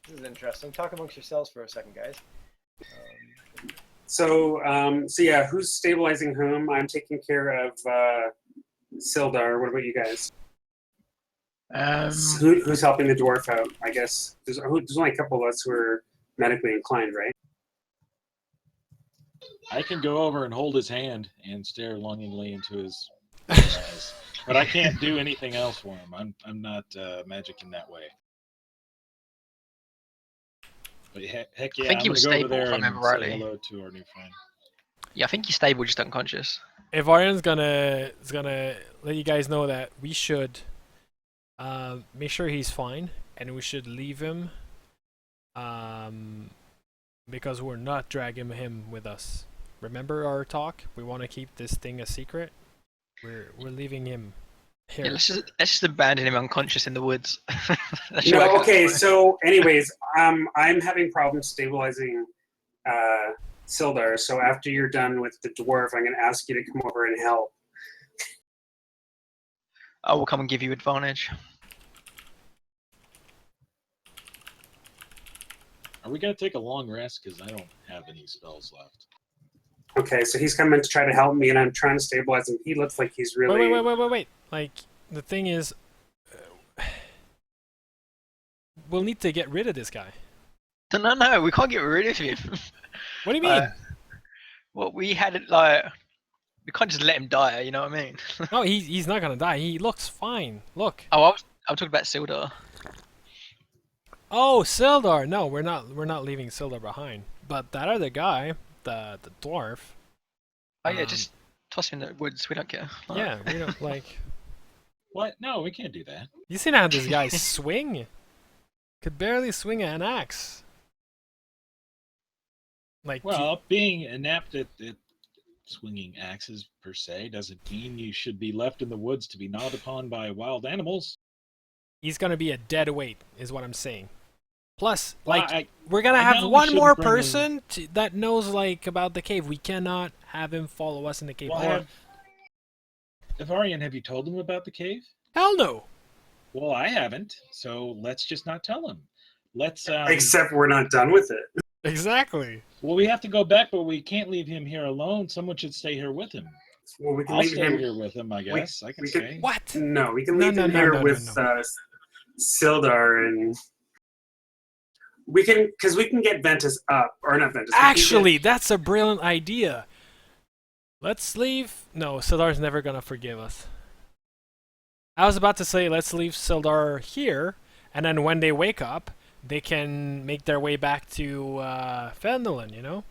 This is interesting. Talk amongst yourselves for a second, guys. So yeah, who's stabilizing whom? I'm taking care of Sildar. What about you guys? Who's helping the dwarf out? I guess there's only a couple of us who are medically inclined, right? I can go over and hold his hand and stare longingly into his eyes, but I can't do anything else for him. I'm not magic in that way. But heck yeah, I think he I'm was gonna go over stable, if there I and remember say rightly. hello to our new friend. Yeah, I think he's stable, just unconscious. If Aryan's gonna let you guys know that we should make sure he's fine, and we should leave him because we're not dragging him with us. Remember our talk? We want to keep this thing a secret. We're leaving him here. Yeah, let's just abandon him unconscious in the woods. No, okay. So, anyways, I'm having problems stabilizing Sildar. So after you're done with the dwarf, I'm going to ask you to come over and help. I will come and give you advantage. Are we gonna take a long rest? Because I don't have any spells left. Okay, so he's coming to try to help me, and I'm trying to stabilize him. He looks like he's really. Wait. Like, the thing is, we'll need to get rid of this guy. No, we can't get rid of him. What do you mean? Well, we had it like, we can't just let him die. You know what I mean? No, he's not gonna die. He looks fine. Look. Oh, I'm talking about Sildar. Oh, Sildar. No, we're not leaving Sildar behind. But that other guy, the dwarf. Oh yeah, just toss him in the woods. We don't care. Yeah, we don't like. What? No, we can't do that. You seen how this guy swing? Could barely swing an axe. Like. Well, being inept at swinging axes per se doesn't mean you should be left in the woods to be gnawed upon by wild animals. He's gonna be a dead weight, is what I'm saying. Plus, Well, like, we're gonna I have know we one shouldn't more bring him- person that knows, like, about the cave. We cannot have him follow us in the cave. Well, Avarian, have you told him about the cave? Hell no! Well, I haven't, so let's just not tell him. Let's. Except we're not done with it. Exactly. Well, we have to go back, but we can't leave him here alone. Someone should stay here with him. Well, we can I'll leave stay him here with him, I guess. I can we could- stay. What? No, we can leave him here with Sildar, and we can get Ventus up, or not Ventus. Actually, that's a brilliant idea. Let's leave. No, Sildar's never gonna forgive us. I was about to say let's leave Sildar here, and then when they wake up, they can make their way back to Phandelver, you know?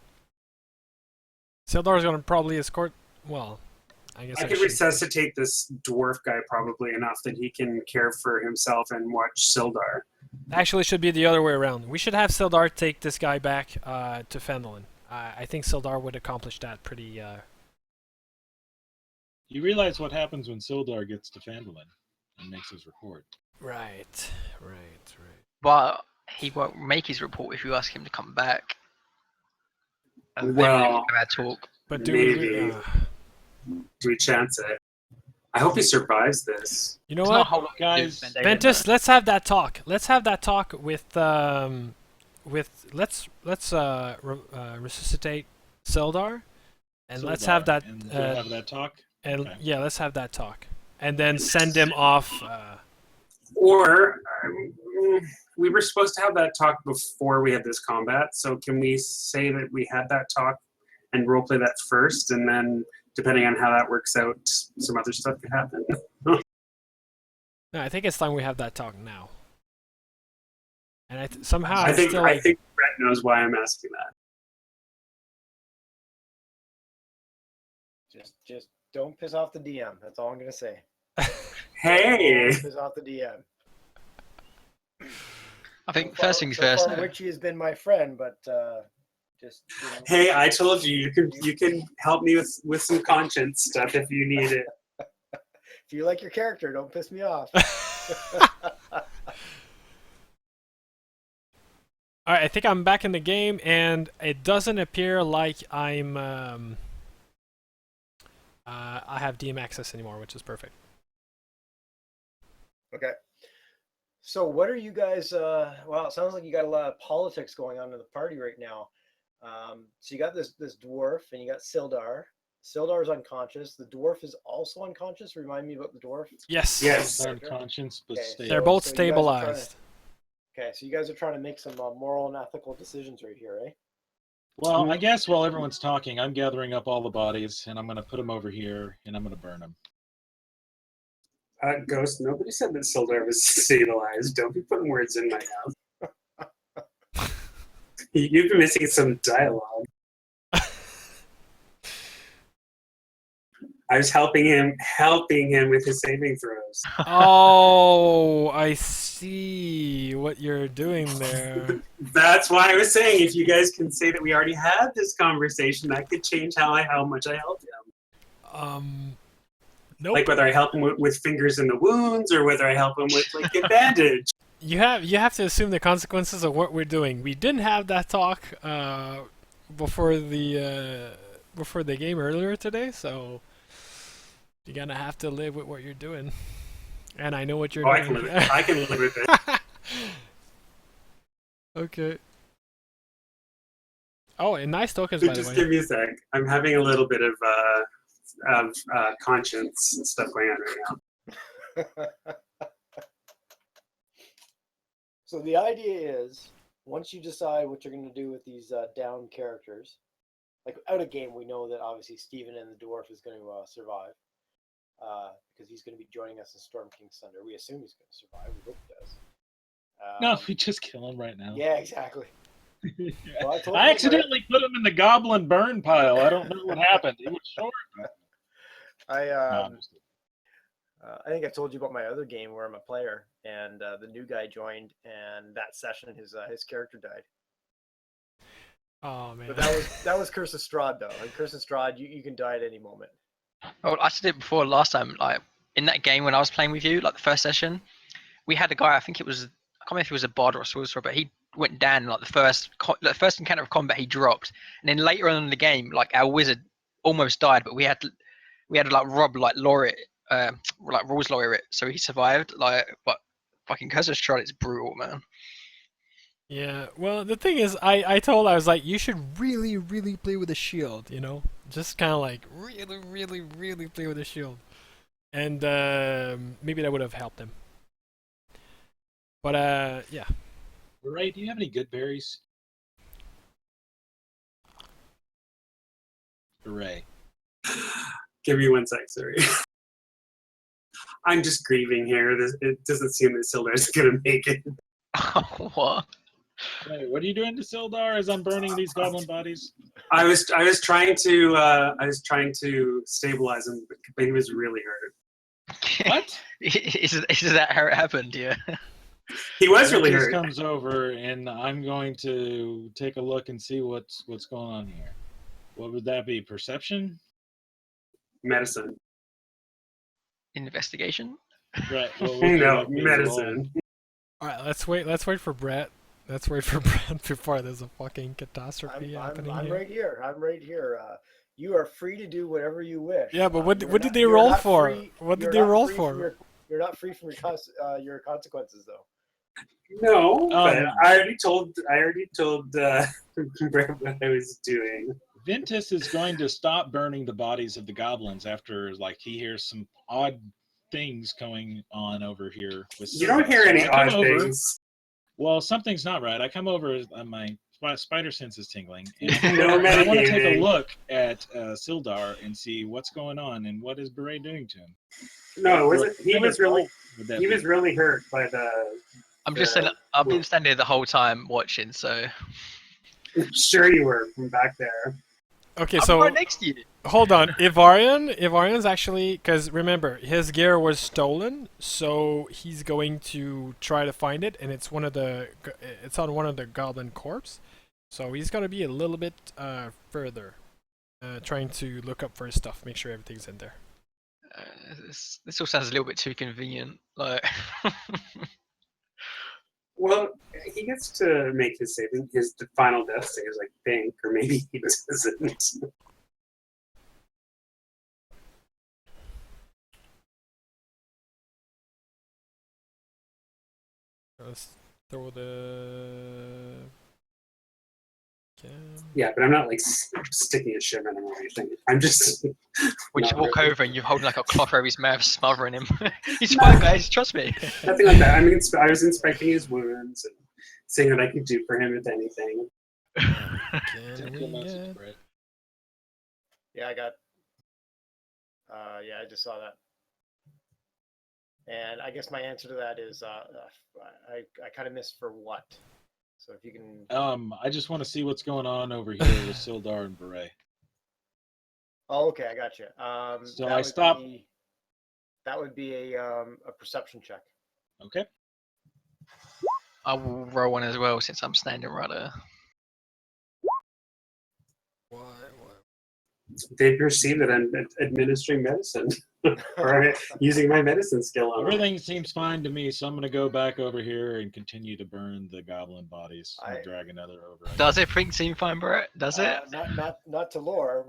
Sildar's gonna probably escort. Well, I guess I can resuscitate this dwarf guy probably enough that he can care for himself and watch Sildar. Actually, it should be the other way around. We should have Sildar take this guy back to Phandelver. I think Sildar would accomplish that pretty. You realize what happens when Sildar gets to Phandelver and makes his report. Right. But he won't make his report if you ask him to come back. And then Well, we can have our talk. But do maybe. Do we chance it? I hope he survives this. you know It's what? not a whole lot to do Guys, with Vendetta, Ventus, no. let's have that talk. Let's have that talk with let's resuscitate Sildar, and let's have Sildar, that and we'll have that talk. and Okay. yeah, let's have that talk, and then send him off. Or we were supposed to have that talk before we had this combat. So can we say that we had that talk and roleplay that first, and then depending on how that works out, some other stuff could happen. No, I think it's time we have that talk now. And somehow I think still Brett knows why I'm asking that. Just don't piss off the DM. That's all I'm gonna say. Hey, Don't piss off the DM. I think So far- first things so first. far, Richie has been my friend, but just. hey! I told you you can help me with some conscience stuff if you need it. If you like your character, don't piss me off. Alright, I think I'm back in the game, and it doesn't appear like I'm I have DM access anymore, which is perfect. Okay. So what are you guys? Well, it sounds like you got a lot of politics going on in the party right now. So you got this dwarf, and you got Sildar. Sildar is unconscious. The dwarf is also unconscious. Remind me about the dwarf. Yes. Yes. Both unconscious, but Okay, stable. They're both so you guys are trying to- stabilized. Okay, so you guys are trying to make some moral and ethical decisions right here, eh? Well, I guess while everyone's talking, I'm gathering up all the bodies, and I'm going to put them over here, and I'm going to burn them. Ghost, nobody said that Sildar was stabilized. Don't be putting words in my mouth. You've been missing some dialogue. I was helping him with his saving throws. Oh, I see what you're doing there. That's why I was saying if you guys can say that we already had this conversation, that could change how much I help him. Nope. Like whether I help him with fingers in the wounds or whether I help him with like a bandage. You have to assume the consequences of what we're doing. We didn't have that talk before the game earlier today, so you're gonna have to live with what you're doing. And I know what you're I doing. can live with it. Okay. Oh, and nice tokens, by the Just way. give me a sec. I'm having a little bit of conscience and stuff going on right now. So the idea is, once you decide what you're going to do with these down characters, like out of game, we know that obviously Steven and the dwarf is going to survive because he's going to be joining us in Storm King's Thunder. We assume he's going to survive. We hope he does. No, we just kill him right now. Yeah, exactly. Well, told I you, accidentally put him in the goblin burn pile. I don't know what happened. It was short. I think I told you about my other game where I'm a player, and the new guy joined, and that session his character died. Oh man. But that was Curse of Strahd though. And Curse of Strahd, you can die at any moment. Well, I said it before last time. Like in that game when I was playing with you, like the first session, we had a guy. I think it was. I can't remember if it was a bod or a sorcerer, but he went down like the first encounter of combat. He dropped, and then later on in the game, like our wizard almost died, but we had to like Rob like lawyer it, like rules lawyer it, so he survived. Like, but fucking Curse of Strahd, it's brutal, man. Yeah, well, the thing is, I was like, you should really, really play with a shield, you know? Just kind of like, really, really, really play with a shield. And maybe that would have helped him. But, yeah. Ray, do you have any good berries? Ray. Give me 1 sec, sorry. I'm just grieving here. It doesn't seem that Sildar's gonna make it. What? Hey, what are you doing to Sildar as I'm burning these goblin bodies? I was trying to stabilize him, but he was really hurt. What? Is that how it happened? Yeah. He was really Ventus hurt. comes over, and I'm going to take a look and see what's going on here. What would that be? Perception? Medicine. Investigation. Right. What would you No, like me to roll? medicine. Alright, let's wait for Brett. Let's wait for Brett before there's a fucking catastrophe happening I'm here. right here. I'm right here. You are free to do whatever you wish. Yeah, but what You're did not- they you're roll not for? free- What did you're they not roll free for? from you're not free from your consequences, though. No, but Um, I already told Brett what I was doing. Ventus is going to stop burning the bodies of the goblins after, like, he hears some odd things going on over here. With You don't Sildar. hear So any I come odd over- things. Well, something's not right. I come over, my spider sense is tingling, and No I want to take metagaming. a look at Sildar and see what's going on and what is Beret doing to him. No, it wasn't. What kind of roll would that He be? was really hurt by the. I'm just saying. I've been standing there the whole time watching, so Sure, you were from back there. Okay, I'm so right next to you. hold on. Ivarian's actually, because remember, his gear was stolen, so he's going to try to find it, and it's on one of the goblin corpse. So he's gonna be a little bit further, trying to look up for his stuff, make sure everything's in there. This all sounds a little bit too convenient. Like, Well, he gets to make his final death saves, I think, or maybe he doesn't. Let's throw the. Yeah, but I'm not like sticking a shiv in him or anything. I'm just. We just not walk really- over and you're holding like a cloth over his mouth, smothering him. He's No. fine, guys. Trust me. Nothing like that. I mean, I was inspecting his wounds and seeing what I could do for him, if anything. Can Simple we message, get... Brett. Yeah, I got. Yeah, I just saw that. And I guess my answer to that is I kind of missed for what. So if you can. I just want to see what's going on over here with Sildar and Beret. Oh, okay, I got you. So that I would stopped- that would be a perception check. Okay. I will roll one as well since I'm standing right there. What? They perceive that I'm administering medicine or using my medicine skill on them. Everything seems fine to me, so I'm going to go back over here and continue to burn the goblin bodies and drag another over. Does everything seem fine, Brett? Does it? Not to lore.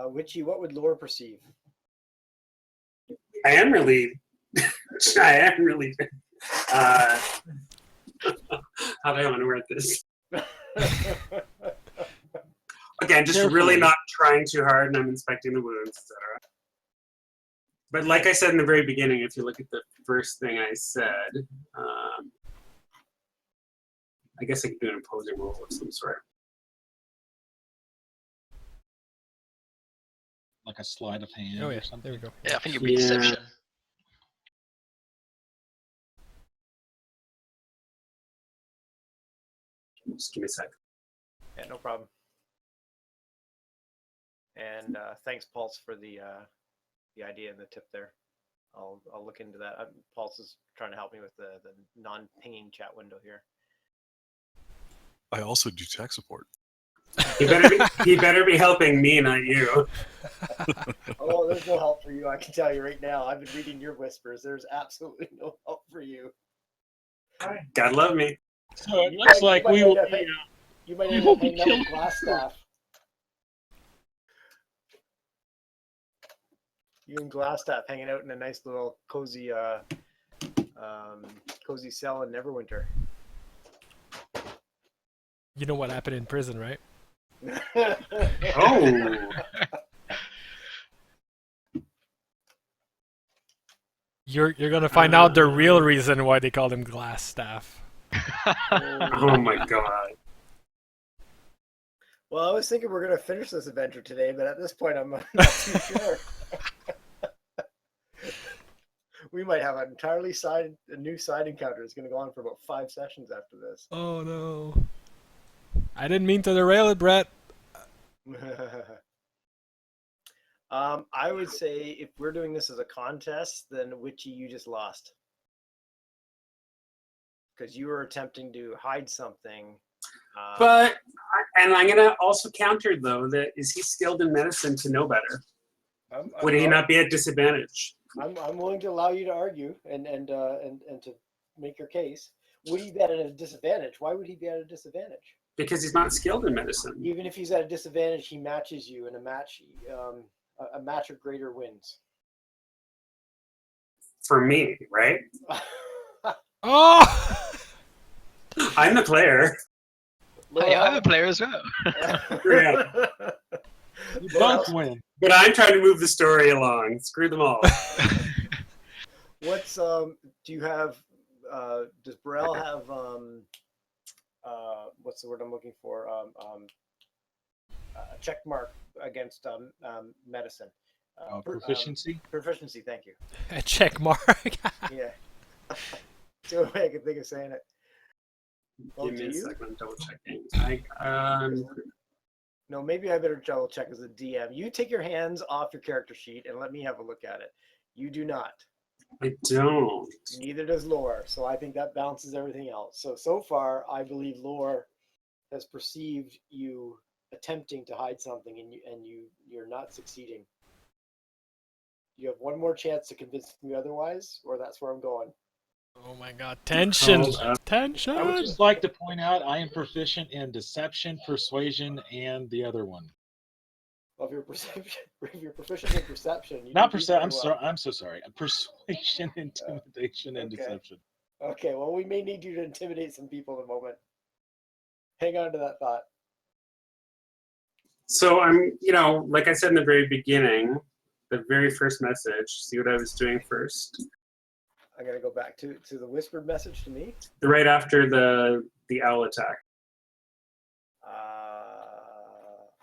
Witchy, what would lore perceive? I am really. How do I want to word this? Again, just Carefully. really not trying too hard, and I'm inspecting the wounds, etc. But like I said in the very beginning, if you look at the first thing I said, I guess I could do an opposing roll of some sort. Like a sleight of hand Oh yeah, or something. there we go. Yeah, I think it'd be Yeah. deception. Just give me a sec. Yeah, no problem. And thanks, Pulse, for the idea and the tip there. I'll look into that. Pulse is trying to help me with the non-pinging chat window here. I also do tech support. He better be helping me, not you. Oh, there's no help for you. I can tell you right now. I've been reading your whispers. There's absolutely no help for you. God love me. So it looks like we will be, You might we end will up be hanging out with killed. glass staff. You and Glassstaff hanging out in a nice little cozy cozy cell in Neverwinter. You know what happened in prison, right? Oh. You're gonna find out the real reason why they call him glass staff. Oh my god. Well, I was thinking we're gonna finish this adventure today, but at this point, I'm not too sure. We might have an entirely a new side encounter. It's gonna go on for about 5 sessions after this. Oh no! I didn't mean to derail it, Brett. I would say if we're doing this as a contest, then Witchy, you just lost. Because you were attempting to hide something. But, and I'm going to also counter, though, that is he skilled in medicine to know better? Would he not be at disadvantage? I'm willing to allow you to argue and to make your case. Would he be at a disadvantage? Why would he be at a disadvantage? Because he's not skilled in medicine. Even if he's at a disadvantage, he matches you in a match. A match or greater wins. For me, right? Oh! I'm the player. Hey, I'm a player as well. Yeah. You both win. But I'm trying to move the story along. Screw them all. What's do you have? Does Burrell have what's the word I'm looking for? A check mark against medicine. Proficiency. Proficiency. Thank you. A check mark. Yeah. It's the only way I can think of saying it. Well, Give me do a you? second. I'm double checking. No, maybe I better double check as a DM. You take your hands off your character sheet and let me have a look at it. You do not. I don't. Neither does Lore. So I think that balances everything else. So far, I believe Lore has perceived you attempting to hide something, and you're not succeeding. You have one more chance to convince me otherwise, or that's where I'm going. Oh my god, tension! Hold up. Tension! I would just like to point out I am proficient in deception, persuasion, and the other one. Well, if you're perception, if you're proficient in perception, you Not do perception. very well. I'm so sorry. Persuasion, intimidation, and Okay. deception. Okay, well, we may need you to intimidate some people in a moment. Hang on to that thought. So I'm, like I said in the very beginning, the very first message. See what I was doing first. I'm gonna go back to the whispered message to me. Right after the owl attack.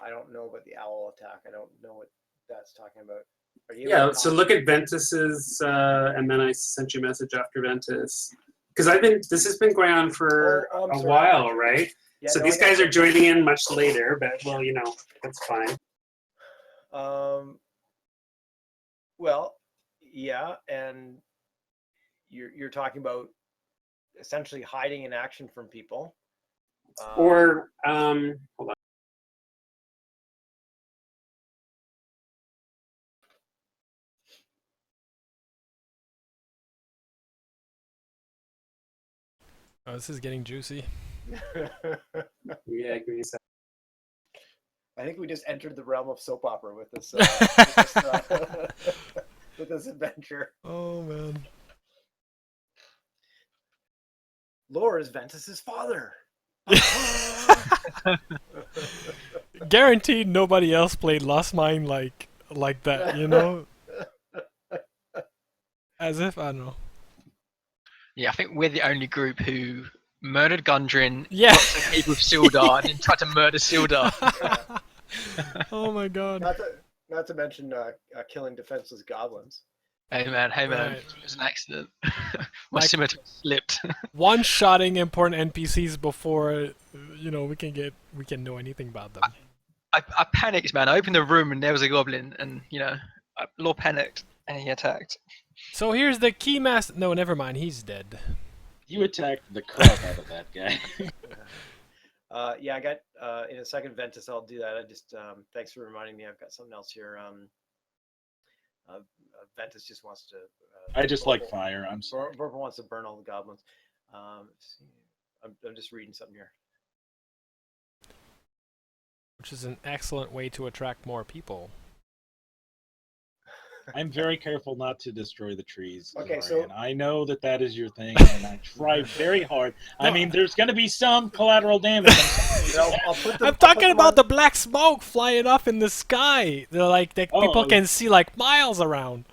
I don't know about the owl attack. I don't know what that's talking about. Are you? Yeah. So look at Ventus's, and then I sent you a message after Ventus, because this has been going on for Oh, I'm a sorry. while, right? Yeah, So no, these guys are joining in much later, but well, that's fine. Well, yeah, and you're talking about essentially hiding in action from people. Or hold on. Oh, this is getting juicy. Yeah, give me a sec. I think we just entered the realm of soap opera with this with this adventure. Oh man. Lore is Ventus's father. Guaranteed nobody else played Lost Mine like that, you know? As if, I don't know. Yeah, I think we're the only group who murdered Gundren, Yeah. got to meet with Sildar, and then tried to murder Sildar. Oh my god. Not to mention killing defenseless goblins. Hey man, Right. it was an accident. My Like- scimitar slipped. One-shotting important NPCs before, we can know anything about them. I panicked, man. I opened the room and there was a goblin, and Law panicked and he attacked. So here's the key master. No, never mind. He's dead. You attacked the crap out of that guy. Yeah, I got in a second, Ventus. I'll do that. I just thanks for reminding me. I've got something else here. Ventus just wants to. I just like fire. I'm sorry. Burple wants to burn all the goblins. I'm just reading something here. Which is an excellent way to attract more people. I'm very careful not to destroy the trees. Okay, Zorian. so- I know that is your thing, and I try very hard. I mean, there's going to be some collateral damage. I'm talking about the black smoke flying up in the sky. They're like that people can see like miles around.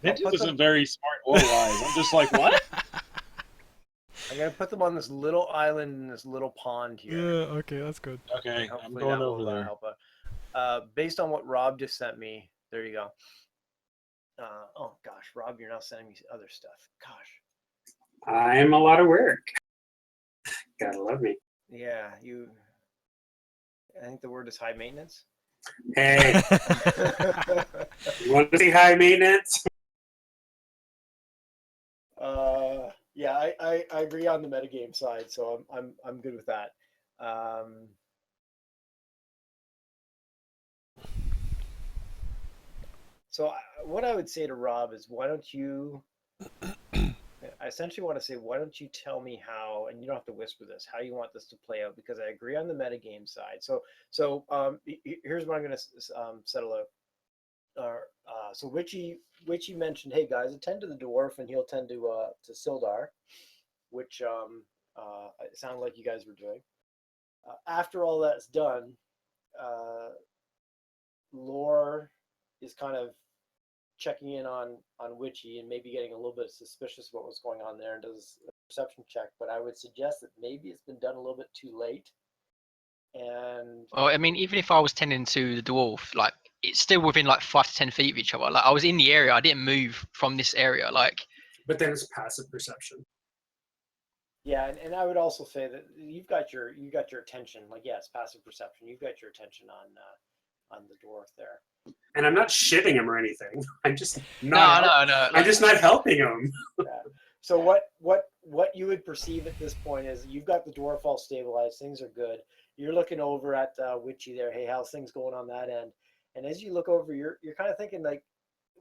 Ventus isn't very smart or wise. I'm just like, what? I'm gonna put them on this little island in this little pond here. Yeah, okay, that's good. Okay, I'm Hopefully going that over will there. help out. Based on what Rob just sent me, there you go. Oh gosh, Rob, you're now sending me other stuff. Gosh. I'm a lot of work. Gotta love me. Yeah, I think the word is high maintenance. Hey, you want to see high maintenance? Yeah, I agree on the metagame side, so I'm good with that. So what I would say to Rob is, why don't you? I essentially want to say, why don't you tell me how, and you don't have to whisper this, how you want this to play out, because I agree on the metagame side. So here's what I'm going to settle out. So Witchy mentioned, hey guys, attend to the dwarf, and he'll tend to Sildar, which it sounded like you guys were doing. After all that's done, Lore is kind of checking in on Witchy and maybe getting a little bit suspicious of what was going on there, and does a perception check. But I would suggest that maybe it's been done a little bit too late. And Well, I mean, even if I was tending to the dwarf, like it's still within like 5 to 10 feet of each other. Like I was in the area, I didn't move from this area. Like, But then it's passive perception. yeah, and I would also say that you got your attention. Like, yes, passive perception. You've got your attention on the dwarf there. And I'm not shitting him or anything. I'm just not. no. I'm just not helping him. Yeah. So what you would perceive at this point is you've got the dwarf all stabilized. Things are good. You're looking over at Witchy there. Hey, how's things going on that end? And as you look over, you're kind of thinking like,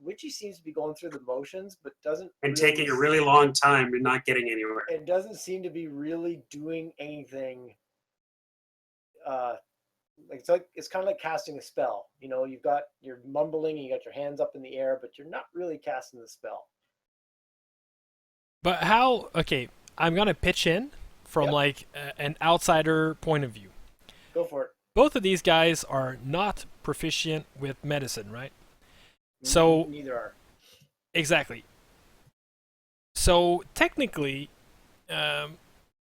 Witchy seems to be going through the motions, but doesn't And really taking a really long time and not getting anywhere. It doesn't seem to be really doing anything. It's kind of like casting a spell. You're mumbling, and you got your hands up in the air, but you're not really casting the spell. But how? Okay, I'm gonna pitch in from Yep. like an outsider point of view. Go for it. Both of these guys are not proficient with medicine, right? So Neither are. exactly. So technically,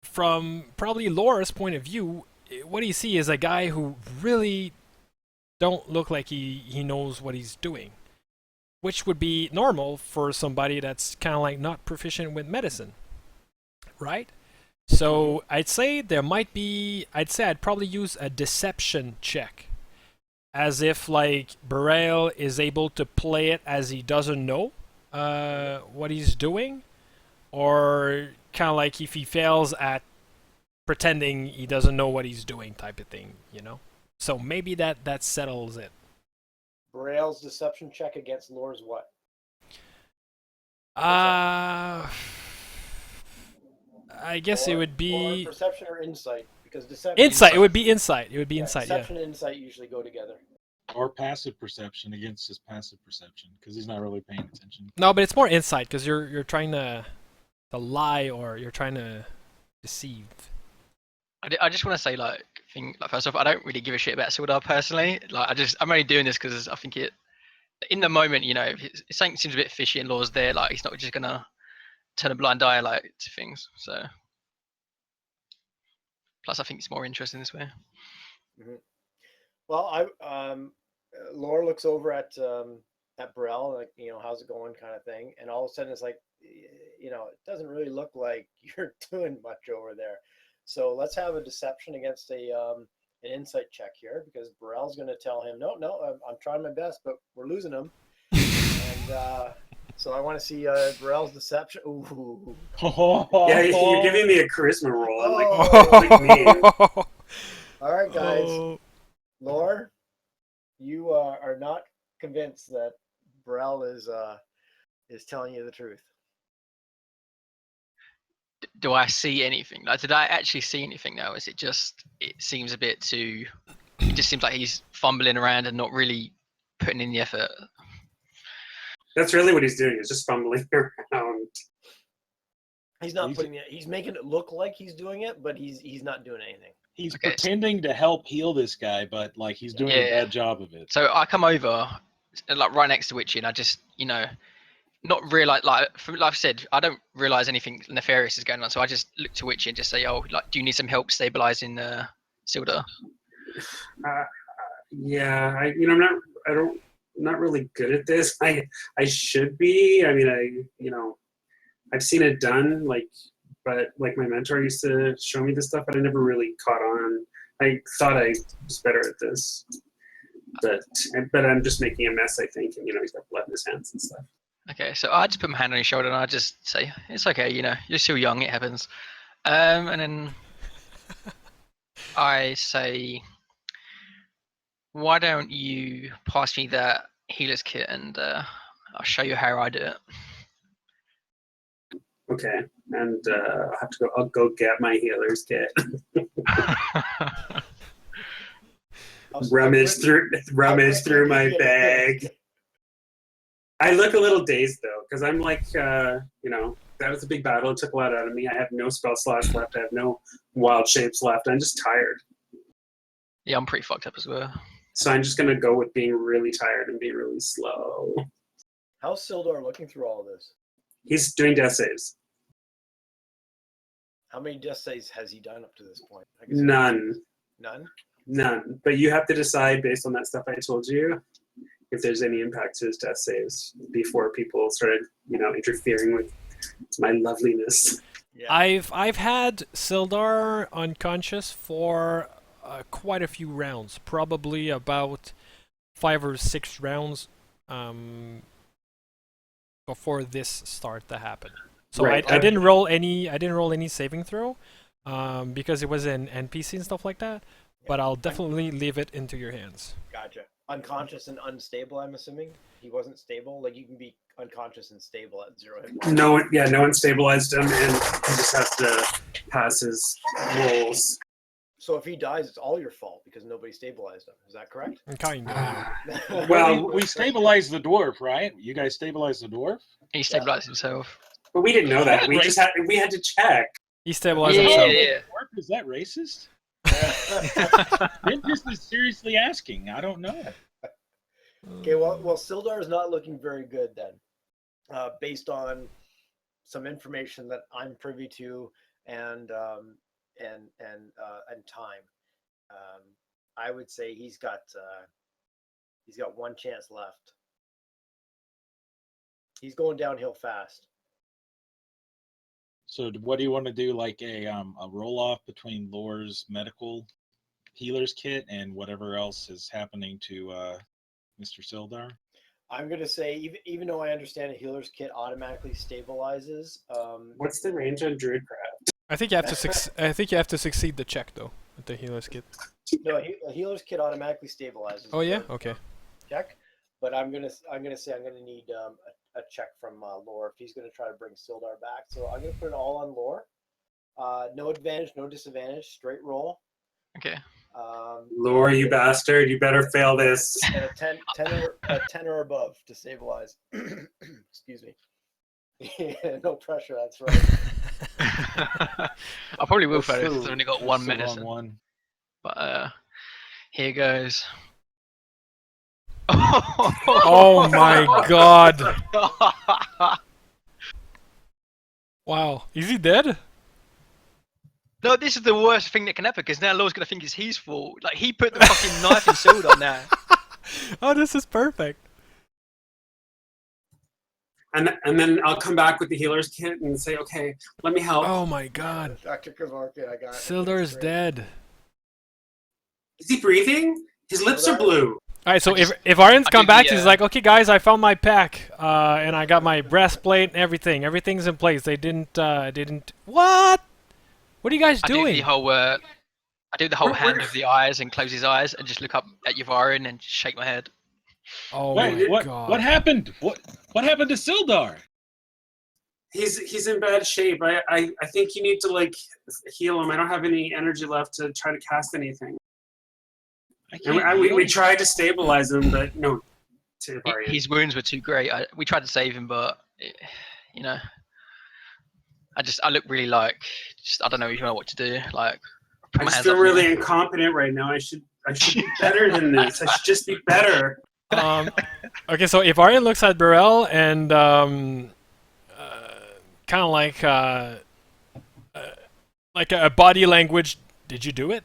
from probably Laura's point of view, what you see is a guy who really don't look like he knows what he's doing, which would be normal for somebody that's kind of like not proficient with medicine, right? So I'd say I'd probably use a deception check, as if like Burrell is able to play it as he doesn't know what he's doing, or kind of like if he fails at pretending he doesn't know what he's doing type of thing, you know? So maybe that settles it. Braille's deception check against Lore's what? I guess it would Or be perception or insight, because deception. insight. It would be insight. It would be insight. Yeah. Deception and insight usually go together. Or passive perception against his passive perception, because he's not really paying attention. No, but it's more insight because you're trying to lie or you're trying to deceive. I just want to say, first off, I don't really give a shit about Sildar personally. I'm only doing this because I think in the moment, if something seems a bit fishy and Law's there, he's not just gonna turn a blind eye to things. So, plus, I think it's more interesting this way. Mm-hmm. Well, Laura looks over at Burrell, like, how's it going, kind of thing, and all of a sudden it's like, it doesn't really look like you're doing much over there. So let's have a deception against an insight check here, because Burrell's going to tell him, no, I'm trying my best, but we're losing him. And so I want to see Burrell's deception. Ooh. Yeah, you're giving me a charisma roll. I'm Oh. like, All right, guys. Oh. Lore, you are not convinced that Burrell is telling you the truth. Do I see anything? Did I actually see anything now? Is it seems a bit too, it just seems like he's fumbling around and not really putting in the effort. That's really what he's doing, is just fumbling around. He's not putting it, he's making it look like he's doing it, but he's not doing anything. He's Okay. pretending to help heal this guy, but he's doing a bad job of it. So I come over, right next to Witchy, and I just, not realize, like I said, I don't realize anything nefarious is going on. So I just look to Witchy and just say, "Oh, do you need some help stabilizing Sildar?" Yeah, I'm not really good at this. I should be. I mean, I've seen it done, but my mentor used to show me this stuff, but I never really caught on. I thought I was better at this, but I'm just making a mess, I think, and he's got blood in his hands and stuff. Okay, so I just put my hand on his shoulder and I just say, "It's okay, you're still young, it happens." And then I say, "Why don't you pass me that healer's kit and I'll show you how I do it." Okay, and I'll go get my healer's kit. Rummage through my bag. I look a little dazed though, because I'm like, that was a big battle. It took a lot out of me. I have no spell slots left. I have no wild shapes left. I'm just tired. Yeah, I'm pretty fucked up as well. So I'm just gonna go with being really tired and be really slow. How's Sildar looking through all of this? He's doing death saves. How many death saves has he done up to this point? None. None? But you have to decide based on that stuff I told you if there's any impact to his death saves before people started, interfering with my loveliness. Yeah. I've had Sildar unconscious for quite a few rounds, probably about 5 or 6 rounds before this start to happen. So Right. I didn't roll any saving throw because it was an NPC and stuff like that. But I'll definitely leave it into your hands. Gotcha. Unconscious and unstable, I'm assuming? He wasn't stable? You can be unconscious and stable at 0 hit points. No one stabilized him, and he just has to pass his rolls. So if he dies, it's all your fault because nobody stabilized him. Is that correct? Kind of. Well, we stabilized the dwarf, right? You guys stabilized the dwarf? He stabilized himself. But we didn't know that. We had to check. He stabilized Yeah, himself. yeah. Is that racist? Dentist is seriously asking. I don't know. Okay, well, Sildar is not looking very good then, based on some information that I'm privy to and time. I would say he's got one chance left. He's going downhill fast. So what do you want to do? Like a roll off between Lore's medical healer's kit and whatever else is happening to Mr. Sildar? I'm gonna say even though I understand a healer's kit automatically stabilizes. What's the range on Druidcraft? I think you have to I think you have to succeed the check though with the healer's kit. No, a healer's kit automatically stabilizes. Oh yeah, okay. Check, but I'm gonna say I'm gonna need a check from Lore if he's gonna try to bring Sildar back. So I'm gonna put it all on Lore. No advantage, no disadvantage, straight roll. Okay. Lore, you bastard! You better fail this. And a 10 or above to stabilize. Excuse me. Yeah, no pressure. That's right. I probably will fail it because I've only got one That's the medicine. wrong one. But here goes. Oh my god! Wow, is he dead? No, this is the worst thing that can happen because now Lore's gonna think it's his fault. Like he put the fucking knife in Sildar now. Oh, this is perfect. And then I'll come back with the healer's kit and say, okay, let me help. Oh my god. Dr. Kavarka, I got it. Sildar's dead. Is he breathing? His lips are blue. Alright, so if Aryan's I come do back, the, he's like, okay guys, I found my pack, and I got my breastplate and everything. Everything's in place. They didn't, what? What are you guys doing? I do the whole hand of the eyes and close his eyes and just look up at Yvarin and just shake my head. Oh Wait, my god. what happened? What happened to Sildar? He's in bad shape. I think you need to like heal him. I don't have any energy left to try to cast anything. And we tried to stabilize him, but no. His wounds were too great. We tried to save him, but you know, I look really like I don't know even know what to do. Like I just feel really incompetent right now. I should be better than this. I should just be better. Okay, so if Aryan looks at Burrell and kind of like a body language, did you do it?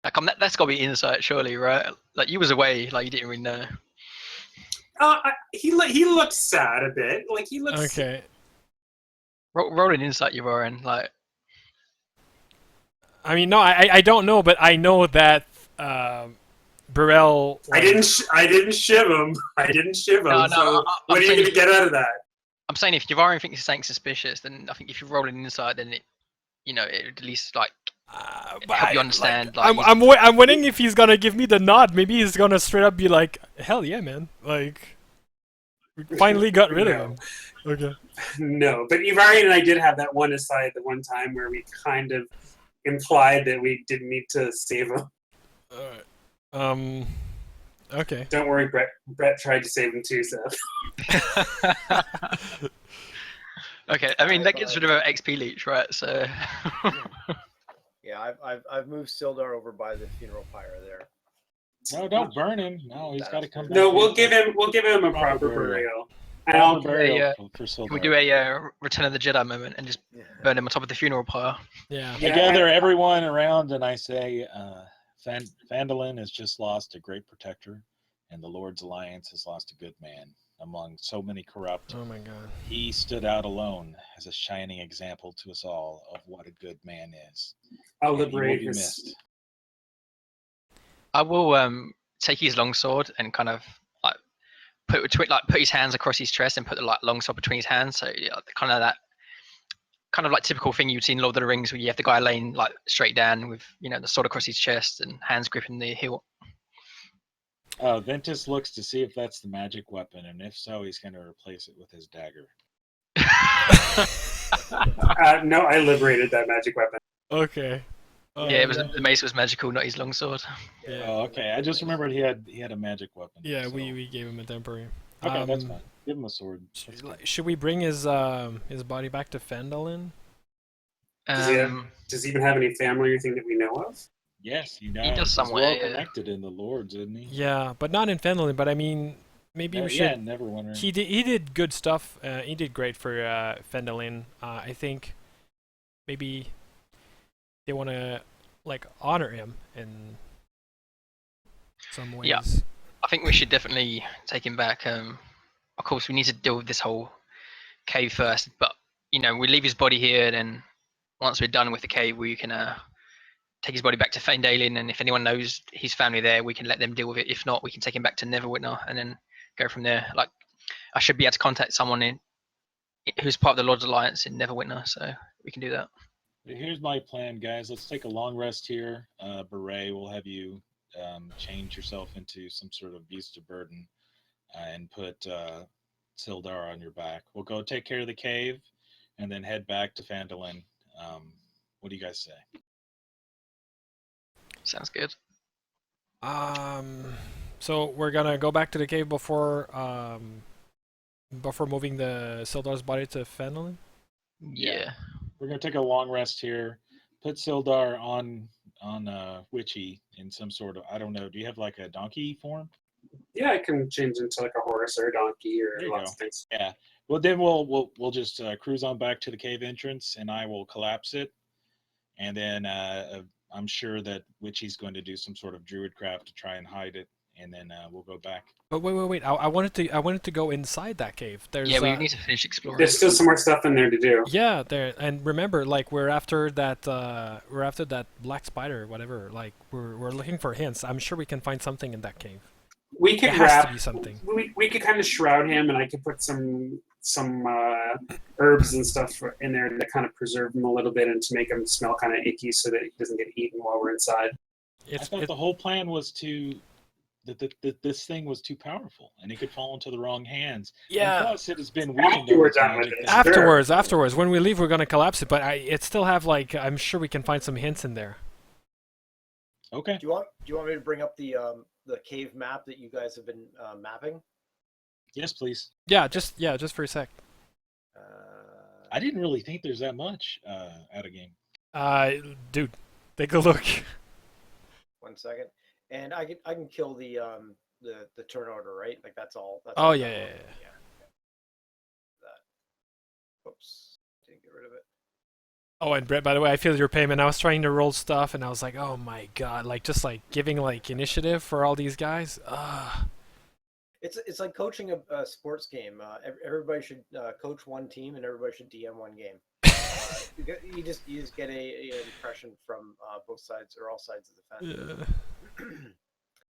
Like, that's got to be insight, surely, right? Like you was away, like you didn't really know. He looks sad a bit. Like he looks. Okay. Roll an insight, Yvarin. Like. I mean, no, I don't know, but I know that Burrell. I didn't shiv him. No, so what are you going to get out of that? I'm saying if Yvarin thinks it's something suspicious, then I think if you roll an insight, then it would at least like help you understand. Like, I'm wondering if he's gonna give me the nod. Maybe he's gonna straight up be like, "Hell yeah, man!" Like, we finally got rid of him. Okay. No, but Yvarin and I did have that one aside the one time where we kind of implied that we didn't need to save him. Alright. Okay. Don't worry, Brett tried to save him too, Seth. Okay, I mean that gets rid of an XP leech, right? So. Yeah, I've moved Sildar over by the funeral pyre there. No, don't burn him. No, he's got to come back. No, we'll give him a proper burial. And I'll for Sildar. Can we do a Return of the Jedi moment and just burn him on top of the funeral pyre? Yeah. I gather everyone around and I say, Phandelver has just lost a great protector, and the Lord's Alliance has lost a good man. Among so many corrupt, Oh my god. he stood out alone as a shining example to us all of what a good man is. I'll And he will liberate be his. missed. I will take his longsword and kind of like put his hands across his chest and put the longsword between his hands. So kind of like typical thing you'd see in Lord of the Rings, where you have the guy laying like straight down with the sword across his chest and hands gripping the hilt. Ventus looks to see if that's the magic weapon, and if so, he's going to replace it with his dagger. No, I liberated that magic weapon. Okay. Yeah, the mace was magical, not his longsword. Yeah. Oh, okay. I just remembered he had a magic weapon. Yeah, so. we gave him a temporary. Okay, that's fine. Give him a sword. Should we bring his body back to Phandelver? Does he even have any family or anything that we know of? Yes, he does He's somewhere, well yeah. connected in the Lords, isn't he? Yeah, but not in Phandelver. But I mean, maybe we should. Yeah, Neverwinter. He did good stuff. He did great for Phandelver. I think maybe they want to like honor him in some ways. Yeah. I think we should definitely take him back. Of course, we need to deal with this whole cave first, but we leave his body here, and then once we're done with the cave, we can take his body back to Phandelver, and if anyone knows his family there, we can let them deal with it. If not, we can take him back to Neverwinter and then go from there. Like, I should be able to contact someone who's part of the Lord's Alliance in Neverwinter, so we can do that. Here's my plan, guys. Let's take a long rest here. Beret, we'll have you change yourself into some sort of beast of burden and put Sildar on your back. We'll go take care of the cave and then head back to Phandelver. What do you guys say? Sounds good. So we're gonna go back to the cave before moving the Sildar's body to Phandelver? Yeah. We're gonna take a long rest here. Put Sildar on Witchy in some sort of, I don't know. Do you have like a donkey form? Yeah, I can change into like a horse or a donkey or lots of things. Yeah. Well, then we'll just cruise on back to the cave entrance, and I will collapse it, and then I'm sure that Witchy's going to do some sort of druid craft to try and hide it, and then we'll go back. But wait! I wanted to go inside that cave. We need to finish exploring. There's still some more stuff in there to do. Yeah, there. And remember, like we're after that black spider, or whatever. Like we're looking for hints. I'm sure we can find something in that cave. We could It has to be something. We could kind of shroud him, and I could put some herbs and stuff in there to kind of preserve him a little bit and to make him smell kind of icky so that he doesn't get eaten while we're inside. I thought the whole plan was that this thing was too powerful and it could fall into the wrong hands. Yeah. And plus, it has been weakened Afterwards, over magic. Afterwards, when we leave, we're gonna collapse it. But it still have like I'm sure we can find some hints in there. Okay. Do you want me to bring up the cave map that you guys have been mapping? Yes, please. Yeah, just for a sec. I didn't really think there's that much out of game. Dude, take a look. 1 second, and I can kill the turn order, right? Like that's all. That's Oh all yeah. That. Oops, didn't get rid of it. Oh, and Brett, by the way, I feel your pain, man. I was trying to roll stuff, and I was like, oh my god, like just like giving like initiative for all these guys. It's like coaching a sports game. Everybody should coach one team, and everybody should DM one game. You just get a impression from both sides or all sides of the fence. Yeah.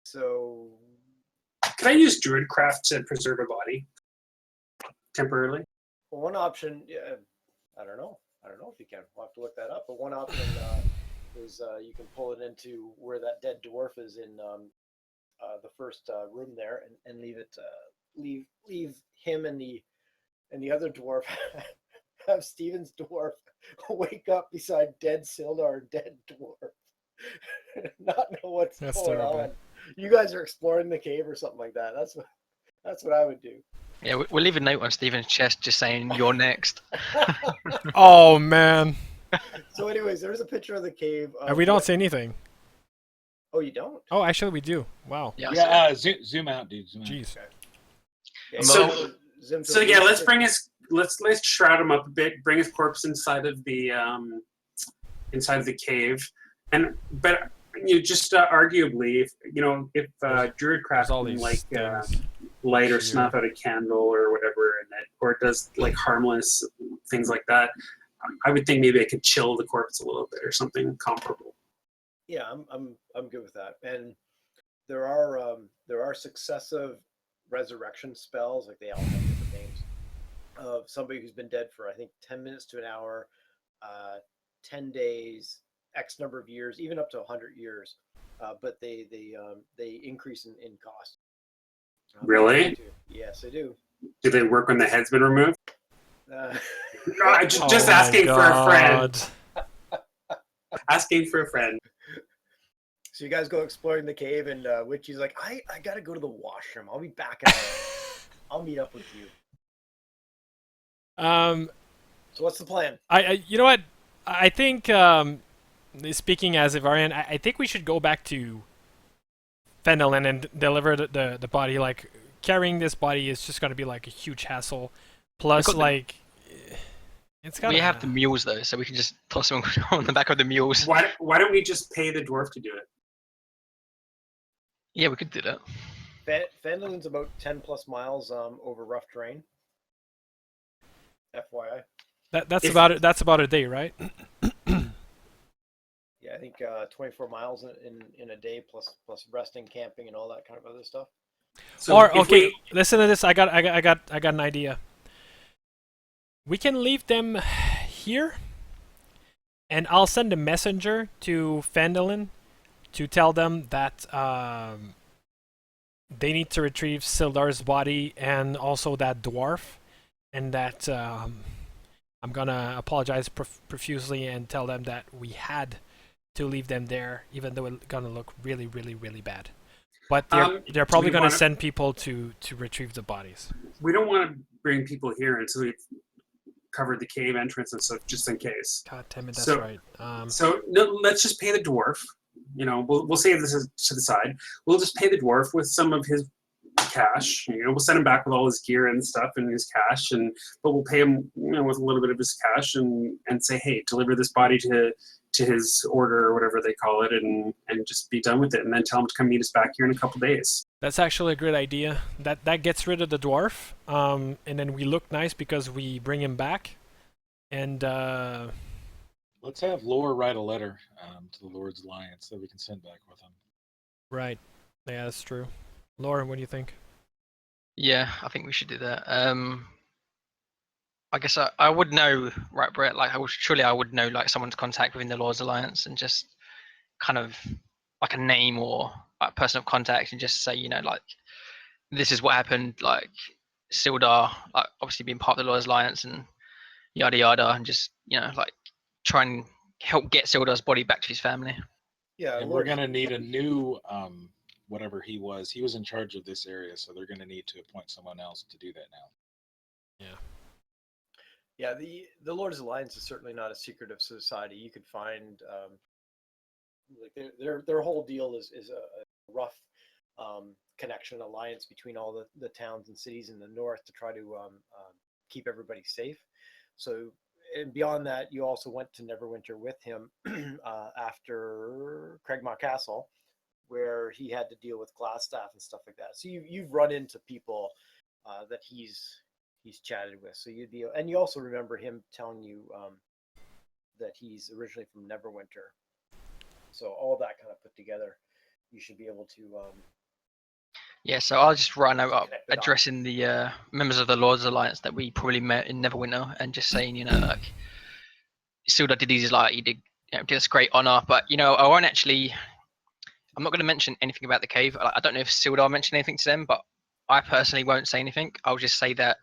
So, Can I use druidcraft to preserve a body temporarily? one option, I don't know if you can. We'll have to look that up. But one option is you can pull it into where that dead dwarf is in the first room there, and leave it. Leave him and the other dwarf. Have Steven's dwarf wake up beside dead Sildar and dead dwarf. Not know what's going terrible. on. You guys are exploring the cave or something like that. That's what I would do. Yeah, we'll leave a note on Steven's chest just saying you're next. Oh man. So, anyways, there's a picture of the cave. And we don't say anything. Oh, you don't? Oh, actually, we do. Wow. Yeah. Zoom out, dude. Zoom out. Jeez. Okay, So yeah, let's shroud him up a bit, bring his corpse inside of the cave, but just arguably, if druidcraft all can these things light or here. snuff out a candle or whatever, or it does like harmless things like that, I would think maybe I could chill the corpse a little bit or something comparable. Yeah, I'm good with that. And there are successive resurrection spells, like they all have different names, of somebody who's been dead for I think 10 minutes to an hour, 10 days, X number of years, even up to 100 years. But they increase in cost. Really? Yes, they do. Do they work when the head's been removed? Just Oh asking my for a friend. God. Asking for a friend. So you guys go exploring the cave, and Witchy's like, I gotta go to the washroom. I'll be back in I'll meet up with you. Um, So what's the plan? you know what? I think speaking as Ivarian, I think we should go back to Phandelver and deliver the body. Like carrying this body is just gonna be like a huge hassle. Plus, got the- like it's got. We have the mules though, so we can just toss them on the back of the mules. Why don't we just pay the dwarf to do it? Yeah, we could do that. Phandelver's about 10 plus miles over rough terrain. FYI. That's If- about it. That's about a day, right? Yeah, I think 24 miles in a day plus resting, camping, and all that kind of other stuff. So Or if okay, we- listen to this. I got an idea. We can leave them here, and I'll send a messenger to Phandelver to tell them that they need to retrieve Sildar's body and also that dwarf, and that I'm gonna apologize profusely and tell them that we had to leave them there, even though it's gonna look really, really, really bad. But they're probably we gonna wanna- send people to retrieve the bodies. we don't want to bring people here until we've covered the cave entrance and stuff, just in case. God damn it, that's So- right. So no, let's just pay the dwarf. You know, we'll save this to the side. We'll just pay the dwarf with some of his cash. You know, we'll send him back with all his gear and stuff and his cash, but we'll pay him, you know, with a little bit of his cash and say, hey, deliver this body to his order or whatever they call it, and just be done with it, and then tell him to come meet us back here in a couple days. That's actually a great idea. That gets rid of the dwarf, and then we look nice because we bring him back. And Let's have Lore write a letter to the Lord's Alliance that we can send back with him. right, yeah, that's true. Lauren, what do you think? Yeah, I think we should do that. I guess I would know, right, Brett? Like, surely I would know, like, someone to contact within the Lord's Alliance and just kind of like a name or like person of contact and just say, you know, like, this is what happened. Like, Sildar, like, obviously being part of the Lord's Alliance and yada yada, and just, you know, like, try and help get Sildar's body back to his family. Yeah, And we're gonna need a new whatever he was. He was in charge of this area, so they're gonna need to appoint someone else to do that now. Yeah, the Lord's Alliance is certainly not a secretive society. You could find like their whole deal is a rough connection alliance between all the towns and cities in the north to try to keep everybody safe. So, and beyond that, you also went to Neverwinter with him after Craigmont Castle, where he had to deal with Glassstaff and stuff like that. So you've run into people that he's chatted with. So you'd be, and you also remember him telling you that he's originally from Neverwinter. So all that kind of put together, you should be able to. Yeah, so I'll just write a note up Connect the dots. addressing the members of the Lord's Alliance that we probably met in Neverwinter and just saying, you know, like, Sildar did these, like, he did, you know, did us great honor, but, you know, I won't actually, I'm not going to mention anything about the cave. I don't know if Sildar mentioned anything to them, but I personally won't say anything. I'll just say that,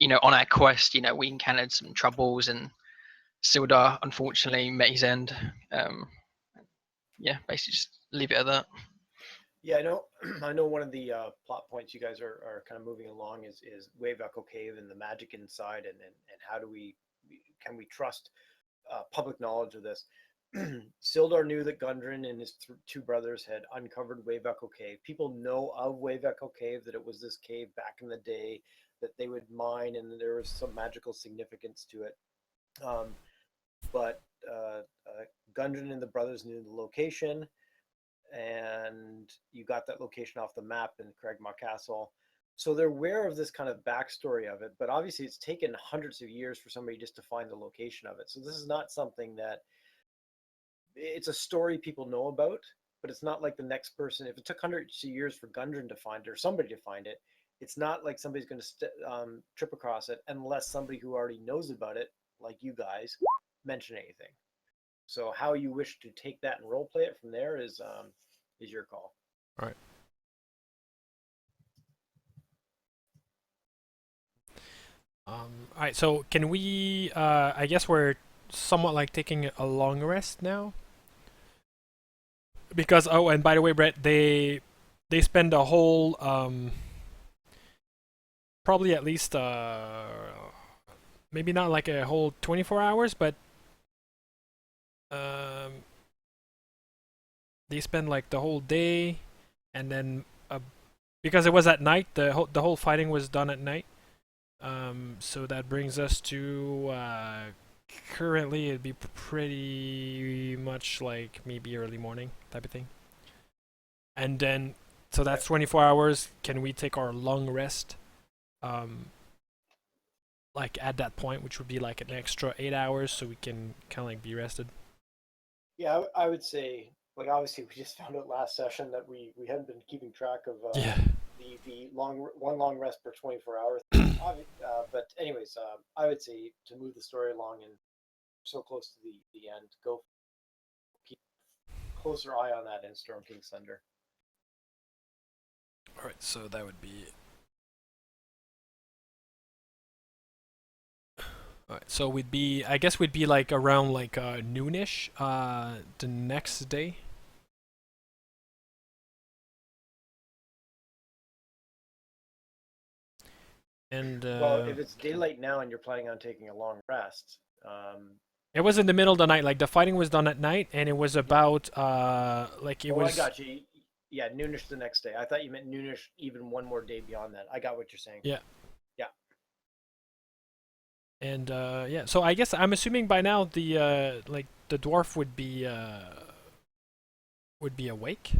you know, on our quest, you know, we encountered some troubles and Sildar unfortunately met his end. Yeah, basically just leave it at that. Yeah, I know. I know one of the plot points you guys are kind of moving along is Wave Echo Cave and the magic inside, and how do can we trust public knowledge of this? Sildar knew that Gundren and his two brothers had uncovered Wave Echo Cave. People know of Wave Echo Cave, that it was this cave back in the day that they would mine, and there was some magical significance to it. But Gundren and the brothers knew the location, and you got that location off the map in Craigmont Castle. So they're aware of this kind of backstory of it, but obviously it's taken hundreds of years for somebody just to find the location of it. So this is not something that, it's a story people know about, but it's not like the next person. If it took hundreds of years for Gundren to find it or somebody to find it, it's not like somebody's going to trip across it unless somebody who already knows about it, like you guys, mention anything. So how you wish to take that and role play it from there is your call. All right. All right. So can we? I guess we're somewhat like taking a long rest now. Because and by the way, Brett, they spend a whole probably at least maybe not like a whole 24 hours, but they spend like the whole day, and then because it was at night, the whole fighting was done at night. So that brings us to currently it'd be pretty much like maybe early morning type of thing. And then so that's 24 hours. Can we take our long rest? Like at that point, which would be like an extra 8 hours, so we can kind of like be rested. Yeah, I would say, like, obviously we just found out last session that we hadn't been keeping track of Yeah. the long rest per 24 hours. But anyways, I would say to move the story along and so close to the end, go keep closer eye on that in Storm King's Thunder. All right, so that would be. All right, so I guess we'd be like around like noonish the next day. And Well, if it's daylight now and you're planning on taking a long rest, it was in the middle of the night. Like the fighting was done at night, and it was about like it was. I got you. Yeah, noonish the next day. I thought you meant noonish even one more day beyond that. I got what you're saying. Yeah. Yeah. And yeah, so I guess I'm assuming by now the like the dwarf would be awake.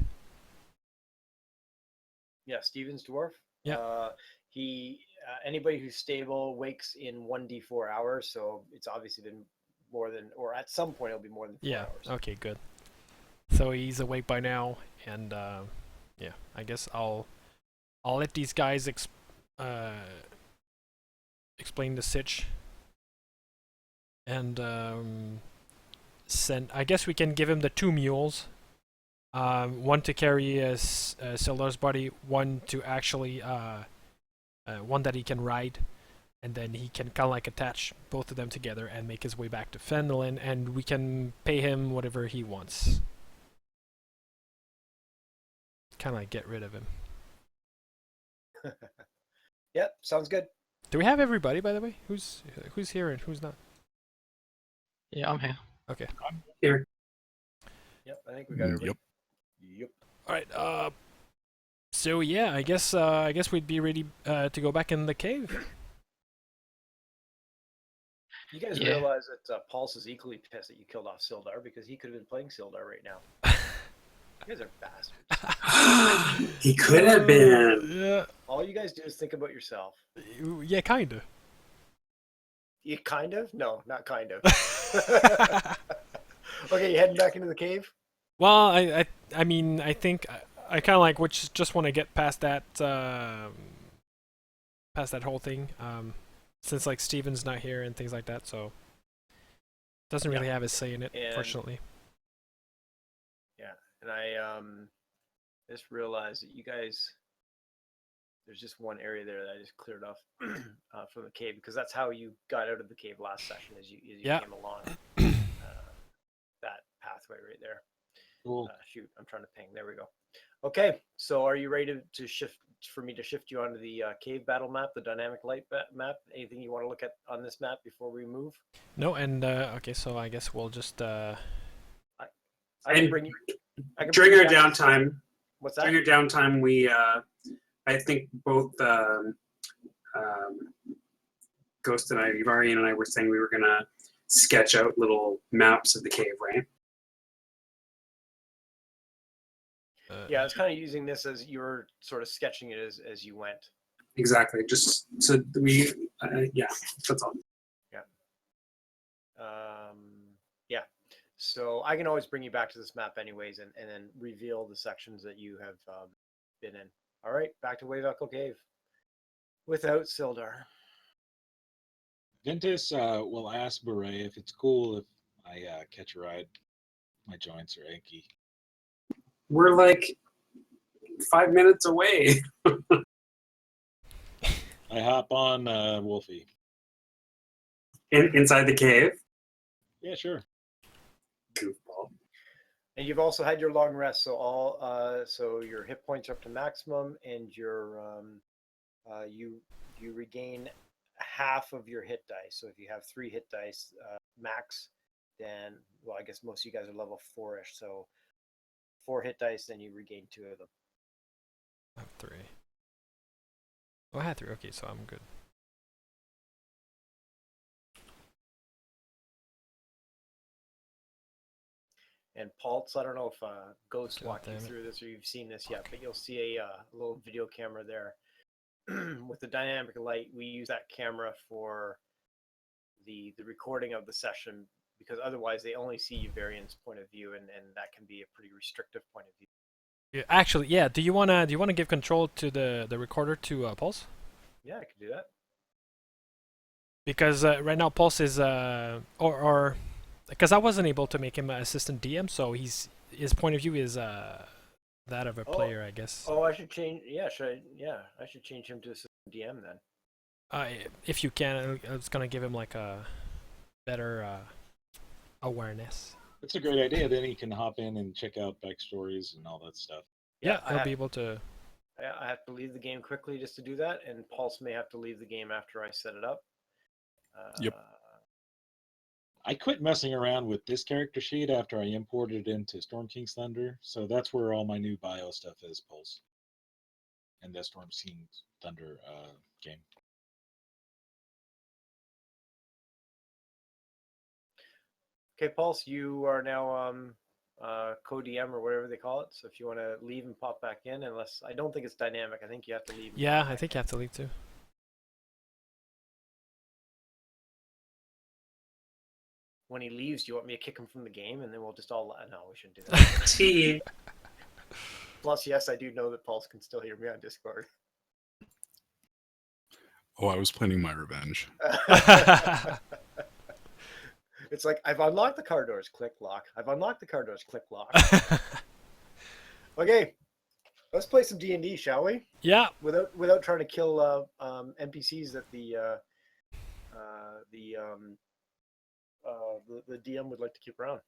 Yeah, Steven's dwarf. Yeah. He anybody who's stable wakes in 1d4 hours, so it's obviously been more than, or at some point it'll be more than 4 Yeah. hours. Okay. Good. So he's awake by now, and yeah, I guess I'll let these guys explain the sitch, and send. I guess we can give him the 2 mules. One to carry Sildar's body, one to actually one that he can ride, and then he can kind of like attach both of them together and make his way back to Phandelver, and we can pay him whatever he wants. Kind of like get rid of him. Yep, sounds good. Do we have everybody, by the way? Who's here and who's not? Yeah, I'm here. Okay. I'm here. Yep, I think we got everybody. Yep. Yep. All right. So yeah, I guess we'd be ready to go back in the cave. You guys Yeah. realize that Pulse is equally pissed that you killed off Sildar, because he could have been playing Sildar right now. You guys are bastards. He could have been. Yeah. All you guys do is think about yourself. Yeah, kinda. You kind of? No, not kind of. Okay, you heading back into the cave? Well, I mean, I think I kind of like just want to get past that whole thing. Since like Steven's not here and things like that, so doesn't really have his say in it, fortunately. Yeah, and I just realized that you guys, there's just one area there that I just cleared off from the cave, because that's how you got out of the cave last session, as you came along that pathway right there. Cool. Shoot, I'm trying to ping. There we go. Okay, so are you ready to shift, for me to shift you onto the cave battle map, the dynamic light map? Anything you want to look at on this map before we move? No, and okay, so I guess we'll just. I can bring you. During our downtime, What's that? during our downtime, we I think both Ghost and I, Ivarian and I, were saying we were gonna sketch out little maps of the cave, right? Yeah, I was kind of using this as you were sort of sketching it as you went. Exactly. Just so we, yeah, that's all. Yeah. So I can always bring you back to this map anyways, and then reveal the sections that you have been in. All right, back to Wave Echo Cave without Sildar. Ventus will ask Beret if it's cool if I catch a ride. My joints are achy. We're like 5 minutes away. I hop on Wolfie. Inside the cave. Yeah, sure. Goofball. And you've also had your long rest, so so your hit points are up to maximum, and your you you regain half of your hit dice. So if you have 3 hit dice max, then, well, I guess most of you guys are level 4-ish. So 4 hit dice, then you regain 2 of them. I have 3. Oh, I had 3. Okay, so I'm good. And Pulse, I don't know if Ghost God walked you damn it. through this or you've seen this yet, but you'll see a little video camera there. With the dynamic light, we use that camera for the recording of the session, because otherwise they only see Varian's point of view, and that can be a pretty restrictive point of view. Yeah, actually, yeah. Do you wanna give control to the recorder to Pulse? Yeah, I could do that. Because right now Pulse is or because I wasn't able to make him an assistant DM, so his point of view is that of a player, I guess. Oh, I should change. Yeah, I should change him to assistant DM then. If you can, it's gonna give him like a better awareness. It's a great idea. Then he can hop in and check out backstories and all that stuff. Yeah, he'll be able to. I have to leave the game quickly just to do that, and Pulse may have to leave the game after I set it up. Yep. I quit messing around with this character sheet after I imported it into Storm King's Thunder, so that's where all my new bio stuff is, Pulse. And the Storm King's Thunder game. Okay, Pulse, you are now co-DM or whatever they call it. So if you want to leave and pop back in, unless I don't think it's dynamic, I think you have to leave. Yeah, I think you have to leave too. When he leaves, do you want me to kick him from the game, and then we'll just all? No, we shouldn't do that. Plus, yes, I do know that Pulse can still hear me on Discord. Oh, I was planning my revenge. It's like, I've unlocked the car doors, click lock. I've unlocked the car doors, click lock. Okay, let's play some D&D, shall we? Yeah. Without trying to kill NPCs that the DM would like to keep around.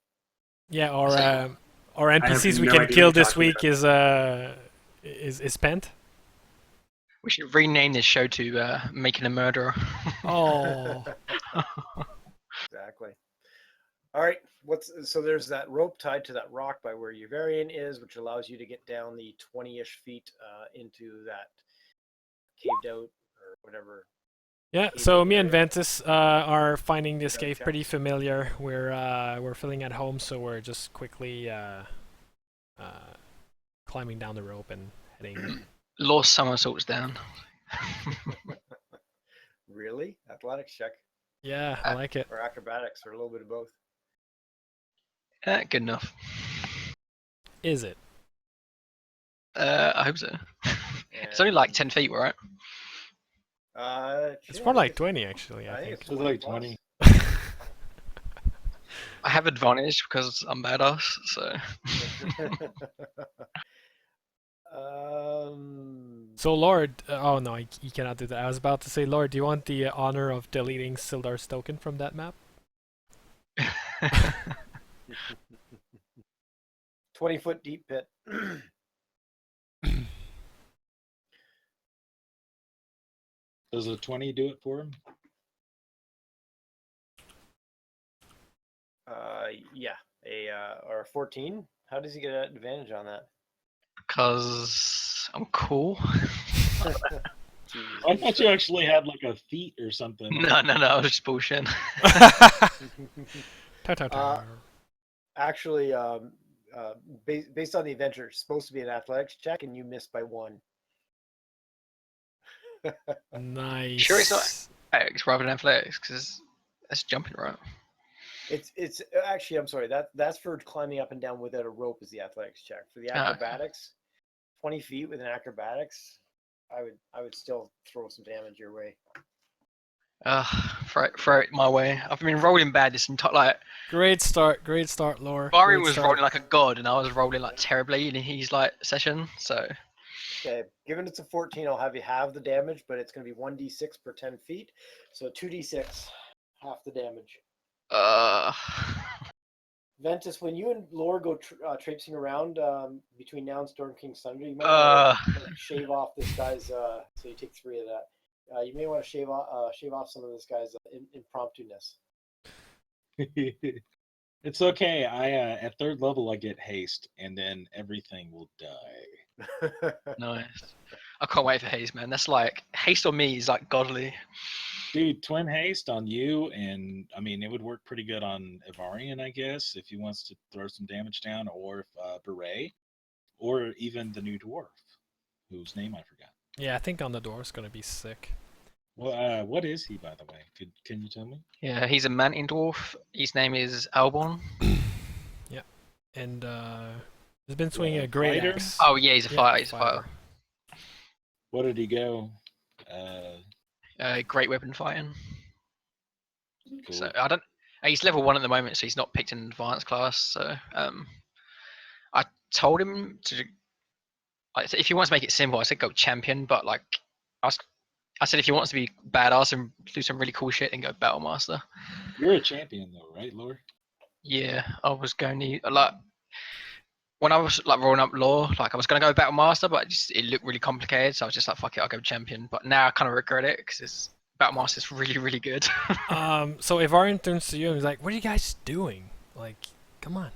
Yeah, or NPCs we no can idea kill what you're this talking week is spent. We should rename this show to Making a Murderer. Oh. Exactly. All right. So there's that rope tied to that rock by where your Varian is, which allows you to get down the 20-ish feet into that caved out or whatever. Yeah, so me and Ventus are finding this cave pretty familiar. We're feeling at home, so we're just quickly climbing down the rope and heading. Lost somersaults down. Really? Athletics check. Yeah, I like it. Or acrobatics, or a little bit of both. Good enough. Is it? I hope so. It's only like 10 feet, right? It's more like 20, actually. I think. It's It's like 20. I have advantage because I'm badass, so. So, Lord, oh no, you cannot do that. I was about to say, Lord, do you want the honor of deleting Sildar's token from that map? 20-foot deep pit. Does a 20 do it for him? Yeah, or a 14. How does he get an advantage on that? Because I'm cool. I thought you actually had like a feat or something. No, I was just bullshitting. Actually, based on the adventure, it's supposed to be an athletics check, and you missed by 1. Nice. Sure, it's not athletics rather than athletics, because that's jumping, right? It's actually, I'm sorry, that's for climbing up and down without a rope is the athletics check. For the acrobatics, 20 feet with an acrobatics, I would still throw some damage your way. Throw it my way. I've been rolling bad this entire like. Great start, Lore. Barry was rolling like a god, and I was rolling like terribly in his like session. So. Okay, given it's a 14, I'll have you halve the damage, but it's going to be 1d6 per 10 feet, so 2d6, half the damage. Ventus, when you and Lore go traipsing around between now and Storm King's Thunder, you might want to shave off this guy's, so you take 3 of that. You may want to shave off some of this guy's impromptu-ness. It's okay. I at third level I get haste, and then everything will die. Nice. I can't wait for haste, man. That's like haste on me is like godly. Dude, twin haste on you, and I mean it would work pretty good on Ivarian, I guess, if he wants to throw some damage down, or if Beret, or even the new dwarf, whose name I forgot. Yeah, I think on the door is gonna be sick. Well, what is he, by the way? Can you tell me? Yeah, he's a mountain dwarf. His name is Alborn. And he's been swinging a great fighter? axe. Oh yeah, he's a fighter. He's a fighter. What did he go? Great weapon fighting. Cool. So I don't. He's level 1 at the moment, so he's not picked in advanced class. So I told him to. If he wants to make it simple, I said go champion. But like, I said if he wants to be badass and do some really cool shit, then go battle master. You're a champion though, right, Lord? Yeah, I was going to like when I was like rolling up lore, like I was going to go battle master, but it looked really complicated, so I was just like, fuck it, I'll go champion. But now I kind of regret it because battle master is really, really good. So Ivarian turns to you and he's like, "What are you guys doing? Like, come on."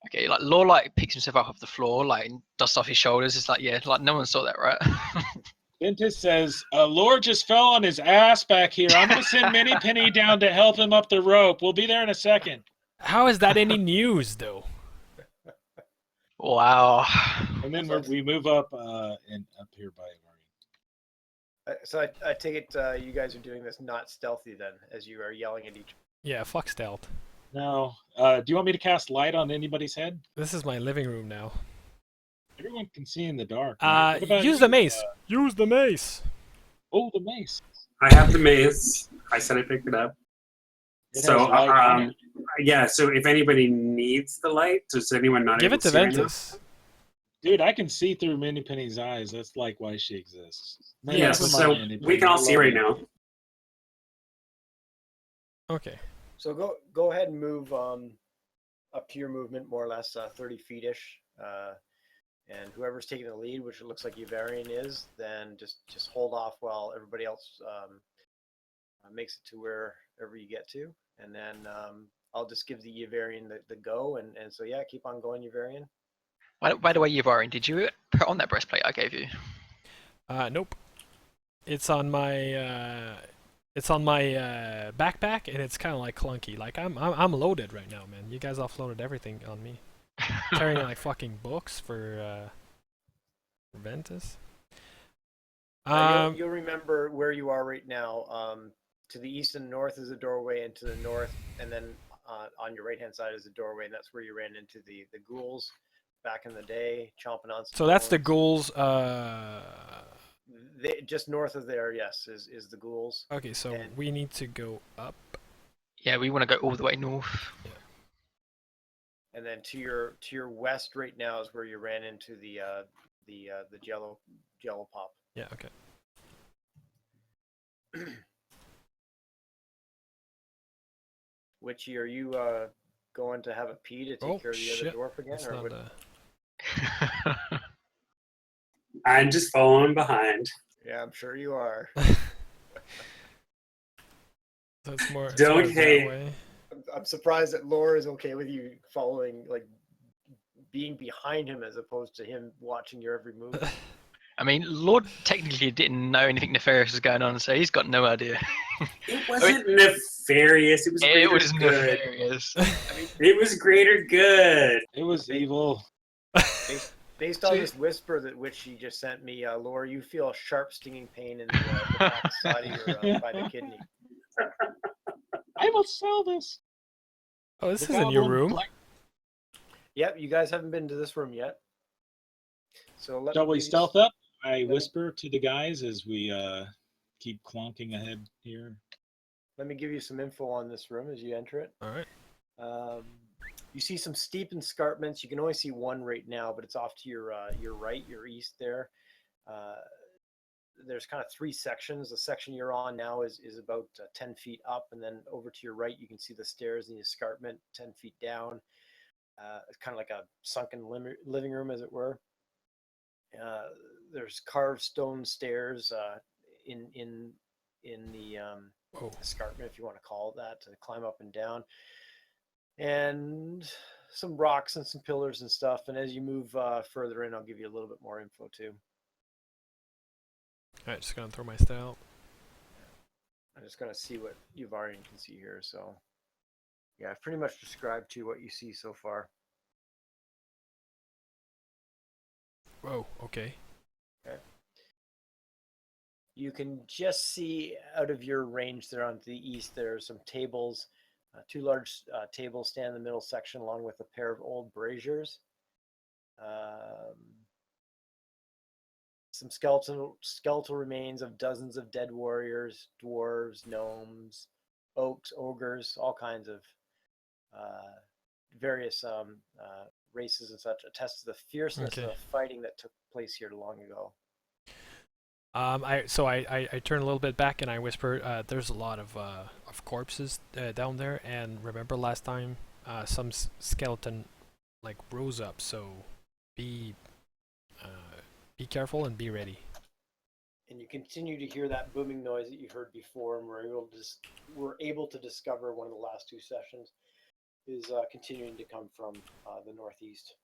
Okay, like lore like picks himself up off the floor, like and dusts off his shoulders. It's like, yeah, like no one saw that, right? Ventus says, Lord just fell on his ass back here. I'm going to send Minnie Penny down to help him up the rope. We'll be there in a second. How is that any news, though? Wow. And then we move up and up here by Ivarian. So I take it you guys are doing this not stealthy then, as you are yelling at each. Yeah, fuck stealth. No. Do you want me to cast light on anybody's head? This is my living room now. Everyone can see in the dark. Right? What about Use the mace. Use the mace. Oh, the mace. I have the mace. I said I picked it up. It So has light on it. yeah. So if anybody needs the light, does anyone not Give able it to see right now? Ventus. Dude, I can see through Minnie Penny's eyes. That's like why she exists. Man, Yeah. never So mind, Minnie we Penny. can all I see love right you. now. Okay. So go ahead and move up to your movement more or less 30 feet-ish. And whoever's taking the lead, which it looks like Yavarian is, then just hold off while everybody else makes it to wherever you get to. And then I'll just give the Yavarian the go. And so, yeah, keep on going, Yavarian. By the way, Yvarian, did you put on that breastplate I gave you? Nope. It's on my backpack, and it's kind of like clunky. Like I'm loaded right now, man. You guys offloaded everything on me. Carrying like fucking books for Ventus. You'll remember where you are right now. To the east and north is a doorway, and to the north, and then on your right-hand side is a doorway, and that's where you ran into the ghouls back in the day, chomping on some So that's the bones. ghouls. Just north of there, yes, is the ghouls. Okay, so And- we need to go up. Yeah, we want to go all the way north. And then to your west right now is where you ran into the jello pop. Yeah. Okay. Which are you going to have a pee to take Oh care of the shit! other dwarf again, That's or not what? I'm just following behind. Yeah, I'm sure you are. So it's more. Don't that hate. way. I'm surprised that Laura is okay with you following, like being behind him as opposed to him watching your every move. I mean, Lord technically didn't know anything nefarious was going on, so he's got no idea. It wasn't nefarious. It was It greater was good. nefarious. It was greater good. It was evil. Based on this whisper which you just sent me, Laura, you feel a sharp stinging pain in the back side of your by the kidney. I will sell this. Oh, this The isn't your goblin room. black- Yep, you guys haven't been to this room yet. So Shall we give you- stealth up? I me- whisper to the guys as we keep clonking ahead here. Let me give you some info on this room as you enter it. All right. You see some steep escarpments. You can only see one right now, but it's off to your right, your east there. There's kind of three sections. The section you're on now is about 10 feet up, and then over to your right, you can see the stairs and the escarpment 10 feet down. It's kind of like a sunken living room, as it were. There's carved stone stairs in the Whoa. escarpment, if you want to call it that, to climb up and down, and some rocks and some pillars and stuff. And as you move further in, I'll give you a little bit more info too. Alright, just gonna throw my style. I'm just gonna see what Yuvarian can see here. So, yeah, I've pretty much described to you what you see so far. Whoa, okay. You can just see out of your range there on the east, there are some tables. Two large tables stand in the middle section along with a pair of old braziers. Some skeletal remains of dozens of dead warriors, dwarves, gnomes, oaks, ogres, all kinds of various races and such, attest to the fierceness of the fighting that took place here long ago. I turn a little bit back and I whisper, there's a lot of corpses down there, and remember last time some skeleton like rose up, so be careful and be ready. And you continue to hear that booming noise that you heard before, and we're able to discover one of the last two sessions is continuing to come from the northeast.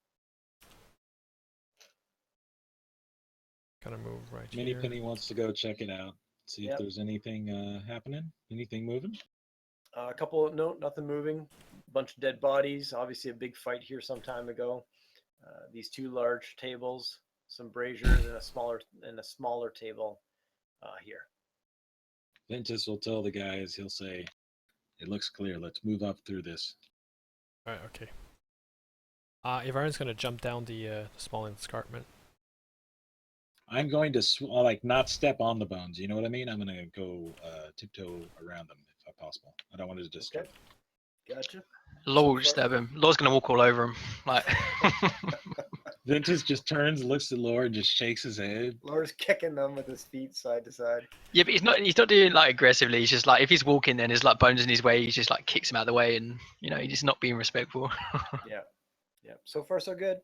Gonna move right Mini here. Penny wants to go check it out, see Yep. if there's anything happening, anything moving. Nothing moving. A bunch of dead bodies. Obviously, a big fight here some time ago. These two large tables, some braziers, and a smaller table here. Ventus will tell the guys, he'll say, it looks clear, let's move up through this. Alright, okay. Ivarian's gonna jump down the small escarpment. I'm going to not step on the bones, you know what I mean? I'm going to go tiptoe around them if possible. I don't want to disturb. Okay. Gotcha. Law will disturb him. Law's gonna walk all over him. Like Ventus just turns, looks at Laura, and just shakes his head. Laura's kicking them with his feet side to side. yeah, but he's not doing like aggressively. He's just like if he's walking, then there's like bones in his way. He just like kicks him out of the way, and he's just not being respectful. Yeah. So far, so good.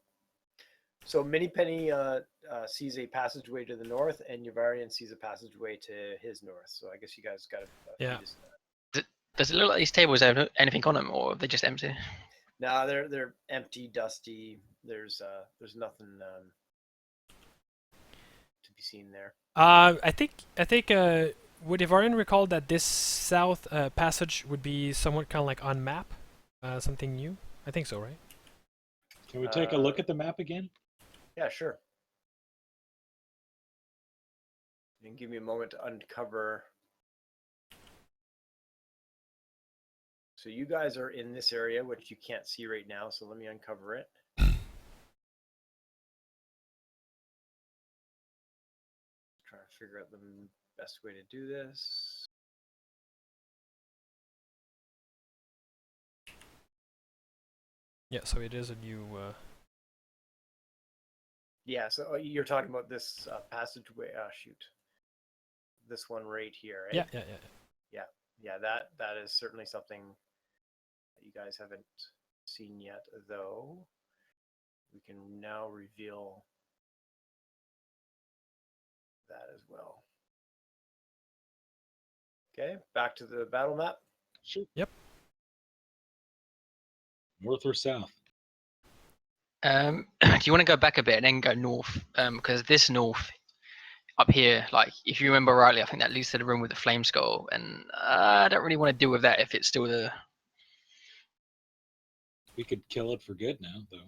So Mini Penny sees a passageway to the north, and Yuvarian sees a passageway to his north. So I guess you guys got to. Yeah. Does it look like these tables have anything on them, or are they just empty? No, they're empty, dusty. There's nothing to be seen there. I think would Ivarian recall that this south passage would be somewhat kind of like on map, something new? I think so, right? Can we take a look at the map again? Yeah, sure. You can give me a moment to uncover. So you guys are in this area, which you can't see right now. So let me uncover it. Try to figure out the best way to do this. Yeah, so it is a new. Yeah, so you're talking about this passageway. Shoot, this one right here, right? Yeah. That is certainly something that you guys haven't seen yet, though. We can now reveal that as well. Okay, back to the battle map. Sure. Yep. North or south? Do you want to go back a bit and then go north? Because this north up here, like if you remember rightly, I think that leads to the room with the flame skull, and I don't really want to deal with that if it's still the. We could kill it for good now, though.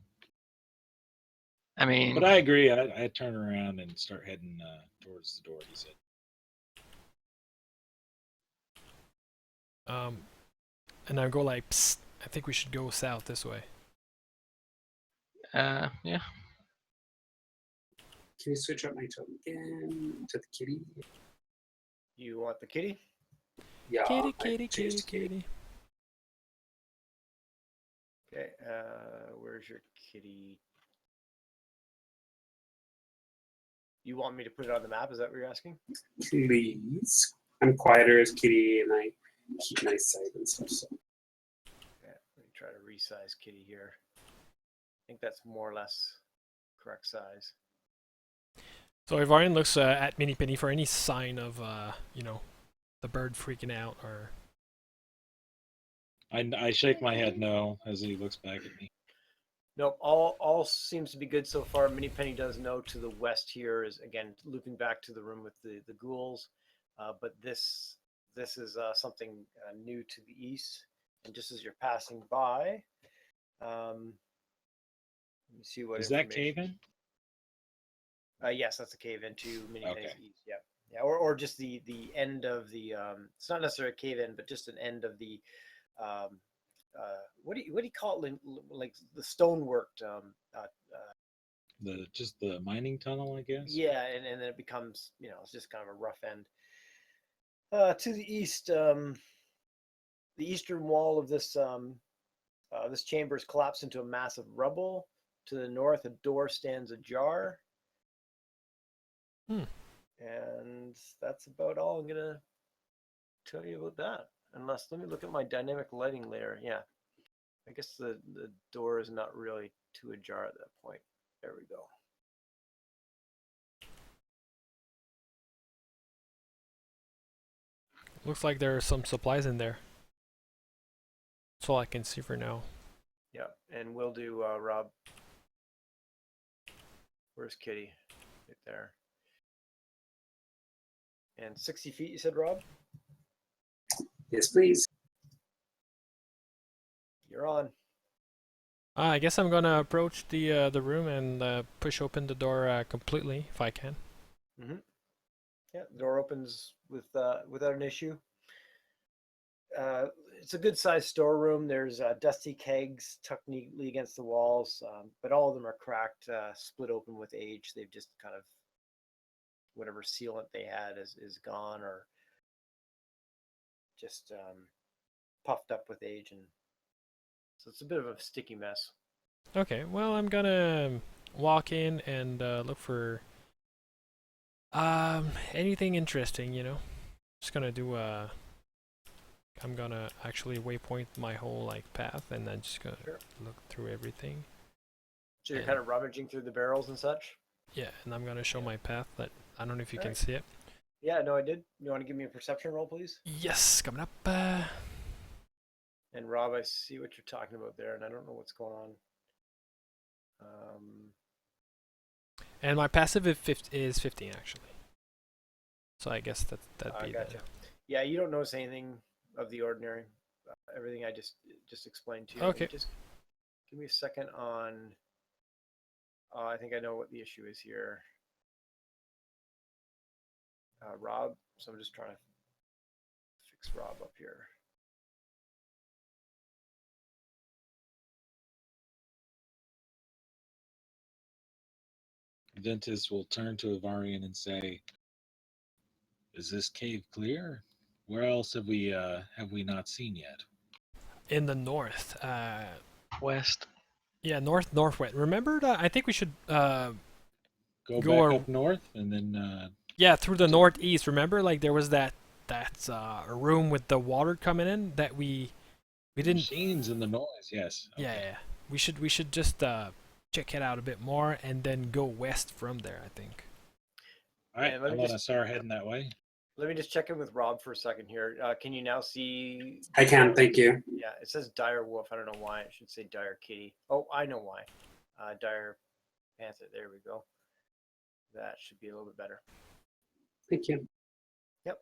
I mean, But I agree. I turn around and start heading towards the door. He said. And I go like, psst, I think we should go south this way. yeah. Can you switch up my totem again to the kitty? You want the kitty? Yeah. Kitty, I kitty, kitty, changed kitty. Okay, where's your kitty? You want me to put it on the map? Is that what you're asking? Please. I'm quieter as kitty, and I keep nice sight and stuff. So. Okay, let me try to resize kitty here. I think that's more or less correct size. So Ivarian looks at Mini Penny for any sign of, you know, the bird freaking out or. I shake my head no as he looks back at me. Nope, all seems to be good so far. Mini Penny does know to the west here is again looping back to the room with the ghouls, but this is something new to the east. And just as you're passing by, let me see what Is that cave in? Yes, that's a cave into Mini Penny's Okay. east. Yeah, yeah, or just the end of the. It's not necessarily a cave in, but just an end of the. Um, what do you call it? Like the stoneworked. Just the mining tunnel, I guess. Yeah, and then it becomes, you know, it's just kind of a rough end. To the east, the eastern wall of this this chamber is collapsed into a massive rubble. To the north, a door stands ajar. And that's about all I'm gonna tell you about that. Unless, let me look at my dynamic lighting layer. Yeah, I guess the door is not really too ajar at that point. There we go. Looks like there are some supplies in there. That's all I can see for now. Yeah, and we'll do Rob. Where's Kitty? Right there. And 60 feet, you said, Rob? Yes, please. You're on. I guess I'm gonna approach the room and push open the door completely if I can. Mm-hmm. Yeah, the door opens without an issue. It's a good-sized storeroom. There's dusty kegs tucked neatly against the walls, but all of them are cracked, split open with age. They've just kind of whatever sealant they had is gone or just puffed up with age, and so it's a bit of a sticky mess. Okay, well I'm gonna walk in and look for anything interesting, you know. Just gonna do I'm gonna actually waypoint my whole like path and then just gonna look through everything. So you're kind of rummaging through the barrels and such? Yeah, and I'm gonna show my path that I don't know if you can Alright. see it. Yeah, no, I did. You want to give me a perception roll, please? Yes, coming up. And Rob, I see what you're talking about there, and I don't know what's going on. And my passive is 15 actually. So I guess that'd be Gotcha. Yeah, you don't notice anything of the ordinary. Everything I just explained to you. Okay. Just give me a second on. I think I know what the issue is here. Rob. So I'm just trying to fix Rob up here. Ventus will turn to Ivarian and say, "Is this cave clear? Where else have we not seen yet?" in the north. West. Yeah, northwest. Remember that? I think we should Go Go back up north and then yeah, through the northeast. Remember, like there was that room with the water coming in that we didn't. machines and the noise. Yes. Yeah, Okay. yeah. We should just check it out a bit more and then go west from there. I think. All right. And let I'm me gonna just- start heading that way. Let me just check in with Rob for a second here. Can you now see? I can, thank you. Yeah, it says dire wolf. I don't know why. It should say dire kitty. Oh, I know why. Dire panther. There we go. That should be a little bit better. Thank you. Yep.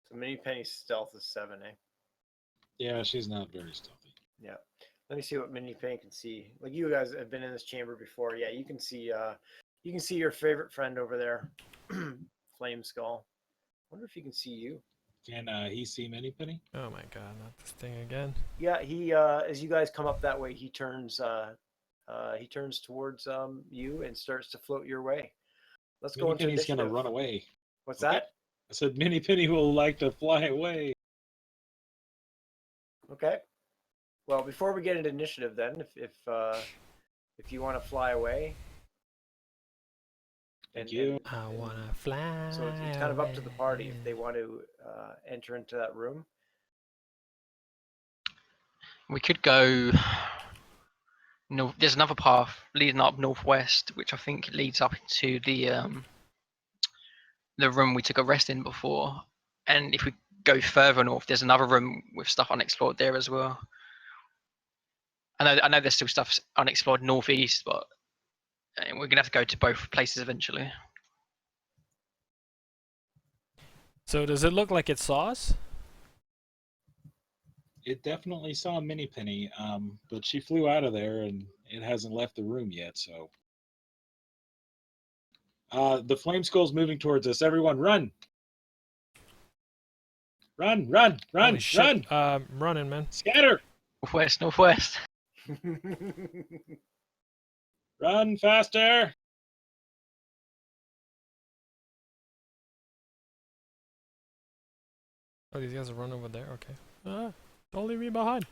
So Mini Penny's stealth is 7, eh? Yeah, she's not very stealthy. Yeah. Let me see what Mini Penny can see. Like you guys have been in this chamber before. Yeah, you can see your favorite friend over there. Flame Skull. Wonder if he can see you. Can he see Mini Penny? Oh my god, not this thing again. Yeah, he as you guys come up that way, he turns towards you and starts to float your way. Let's go Mini into Penny's initiative. gonna run away. What's Okay. that? I said Mini Penny will like to fly away. Okay. Well, before we get into initiative, then, if you want to fly away, Thank you. I wanna fly. so it's kind of up to the party if away. they want to enter into that room. We could go No, there's another path leading up northwest, which I think leads up into the room we took a rest in before. And if we go further north, there's another room with stuff unexplored there as well. I know there's still stuff unexplored northeast, but we're gonna have to go to both places eventually. So does it look like it saw us? It definitely saw Mini Penny, but she flew out of there and it hasn't left the room yet. So the flame skull's moving towards us. Everyone, run! Run! Run! Run! Holy shit. Run! Running, man. Scatter! Northwest. Run faster! Oh, these guys are running over there. Okay. Don't leave me behind.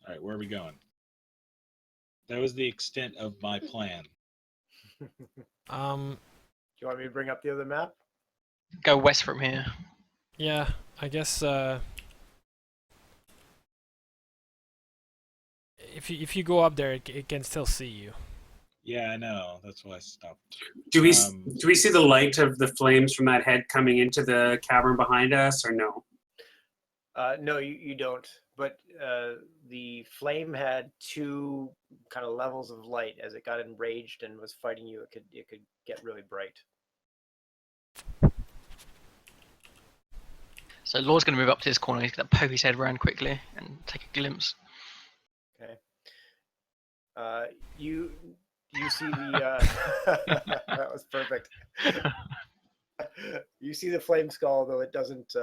All right, where are we going? That was the extent of my plan. Do you want me to bring up the other map? Go west from here. Yeah, I guess if you go up there, it can still see you. Yeah, I know. That's why I stopped. Do we see the light of the flames from that head coming into the cavern behind us, or no? No, you don't. But the flame had two kind of levels of light. As it got enraged and was fighting you, it could get really bright. So Law's gonna move up to this corner. He's gonna poke his head around quickly and take a glimpse. Okay. You see the that was perfect. You see the flame skull, though it doesn't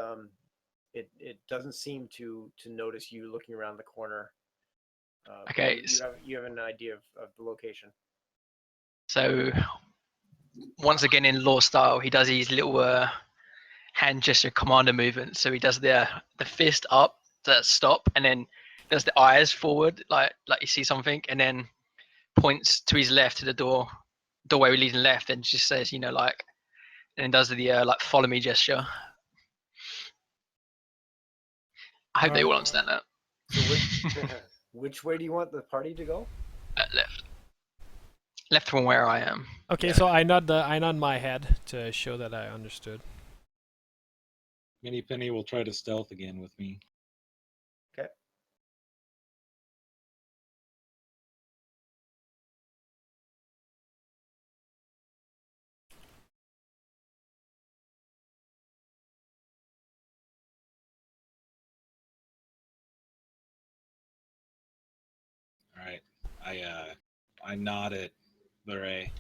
it doesn't seem to notice you looking around the corner. Okay. You have an idea of the location. So once again in Law style, he does his little hand gesture commander movement. So he does the fist up to stop, and then does the eyes forward like you see something, and then points to his left to the doorway leading left, and just says, and then does the like follow me gesture. I hope they all understand that. So which way do you want the party to go? Left from where I am. Okay, so I nod my head to show that I understood. Mini Penny will try to stealth again with me. Okay. All right, I nod at Beret.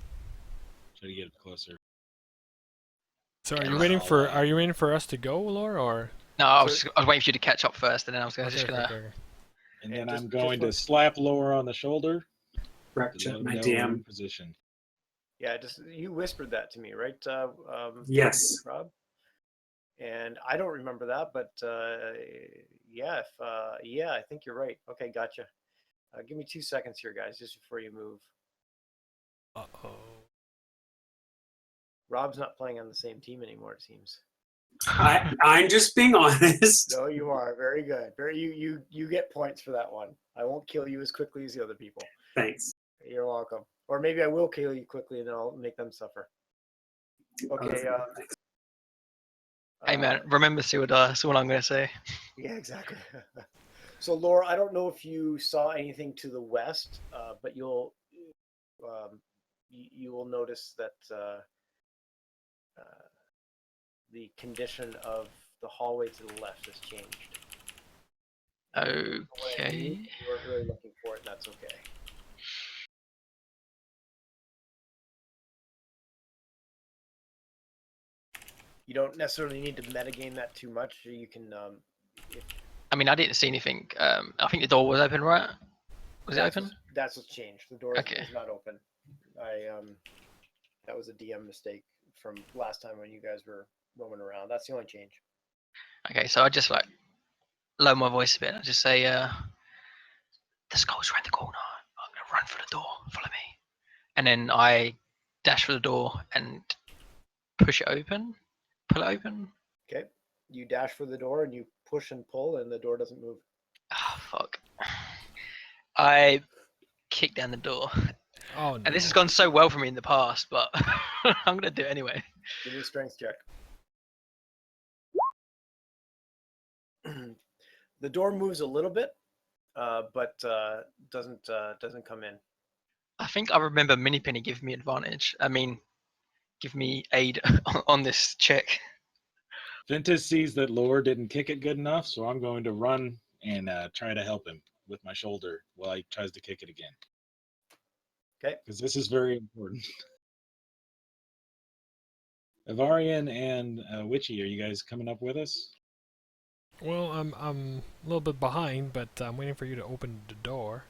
Try to get closer. So are you waiting for us to go, Lore, or? No, I was waiting for you to catch up first, and then I was just gonna. Okay. And then just- I'm going just to slap Lower on the shoulder. Correct, To let him my know we're DM. in position. Yeah, just you whispered that to me, right? Yes. Rob. And I don't remember that, but yeah, I think you're right. Okay, gotcha. Give me 2 seconds here, guys, just before you move. Uh-oh. Rob's not playing on the same team anymore, it seems. I'm just being honest. No, you are very good. You get points for that one. I won't kill you as quickly as the other people. Thanks. You're welcome. Or maybe I will kill you quickly and then I'll make them suffer. Okay. Hey man, remember Sildar. That's all I'm gonna say. Yeah, exactly. So Laura, I don't know if you saw anything to the west, but you will notice that the condition of the hallway to the left has changed. Okay. You weren't really looking for it, and that's okay. You don't necessarily need to metagame that too much. You can. I mean, I didn't see anything. I think the door was open, right? Was it open? That's what's changed. The door Okay. is not open. That was a DM mistake from last time when you guys were roaming around. That's the only change. Okay, so I just like lower my voice a bit. I just say, "The skull's around the corner. I'm gonna run for the door. Follow me." And then I dash for the door and push it open. Pull it open. Okay. You dash for the door and you push and pull, and the door doesn't move. Oh, fuck. I kicked down the door. Oh no. And this has gone so well for me in the past, but I'm gonna do it anyway. Give me a strength check. The door moves a little bit, but doesn't come in. I think I remember Minipenny giving me advantage. I mean, give me aid on this check. Ventus sees that Lore didn't kick it good enough, so I'm going to run and try to help him with my shoulder while he tries to kick it again. Okay. Because this is very important. Avarian and Witchy, are you guys coming up with us? Well, I'm a little bit behind, but I'm waiting for you to open the door.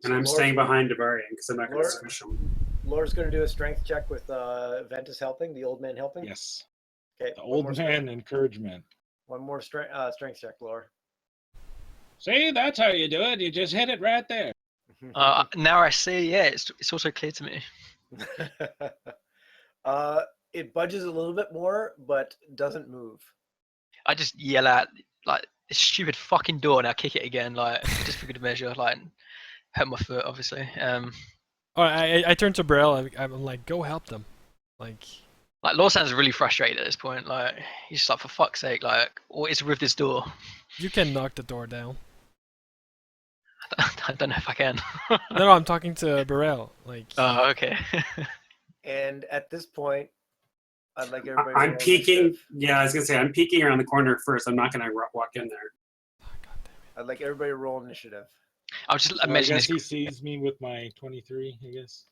And I'm Laura's- staying behind Devarian because I'm not going to Laura- squish him. Laura's going to do a strength check with Ventus helping, the old man helping. Yes. Okay. The old man encouragement. One more strength check, Laura. See, that's how you do it. You just hit it right there. Now I see. Yeah, it's also clear to me. It budges a little bit more, but doesn't move. I just yell out like this stupid fucking door, and I kick it again, like just for good measure, like hurt my foot, obviously. Oh, I turn to Brill. I'm like, go help them. Like Lawson's really frustrated at this point. Like he's just like, for fuck's sake, like what is with this door? you can knock the door down. I don't know if I can. No, I'm talking to Burrell. Like, Oh, okay. And at this point, I'd like everybody. to I'm roll peeking. initiative. Yeah, I was going to say, I'm peeking around the corner first. I'm not going to walk in there. I'd like everybody to roll initiative, I was just So I imagining guess this. he sees me with my 23, I guess.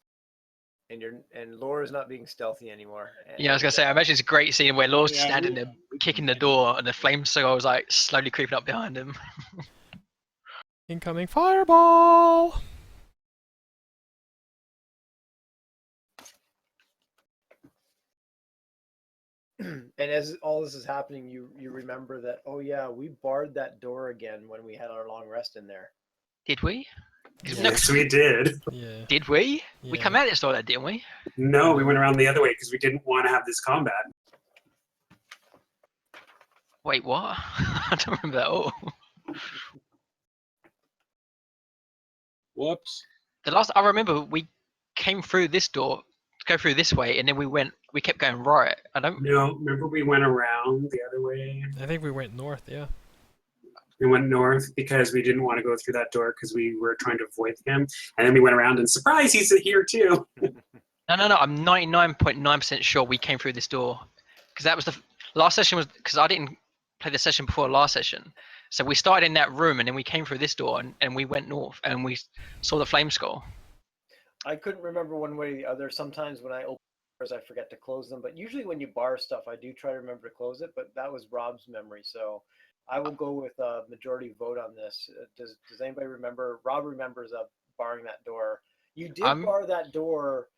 and Laura's not being stealthy anymore. Yeah, I was gonna say, I imagine it's a great scene where Law's Yeah, standing there kicking the door, and the flame circle was like slowly creeping up behind him. incoming fireball. And as all this is happening, you remember that, oh yeah, we barred that door again when we had our long rest in there. Did we? Yeah. Yes, we did. Yeah. Did we? We Yeah. come out this door, there, didn't we? No, we went around the other way because we didn't want to have this combat. Wait, what? I don't remember that at all. Whoops. The last I remember, we came through this door to go through this way, and then we kept going right. I don't. No, remember we went around the other way? I think we went north. Yeah. We went north because we didn't want to go through that door because we were trying to avoid him. And then we went around and surprise, he's here too. No. I'm 99.9% sure we came through this door, because that was the last session. Was because I didn't play the session before last session, so we started in that room and then we came through this door and we went north and we saw the flame skull. I couldn't remember one way or the other. Sometimes when I open doors, I forget to close them. But usually when you bar stuff, I do try to remember to close it. But that was Rob's memory, so I will go with a majority vote on this. Does anybody remember? Rob remembers barring that door. You did bar that door.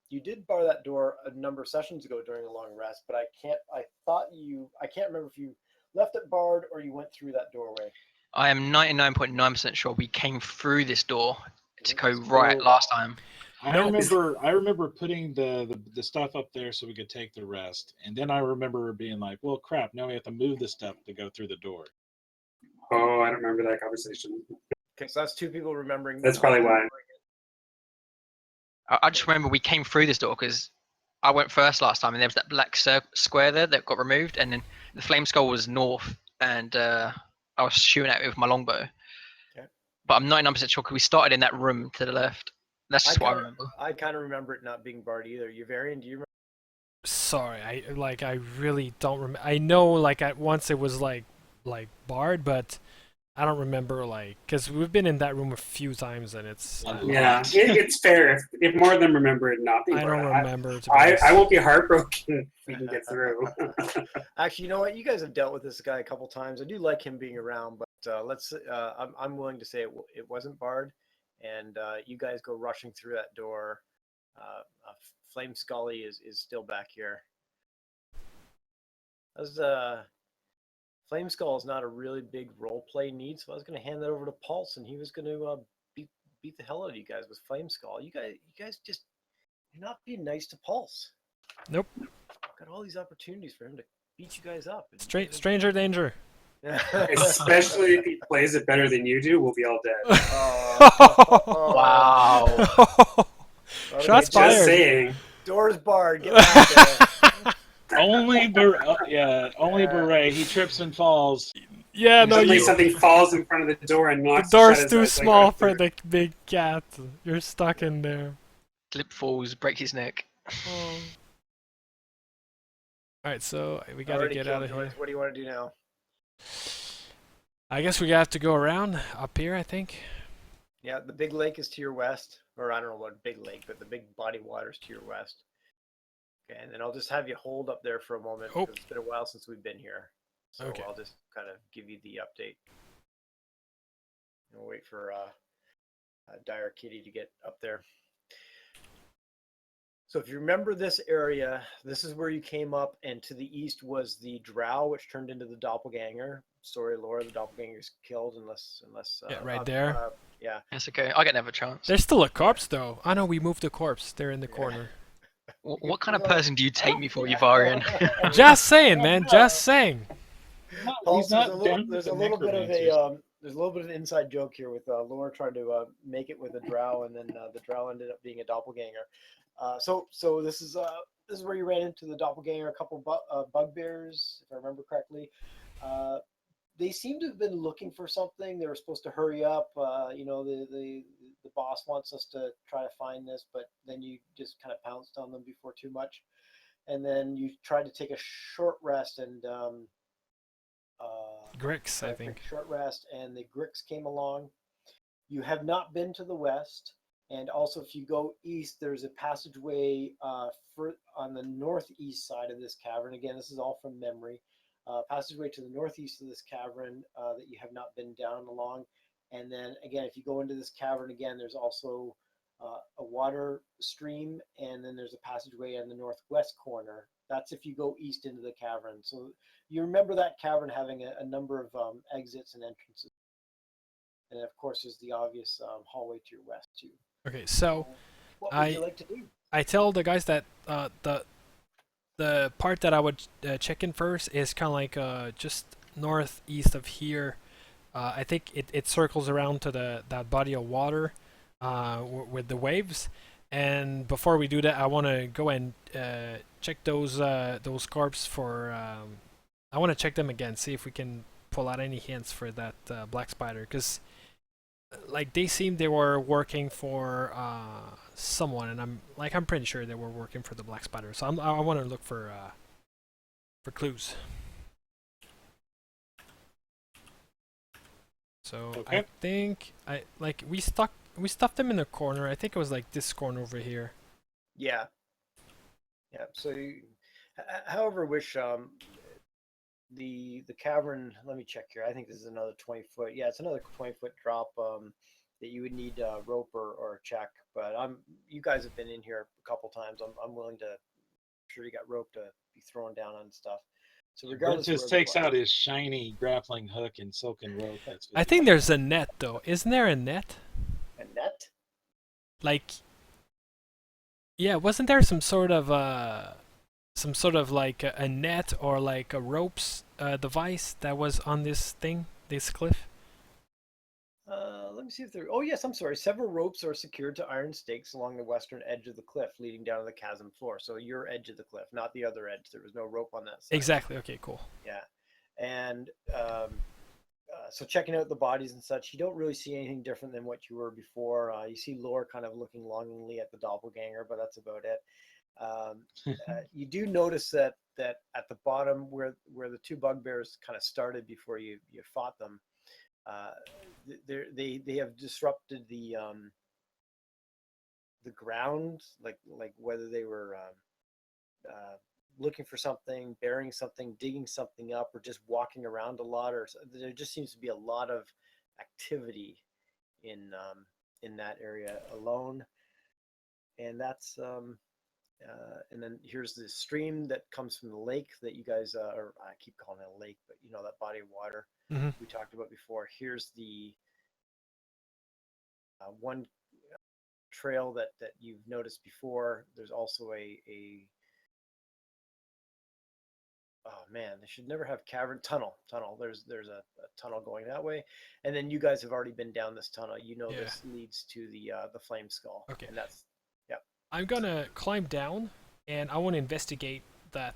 You did bar that door a number of sessions ago during a long rest, but I can't remember if you left it barred or you went through that doorway. I am 99.9% sure we came through this door to go right last time. I remember putting the stuff up there so we could take the rest, and then I remember being like, "Well, crap! Now we have to move the stuff to go through the door." Oh, I don't remember that conversation. Okay, so that's two people remembering. That's probably why. I just remember we came through this door because I went first last time, and there was that black square there that got removed, and then the flame skull was north, and I was shooting at it with my longbow. Okay. But I'm 99% sure because we started in that room to the left. That's just what I remember. I kind of remember it not being barred either. Varian, do you remember? Sorry, I really don't remember. I know like at once it was like barred, but I don't remember because we've been in that room a few times and it's. Yeah, it's fair if more of them remember it not being I don't barred. remember. To be honest. I won't be heartbroken if we can get through. Actually, you know what? You guys have dealt with this guy a couple times. I do like him being around, but I'm willing to say it wasn't barred, and you guys go rushing through that door. Flame Scully is still back here. Flame Skull is not a really big role play need, so I was going to hand that over to Pulse, and he was going to beat the hell out of you guys with Flame Skull. You guys just, you're not being nice to Pulse. Nope. Got all these opportunities for him to beat you guys up. Stranger danger. Especially if he plays it better than you do, we'll be all dead. Wow. Shots Just fired. saying. Doors barred. Get back there. Only Beret. He trips and falls. Yeah, no, Suddenly you. something falls in front of the door and The knocks door's shut. too It's like, small oh, for the big cat. You're stuck in there. Slip falls, breaks his neck. Oh. Alright, so we gotta Already get out of killjoys. here. What do you want to do now? I guess we have to go around up here, I think. Yeah, the big lake is to your west, or I don't know what big lake, but the big body of water is to your west. Okay, and then I'll just have you hold up there for a moment Oh. because it's been a while since we've been here. So Okay. I'll just kind of give you the update. And we'll wait for Dire Kitty to get up there. So if you remember this area, this is where you came up, and to the east was the drow, which turned into the doppelganger. Story lore: the doppelganger's killed unless Yeah, right there. Yeah. That's okay. I get another chance. There's still a corpse, though. Oh no, we moved the corpse. They're in the corner. What kind of person do you take me for, Yuvarian? Just saying, man. Just saying. Paul's, He's not there's a little bit of a there's a little bit of an inside joke here with Laura trying to make it with a drow, and then the drow ended up being a doppelganger. So this is where you ran into the doppelganger, a couple bugbears, if I remember correctly. They seem to have been looking for something. They were supposed to hurry up. The boss wants us to try to find this, but then you just kind of pounced on them before too much, and then you tried to take a short rest and. Grix, I think. Short rest, and the Grix came along. You have not been to the west, and also if you go east, there's a passageway on the northeast side of this cavern. Again, this is all from memory. Passageway to the northeast of this cavern that you have not been down along. And then again, if you go into this cavern again, there's also a water stream, and then there's a passageway in the northwest corner. That's if you go east into the cavern. So you remember that cavern having a number of exits and entrances. And of course, there's the obvious hallway to your west, too. Okay, so what would you like to do? I tell the guys that the part that I would check in first is kind of like just northeast of here. I think it circles around to that body of water with the waves. And before we do that, I want to go and check those corpses for. I want to check them again, see if we can pull out any hints for that black spider, because like they seemed they were working for someone, and I'm pretty sure they were working for the black spider. So I want to look for clues. So Okay. I think we stuffed them in a corner. I think it was like this corner over here. Yeah. So, however, wish the cavern. Let me check here. I think this is another 20-foot. Yeah, it's another 20-foot drop. That you would need rope or a check. But you guys have been in here a couple times. I'm willing to. I'm sure you got rope to be throwing down on stuff. So regardless, Just takes out his shiny grappling hook and silken rope. That's I think there's a net though. Isn't there a net? a net. Like, yeah, wasn't there some sort of like a net or like a ropes device that was on this cliff? Let me see if there. Oh yes, I'm sorry. Several ropes are secured to iron stakes along the western edge of the cliff, leading down to the chasm floor. So your edge of the cliff, not the other edge. There was no rope on that side. Exactly. Okay. Cool. Yeah, and so checking out the bodies and such, you don't really see anything different than what you were before. You see Lore kind of looking longingly at the doppelganger, but that's about it. You do notice that at the bottom where the two bugbears kind of started before you fought them. They have disrupted the ground, like whether they were looking for something, burying something, digging something up, or just walking around a lot. Or there just seems to be a lot of activity in that area alone. And that's and then here's the stream that comes from the lake that you guys or I keep calling it a lake, but you know, that body of water we talked about before. Here's the one trail that you've noticed before. There's also a oh man, they should never have cavern tunnel. There's a tunnel going that way, and then you guys have already been down this tunnel. You know Yeah. this leads to the flame skull. Okay. And that's I'm gonna climb down, and I want to investigate that.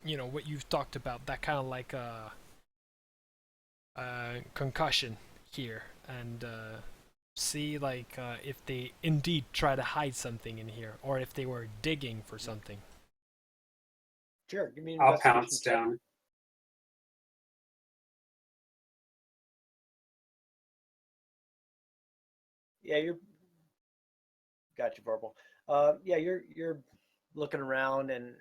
What you've talked about, that kind of like concussion here, and see like if they indeed try to hide something in here, or if they were digging for something. sure. Give me an I'll investigation pounce check. down. Yeah, you're got you, Verbal. Yeah, you're looking around, and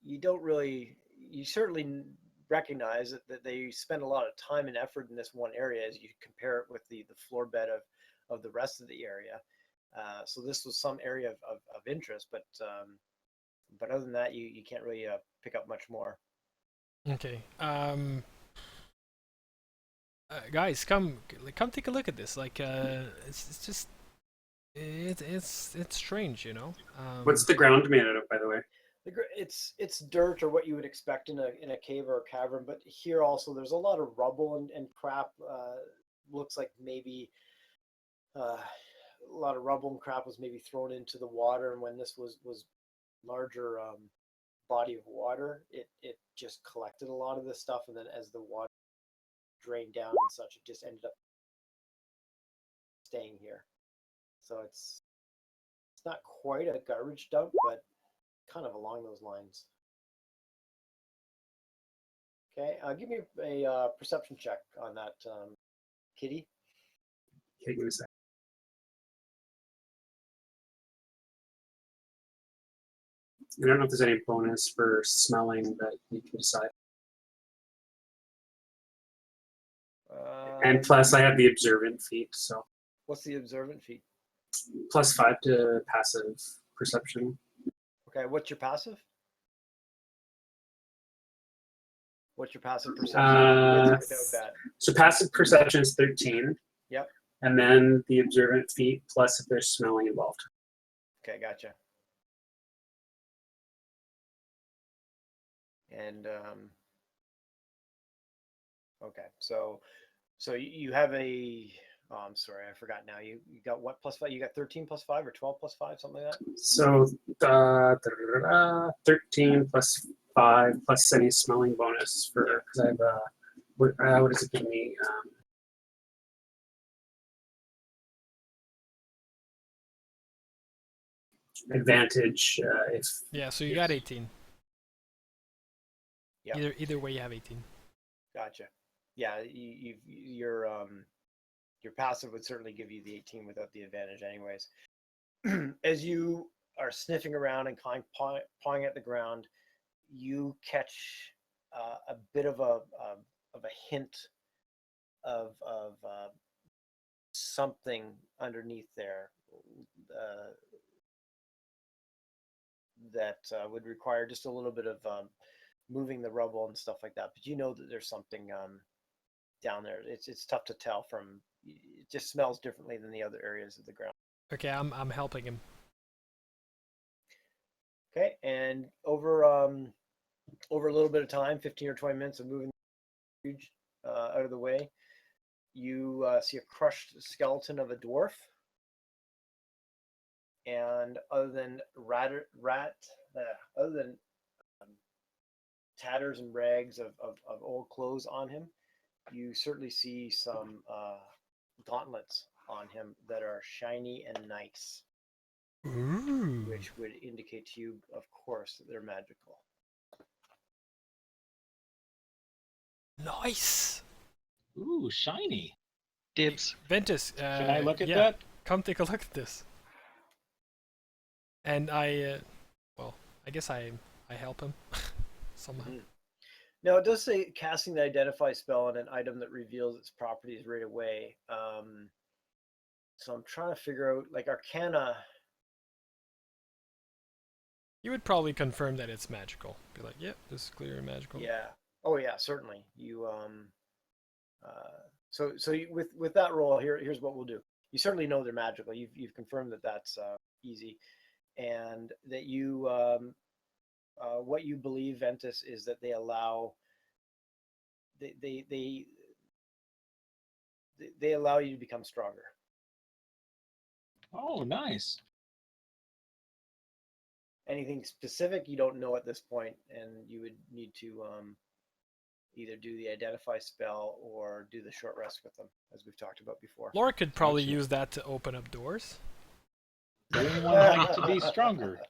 you don't really. You certainly recognize that they spend a lot of time and effort in this one area as you compare it with the floor bed of the rest of the area. So this was some area of interest, but other than that, you can't really pick up much more. Okay. Guys, come take a look at this. Like, it's just it's strange, What's the ground made out of, by the way? It's dirt or what you would expect in a cave or a cavern, but here also there's a lot of rubble and crap. Looks like maybe a lot of rubble and crap was maybe thrown into the water, and when this was larger body of water, it just collected a lot of this stuff, and then as the water drained down and such, it just ended up staying here. So it's not quite a garbage dump, but kind of along those lines. Okay, give me a perception check on that, Kitty. Okay, give me a sec. I don't know if there's any bonus for smelling, but you can decide. And plus, I have the observant feat, so What's the observant feat? +5 to passive perception. Okay, what's your passive? What's your passive perception? Without that. So passive perception is 13. Yep. And then the observant feat plus if there's smelling involved. Okay, gotcha. And okay, so you have a. Oh, I'm sorry, I forgot now. You got what +5? You got 13 +5 or 12 +5, something like that. So 13 +5 plus any smelling bonus for because I have what does it give me? Advantage if Yeah, so you got 18. Yeah. Either way, you have 18. Gotcha. Yeah, your passive would certainly give you the 18 without the advantage, anyways. As you are sniffing around and pawing at the ground, you catch a bit of a hint of something underneath there that would require just a little bit of moving the rubble and stuff like that. But you know that there's something down there. It's tough to tell from. It just smells differently than the other areas of the ground. Okay, I'm helping him. Okay, and over a little bit of time, 15 or 20 minutes of moving the huge out of the way, you see a crushed skeleton of a dwarf. And other than tatters and rags of old clothes on him, you certainly see some gauntlets on him that are shiny and nice. Ooh. Which would indicate to you, of course, that they're magical. Nice. Ooh, shiny. Dibs. Ventus, Can I look at yeah, that? come take a look at this. And I guess I help him somehow. Mm-hmm. Now, it does say casting the identify spell on an item that reveals its properties right away. So I'm trying to figure out, like, Arcana. You would probably confirm that it's magical. Be like, yep, this is clearly magical. Yeah. Oh, yeah, certainly. You so with that roll, here's what we'll do. You certainly know they're magical. You've confirmed that that's easy, and that you what you believe, Ventus, is that they allow they allow you to become stronger. Oh, nice. Anything specific you don't know at this point, and you would need to either do the identify spell or do the short rest with them, as we've talked about before. Laura could probably Gotcha. use that to open up doors. Does anyone like to be stronger?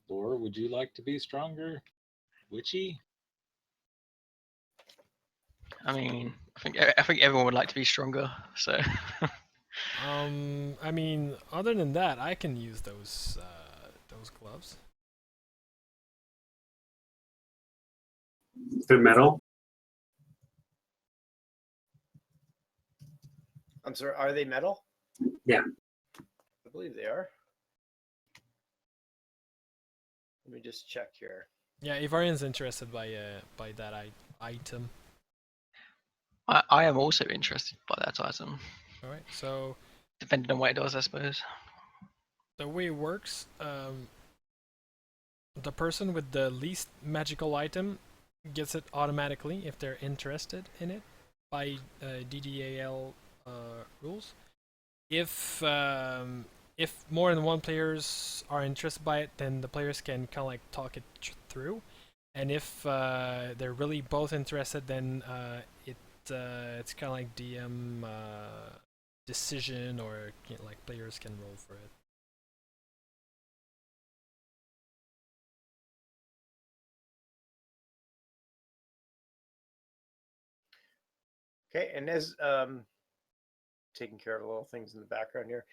Laura, would you like to be stronger? Witchy? I mean, I think everyone would like to be stronger. So I mean, other than that, I can use those gloves. The metal. I'm sorry, are they metal? Yeah. I believe they are. Let me just check here. Yeah, Ivarian's interested by that item. I am also interested by that item, All right, so depending on what it does, I suppose. the way it works, the person with the least magical item gets it automatically if they're interested in it by DDAL rules. If more than one players are interested by it, then the players can kind of like talk it through. And if they're really both interested, then it's kind of like DM decision, or like players can roll for it. Okay, and as taking care of the little things in the background here,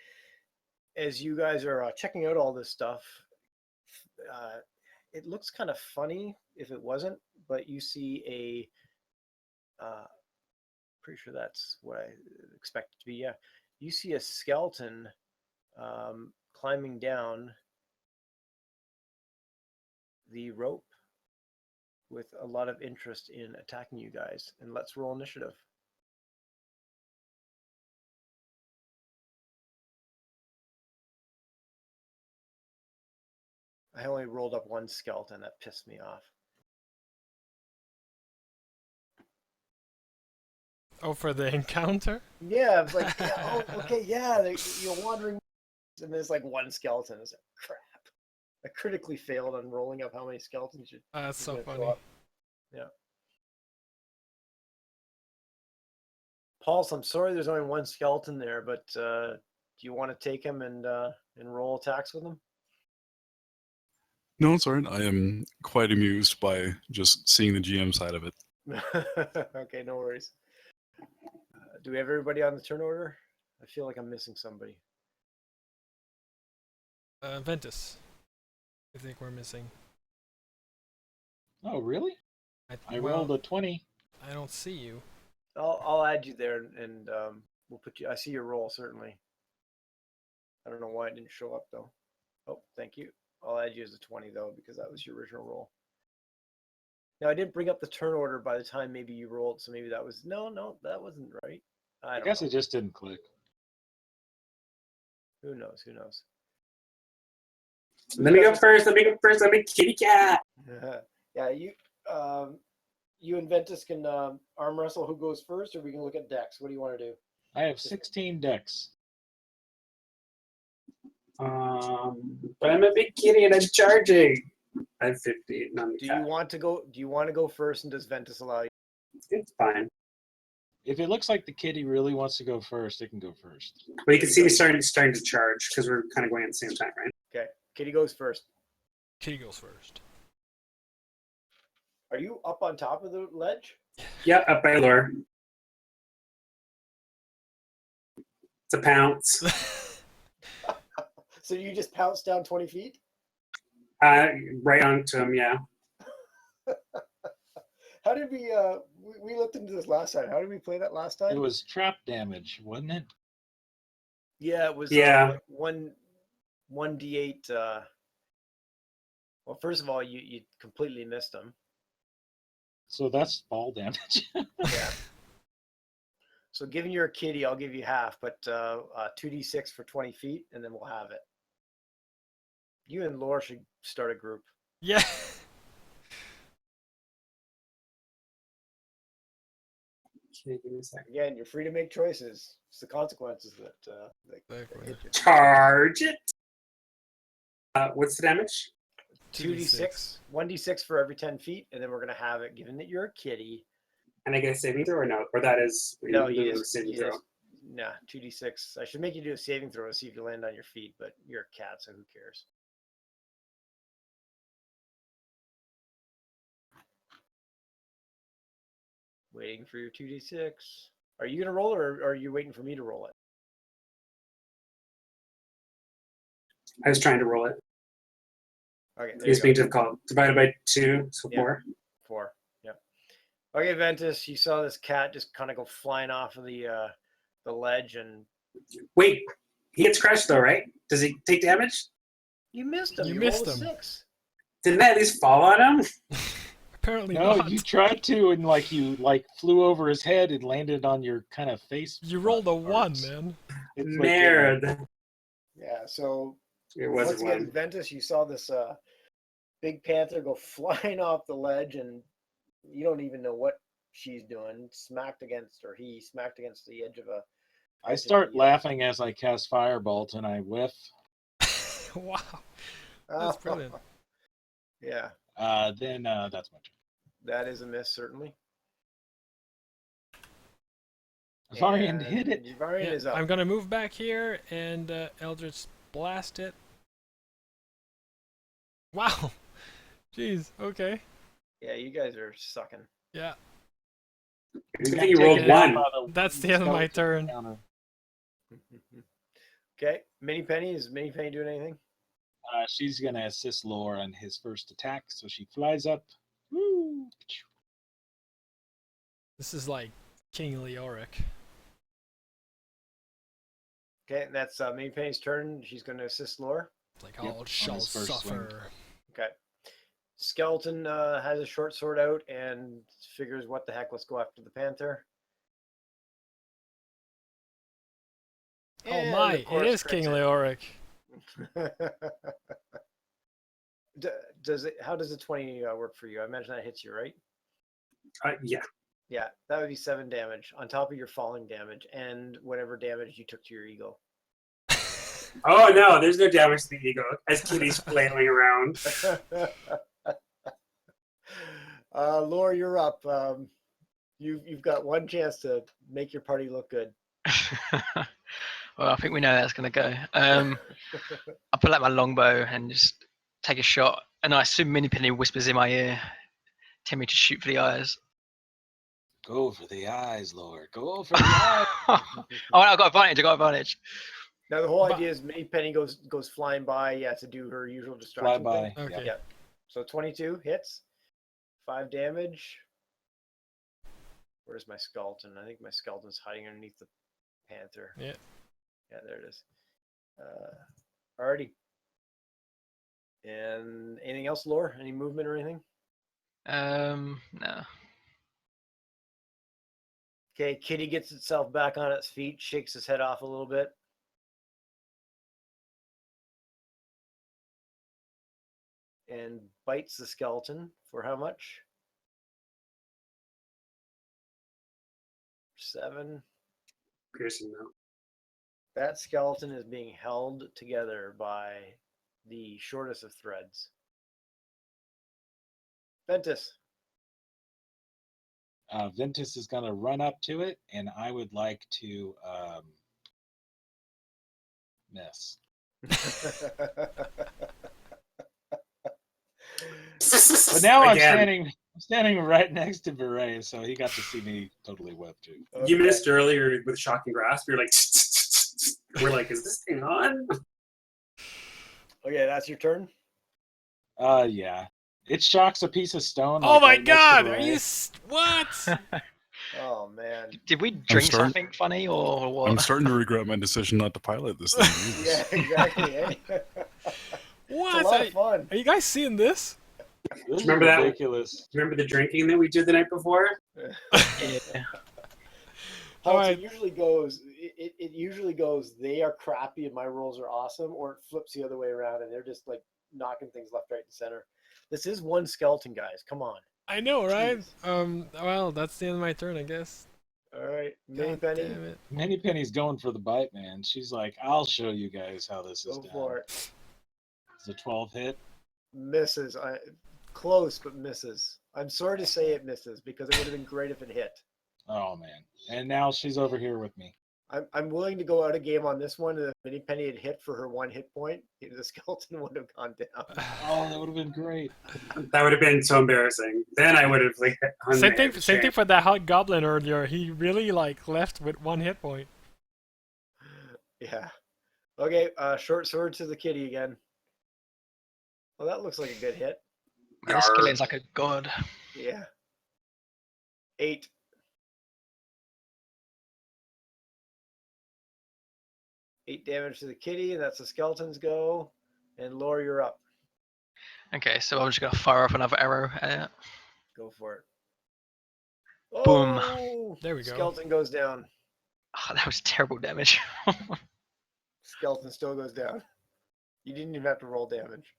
as you guys are checking out all this stuff, it looks kind of funny if it wasn't, but you see pretty sure that's what I expect it to be. Yeah, you see a skeleton climbing down the rope with a lot of interest in attacking you guys. And let's roll initiative. I only rolled up one skeleton. That pissed me off. Oh, for the encounter? Yeah, it's like, yeah, oh, okay, yeah, you're wandering, and there's like one skeleton. It's like, crap. I critically failed on rolling up how many skeletons you. That's so gonna show funny. up. Yeah. Paul, I'm sorry there's only one skeleton there, but do you want to take him and roll attacks with him? No, it's alright. I am quite amused by just seeing the GM side of it. Okay, no worries. Do we have everybody on the turn order? I feel like I'm missing somebody. Ventus. I think we're missing. Oh, really? I well, rolled a 20. I don't see you. I'll add you there, and we'll put you. I see your roll, certainly. I don't know why it didn't show up though. Oh, thank you. I'll add you as a 20 though, because that was your original roll. Now I didn't bring up the turn order by the time maybe you rolled, so maybe that was no, that wasn't right. I guess it just didn't click. Who knows? Who knows? Let me go first. I'm a kitty cat. Yeah, you and Ventus can arm wrestle who goes first, or we can look at decks. What do you want to do? I have 16 decks. But I'm a big kitty and I'm charging. I have 50. Do you want to go? Do you want to go first, and does Ventus allow you? It's fine. If it looks like the kitty really wants to go first, it can go first. Well, you can see me starting to charge because we're kind of going at the same time, right? Okay, Kitty goes first. Kitty goes first. Are you up on top of the ledge? Yeah, up by Laura. It's a pounce. So you just pounce down 20 feet? Right onto him, yeah. How did we looked into this last time. How did we play that last time? It was trap damage, wasn't it? Yeah, it was Yeah. 1d8. Well, first of all, you completely missed him. So that's ball damage. Yeah. So given you're a kitty, I'll give you half, but 2d6 for 20 feet, and then we'll have it. You and Laura should start a group. Yeah. Okay, give me a second. Again, you're free to make choices. It's the consequences that Exactly. hit you. Charge it. What's the damage? 2d6, 1d6 for every 10 feet, and then we're gonna have it. Given that you're a kitty, And I get a saving throw or no? Or that is no, you you do a just, saving you throw. just nah, 2d6. I should make you do a saving throw to see if you land on your feet, but you're a cat, so who cares? Waiting for your 2d6. Are you gonna roll, or are you waiting for me to roll it? I was trying to roll it. Okay, there It's you being go. difficult. Divided by 2, so Yeah. 4. 4. Yep. Okay, Ventus, you saw this cat just kind of go flying off of the ledge, and Wait, he gets crushed though, right? Does he take damage? you missed him. You You missed rolled a him. 6. Didn't I at least fall on him? Apparently No, not. you tried to, and like you flew over his head and landed on your kind of face. You rolled a 1, parts. man. It's like, Nerd. Yeah. So It once wasn't again, one. Ventus, you saw this big panther go flying off the ledge, and you don't even know what she's doing. Smacked against, or he smacked against the edge of a. I start laughing as I cast Firebolt, and I whiff. Wow. That's brilliant. Yeah, Then that's my turn. that is a miss, certainly. Varian hit it. Varian Yeah, is up. I'm gonna move back here and Eldritch blast it. Wow. Jeez. Okay. Yeah, you guys are sucking. Yeah. Good got thing you rolled taken out 1. by the That's the end of my skeleton turn. counter. Okay, Mini Penny, is Mini Penny doing anything? She's gonna assist Lore on his first attack, so she flies up. Woo! This is like King Leoric. Okay, that's Mini Penny's turn. She's going to assist Lore. It's like Yep, all on shall his first swing. suffer. Okay. Skeleton has a short sword out and figures, what the heck, let's go after the panther. Oh And my, of course, it is King crits Leoric. Does it? How does the 20 work for you? I imagine that hits you, right? Yeah. Yeah, that would be 7 damage on top of your falling damage and whatever damage you took to your eagle. Oh no, there's no damage to the ego as Kitty's flailing around. Laura, you're up. You've got one chance to make your party look good. Well, I think we know how that's going to go. I'll pull out my longbow and just take a shot. And I assume Mini Penny whispers in my ear, tell me to shoot for the eyes. Go for the eyes, Lord. Go for the eyes. Oh, I got advantage. I got advantage. Now the whole But- idea is Mini Penny goes flying by, yeah, to do her usual Fly distraction by. thing. Okay. Yeah. So 22 hits, 5 damage. Where's my skeleton? I think my skeleton's hiding underneath the panther. Yeah. Yeah, there it is. Alrighty. And anything else, Lore? Any movement or anything? No. Okay, Kitty gets itself back on its feet, shakes his head off a little bit. And bites the skeleton for how much? 7. Piercing though. That skeleton is being held together by the shortest of threads. Ventus. Ventus is gonna run up to it, and I would like to miss. But now Again, I'm standing right next to Beret, so he got to see me totally whip too. You Okay. missed earlier with shocking grasp. You're like, we're like, is this thing on? Okay, that's your turn. Yeah. It shocks a piece of stone. Oh like, my right next to god! Are Beret. you what? Oh man. Did we drink starting- something funny or what? I'm starting to regret my decision not to pilot this thing. Yeah, Jesus. exactly. Eh? What? It's a lot of fun. Are you guys seeing this? This is Remember that? ridiculous. Remember the drinking that we did the night before? Yeah. How Alright. it usually goes, it usually goes, they are crappy and my rolls are awesome, or it flips the other way around and they're just like knocking things left, right, and center. This is one skeleton, guys. Come on. I know, right? Jeez. Well, that's the end of my turn, I guess. All right, Mini God Penny, damn it. Manny Penny's going for the bite, man. She's like, I'll show you guys how this is go done. for it. It's a 12 hit. Misses. Close, but misses. I'm sorry to say it misses because it would have been great if it hit. Oh man! And now she's over here with me. I'm willing to go out of game on this one. If Mini Penny had hit for her 1 hit point, the skeleton would have gone down. Oh, that would have been great. That would have been so embarrassing. Then I would have like Same thing for that hobgoblin earlier. He really like left with 1 hit point. Yeah. Okay, short sword to the kitty again. Well, that looks like a good hit. This skeleton's like a god. Yeah. 8. Eight damage to the kitty, and that's the skeleton's go. And Laura, you're up. Okay, so I'm just gonna fire off another arrow at it. Go for it. Boom. Oh, There we go. skeleton goes down. Oh, that was terrible damage. Skeleton still goes down. You didn't even have to roll damage.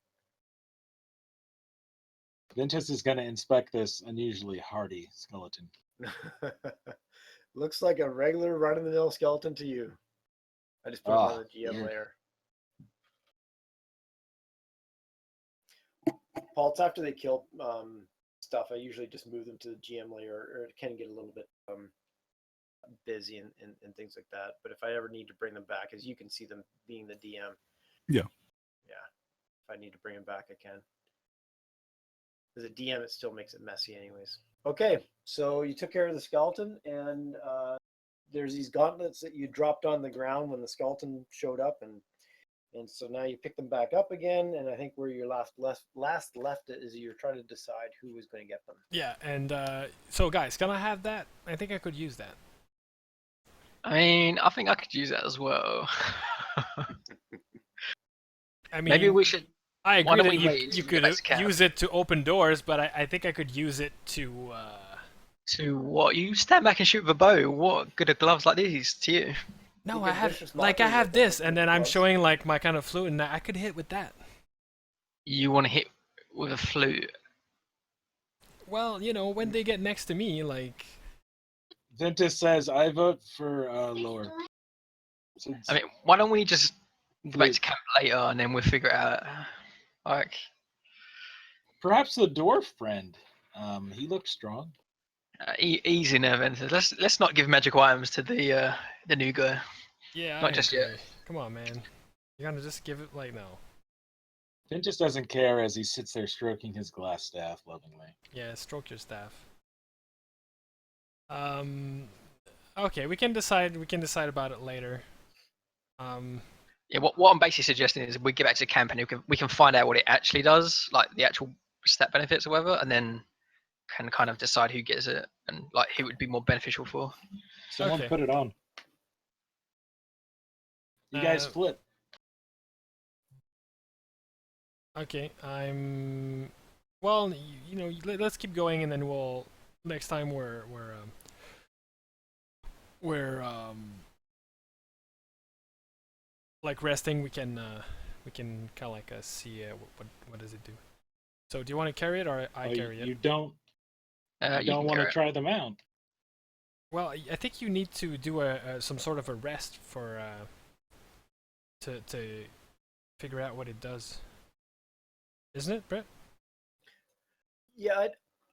Ventus is going to inspect this unusually hardy skeleton. Looks like a regular run-of-the-mill skeleton to you. I just put it on the GM layer. Paul, it's after they kill stuff, I usually just move them to the GM layer, or it can get a little bit busy and things like that. But if I ever need to bring them back, as you can see them being the DM. Yeah. Yeah. If I need to bring them back, I can. As a DM, it still makes it messy anyways. Okay, so you took care of the skeleton, and there's these gauntlets that you dropped on the ground when the skeleton showed up, and so now you pick them back up again, and I think where your last left is you're trying to decide who is going to get them. Yeah, and so guys, can I have that? I think I could use that. I mean, I think I could use that as well. I mean, Maybe we should. I Why agree don't that we wait you till we get back could to camp? use it to open doors, but I think I could use it to. To what? You stand back and shoot with a bow. What good are gloves like these to you? No, You I get have vicious like I mockery have with them, this, like and with then I'm gloves. showing like my kind of flute, and I could hit with that. You want to hit with a flute? Well, you know, when they get next to me, like. Ventus says, I vote for Lord. I mean, why don't we just go back Flute. to camp later and then we'll figure it out? Like, Perhaps the dwarf friend. He looks strong. easy now, Vincent. Let's not give magical items to the new guy. Yeah, Not I just agree. yet. Come on, man. You're gonna just give it like no. Ventus doesn't care as he sits there stroking his glass staff lovingly. Yeah, stroke your staff. Okay, we can decide about it later. Yeah, what I'm basically suggesting is we get back to camp and we can find out what it actually does, like the actual stat benefits or whatever, and then can kind of decide who gets it and like who it would be more beneficial for. Someone Okay. put it on. You guys Uh, flip. Okay, well, you know, let's keep going, and then we'll next time we're like resting. We can kind of like see what does it do. So do you want to carry it or I Oh, carry it? you don't You don't can want to carry it. try them out. Well, I think you need to do some sort of a rest for to figure out what it does. Isn't it, Brett? Yeah,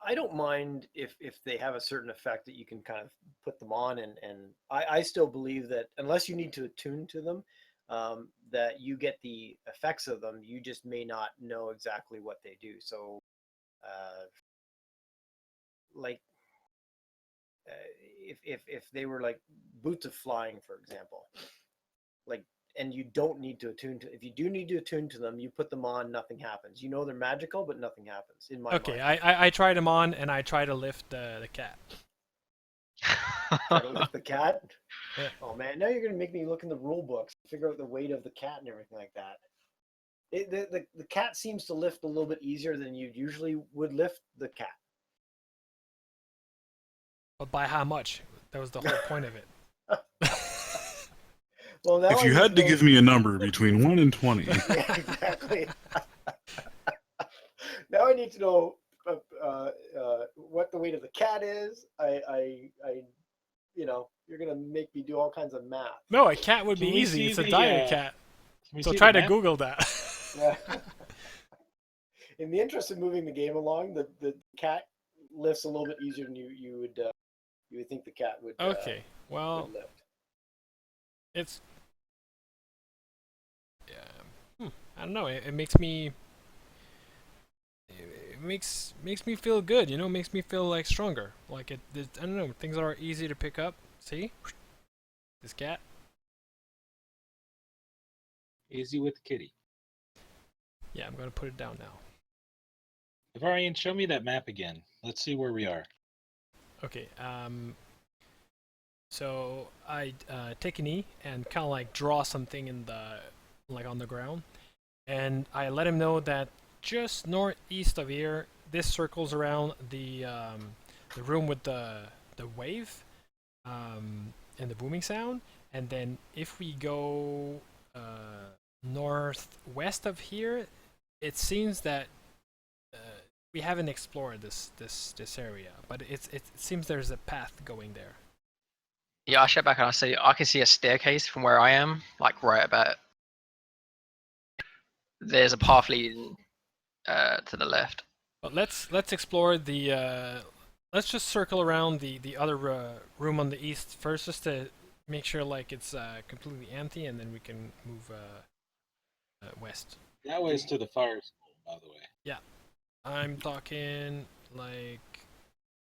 I don't mind if they have a certain effect that you can kind of put them on, and I still believe that unless you need to attune to them, that you get the effects of them, you just may not know exactly what they do. So, like, if they were like boots of flying, for example, like, and you don't need to attune to. If you do need to attune to them, you put them on. Nothing happens. You know they're magical, but nothing happens. In my Okay, mind. I tried them on, and I try to lift the cat. Try to lift the cat. Yeah. Oh man, now you're gonna make me look in the rule books, figure out the weight of the cat and everything like that. The cat seems to lift a little bit easier than you usually would lift the cat. But by how much? That was the whole point of it. Well, now If I you need had to know- give me a number between 1 and 20, yeah, exactly. Now I need to know what the weight of the cat is. You're gonna make me do all kinds of math. No, a cat would be Can we easy. see It's a the, dire cat. Can we So see try the to map? Google that. Yeah. In the interest of moving the game along, the cat lifts a little bit easier than you would think the cat would. Okay. Well, Would lift. it's. Yeah. I don't know. It makes me. It makes me feel good. You know, makes me feel like stronger. Like I don't know. Things are easy to pick up. See, this cat. Easy with kitty. Yeah, I'm gonna put it down now. Ivarian, show me that map again. Let's see where we are. Okay. So I take a knee and kind of like draw something in the on the ground, and I let him know that just northeast of here, this circles around the room with the wave, and the booming sound, and then if we go northwest of here, it seems that we haven't explored this area, but it seems there's a path going there. Yeah, I step back and I can see a staircase from where I am, like right about. There's a path leading to the left. But let's explore the. Let's just circle around the other room on the east first, just to make sure like it's completely empty, and then we can move west. That way is to the fire school, by the way. Yeah, I'm talking like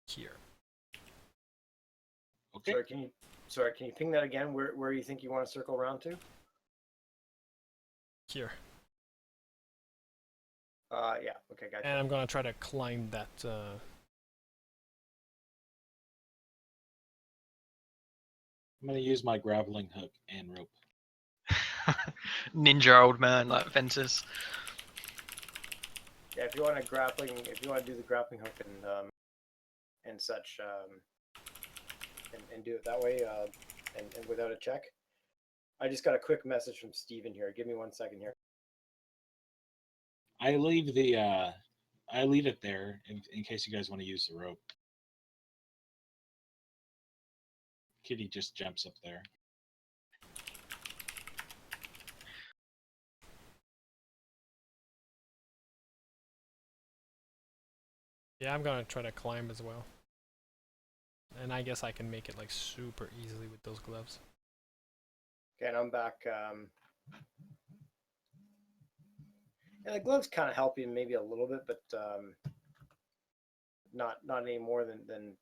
here. Okay. Sorry, can you ping that again? Where you think you want to circle around to? Here. Yeah. Okay, gotcha. And I'm gonna try to climb that. I'm gonna use my grappling hook and rope. Ninja old man like Ventus. Yeah, if you want to do the grappling hook and such, and do it that way, and without a check. I just got a quick message from Steven here. Give me 1 second here. I leave it there in case you guys want to use the rope. Kitty just jumps up there. Yeah, I'm gonna try to climb as well. And I guess I can make it like super easily with those gloves. Okay, and I'm back. Yeah, the gloves kind of help you maybe a little bit, but not any more than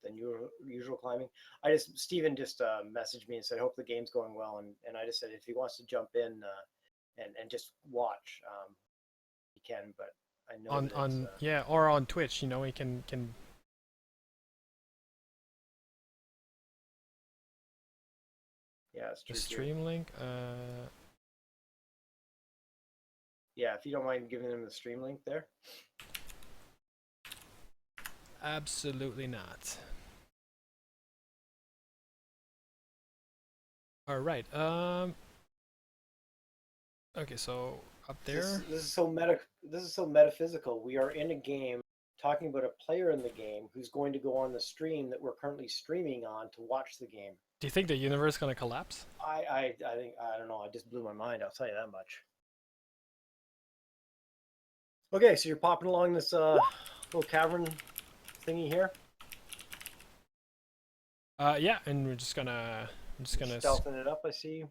usual climbing. Steven just messaged me and said, hope the game's going well, and I just said if he wants to jump in and just watch, he can, but I know yeah, or on Twitch, you know, he can yeah, it's the true. stream link. Yeah, if you don't mind giving them the stream link there. Absolutely not. All right. Okay, so up there. This is so metaphysical. We are in a game talking about a player in the game who's going to go on the stream that we're currently streaming on to watch the game. Do you think the universe is gonna collapse? I think I don't know. I just blew my mind. I'll tell you that much. Okay, so you're popping along this little cavern thingy here. Yeah, and we're just gonna Stealthing it up. I see.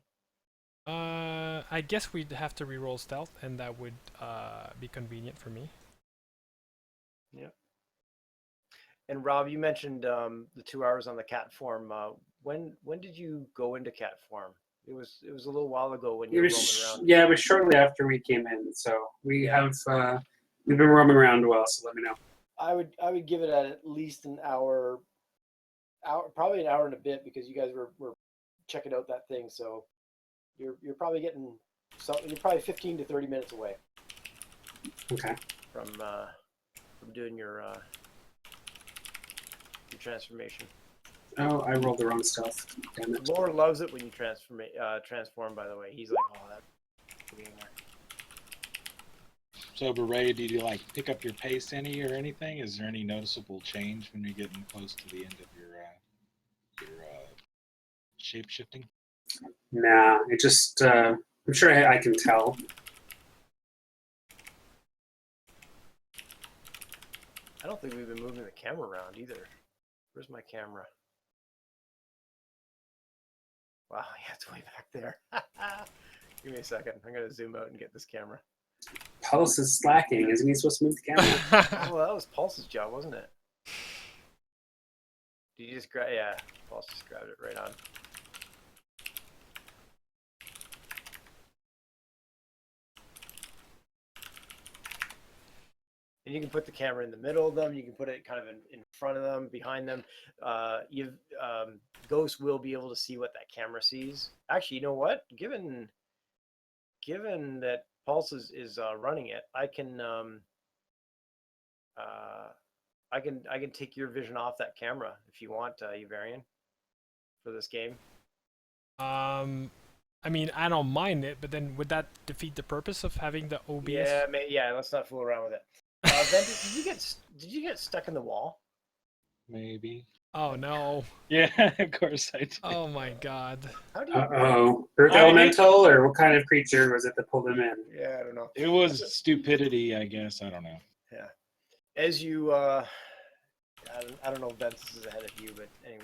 I guess we'd have to reroll stealth, and that would be convenient for me. Yeah. And Rob, you mentioned the 2 hours on the cat form. When did you go into cat form? It was a little while ago when you were roaming around. Yeah, it was shortly after we came in. So we've been roaming around a while. So let me know. I would give it at least an hour, probably an hour and a bit, because you guys were checking out that thing. So you're probably getting something. You're probably 15 to 30 minutes away. Okay. From doing your transformation. Oh, I rolled the wrong stealth. Damn it. Lore loves it when you transform. By the way, he's like, oh, that. So, Beret, did you like pick up your pace any or anything? Is there any noticeable change when you're getting close to the end of your shape shifting? Nah, it just, I'm sure I can tell. I don't think we've been moving the camera around either. Where's my camera? Wow, yeah, it's way back there. Give me a second. I'm going to zoom out and get this camera. Pulse is slacking. Isn't he supposed to move the camera? Oh, that was Pulse's job, wasn't it? Did you just grab? Yeah, Pulse just grabbed it right on. And you can put the camera in the middle of them. You can put it kind of in front of them, behind them. Ghost will be able to see what that camera sees. Actually, you know what? Given that Pulse is running it, I can take your vision off that camera if you want, Uvarian, for this game. I mean, I don't mind it, but then would that defeat the purpose of having the OBS? Yeah, let's not fool around with it. Ventus, did you get stuck in the wall? Maybe. Oh no. Yeah, of course I did. Oh my god. How do you? Uh-oh. Earth elemental, or what kind of creature was it that pulled him in? Yeah, I don't know. It was stupidity, I guess. I don't know. Yeah. As you, I don't know if Ventus is ahead of you, but anyway,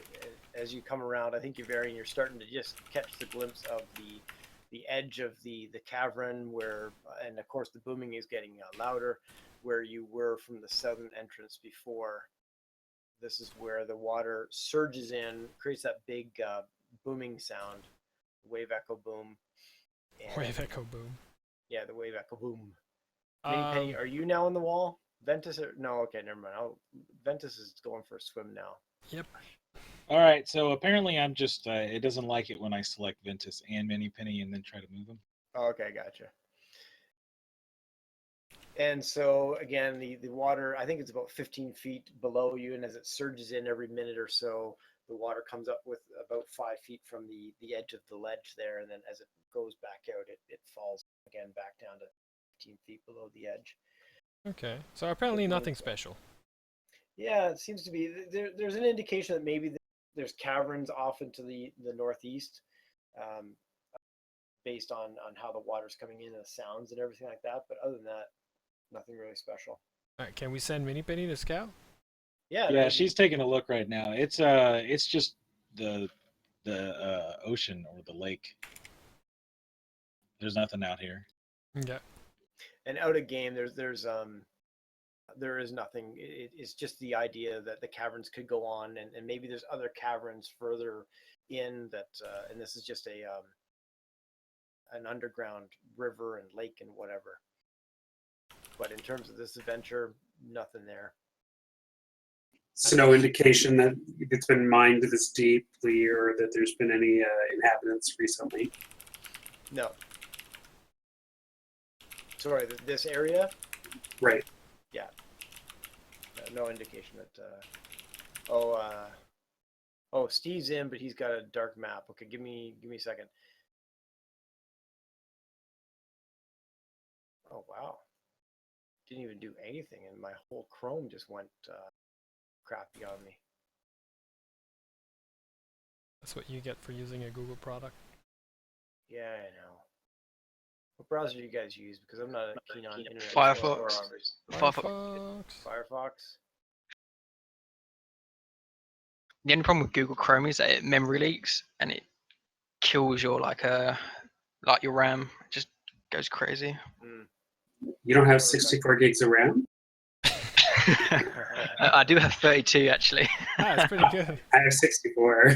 as you come around, I think you're starting to just catch the glimpse of the edge of the cavern where, and of course the booming is getting louder, where you were from the southern entrance before. This is where the water surges in, creates that big booming sound, wave echo boom. And, Wave echo boom. yeah, the wave echo boom. Penny, are you now on the wall? Ventus? No, okay, never mind. Ventus is going for a swim now. Yep. All right, so apparently I'm just, it doesn't like it when I select Ventus and Mini Penny and then try to move them. Okay, gotcha. And so again, the water, I think it's about 15 feet below you, and as it surges in every minute or so, the water comes up with about 5 feet from the edge of the ledge there, and then as it goes back out, it falls again back down to 15 feet below the edge. Okay, so apparently nothing special. Yeah, it seems to be. There's an indication that maybe there's caverns off into the northeast, based on how the water's coming in and the sounds and everything like that. But other than that, nothing really special. All right, can we send Mini Penny to scout? Yeah, she's taking a look right now. It's just the ocean or the lake. There's nothing out here. Okay. And out of game, there is nothing. It's just the idea that the caverns could go on, and maybe there's other caverns further in that, and this is just an underground river and lake and whatever. But in terms of this adventure, nothing there. So no indication that it's been mined this deeply or that there's been any inhabitants recently. No. Sorry, this area? Right. Yeah. No indication that. Steve's in, but he's got a dark map. Okay, give me a second. Oh wow. Didn't even do anything, and my whole Chrome just went crappy on me. That's what you get for using a Google product. Yeah, I know. What browser do you guys use? Because I'm not keen on internet. Firefox. Firefox. The only problem with Google Chrome is that it memory leaks and it kills your your RAM. It just goes crazy. You don't have 64 gigs of RAM? I do have 32 actually. That's pretty good. I have 64.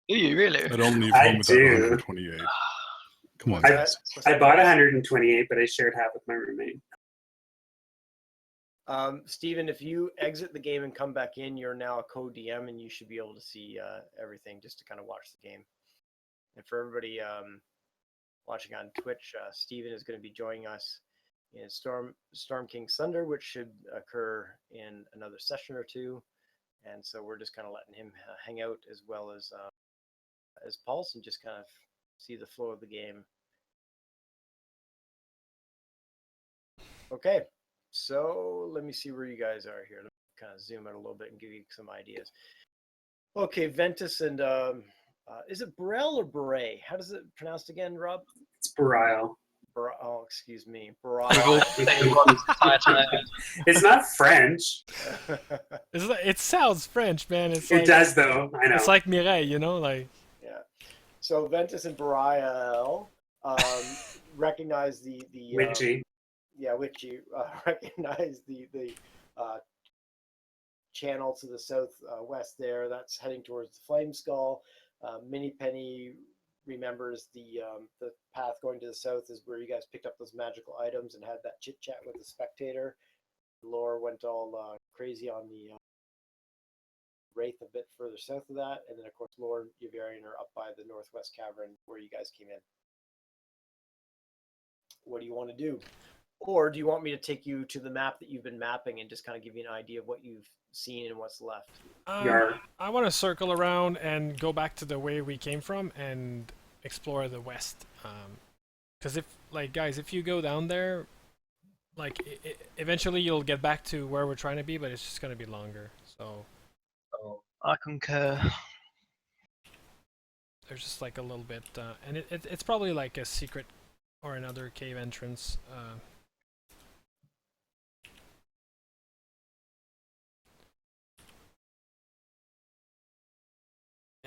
Do you really? I'd only leave I home with that do. 128. Come on, I- guys. I bought 128, but I shared half with my roommate. Steven, if you exit the game and come back in, you're now a co-DM, and you should be able to see everything just to kind of watch the game. And for everybody watching on Twitch, Steven is going to be joining us in Storm King's Thunder, which should occur in another session or two. And so we're just kind of letting him hang out as well as Pulse and just kind of see the flow of the game. Okay. So let me see where you guys are here. Let me kind of zoom out a little bit and give you some ideas. Okay, Ventus and is it Burrell or Beret? How does it pronounced again, Rob? It's Burial. Oh, excuse me, We've all Burrell. this entire time. It's not French. It sounds French, man. It's It like, does, though. I know. it's like Mireille, you know, like. Yeah. So Ventus and Burial recognize the Witchy. witchy recognize the channel to the south west there. That's heading towards the Flame Skull. Minnie Penny remembers the path going to the south is where you guys picked up those magical items and had that chit chat with the spectator. Lore went all crazy on the Wraith a bit further south of that, and then of course Lore and Yavarian are up by the northwest cavern where you guys came in. What do you want to do? Or do you want me to take you to the map that you've been mapping and just kind of give you an idea of what you've seen and what's left? I want to circle around and go back to the way we came from and explore the west. Because if you go down there, eventually you'll get back to where we're trying to be, but it's just gonna be longer. So I concur. there's just like a little bit, and it's probably like a secret or another cave entrance.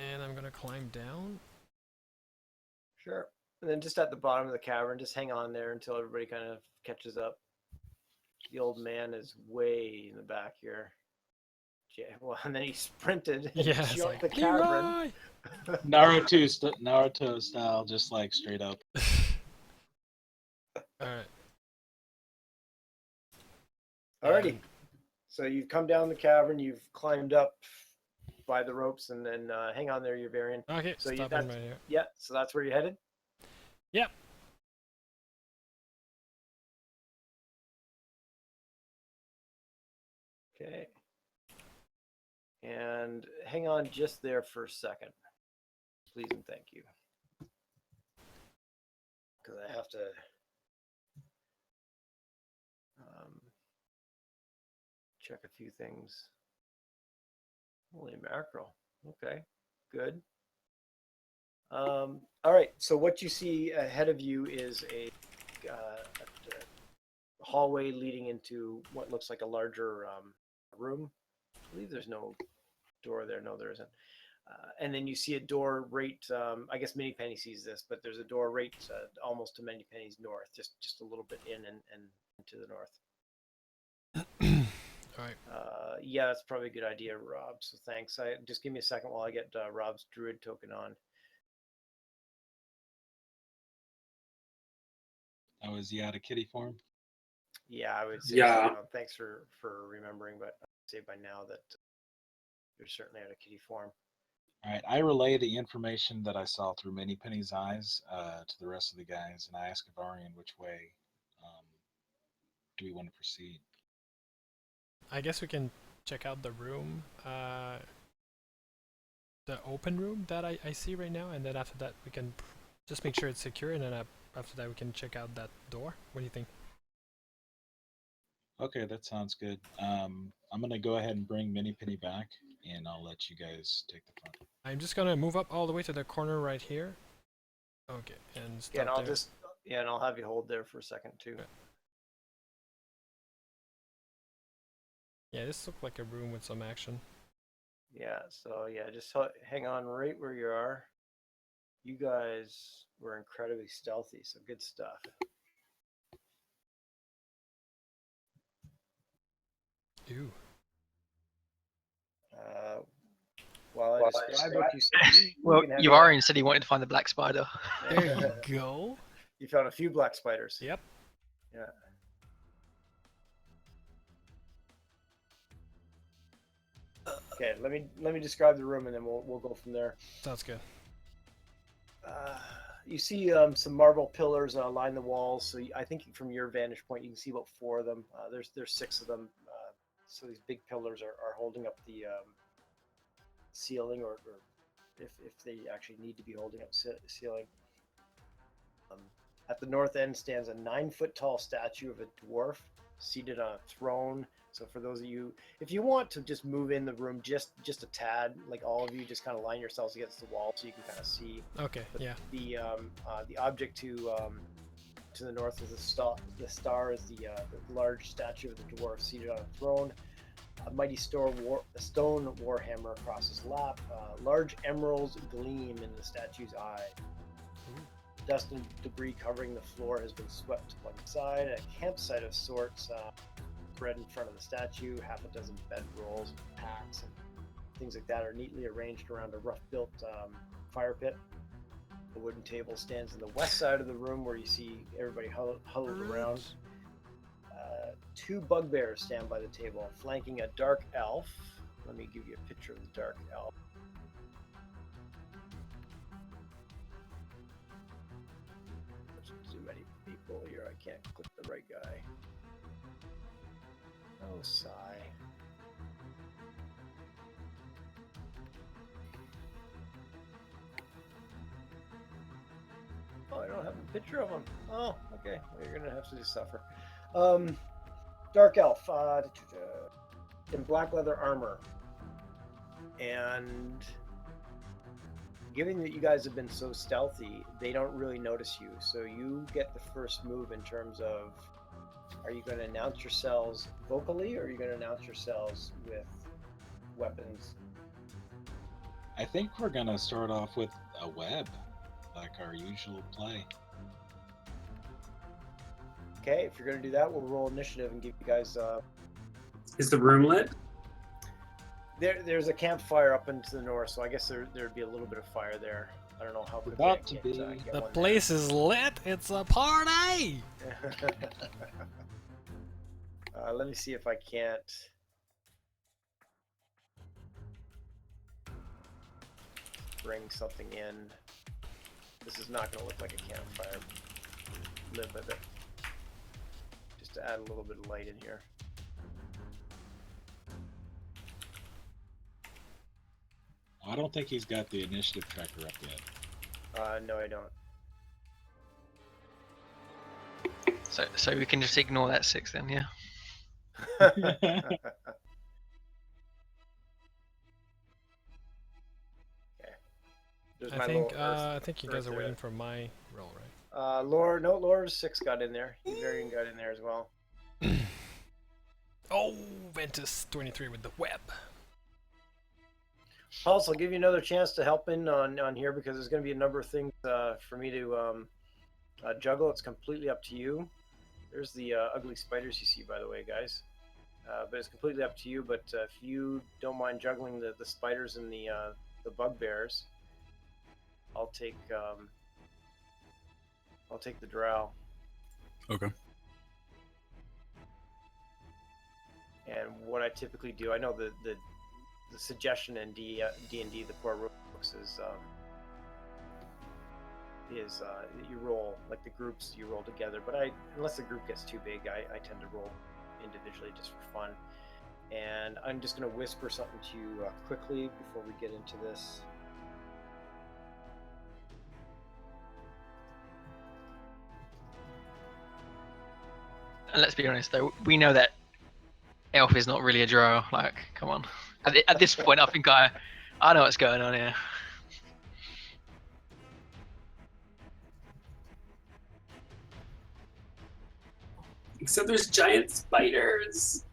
And I'm gonna climb down. Sure. And then just at the bottom of the cavern, just hang on there until everybody kind of catches up. The old man is way in the back here. Yeah, well, and then he sprinted and Yeah, it's jumped like the cavern. Leroy! Naruto style, just like straight up. Alright. Alrighty. So you've come down the cavern, you've climbed up by the ropes, and then hang on there, Yavarian. Okay, So stopping that's, right here. yeah, so that's where you're headed? Yep. Okay. And hang on just there for a second. Please and thank you. Because I have to check a few things. Holy mackerel. Okay, good. All right, so what you see ahead of you is a hallway leading into what looks like a larger room. I believe there's no door there. No, there isn't. And then you see a door right, I guess Minnie Penny sees this, but there's a door right almost to Minnie Penny's north, just a little bit in and to the north. All right. Yeah, that's probably a good idea, Rob. So thanks. Just give me a second while I get Rob's druid token on. Oh, is he out of kitty form? Yeah, I would say Yeah. so. Thanks for remembering, but I'd say by now that you're certainly out of kitty form. All right, I relay the information that I saw through Minnie Penny's eyes to the rest of the guys, and I ask Avarian which way do we want to proceed. I guess we can check out the room, the open room that I see right now, and then after that we can just make sure it's secure, and then after that we can check out that door. What do you think? Okay, that sounds good. I'm gonna go ahead and bring Minnie Penny back, and I'll let you guys take the front. I'm just gonna move up all the way to the corner right here. Okay, and stop Yeah, and I'll there. just and I'll have you hold there for a second too. Okay. Yeah, this looks like a room with some action. Yeah, so yeah, just hang on right where you are. You guys were incredibly stealthy, so good stuff. Ew. While I describe what you see, Well, you can have Yavarian said he wanted to find the black spider. There you go. You found a few black spiders. Yep. Yeah. Okay, let me describe the room and then we'll go from there. Sounds good. You see some marble pillars line the walls. So I think from your vantage point, you can see about 4 of them. There's 6 of them. So these big pillars are holding up the ceiling, or if they actually need to be holding up ceiling. At the north end stands a 9-foot tall statue of a dwarf seated on a throne. So for those of you, if you want to just move in the room just a tad, like all of you, just kind of line yourselves against the wall so you can kind of see. Okay, yeah. The object to the north is the star. The star is the large statue of the dwarf seated on a throne. A mighty stone warhammer across his lap. Large emeralds gleam in the statue's eye. Dust and debris covering the floor has been swept to one side. A campsite of sorts spread in front of the statue. Half a dozen bedrolls, packs, and things like that are neatly arranged around a rough-built fire pit. The wooden table stands in the west side of the room where you see everybody huddled around. Two bugbears stand by the table, flanking a dark elf. Let me give you a picture of the dark elf. There's too many people here. I can't click the right guy. Oh, sigh. Oh, I don't have a picture of him. Oh, okay. Well, you're gonna have to suffer. Dark elf in black leather armor, and given that you guys have been so stealthy, they don't really notice you. So you get the first move in terms of, are you going to announce yourselves vocally, or are you going to announce yourselves with weapons? I think we're gonna start off with a web, like our usual play. Okay, if you're going to do that, we'll roll initiative and give you guys. Is the room lit? There's a campfire up into the north, so I guess there'd be a little bit of fire there. I don't know how quickly I About to can be. get The one place is lit. It's a party. there. Let me see if I can't. Bring something in. This is not going to look like a campfire. Live with it. Just to add a little bit of light in here. I don't think he's got the initiative tracker up yet. No, I don't. So we can just ignore that 6 then, yeah. There's I my think little earth- I think you guys are waiting for my roll, right? Laura's 6 got in there. Varian got in there as well. Oh, Ventus 23 with the web. Pulse, I'll give you another chance to help in on here because there's going to be a number of things for me to juggle. It's completely up to you. There's the ugly spiders you see, by the way, guys. But it's completely up to you. But if you don't mind juggling the spiders and the bugbears, I'll take the drow. Okay. And what I typically do, I know the suggestion in D&D, the core rulebooks is you roll like the groups you roll together. But unless the group gets too big, I tend to roll individually just for fun. And I'm just going to whisper something to you quickly before we get into this. And let's be honest, though, we know that elf is not really a drow. Like, come on. At this point, I think I know what's going on here. Except there's giant spiders.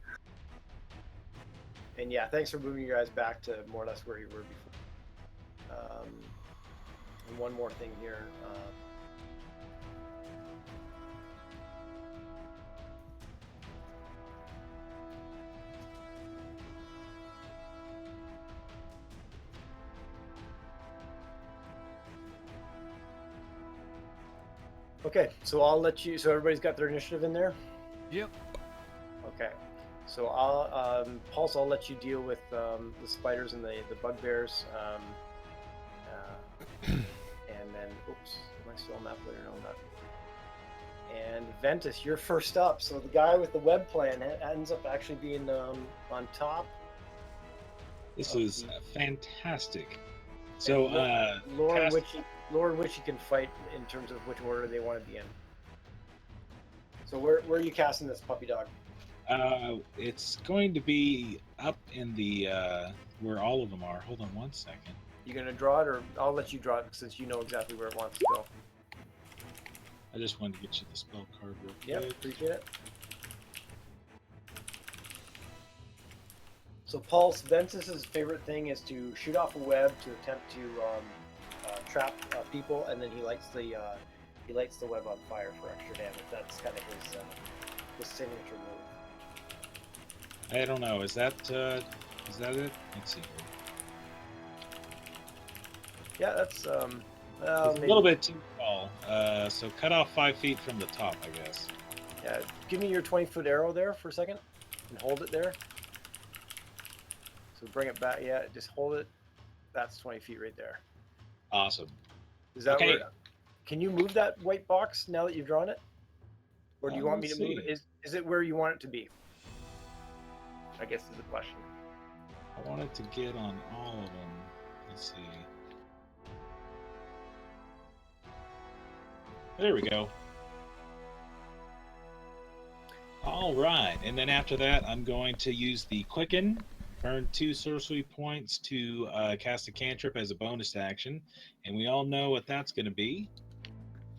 And yeah, thanks for moving you guys back to more or less where you were before. And one more thing here. Okay, so I'll let you. So everybody's got their initiative in there. Yep. Okay, so I'll Pulse. I'll let you deal with the spiders and the bugbears. And then, oops, am I still on that player? No, I'm not. And Ventus, you're first up. So the guy with the web plan ends up actually being on top. This is fantastic. So, Lord, cast- which you can fight in terms of which order they want to be in. So where are you casting this puppy dog? It's going to be up in the where all of them are. Hold on one second. You gonna draw it, or I'll let you draw it since you know exactly where it wants to go. I just wanted to get you the spell card real Yep, quick. appreciate it. So Paul, Ventus's favorite thing is to shoot off a web to attempt to trap people, and then he lights the web on fire for extra damage. That's kind of his signature move. I don't know. Is that it? Let's see here. Yeah, that's It's a maybe. little bit too tall. So cut off 5 feet from the top, I guess. Yeah, give me your 20-foot arrow there for a second, and hold it there. So bring it back. Yeah, just hold it. That's 20 feet right there. Awesome. Is that Okay. where? Can you move that white box now that you've drawn it, or do you want me to Let's move it? see. Is it where you want it to be? I guess is the question. I wanted to get on all of them. Let's see. There we go. All right, and then after that, I'm going to use the Quicken, burn 2 sorcery points to cast a cantrip as a bonus action, and we all know what that's going to be.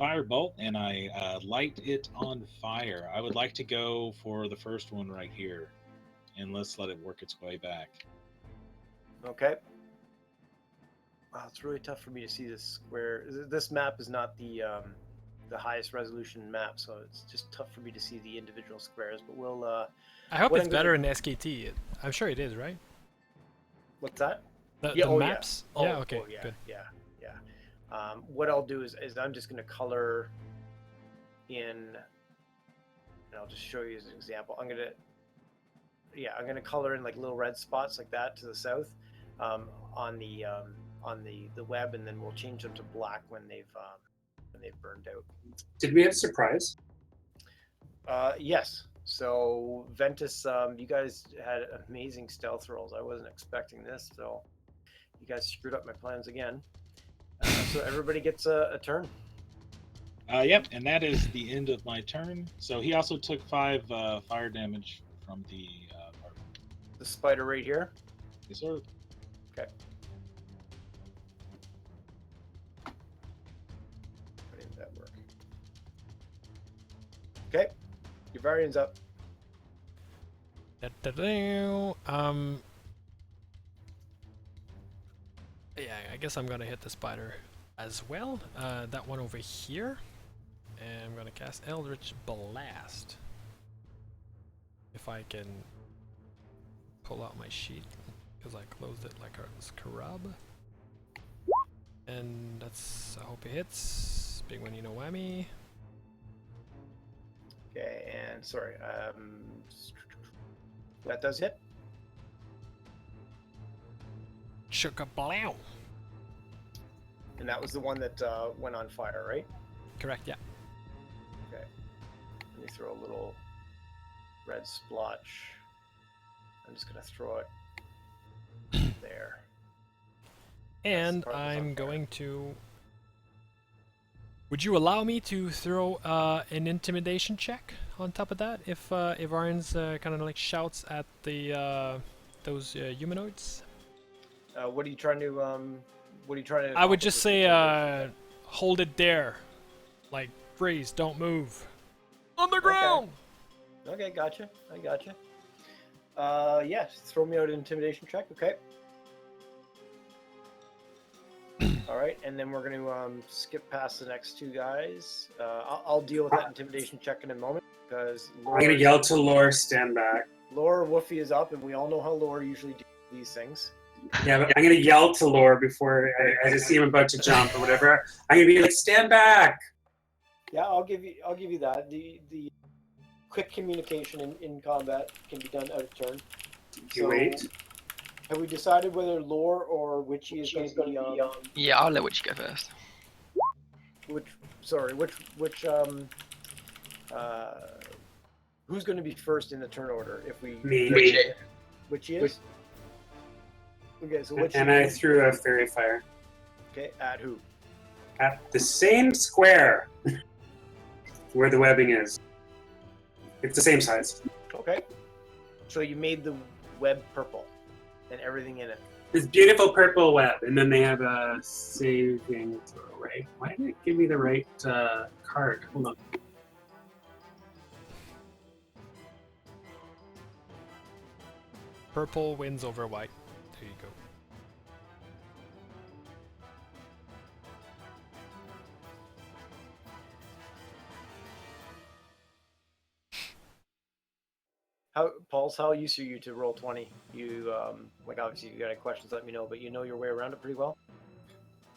Firebolt, and I light it on fire. I would like to go for the first one right here, and let's let it work its way back. Okay. Wow, it's really tough for me to see this square. This map is not the highest resolution map, so it's just tough for me to see the individual squares. But we'll. I hope What it's I'm better gonna- in SKT. I'm sure it is, right? What's that? The Yeah, oh, yeah. maps? Oh, Yeah, okay, oh, yeah, good. yeah. What I'll do is I'm just going to color in, and I'll just show you as an example. I'm going to color in like little red spots like that to the south on the web, and then we'll change them to black when they've burned out. Did we have surprise? Yes. So Ventus, you guys had amazing stealth rolls. I wasn't expecting this, so you guys screwed up my plans again. So everybody gets a turn. Yep, and that is the end of my turn. So he also took 5 fire damage from the party. The spider right here. Yes, sir. Okay. How did that work? Okay. Your variant's up. Yeah, I guess I'm gonna hit the spider as well. That one over here. And I'm gonna cast Eldritch Blast. If I can pull out my sheet, because I closed it like a scrub. And that's, I hope it hits. Big one, you know, whammy. Okay, and sorry, that does hit. Chugga-blow. And that was the one that went on fire, right? Correct, yeah. Okay. Let me throw a little red splotch. I'm just gonna throw it there. And part that's on I'm fire. going to... Would you allow me to throw an intimidation check on top of that if Arns kind of like shouts at the those humanoids? What are you trying to? What are you trying to? I would just accomplish with say, this? hold it there, like freeze, don't move. On the ground. Okay, gotcha. I gotcha. Yes, throw me out an intimidation check. Okay. All right, and then we're going to skip past the next 2 guys. I'll deal with that intimidation check in a moment because I'm gonna yell to Lore, stand back. Lore Woofy is up, and we all know how Lore usually do these things. Yeah, but I'm gonna yell to Lore before I just see him about to jump or whatever. I'm gonna be like, stand back. Yeah, I'll give you that. The quick communication in combat can be done out of turn. Do you wait? Have we decided whether Lore or Witchy is going to be Yeah, I'll let Witch go first. who's going to be first in the turn order if we Me. Witchy is? Okay, so Witchy. And I threw a fairy fire Okay, at who? at the same square where the webbing is. It's the same size. Okay. So you made the web purple and everything in it. This beautiful purple web, and then they have a saving throw, right? Why didn't it give me the right card? Hold on. Purple wins over white. There you go. How used are you to roll 20? You like obviously if you got any questions, let me know. But you know your way around it pretty well.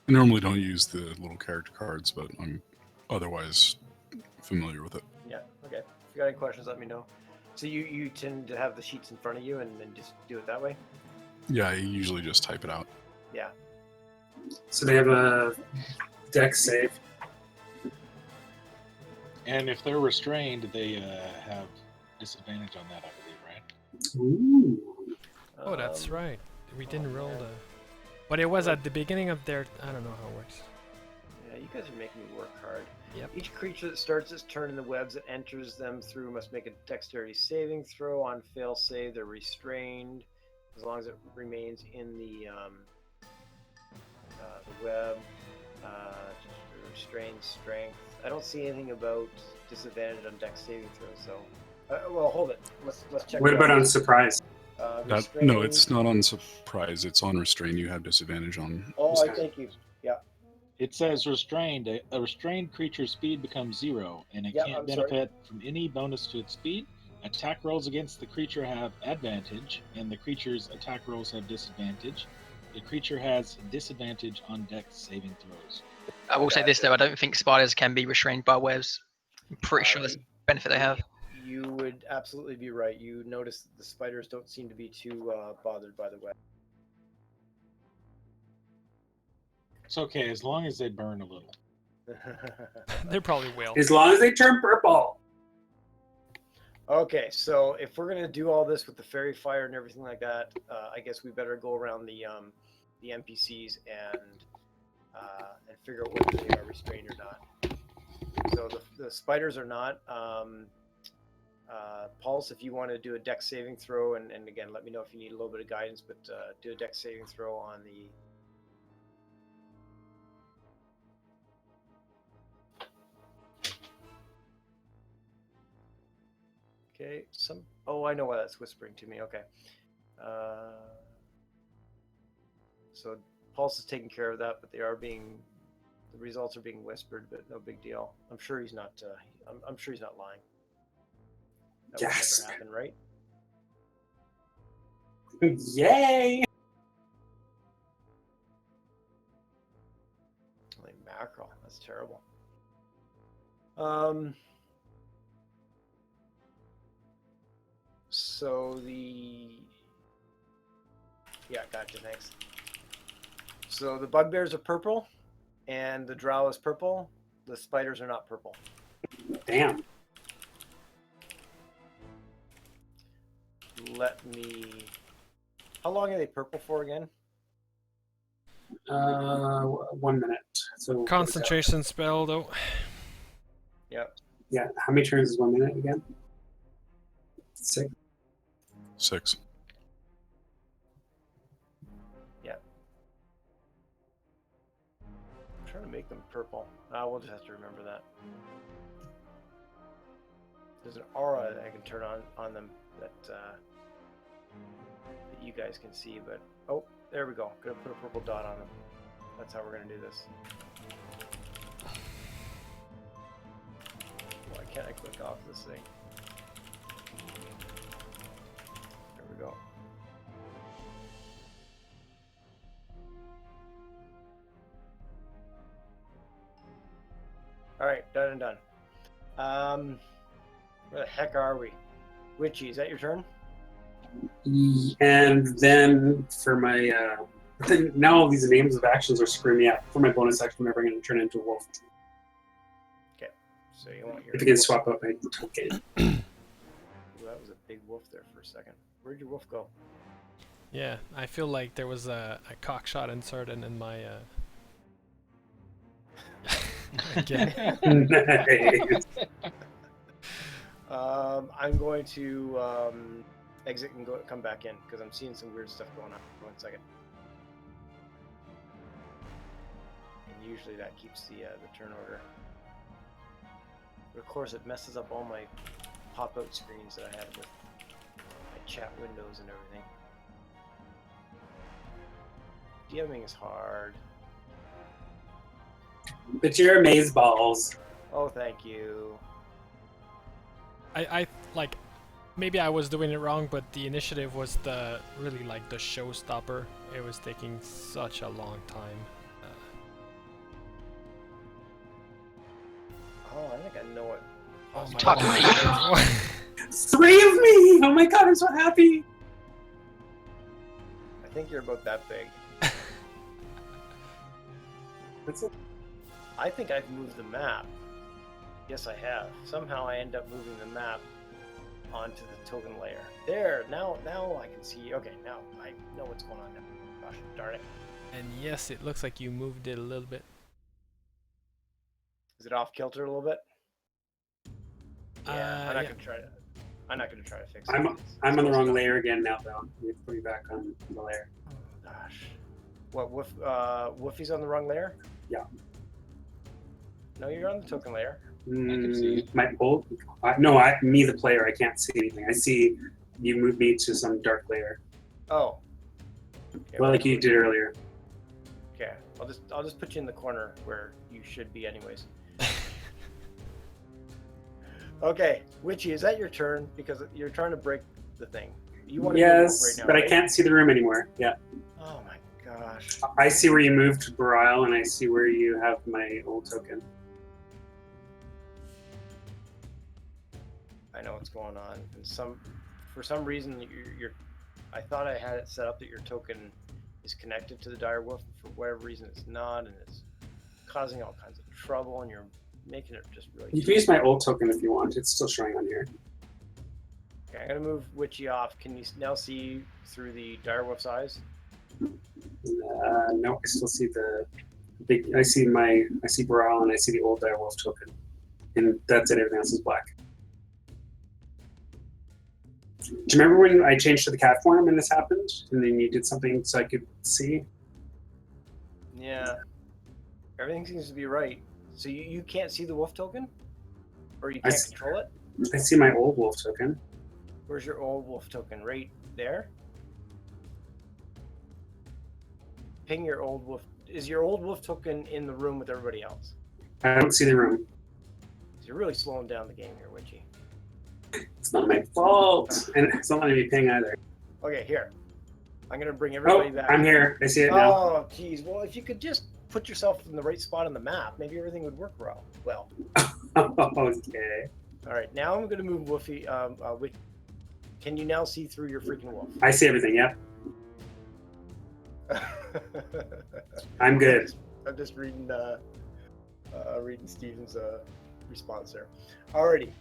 I normally don't use the little character cards, but I'm otherwise familiar with it. Yeah. Okay. If you got any questions, let me know. So you tend to have the sheets in front of you and just do it that way. Yeah, I usually just type it out. Yeah. So they have a dex save. And if they're restrained, they have disadvantage on that, I believe, right? Ooh. Oh, that's Um, right. We didn't roll man. the. But it was at the beginning of their. I don't know how it works. Yeah, you guys are making me work hard. Yep. Each creature that starts its turn in the webs and enters them through must make a dexterity saving throw. On fail save, they're restrained as long as it remains in the web. Restrained strength. I don't see anything about disadvantage on dex saving throws. So, well, hold it. Let's check. What it about out. on surprise? No, Restrained- it's not on surprise. It's on restrain. You have disadvantage on. Oh, I thank you. Yeah. It says restrained. A restrained creature's speed becomes 0, and it Yep, can't I'm sorry. benefit from any bonus to its speed. Attack rolls against the creature have advantage, and the creature's attack rolls have disadvantage. The creature has disadvantage on dex saving throws. I will say this though, I don't think spiders can be restrained by webs. I'm pretty sure that's a benefit they have. You would absolutely be right. You notice that the spiders don't seem to be too bothered by the web. It's okay as long as they burn a little. They probably will. As long as they turn purple. Okay, so if we're gonna do all this with the fairy fire and everything like that, I guess we better go around the NPCs and figure out whether they are restrained or not. So the spiders are not. Pulse, if you want to do a dex saving throw, and again, let me know if you need a little bit of guidance, but do a dex saving throw on the. Okay, oh, I know why that's whispering to me. Okay. So Pulse is taking care of that, but the results are being whispered, but no big deal. I'm sure he's not, I'm sure he's not lying. That Yes. would never happen, right? Yay! Holy mackerel, that's terrible. So yeah, gotcha, thanks. So the bugbears are purple, and the drow is purple. The spiders are not purple. Damn. Let me. How long are they purple for again? 1 minute. So Concentration spell, though. Yeah. Yeah. How many turns is 1 minute again? 6. 6. I'm trying to make them purple. We'll just have to remember that. There's an aura that I can turn on them that you guys can see, but oh, there we go. Gonna put a purple dot on them. That's how we're gonna do this. Why can't I click off this thing? There we go. All right, done and done. Where the heck are we? Witchy, is that your turn? And then for my now all these names of actions are screwing me up. For my bonus action, I'm never going to turn into a wolf. Okay, so you want your. If you can swap out my token. Ooh, that was a big wolf there for a second. Where'd your wolf go? Yeah, I feel like there was a cock shot inserted in my. Again. Nice. I'm going to exit and come back in because I'm seeing some weird stuff going on. 1 second. And usually that keeps the turn order. But of course, it messes up all my pop-out screens that I had with my chat windows and everything. DMing is hard. But you're amaze balls. Oh, thank you. I like, maybe I was doing it wrong, but the initiative was the really like the showstopper. It was taking such a long time. Oh, I think I know it. Oh my Talk god. 3 of me! Oh my god, I'm so happy! I think you're about that big. That's it. I think I've moved the map. Yes, I have. Somehow I end up moving the map onto the token layer. There, now I can see. Okay, now I know what's going on now. Gosh darn it. And yes, it looks like you moved it a little bit. Is it off kilter a little bit? Yeah, I'm not yeah. gonna try to. I'm not gonna try to fix it. I'm It's on the supposed wrong to- layer again now, though. We have to put you back on the layer. Oh, gosh. What? Woofy's on the wrong layer? Yeah. No, you're on the token layer. can see it. My old, me the player, I can't see anything. I see you moved me to some dark layer, Oh. Okay, well, like you did earlier. Okay, I'll just put you in the corner where you should be, anyways. Okay, Witchy, is that your turn? Because you're trying to break the thing. You want to Yes, right now, but right? I can't see the room anymore. Yeah, Oh my gosh. I see where you moved to Barile, and I see where you have my old token. I know what's going on. And for some reason, I thought I had it set up that your token is connected to the direwolf. For whatever reason, it's not, and it's causing all kinds of trouble. And you're making it just really. You can use my old token if you want. It's still showing on here. Okay, I'm gonna move Witchy off. Can you now see through the direwolf's eyes? No, I still see the big. I see Barile, and I see the old direwolf token, and that's it. Everything else is black. Do you remember when I changed to the cat form and this happened? And then you did something so I could see? Yeah. Everything seems to be right. So you can't see the wolf token? Or you I can't s- control it? I see my old wolf token. Where's your old wolf token? Right there? Ping your old wolf. Is your old wolf token in the room with everybody else? I don't see the room. So you're really slowing down the game here, Witchy. It's not my fault. And it's not letting me ping either. Okay, here. I'm gonna bring Oh, everybody back. I'm here. I see it now. Oh, geez. Well, if you could just put yourself in the right spot on the map, maybe everything would work well. Okay. All right, now I'm gonna move Woofy. Can you now see through your freaking wolf? I see everything. Yep. I'm good. I'm just reading Steven's response there. Alrighty.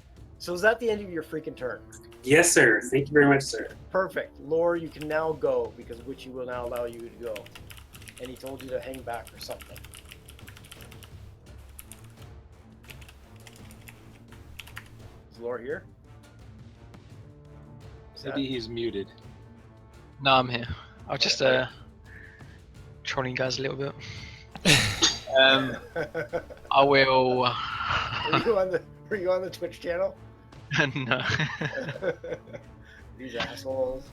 So is that the end of your freaking turn? Yes, sir. Thank you very much, sir. Perfect. Lore, you can now go because Witchy will now allow you to go. And he told you to hang back or something. Is Lore here? Is that- Maybe he's muted. No, I'm here. I was just trolling you guys a little bit. I will. Were you on the Twitch channel? No. These assholes.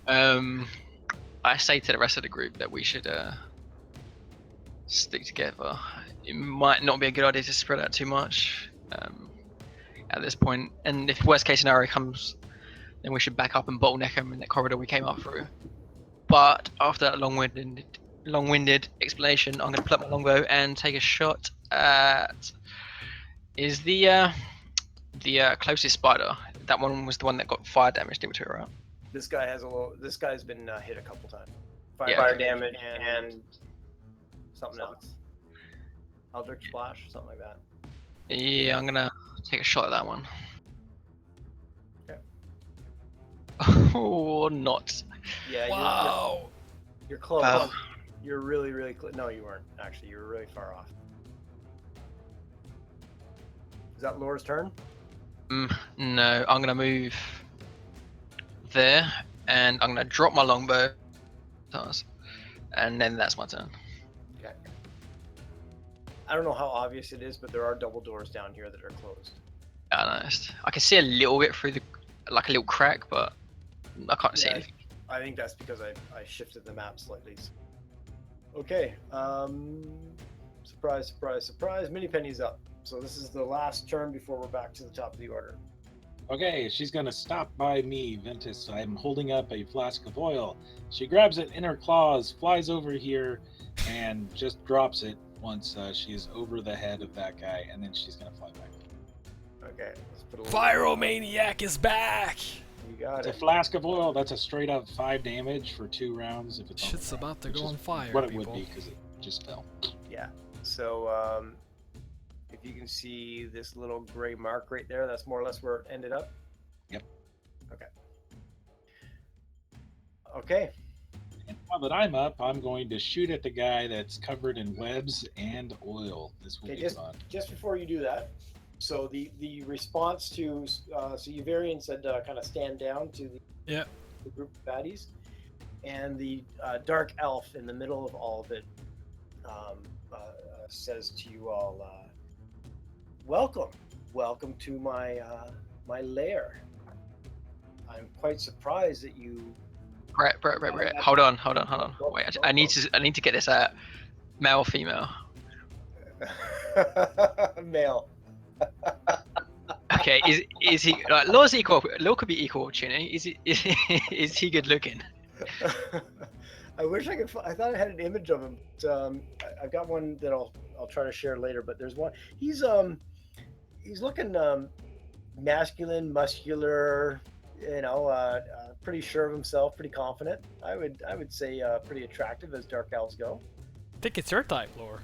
I say to the rest of the group that we should stick together. It might not be a good idea to spread out too much at this point. And if worst case scenario comes, then we should back up and bottleneck them in that corridor we came up through. But after that long-winded explanation, I'm going to pull up my longbow and take a shot at the closest spider. That one was the one that got fire damage to it, right? This guy has This guy's been hit a couple times. Yeah. Fire damage and something else. Eldritch Splash, something like that. Yeah, I'm gonna take a shot at that one. Okay. Oh, not. Yeah, Wow. you're close. Wow. You're really, really close. No, you weren't. Actually, you were really far off. Is that Laura's turn? No, I'm gonna move there, and I'm gonna drop my longbow, and then that's my turn. Okay. I don't know how obvious it is, but there are double doors down here that are closed. Honest. I can see a little bit through like a little crack, but I can't see Yeah, anything. I think that's because I shifted the map slightly. Okay. Surprise, surprise, surprise. Mini Penny's up. So this is the last turn before we're back to the top of the order. Okay, she's gonna stop by me, Ventus. I'm holding up a flask of oil. She grabs it in her claws, flies over here, and just drops it once she's over the head of that guy, and then she's gonna fly back. Okay. Let's put a little. Pyromaniac is back! You got It's a it. flask of oil. That's a straight up 5 damage for 2 rounds. If it's on Shit's the ground, about to which go is on fire, What it people. would be because it just fell. Yeah. So if you can see this little gray mark right there, that's more or less where it ended up. Yep. Okay. Okay. And now that I'm up, I'm going to shoot at the guy that's covered in webs and oil. This will Okay, be fun. just before you do that, so the response to so Yuvarian said kind of stand down to the group of baddies, and the dark elf in the middle of all of it says to you all, welcome to my my lair. I'm quite surprised that you. Brett. Hold on. Wait, I need to get this out. Male or female? Male. Okay, is he like law's equal? Law could be equal opportunity. Is he good looking? I wish I could. I thought I had an image of him. But, I've got one that I'll try to share later. But there's one. He's looking masculine, muscular. You know, pretty sure of himself, pretty confident. I would say pretty attractive as dark elves go. I think it's your type, Lore.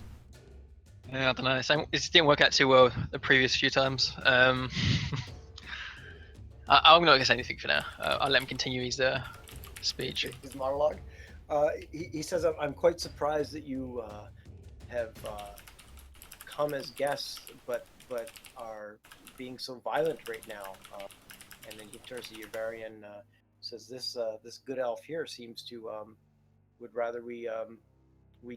Yeah, I don't know. It didn't work out too well the previous few times. I'm not gonna say anything for now. I'll let him continue his speech. His monologue. He says, "I'm quite surprised that you have come as guests, but are being so violent right now." And then he turns to Yuvarian, says, "This good elf here seems to would rather we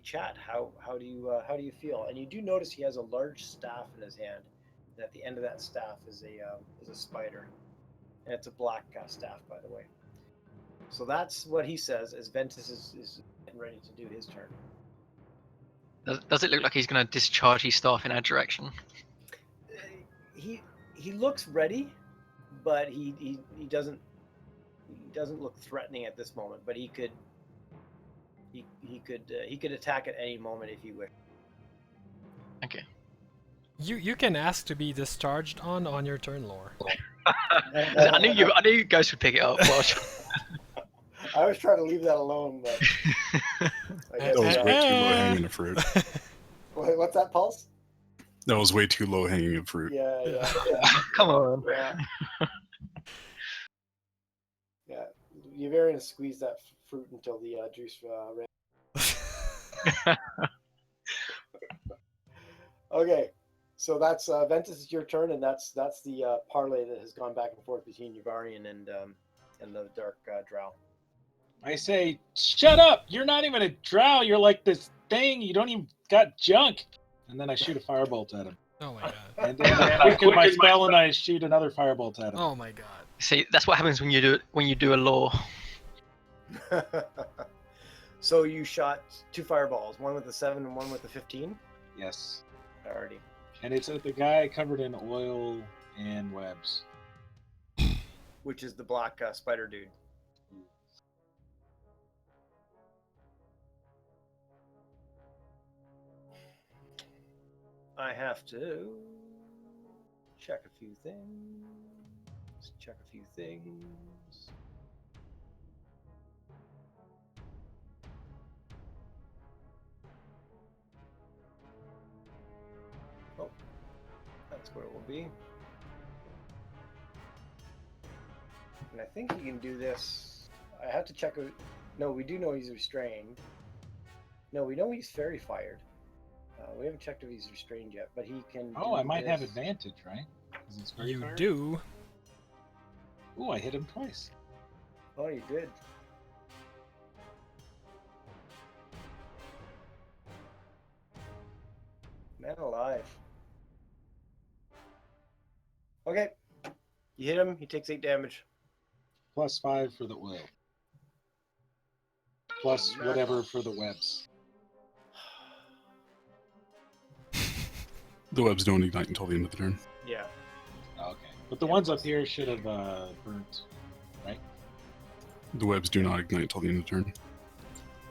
chat. How do you feel?" And you do notice he has a large staff in his hand, and at the end of that staff is a spider, and it's a black staff, by the way. So that's what he says as Ventus is getting ready to do his turn. Does it look like he's going to discharge his staff in our direction? He looks ready, but he doesn't look threatening at this moment. But he could attack at any moment if he wished. Okay. You can ask to be discharged on your turn, Lore. I knew Ghost would pick it up. I was trying to leave that alone, but I guess That was way too low hanging fruit. What's that, Pulse? That was way too low hanging fruit. Yeah. Come on. Yeah. Yuvarian squeezed that fruit until the juice ran. Okay, so that's Ventus. Is your turn, and that's the parlay that has gone back and forth between Yuvarian and the dark drow. I say, shut up! You're not even a drow. You're like this thing. You don't even got junk. And then I shoot a firebolt at him. Oh my god. And then I quicken my spell and I shoot another firebolt at him. Oh my god. See, that's what happens when you do a law. So you shot 2 fireballs, one with the 7 and one with the 15. Yes. Alrighty. And it's at the guy covered in oil and webs. Which is the black spider dude. I have to check a few things. Oh, that's where it will be. And I think he can do this. I have to check. No, we do know he's restrained. No, we know he's fairy fired. We haven't checked if he's restrained yet, but he can. Oh, I might have this. advantage, right? Is it fairy You fire? do. Ooh, I hit him twice. Oh, you did. Man alive. Okay. You hit him, he takes 8 damage. Plus 5 for the oil. Plus whatever for the webs. The webs don't ignite until the end of the turn. Yeah. Okay. But the Yeah, ones up plus- here should have burnt, right? The webs do not ignite until the end of the turn.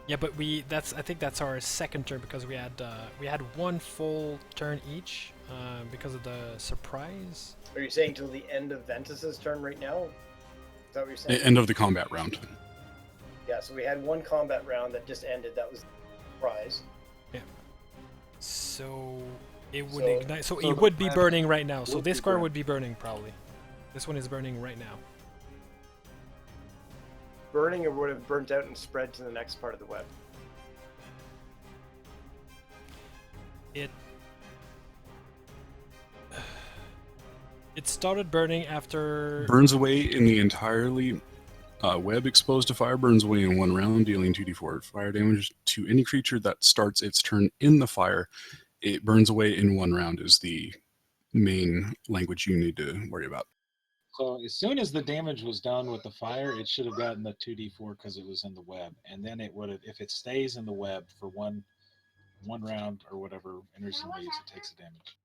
Yeah, but I think that's our second turn because we had one full turn each because of the surprise. Are you saying till the end of Ventus's turn right now? Is that what you're saying? End of the combat round. Yeah, so we had one combat round that just ended. That was the prize. So it would So- ignite. So so it the would be plan burning right now. So would this be car burning. would be burning probably. This one is burning right now. Burning or would have burnt out and spread to the next part of the web. It started burning after. Burns away in the entirely web exposed to fire, burns away in 1 round, dealing 2d4 fire damage to any creature that starts its turn in the fire. It burns away in 1 round is the main language you need to worry about. So as soon as the damage was done with the fire, it should have gotten the 2d4 because it was in the web, and then it would have, if it stays in the web for one round or whatever enters and leaves, it takes the damage.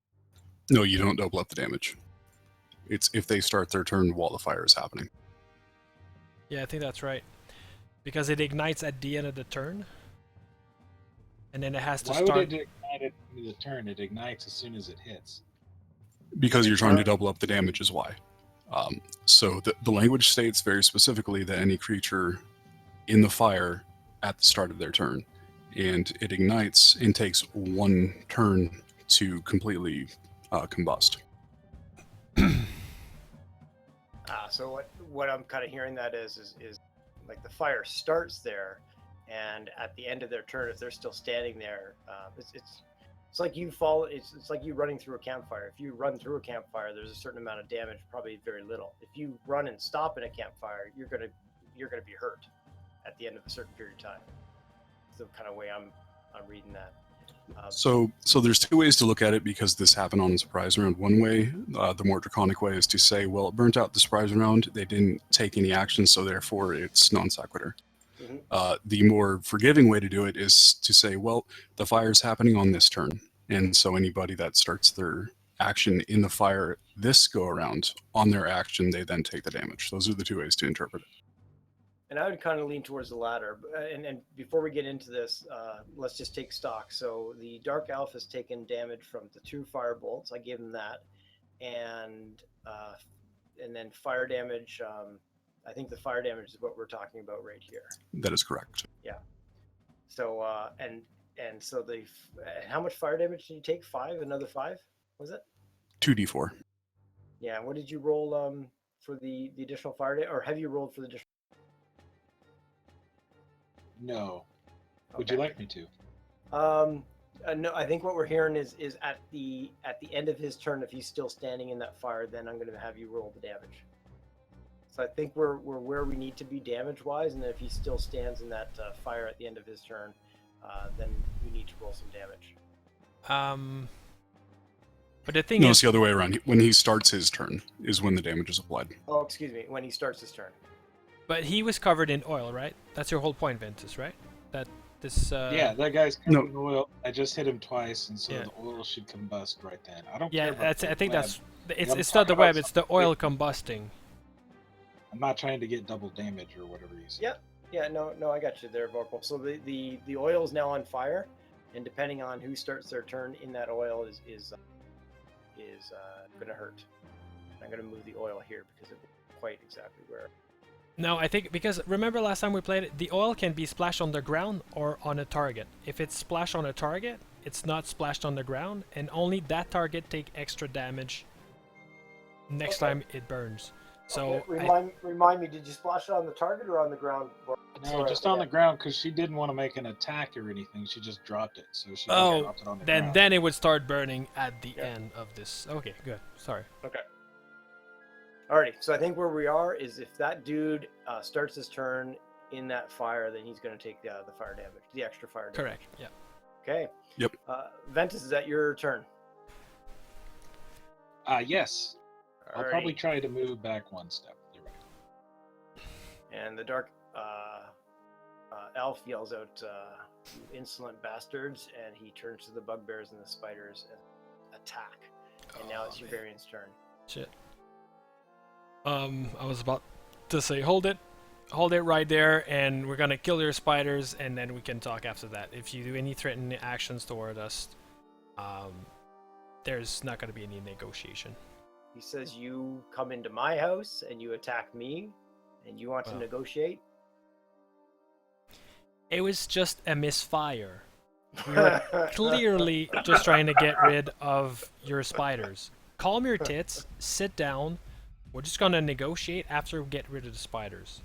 No, you don't double up the damage. It's if they start their turn while the fire is happening. Yeah, I think that's right. Because it ignites at the end of the turn. And then it has to Why start. would it ignite at the end of the turn? It ignites as soon as it hits. Because you're trying to double up the damage is why. So the language states very specifically that any creature in the fire at the start of their turn, and it ignites and takes 1 turn to completely combust. So what I'm kind of hearing that is like the fire starts there, and at the end of their turn, if they're still standing there, it's like you fall. It's like you running through a campfire. If you run through a campfire, there's a certain amount of damage, probably very little. If you run and stop in a campfire, you're gonna be hurt at the end of a certain period of time. It's the kind of way I'm reading that. So there's 2 ways to look at it because this happened on the surprise round. One way, the more draconic way, is to say, well, it burnt out the surprise round. They didn't take any action, so therefore it's non sequitur. Mhm. The more forgiving way to do it is to say, well, the fire's happening on this turn, and so anybody that starts their action in the fire this go around on their action, they then take the damage. Those are the 2 ways to interpret it. And I would kind of lean towards the latter. And before we get into this, let's just take stock. So the Dark Elf has taken damage from the 2 fire bolts. I gave him that, and then fire damage. I think the fire damage is what we're talking about right here. That is correct. So so how much fire damage did you take? 5? Another 5? Was it? 2d4. Yeah. What did you roll for the additional fire damage, or have you rolled for the additional? No. Would you Okay. like me to? No, I think what we're hearing is at the end of his turn, if he's still standing in that fire, then I'm going to have you roll the damage. So I think we're where we need to be damage wise, and then if he still stands in that fire at the end of his turn, then we need to roll some damage. But the thing No, is, it's the other way around. When he starts his turn is when the damage is applied. Oh, excuse me, when he starts his turn. but he was covered in oil, right? That's your whole point, Ventus, right? That this. Yeah, that guy's No. covered in oil. I just hit him twice, and so Yeah. the oil should combust right then. I don't Yeah, care about that's. the I think web. that's. I'm It's not the talking about web. It's the something oil different. combusting. I'm not trying to get double damage or whatever you said. Yep. Yeah, no, I got you there, Vorpal. So the oil is now on fire, and depending on who starts their turn in that oil is going to hurt. I'm going to move the oil here because it won't quite exactly where. No, I think because remember last time we played it, the oil can be splashed on the ground or on a target. If it's splashed on a target, it's not splashed on the ground, and only that target take extra damage next Okay. time it burns. So Okay, remind me, did you splash it on the target or on the ground? No, Sorry, just on the ground because she didn't want to make an attack or anything. She just dropped it. So she just Oh, dropped it on the ground. then it would start burning at the Yeah. end of this. Okay, good. Sorry. Okay. Alrighty, so I think where we are is if that dude starts his turn in that fire, then he's going to take the fire damage, the extra fire damage. Correct. Yeah. Okay. Yep. Ventus, is that your turn? Yes. I'll probably Alrighty. try to move back one step. You're right. And the dark elf yells out, "You insolent bastards!" and he turns to the bugbears and the spiders and attack. And now it's your man. variant's turn. Shit. I was about to say, hold it right there, and we're gonna kill your spiders, and then we can talk after that. If you do any threatening actions toward us, there's not gonna be any negotiation. He says, "You come into my house and you attack me, and you want to Well. negotiate." It was just a misfire. We were clearly just trying to get rid of your spiders. Calm your tits, sit down. We're just gonna negotiate after we get rid of the spiders.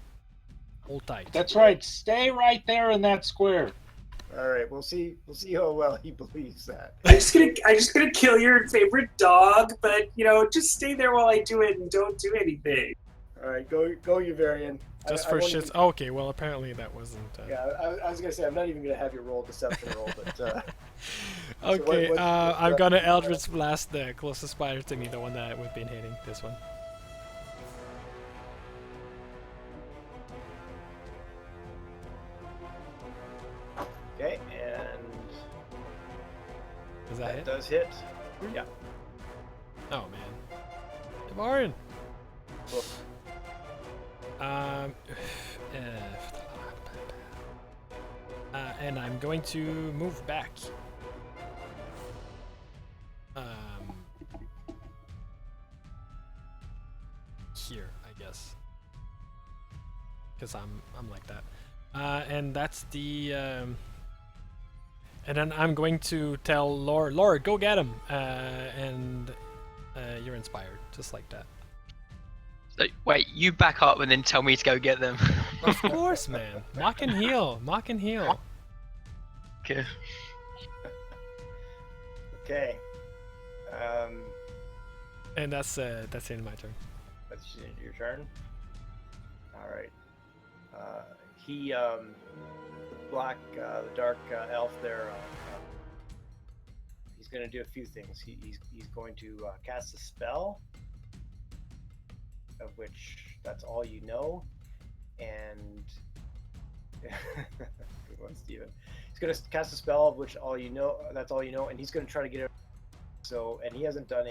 Hold tight. That's right. Stay right there in that square. All right, we'll see how well he believes that. I'm just gonna kill your favorite dog, but just stay there while I do it and don't do anything. All right, go, Uvarian. Just I for won't shits. even- Okay, well apparently that wasn't. Yeah, I was gonna say I'm not even gonna have you roll a deception roll, but Okay, what's I'm the- gonna Eldritch Blast the closest spider to me, the one that we've been hitting. This one. okay, and Does that that hit? does hit. Yeah. Oh man. Warren. Oof. And I'm going to move back. Here, I guess. Because I'm like that. And that's the. And then I'm going to tell Laura, go get him. And you're inspired, just like that. So, wait, you back up and then tell me to go get them. Of course, man. Mock and heal. Mock and heal. Okay. Okay. And that's the end of my turn. That's your turn. All right. The dark elf there. He's going to do a few things. He's going to cast a spell, of which that's all you know, and good one, Steven. He's going to cast a spell of which all you know. That's all you know, and he's going to try to get it. So, and he hasn't done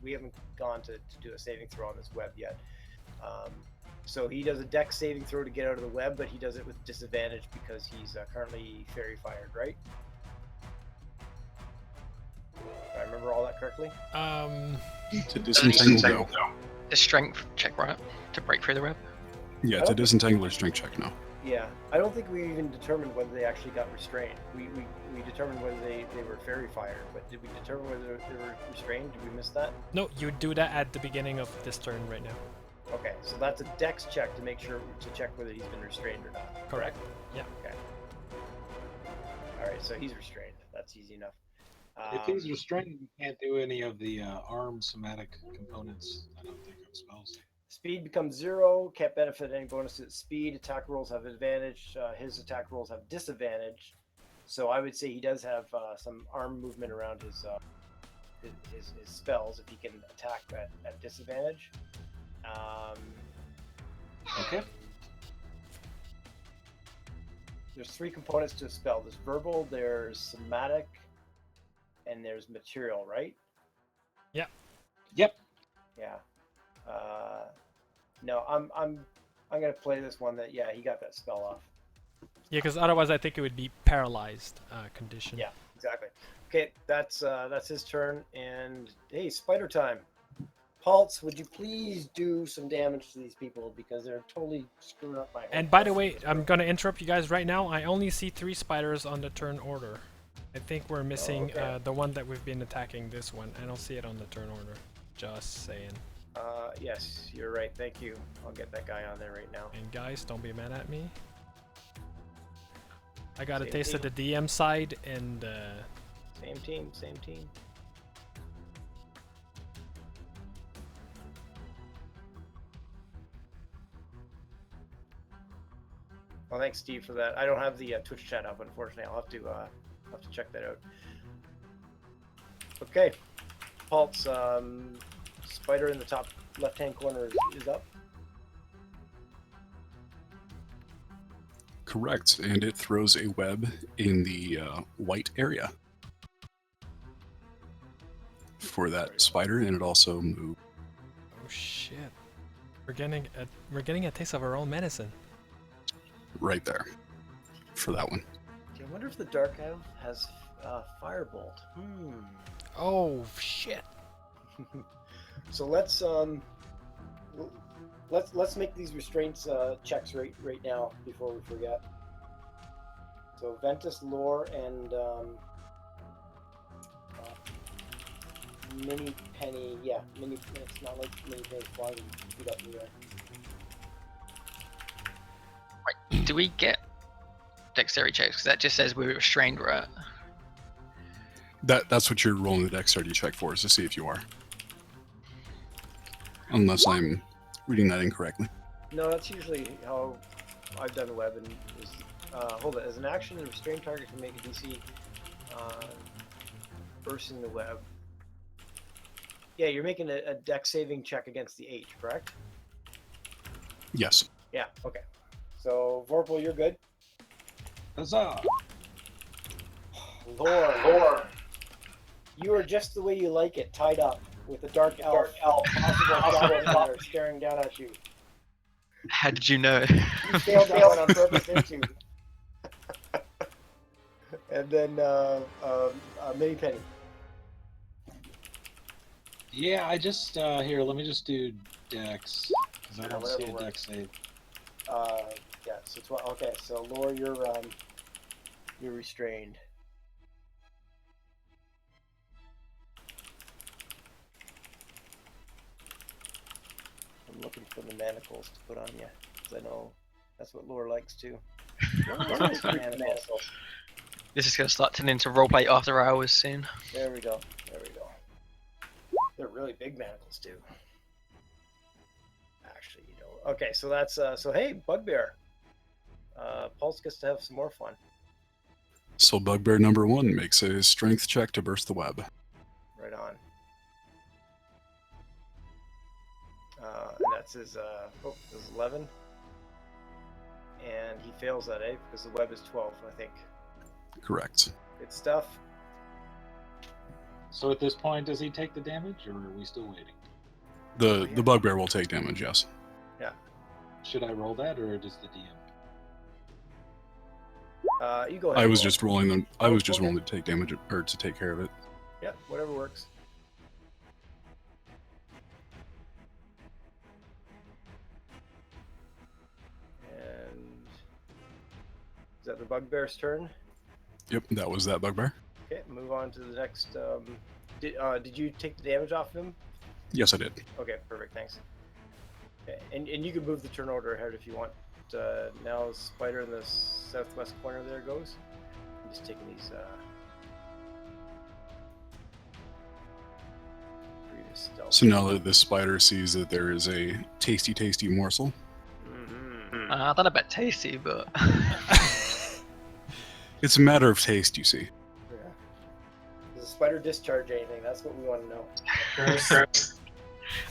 we haven't gone to do a saving throw on this web yet. So he does a dex saving throw to get out of the web, but he does it with disadvantage because he's currently fairy fired, right? Do I remember all that correctly? To disentangle, no. The strength check, right? To break through the web. Yeah, to disentangle or strength check, no. Yeah, I don't think we even determined whether they actually got restrained. We determined whether they were fairy fired, but did we determine whether they were restrained? Did we miss that? No, you do that at the beginning of this turn right now. Okay, so that's a dex check to make sure to check whether he's been restrained or not. Correct. Yeah. Okay. All right, so he's restrained. That's easy enough. If he's restrained, you can't do any of the arm somatic components. I don't think of spells. Speed becomes 0. Can't benefit any bonuses at speed. Attack rolls have advantage. His attack rolls have disadvantage. So I would say he does have some arm movement around his spells if he can attack at disadvantage. Okay. There's 3 components to a spell. There's verbal, there's somatic, and there's material, right? Yep. Yep. Yeah. No, I'm gonna play this one that he got that spell off. Yeah, because otherwise I think it would be paralyzed condition. Yeah, exactly. Okay, that's his turn, and hey, spider time. Pulse, would you please do some damage to these people because they're totally screwing up my whole And by the plan. way, I'm gonna interrupt you guys right now. I only see 3 spiders on the turn order. I think we're missing okay. the one that we've been attacking. This one. I don't see it on the turn order. Just saying. Yes, you're right. Thank you. I'll get that guy on there right now. And guys, don't be mad at me. I got a Same taste of the team. DM side, and Same team, same team. Well, thanks, Steve, for that. I don't have the Twitch chat up, unfortunately. I'll have to check that out. Okay, Pulse. Spider in the top left-hand corner is up. Correct, and it throws a web in the white area for that spider, and it also moves. oh shit, we're getting a taste of our own medicine. Right there for that one. I wonder if the Dark Elf has Firebolt. Oh shit. So let's make these restraints checks right now before we forget. So Ventus, Lore, and Mini Penny. Yeah, Mini. It's not like Mini Penny flying and beat up in the air. Right. Do we get dexterity checks? Because that just says we're restrained, right? That's what you're rolling the dexterity check for, is to see if you are. Unless I'm reading that incorrectly. No, that's usually how I've done the web. And is, hold it. As an action, the restrained target can make a DC bursting the web. Yeah, you're making a dex saving check against the H, correct? Yes. Yeah. Okay. So Vorpal, you're good. Huzzah! Lore. You are just the way you like it, tied up with a dark elf. Possible goblins that are staring down at you. How did you know? You failed that one on purpose, didn't you? And then Mini Penny. Yeah, I just here. Let me just do Dex because I Yeah, don't see whatever a works. Dex save. Yeah. So okay. So Lore, you're restrained. I'm looking for the manacles to put on you, because I know that's what Lore likes too. Lore likes manacles. This is going to start turning into roleplay after hours soon. There we go. They're really big manacles too. Actually, you know. Okay, so that's so hey, Bugbear. Pulse gets to have some more fun. So bugbear number 1 makes a strength check to burst the web. Right on. And that's his his 11. And he fails that, because the web is 12, I think. Correct. Good stuff. So at this point, does he take the damage, or are we still waiting? The bugbear will take damage, yes. Should I roll that, or does the DM? You go ahead. I was roll. just rolling them. I was just Okay. rolling to take damage or to take care of it. Yeah, whatever works. And is that the Bugbear's turn? Yep, that was that bugbear. Okay, move on to the next. Did you take the damage off him? Yes, I did. Okay, perfect. Thanks. Okay, and you can move the turn order ahead if you want. Now Spider in the southwest corner there goes. I'm just taking these previous stealth. So now that the spider sees that there is a tasty, tasty morsel, I don't know about tasty, but it's a matter of taste, you see. Yeah. Does the spider discharge anything? That's what we want to know.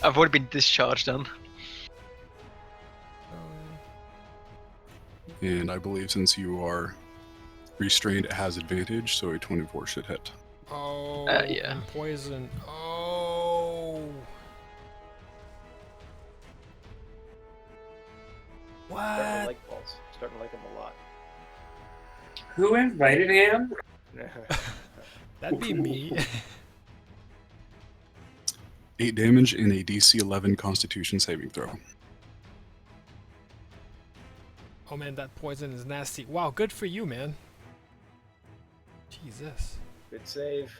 I've already been discharged on. And I believe since you are restrained, it has advantage, so a 24 should hit. Oh, yeah. and poison. Oh. Starting to What? like Pulse. Starting to like him a lot. Who invited him? That'd be me. 8 damage in a DC 11 Constitution saving throw. Oh man, that poison is nasty. Wow, good for you, man. Jesus. Good save.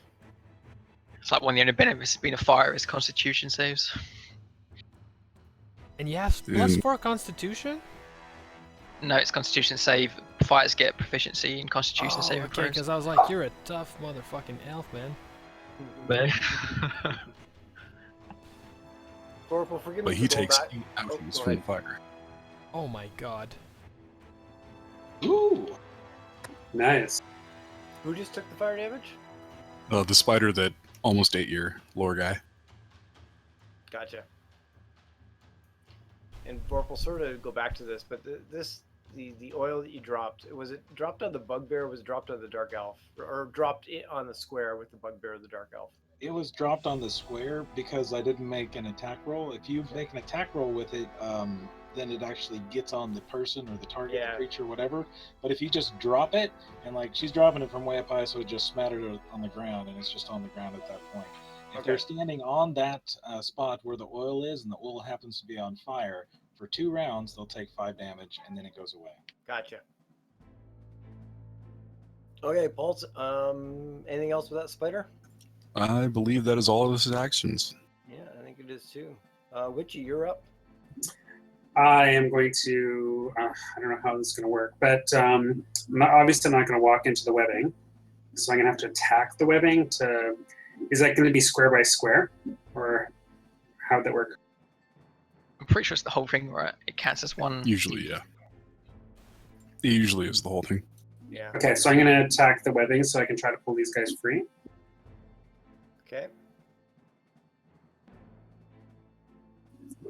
It's like one of the only benefits of being a fire is constitution saves. And you have +4 Constitution? No, it's Constitution save. Fighters get proficiency in Constitution Oh, saving okay, throws. because I was like, you're a tough motherfucking elf, man. Corporal, forgive me But for he going takes back. 8 Oh, outings go from the ahead. fire. Oh my god. Ooh. Nice. Who just took the fire damage? The spider that almost ate your lore guy. Gotcha. And Vorp will sort of go back to this, but the oil that you dropped, was it dropped on the bugbear or was it dropped on the dark elf? Or dropped it on the square with the bugbear or the dark elf? It was dropped on the square because I didn't make an attack roll. If you make an attack roll with it, then it actually gets on the person or the target, Yeah. the creature, whatever. But if you just drop it, and like she's dropping it from way up high, so it just smattered on the ground, and it's just on the ground at that point. If Okay. they're standing on that spot where the oil is, and the oil happens to be on fire, for 2 rounds they'll take 5 damage, and then it goes away. Gotcha. Okay, Pulse, anything else with that spider? I believe that is all of his actions. Yeah, I think it is too. Witchy, you're up. I am going to. I don't know how this is going to work, but obviously I'm not going to walk into the webbing, so I'm going to have to attack the webbing. Is that going to be square by square, or how would that work? I'm pretty sure it's the whole thing, right? It counts as one. Usually, yeah. It usually is the whole thing. Yeah. Okay, so I'm going to attack the webbing so I can try to pull these guys free. Okay.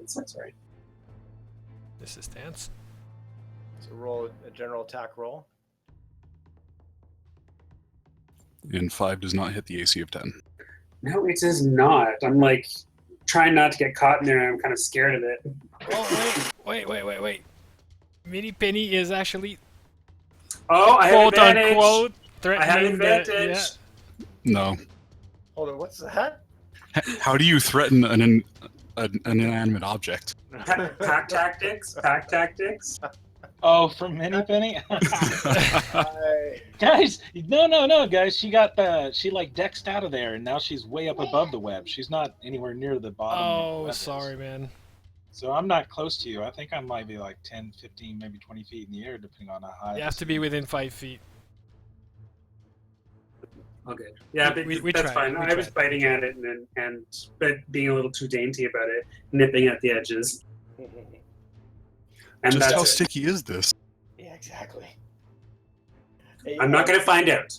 Sorry. This is stance. So roll a general attack roll. And 5 does not hit the AC of 10. No, it is not. I'm like trying not to get caught in there, and I'm kind of scared of it. Oh, wait. Mini Penny is actually Oh, I have quote advantage. unquote I threatening have the- advantage. No. Hold on, what's that? How do you threaten an inanimate object? Pack tactics. Pack tactics. Oh, from Mini Penny? I- Guys, no, guys. She like dexed out of there, and now she's way up above the web. She's not anywhere near the bottom. where the Oh, web is. sorry, man. So I'm not close to you. I think I might be like 10, 15, maybe 20 feet in the air, depending on how high. You have to be within 5 feet. Okay. Yeah, but We that's tried, fine. we I was tried. biting at it but being a little too dainty about it, nipping at the edges. And Just that's how it. sticky is this? Yeah, exactly. Hey, I'm not going to find out.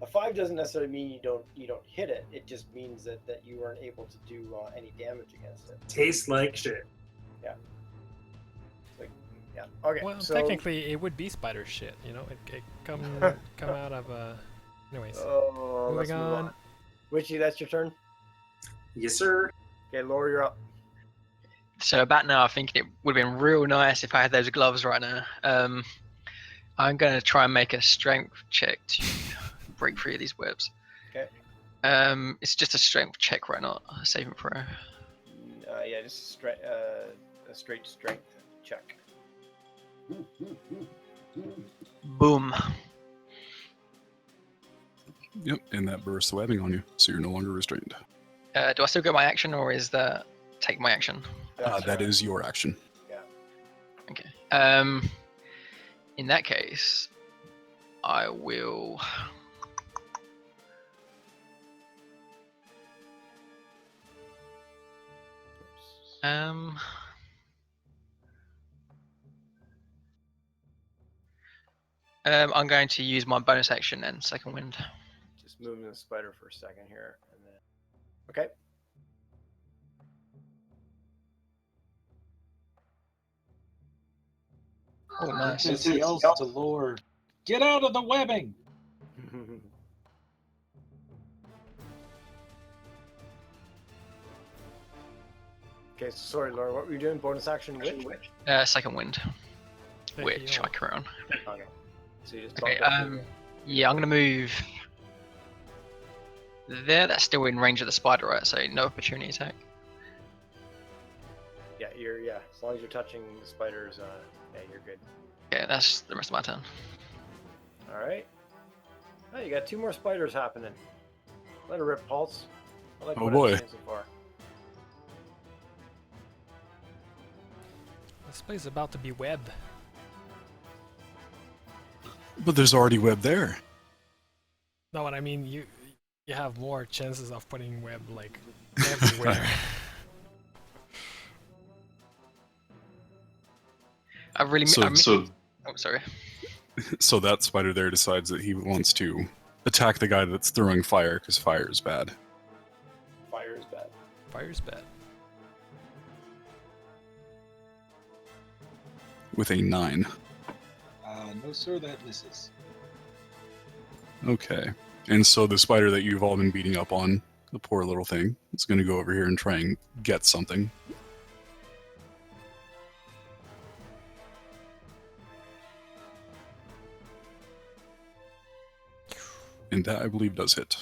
A 5 doesn't necessarily mean you don't hit it. It just means that you weren't able to do any damage against it. Tastes like shit. Like, yeah. Okay. Well, so, technically, it would be spider shit, you know? It come out of anyways. Oh, let's Moving move on. Witchy, that's your turn. Yes, sir. Okay, Laura, you're up. So about now, I think it would have been real nice if I had those gloves right now. I'm going to try and make a strength check to break free of these webs. Okay. It's just a strength check, right? Not a saving throw. Yeah, just a straight strength check. Boom. Yep, and that bursts the webbing on you, so you're no longer restrained. Do I still get my action, or is that take my action? That is your action. Okay. In that case, I will. I'm going to use my bonus action and second wind. Just moving the spider for a second here, and then. Okay. Oh, nice. Just yells to Lord, "Get out of the webbing!" Okay, so sorry, Laura. What were you doing? Bonus action, witch? Second wind, Thank which you. I carry on. Okay. So you just Okay. bumped up the- Yeah, I'm gonna move there. That's still in range of the spider, right? So no opportunity attack. Yeah, as long as you're touching the spiders, yeah, you're good. Yeah, that's the rest of my turn. All right. Oh, you got 2 more spiders happening. Let her rip, Pulse. I like Oh, what boy. I've seen so far. This place is about to be webbed. But there's already web there. No, what I mean, you have more chances of putting web like everywhere. I really. So, Oh, sorry. so that spider there decides that he wants to attack the guy that's throwing fire because fire is bad. Fire is bad. Fire's bad. With a 9. No, sir, that misses. Okay. And so the spider that you've all been beating up on, the poor little thing, is going to go over here and try and get something. And that, I believe, does hit.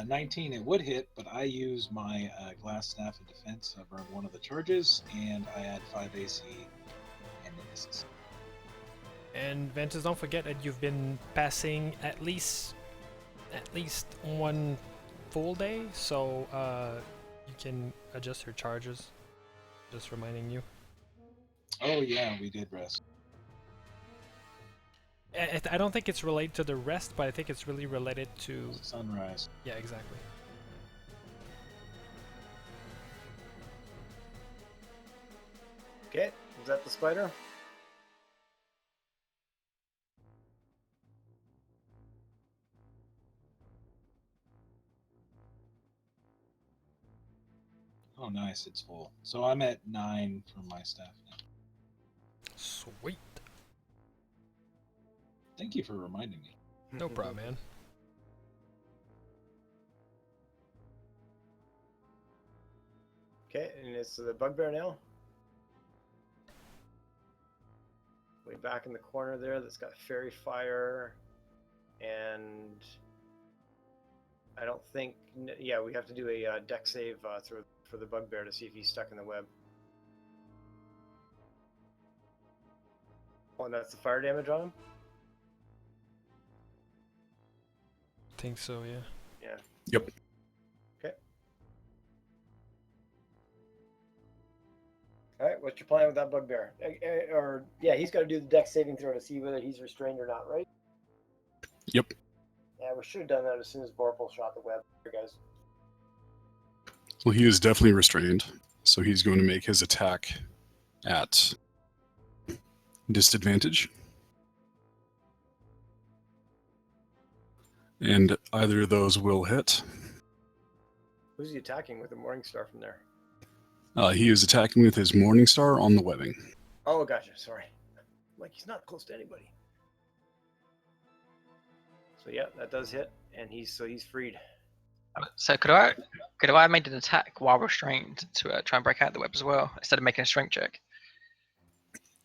19, it would hit, but I use my glass staff of defense. I burn one of the charges, and I add 5 AC, and it misses. And Ventus, don't forget that you've been passing at least one full day, so you can adjust your charges. Just reminding you. Oh yeah, we did rest. I don't think it's related to the rest, but I think it's really related to... Sunrise. Yeah, exactly. Okay, is that the spider? Oh, nice, it's full. So I'm at 9 for my staff now. Sweet. Thank you for reminding me. No problem, man. Okay, and it's the bugbear now. Way back in the corner there, that's got fairy fire, and I don't think. Yeah, we have to do a deck save for the bugbear to see if he's stuck in the web. Oh, and that's the fire damage on him. Think so, yeah. Yeah. Yep. Okay. All right. What's your plan with that bugbear? Or yeah, he's got to do the deck saving throw to see whether he's restrained or not, right? Yep. Yeah, we should have done that as soon as Vorpal shot the web, guys. Well, he is definitely restrained, so he's going to make his attack at disadvantage. And either of those will hit. Who's he attacking with a Morningstar from there? He is attacking with his Morningstar on the webbing. Oh, gotcha. Sorry. Like, he's not close to anybody. So yeah, that does hit, and he's freed. So could I have made an attack while restrained to try and break out the web as well, instead of making a strength check?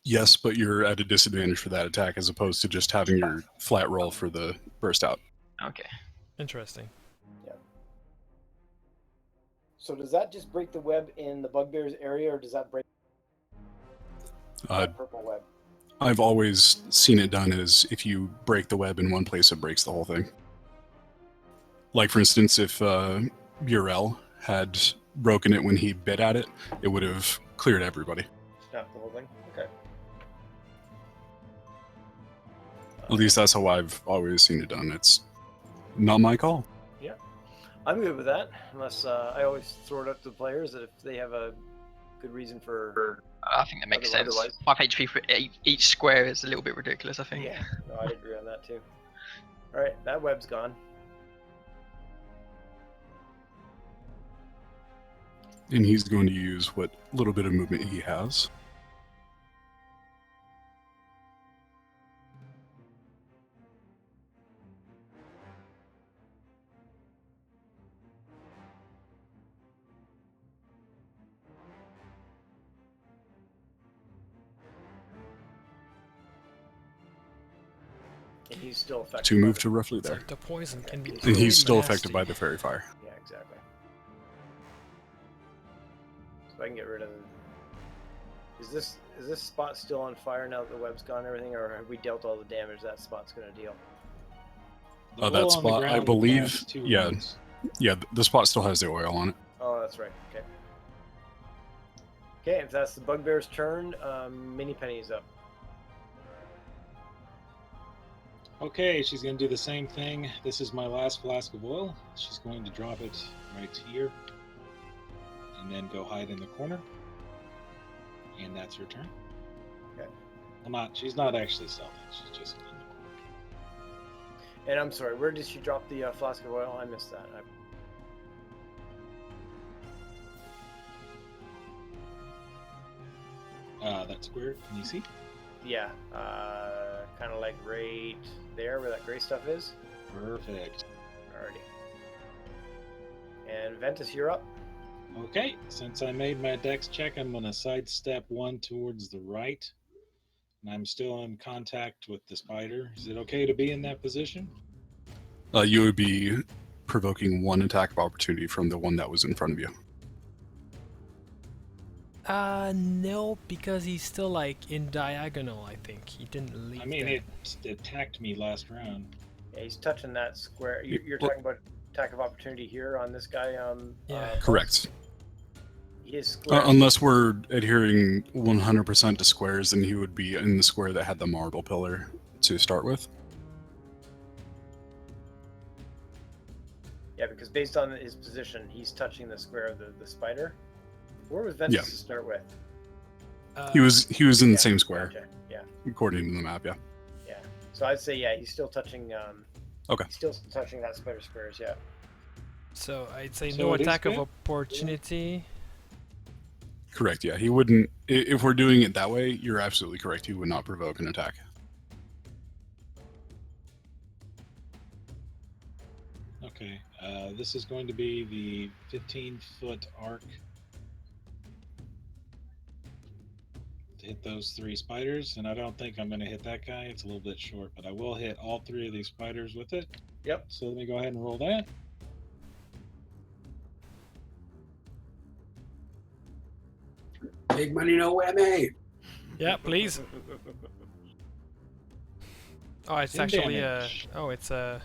Yes, but you're at a disadvantage for that attack as opposed to just having your flat roll for the burst out. Okay. Interesting. Yeah. So does that just break the web in the bugbear's area, or does that break that purple web? I've always seen it done as if you break the web in one place, it breaks the whole thing. Like, for instance, if Burel had broken it when he bit at it, it would have cleared everybody. Snap the whole thing? Okay. At least that's how I've always seen it done. It's not my call. Yeah. I'm good with that, unless I always throw it up to the players that if they have a good reason for... I think that makes sense. Otherwise- 5 HP for each square is a little bit ridiculous, I think. Yeah, no, I agree on that too. Alright, that web's gone. And he's going to use what little bit of movement he has. And he's still affected. To move to roughly It's there. like the poison can be And pretty he's still nasty. affected by the fairy fire. Yeah, exactly. So I can get rid of... Is this spot still on fire now that the web's gone and everything, or have we dealt all the damage that spot's going to deal? The That roll on the spot, I ground believe, has 2 yeah. wounds. Yeah, the spot still has the oil on it. Oh, that's right. Okay. Okay, if that's the bugbear's turn, Mini Penny's up. Okay, she's going to do the same thing. This is my last flask of oil. She's going to drop it right here. And then go hide in the corner. And that's her turn. Okay. She's not actually stealthing. She's just in the corner. And I'm sorry, where did she drop the flask of oil? I missed that. That square, can you see? Yeah, kind of like right there where that gray stuff is. Perfect. Alrighty. And Ventus, you're up. Okay, since I made my dex check, I'm going to sidestep one towards the right. And I'm still in contact with the spider. Is it okay to be in that position? You would be provoking one attack of opportunity from the one that was in front of you. No, because he's still like in diagonal. I think he didn't leave. I mean, there. it attacked me last round. Yeah, he's touching that square. You're Well- talking about attack of opportunity here on this guy. Yeah. Correct. He is square. Unless we're adhering 100% to squares, then he would be in the square that had the marble pillar to start with. Yeah, because based on his position, he's touching the square of the spider. Where was Ventus Yeah. to start with? He was in Yeah, the same square, Gotcha. Yeah, according to the map. Yeah. yeah. So I'd say he's still touching. Okay. He's still touching that spider squares. Yeah. So I'd say So no it is attack of good? opportunity. Correct. Yeah, he wouldn't. If we're doing it that way, you're absolutely correct. He would not provoke an attack. Okay, this is going to be the 15-foot arc to hit those 3 spiders, and I don't think I'm going to hit that guy. It's a little bit short, but I will hit all 3 of these spiders with it. Yep. So let me go ahead and roll that. Big money, no whammy. Yeah, please. Oh, it's Some actually damage. it's a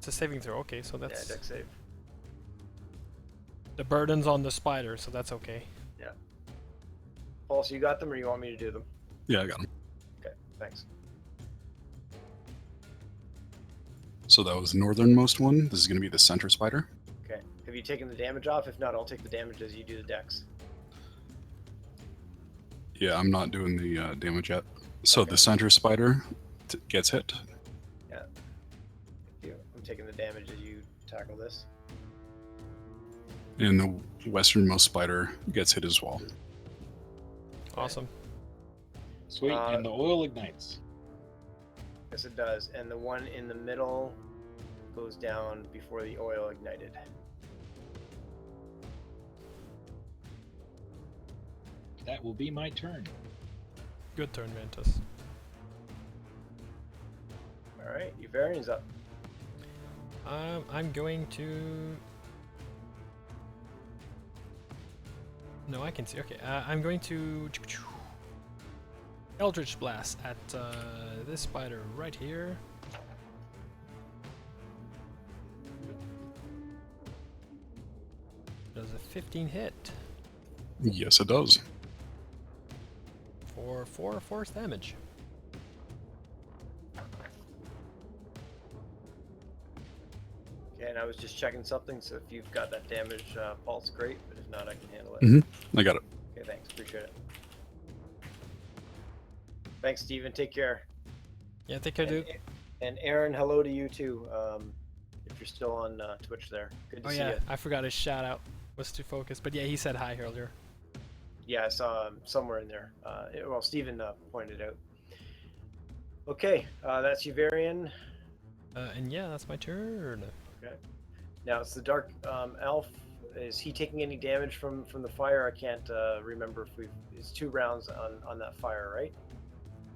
saving throw. Okay, so Yeah, that's dex save. the burden's on the spider, so that's okay. Paul, so you got them, or you want me to do them? Yeah, I got him. Okay, thanks. So that was the northernmost one. This is going to be the center spider. Okay. Have you taken the damage off? If not, I'll take the damage as you do the dex. Yeah, I'm not doing the damage yet. So Okay. the center spider gets hit. Thank you. I'm taking the damage as you tackle this. And the westernmost spider gets hit as well. Awesome. Sweet, and the oil ignites. Yes, it does. And the one in the middle goes down before the oil ignited. That will be my turn. Good turn, Ventus. All right, Uvarian's up. I'm going to. No, I can see. Okay, I'm going to Eldritch Blast at this spider right here. Does a 15 hit Yes, it does. for 4 force damage. Okay, and I was just checking something, so if you've got that damage, Paul's great, but if not, I can handle it. Mhm. I got it. Okay, thanks. Appreciate it. Thanks, Steven. Take care. Yeah, take care, dude. And Aaron, hello to you too. If you're still on Twitch there. Good to Oh see yeah, you. I forgot his shout out was too focused, but yeah, he said hi earlier. Yeah, I saw him somewhere in there. Well, Steven pointed out. Okay, that's Uvarian. And yeah, that's my turn. Okay. Now it's the Dark Elf. Is he taking any damage from the fire? I can't remember if we've. It's 2 rounds on that fire, right?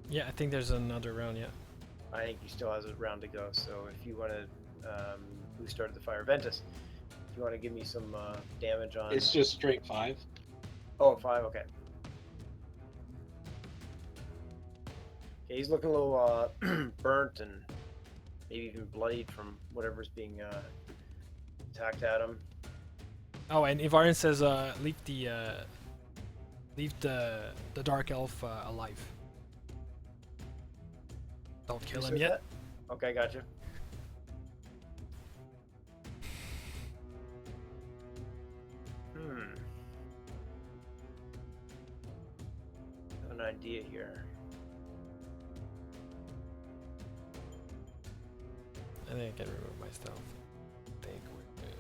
Yeah, I think there's another round yet. I think he still has a round to go. So if you want to, who started the fire? Ventus. If you want to give me some damage on. It's just straight 5. Oh, 5. Okay. Okay, he's looking a little burnt and maybe even bloodied from whatever's being attacked at him. Oh, and Ivarian says leave the Leave the dark elf alive. Don't kill him yet. Okay, gotcha. I have an idea here. I think I can remove my stealth. I think we're good.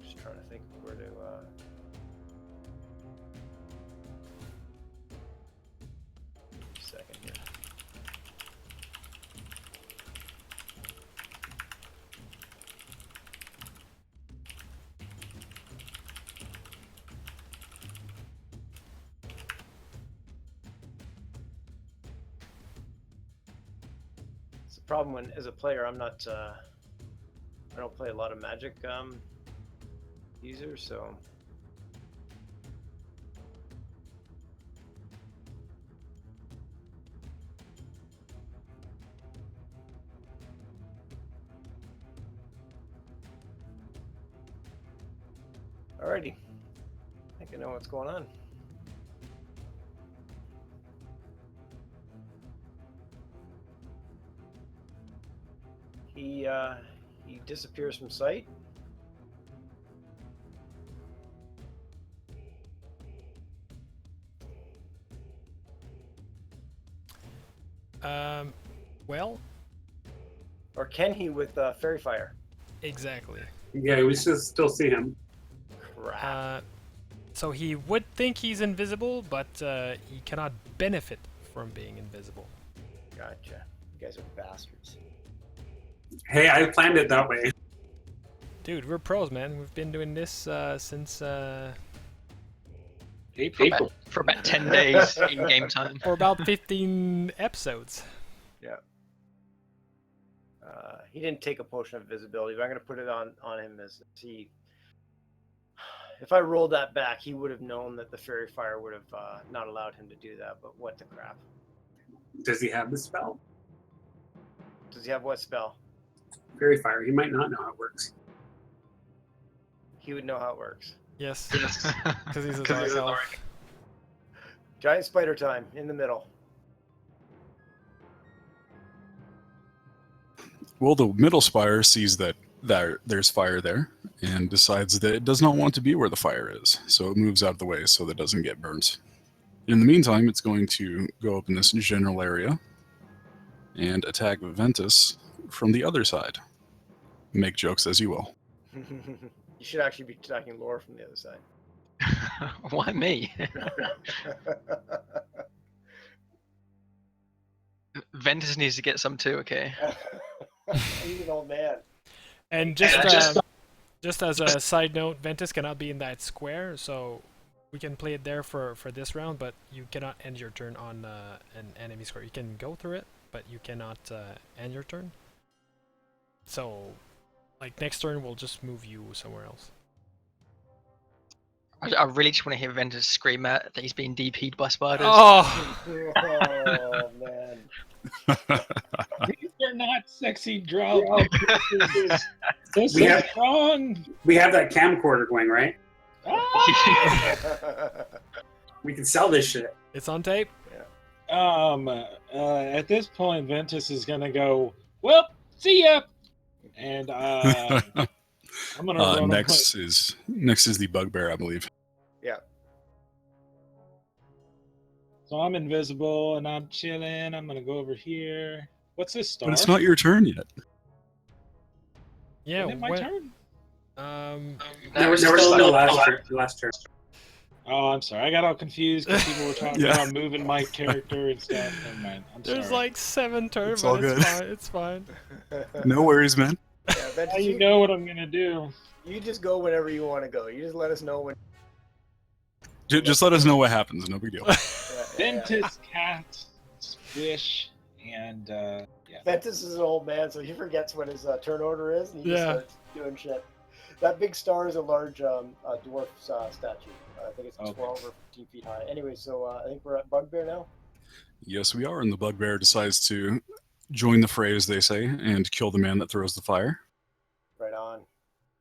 Just trying to think where to. Second here. It's the problem when, as a player, I'm not. I don't play a lot of magic users, so. Alrighty. I think I know what's going on. He disappears from sight. Well, Or can he with fairy fire? exactly. Yeah, we should still see him. Crap. So he would think he's invisible, but he cannot benefit from being invisible. Gotcha. You guys are bastards. Hey, I planned it that way. Dude, we're pros, man. We've been doing this since April. For about 10 days in game time. for about 15 episodes. Yeah. He didn't take a potion of invisibility, but I'm going to put it on him as he. If I rolled that back, he would have known that the fairy fire would have not allowed him to do that. But what the crap? Does he have the spell? Does he have what spell? Fairy fire. He might not know how it works. He would know how it works. Yes, because he's a dark elf. Giant spider time in the middle. Well, the middle spire sees that there's fire there and decides that it does not want to be where the fire is, so it moves out of the way so that it doesn't get burnt. In the meantime, it's going to go up in this general area and attack Ventus from the other side. Make jokes as you will. You should actually be attacking Laura from the other side. Why me? Ventus needs to get some too, okay? He's an old man. And just as a side note, Ventus cannot be in that square, so we can play it there for this round, but you cannot end your turn on an enemy square. You can go through it, but you cannot end your turn. So, like, next turn we'll just move you somewhere else. I really just want to hear Ventus scream out that he's being DP'd by spiders. Oh! Oh man. These are not sexy drums. So We have- strong. We have that camcorder going, right? Ah! We can sell this shit. It's on tape? At this point, Ventus is gonna go, well, see ya! And I'm gonna run next is the bugbear, I believe. Yeah. So I'm invisible and I'm chilling. I'm gonna go over here. What's this star? But it's not your turn yet. Yeah, Isn't it my turn? No, we're still in the last turn. Oh, I'm sorry. I got all confused because people were talking Yeah. about moving my character and stuff. Never mind. I'm there's sorry. like 7 turns, It's all but good. it's fine. No worries, man. Yeah, Ventus, Now you know what I'm gonna do. you just go whenever you want to go. You just let us know when. Just let us know what happens. No big deal. Ventus, cat, fish, and yeah. Ventus is an old man, so he forgets what his turn order is, and he just Yeah. starts doing shit. That big star is a large dwarf statue. I think it's Okay. 12 or 15 feet high. Anyway, so I think we're at Bugbear now. Yes, we are, and the bugbear decides to join the fray, as they say, and kill the man that throws the fire. Right on.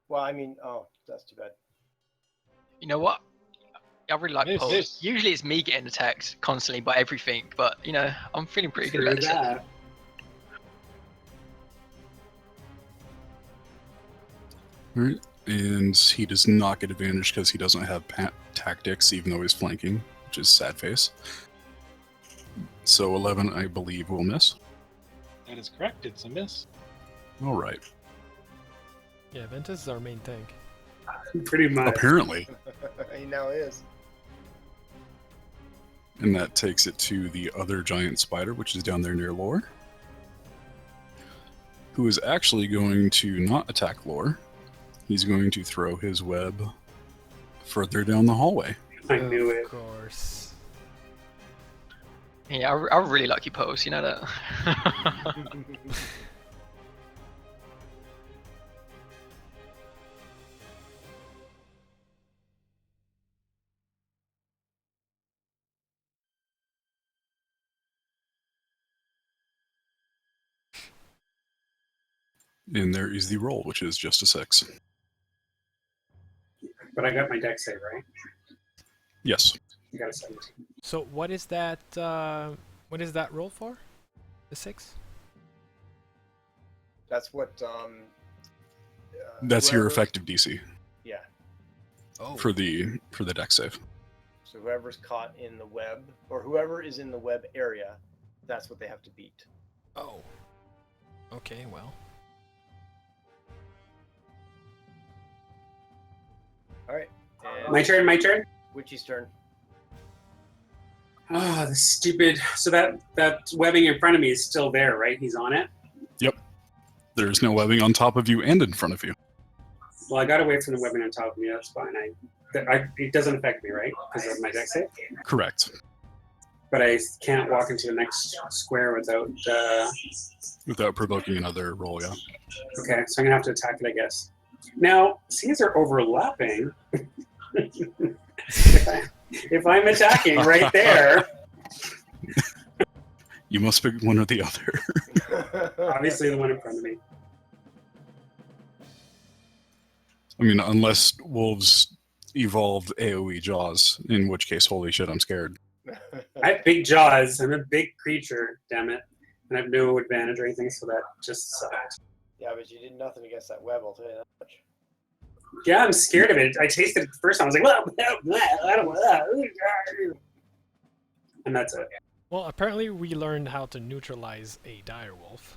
Well, I mean, oh, that's too bad. You know what? I really like Miss, pulls. miss. Usually it's me getting attacked constantly by everything, but you know, I'm feeling pretty good True about this. that. Alright, and he does not get advantage because he doesn't have tactics, even though he's flanking, which is sad face. So 11, I believe, will miss. That is correct. It's a miss. All right. Yeah, Ventus is our main tank. Pretty much. Apparently. He now is. And that takes it to the other giant spider, which is down there near Lore, who is actually going to not attack Lore. He's going to throw his web further down the hallway. I knew Of it. course. Yeah, I really like your pose. You know that. And there is the roll, which is just a 6. But I got my deck save, right? Yes. I got a 17. So what is that? What is that roll for? The 6? That's what. That's your whoever- effective DC Yeah. Oh. for the deck save. So whoever's caught in the web, or whoever is in the web area, that's what they have to beat. Oh. Okay. Well. All right. And My turn. Witchy's turn. Oh, the stupid. So that webbing in front of me is still there, right? He's on it. There's no webbing on top of you and in front of you. Well, I got away from the webbing on top of me. That's fine. It doesn't affect me, right? Because of my deck save. Correct. But I can't walk into the next square without. Without provoking another roll, yeah. Okay, so I'm gonna have to attack it, I guess. Now, since they're overlapping, if I'm attacking right there, You must pick one or the other. obviously the one in front of me. I mean, unless wolves evolved AoE Jaws, in which case, holy shit, I'm scared. I have big jaws. I'm a big creature, damn it. And I have no advantage or anything, so that just sucked. Yeah, but you did nothing against that web, I'll tell you that much. Yeah, I'm scared of it. I tasted it the first time. I was like, I don't want that. And that's it. Well, apparently we learned how to neutralize a direwolf.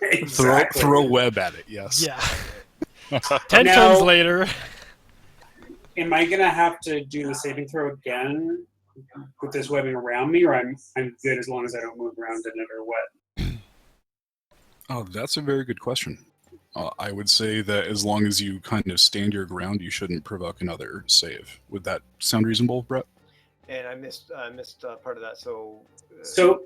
Exactly. Throw web at it, yes. Yeah. 10 Now- turns later. Am I gonna have to do the saving throw again with this webbing around me, or I'm good as long as I don't move around in it, or what? Oh, that's a very good question. I would say that as long as you kind of stand your ground, you shouldn't provoke another save. Would that sound reasonable, Brett? And I missed part of that, so... So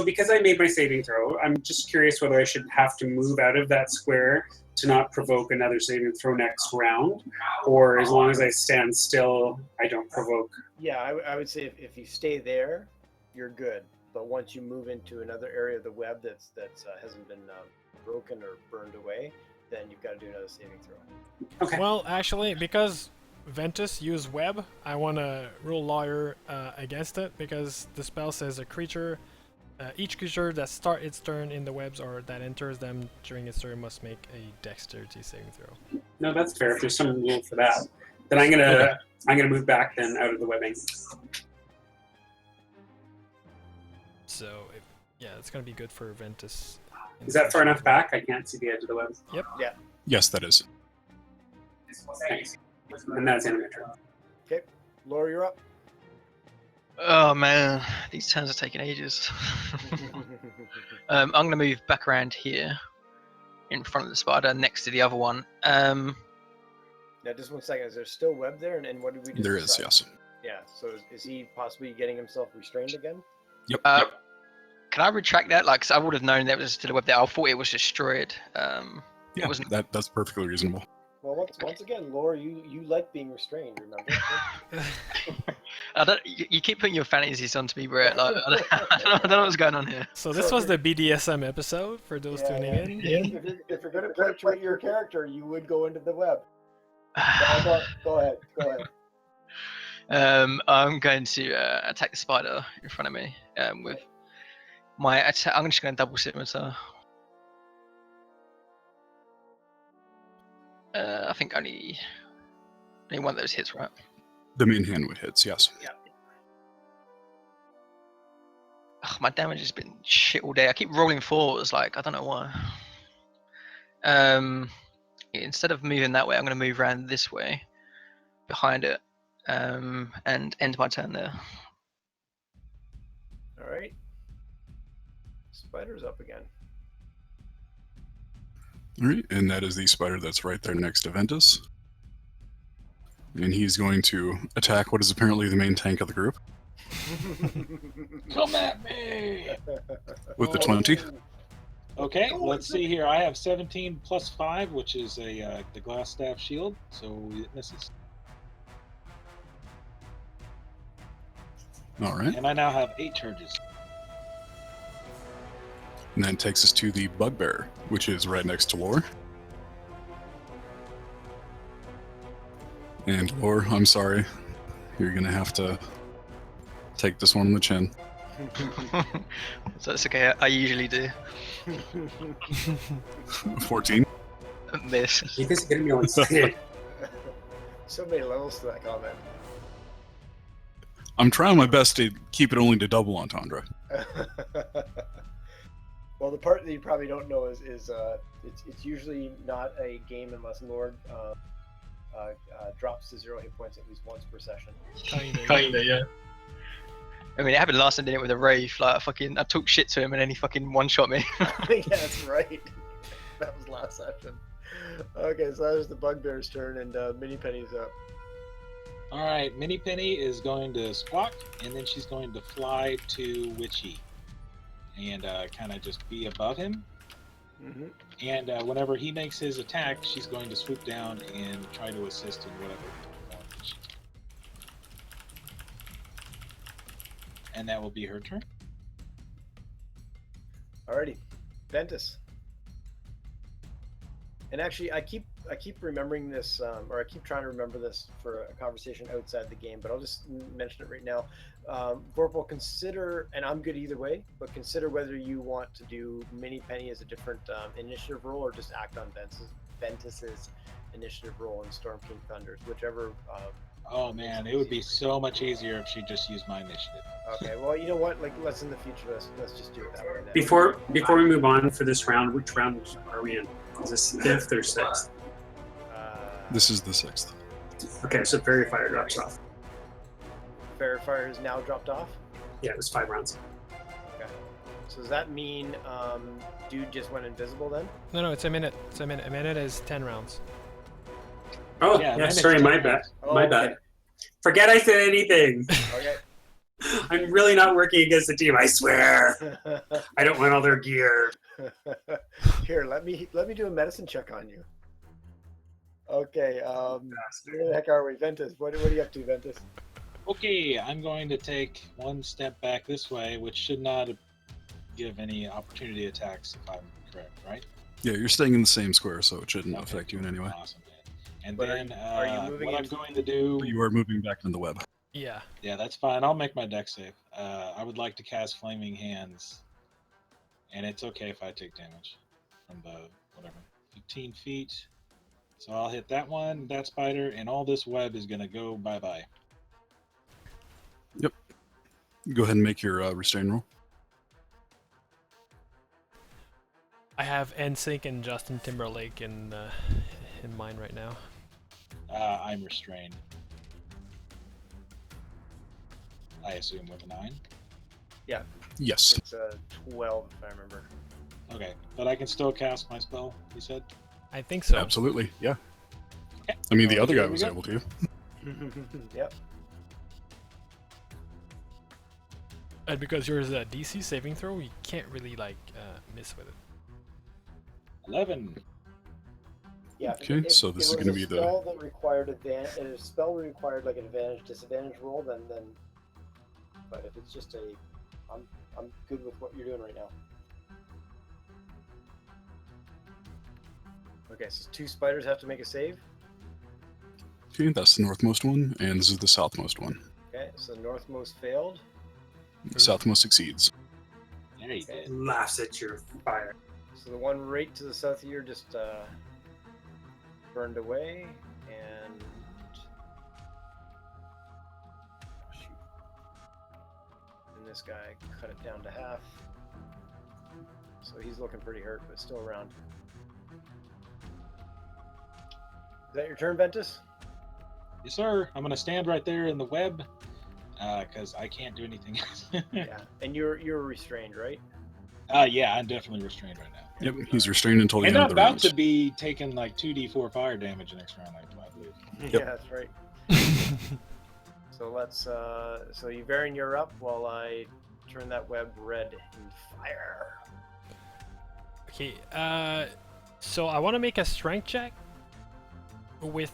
because I made my saving throw, I'm just curious whether I should have to move out of that square to not provoke another saving throw next round, or as long as I stand still, I don't provoke. Yeah, I would say if you stay there, you're good. But once you move into another area of the web that's hasn't been broken or burned away, then you've got to do another saving throw. Okay. Well, actually, because Ventus used web, I want to rule lawyer against it, because the spell says each creature that starts its turn in the webs or that enters them during its turn must make a dexterity saving throw. No, that's fair. If there's some rule for that, then I'm gonna move back then out of the webbing. So, yeah, it's going to be good for Ventus. Is that far enough back? I can't see the edge of the web. Yes, that is. Thanks. And that's end of my turn. Okay, Laura, you're up. Oh man, these turns are taking ages. I'm gonna move back around here, in front of the spider, next to the other one. Now, just 1 second. Is there still web there? And what did we just There is, decide? yes. Yeah, so is he possibly getting himself restrained again? Yep. Can I retract that? Like, 'cause I would have known there was still a web there. I thought it was destroyed. Yeah, wasn't- that's perfectly reasonable. Well, once again, Laura, you like being restrained, remember? You keep putting your fantasies onto me, Brett. Like, I don't know what's going on here. So this was the BDSM episode for those tuning in. If you're going to portray your character, you would go into the web. Go ahead. I'm going to attack the spider in front of me with my attack. I'm just going to double scimitar. I think only one of those hits, right? The main hand hits, yes. Ugh, my damage has been shit all day. I keep rolling fours, like I don't know why. Instead of moving that way, I'm going to move around this way, behind it, and end my turn there. All right. Spider's up again. All right, and that is the spider that's right there next to Ventus. And he's going to attack what is apparently the main tank of the group Come at me! with the 20. Okay, let's see here. I have 17 plus 5, which is the glass staff shield, so it misses. All right, And I now have 8 charges. and then takes us to the bugbear, which is right next to Lore. And Lore, I'm sorry, you're gonna have to take this one on the chin. So it's okay. I usually do. 14. Miss. You guys are getting me all excited. So many levels to that comment. I'm trying my best to keep it only to double entendre. Well, the part that you probably don't know is it's usually not a game unless Lord drops to 0 hit points at least once per session. Kinda, yeah. I mean, it happened last time, didn't it, with a Wraith? Like, I talked shit to him and then he fucking one-shot me. Yeah, that's right. That was last session. Okay, so that was the bugbear's turn, and Mini Penny's up. All right, Mini Penny is going to squawk, and then she's going to fly to Witchy and kind of just be above him. Mm-hmm. And whenever he makes his attack, she's going to swoop down and try to assist in whatever form she can. And that will be her turn. Alrighty, Ventus. And actually, I keep remembering this, or I keep trying to remember this for a conversation outside the game, but I'll just mention it right now. Vorpal, consider, and I'm good either way, but consider whether you want to do Mini Penny as a different initiative roll, or just act on Ventus's initiative roll in Storm King Thunders, whichever. Oh man, it would be so much easier if she just used my initiative. Okay, well, you know what? Like, let's in the future, let's just do it that way. Then. Before we move on for this round, which round are we in? Is this 5th or 6th? This is the 6th. Okay, so Fairy Fire drops off. Fairy Fire has now dropped off. Yeah, it was 5 rounds. Okay. So does that mean dude just went invisible then? No, it's a minute. It's a minute. A minute is 10 rounds. Oh, Yeah, yeah, then sorry, it's my 10 bad. rounds. Oh, My okay. bad. Forget I said anything. Okay. I'm really not working against the team, I swear. I don't want all their gear. Here, let me do a medicine check on you. Okay. Where the heck are we, Ventus? What are you up to, Ventus? Okay, I'm going to take one step back this way, which should not give any opportunity attacks if I'm correct, right? Yeah, you're staying in the same square, so it shouldn't Okay, affect you in any way. Awesome, man. And But then are you moving what I'm into- going to do... But you are moving back into the web. Yeah. Yeah, that's fine. I'll make my deck save. I would like to cast Flaming Hands, and it's okay if I take damage from the, whatever, 15 feet. So I'll hit that one, that spider, and all this web is going to go bye-bye. Yep. Go ahead and make your restrain roll. I have NSYNC and Justin Timberlake in mine right now. I'm restrained. I assume with a 9. Yes. It's 12, if I remember. Okay, but I can still cast my spell, you said? I think so. Absolutely. Yeah. Okay. I mean, the other guy Here we was go. able to. Yep. And because yours is a DC saving throw, you can't really miss with it. 11. Yeah. Okay, so this is gonna be the- spell that required advantage. If a spell required like an advantage-disadvantage roll, then. But if it's just I'm good with what you're doing right now. Okay, so 2 spiders have to make a save. Okay, that's the northmost one, and this is the southmost one. Okay, so the northmost failed. The southmost succeeds. There you Okay. did. Laughs at your fire. So the one right to the south of you just burned away, and shoot. And this guy cut it down to half. So he's looking pretty hurt, but still around. Is that your turn, Ventus? Yes, sir. I'm gonna stand right there in the web, because I can't do anything else. Yeah. And you're restrained, right? Yeah, I'm definitely restrained right now. Yep, he's restrained until the And end I'm of the about round. to be taking like 2d4 fire damage next round, I believe. Yep. Yeah, that's right. So let's. So Yvarian, you're up while I turn that web red and fire. Okay, so I want to make a strength check with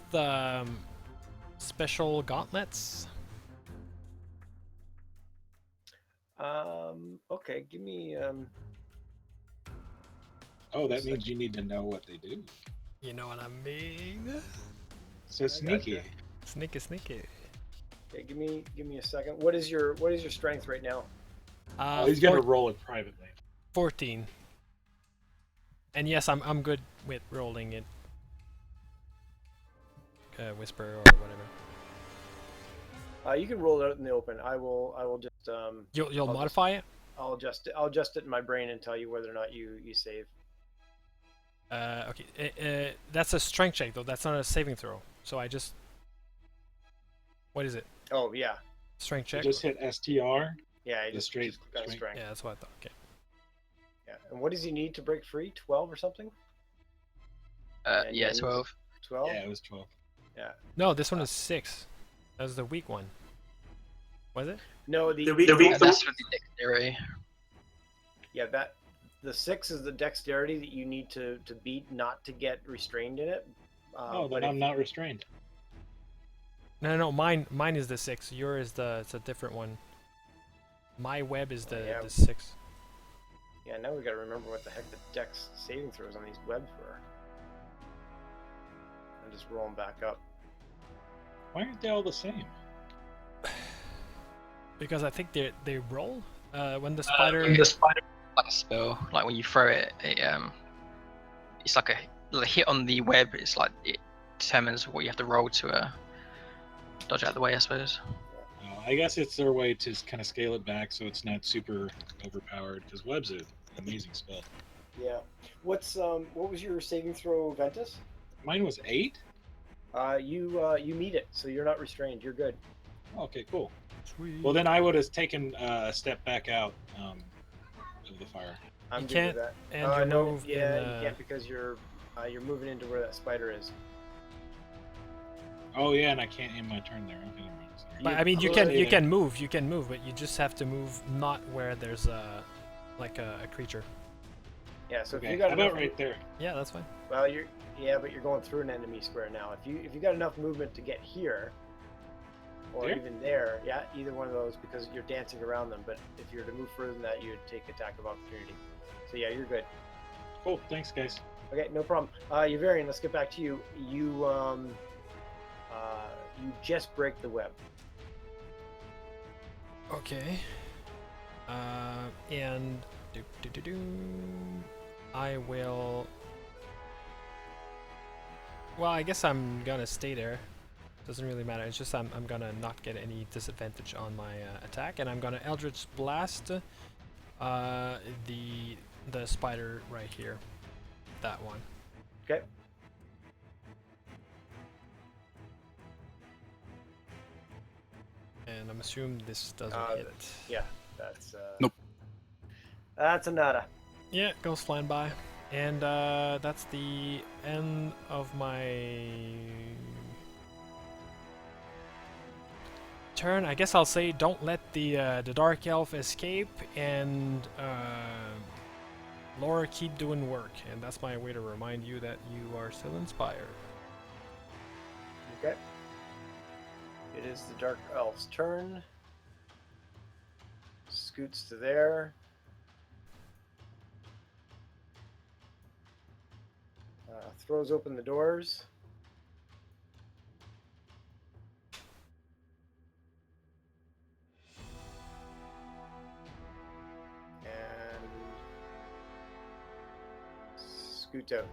special gauntlets. Okay, give me. Oh, that means you need to know what they do. You know what I mean? So sneaky. gotcha. Sneaky, sneaky. Okay, give me a second. What is your strength right now? Oh, he's gonna roll it privately. 14. And yes, I'm good with rolling it. Whisper or whatever. You can roll it out in the open. I will just You'll I'll modify it. I'll adjust it in my brain and tell you whether or not you save. Okay. That's a strength check though. That's not a saving throw. So I just. What is it? Oh yeah, Strength check. Just hit STR. yeah. I The straight just got a strength. strength. Yeah, that's what I thought. Okay. Yeah. And what does he need to break free? 12 or something? And Yeah, then 12. 12. Yeah, it was 12. No, this one is 6. That was the weak one. Was it? No, The That's for the dexterity. yeah, that the 6 is the dexterity that you need to beat, not to get restrained in it. Oh, but then I'm not restrained. No. Mine is the 6. Yours is it's a different one. My web is the yeah. 6. Yeah, now we gotta remember what the heck the dex saving throws on these webs were. And just roll them back up. Why aren't they all the same? Because I think they roll when the spider. Like a spell, like when you throw it, it's like a hit on the web. It's like it determines what you have to roll to dodge out of the way, I suppose. I guess it's their way to kind of scale it back so it's not super overpowered. Because web's an amazing spell. Yeah. What was your saving throw, Ventus? Mine was 8. You meet it, so you're not restrained. You're good. Okay, cool. Sweet. Well, then I would have taken a step back out of the fire. I'm You good can't with that. end your No, move yeah, in, you can't because you're moving into where that spider is. Oh yeah, and I can't end my turn there. Okay, never mind. Sorry. But I mean, you could- can move, but you just have to move not where there's a creature. Yeah. So Okay, if you got how enough, about right there? Yeah, that's fine. well, but you're going through an enemy square now. If you got enough movement to get here, or There? even there, yeah, either one of those, because you're dancing around them. But if you're to move further than that, you'd take attack of opportunity. So yeah, you're good. Cool. Thanks, guys. Okay, no problem. Yvarian, let's get back to you. You just break the web. Okay. And I will. Well, I guess I'm gonna stay there. Doesn't really matter. It's just I'm gonna not get any disadvantage on my attack, and I'm gonna Eldritch Blast the spider right here. That one. Okay. And I'm assuming this doesn't hit. Yeah, that's Nope. That's a nada. Yeah, it goes flying by. And that's the end of my turn. I guess I'll say don't let the dark elf escape, and Laura, keep doing work. And that's my way to remind you that you are still inspired. Okay. It is the dark elf's turn. Scoots to there. Throws open the doors. Scoot out.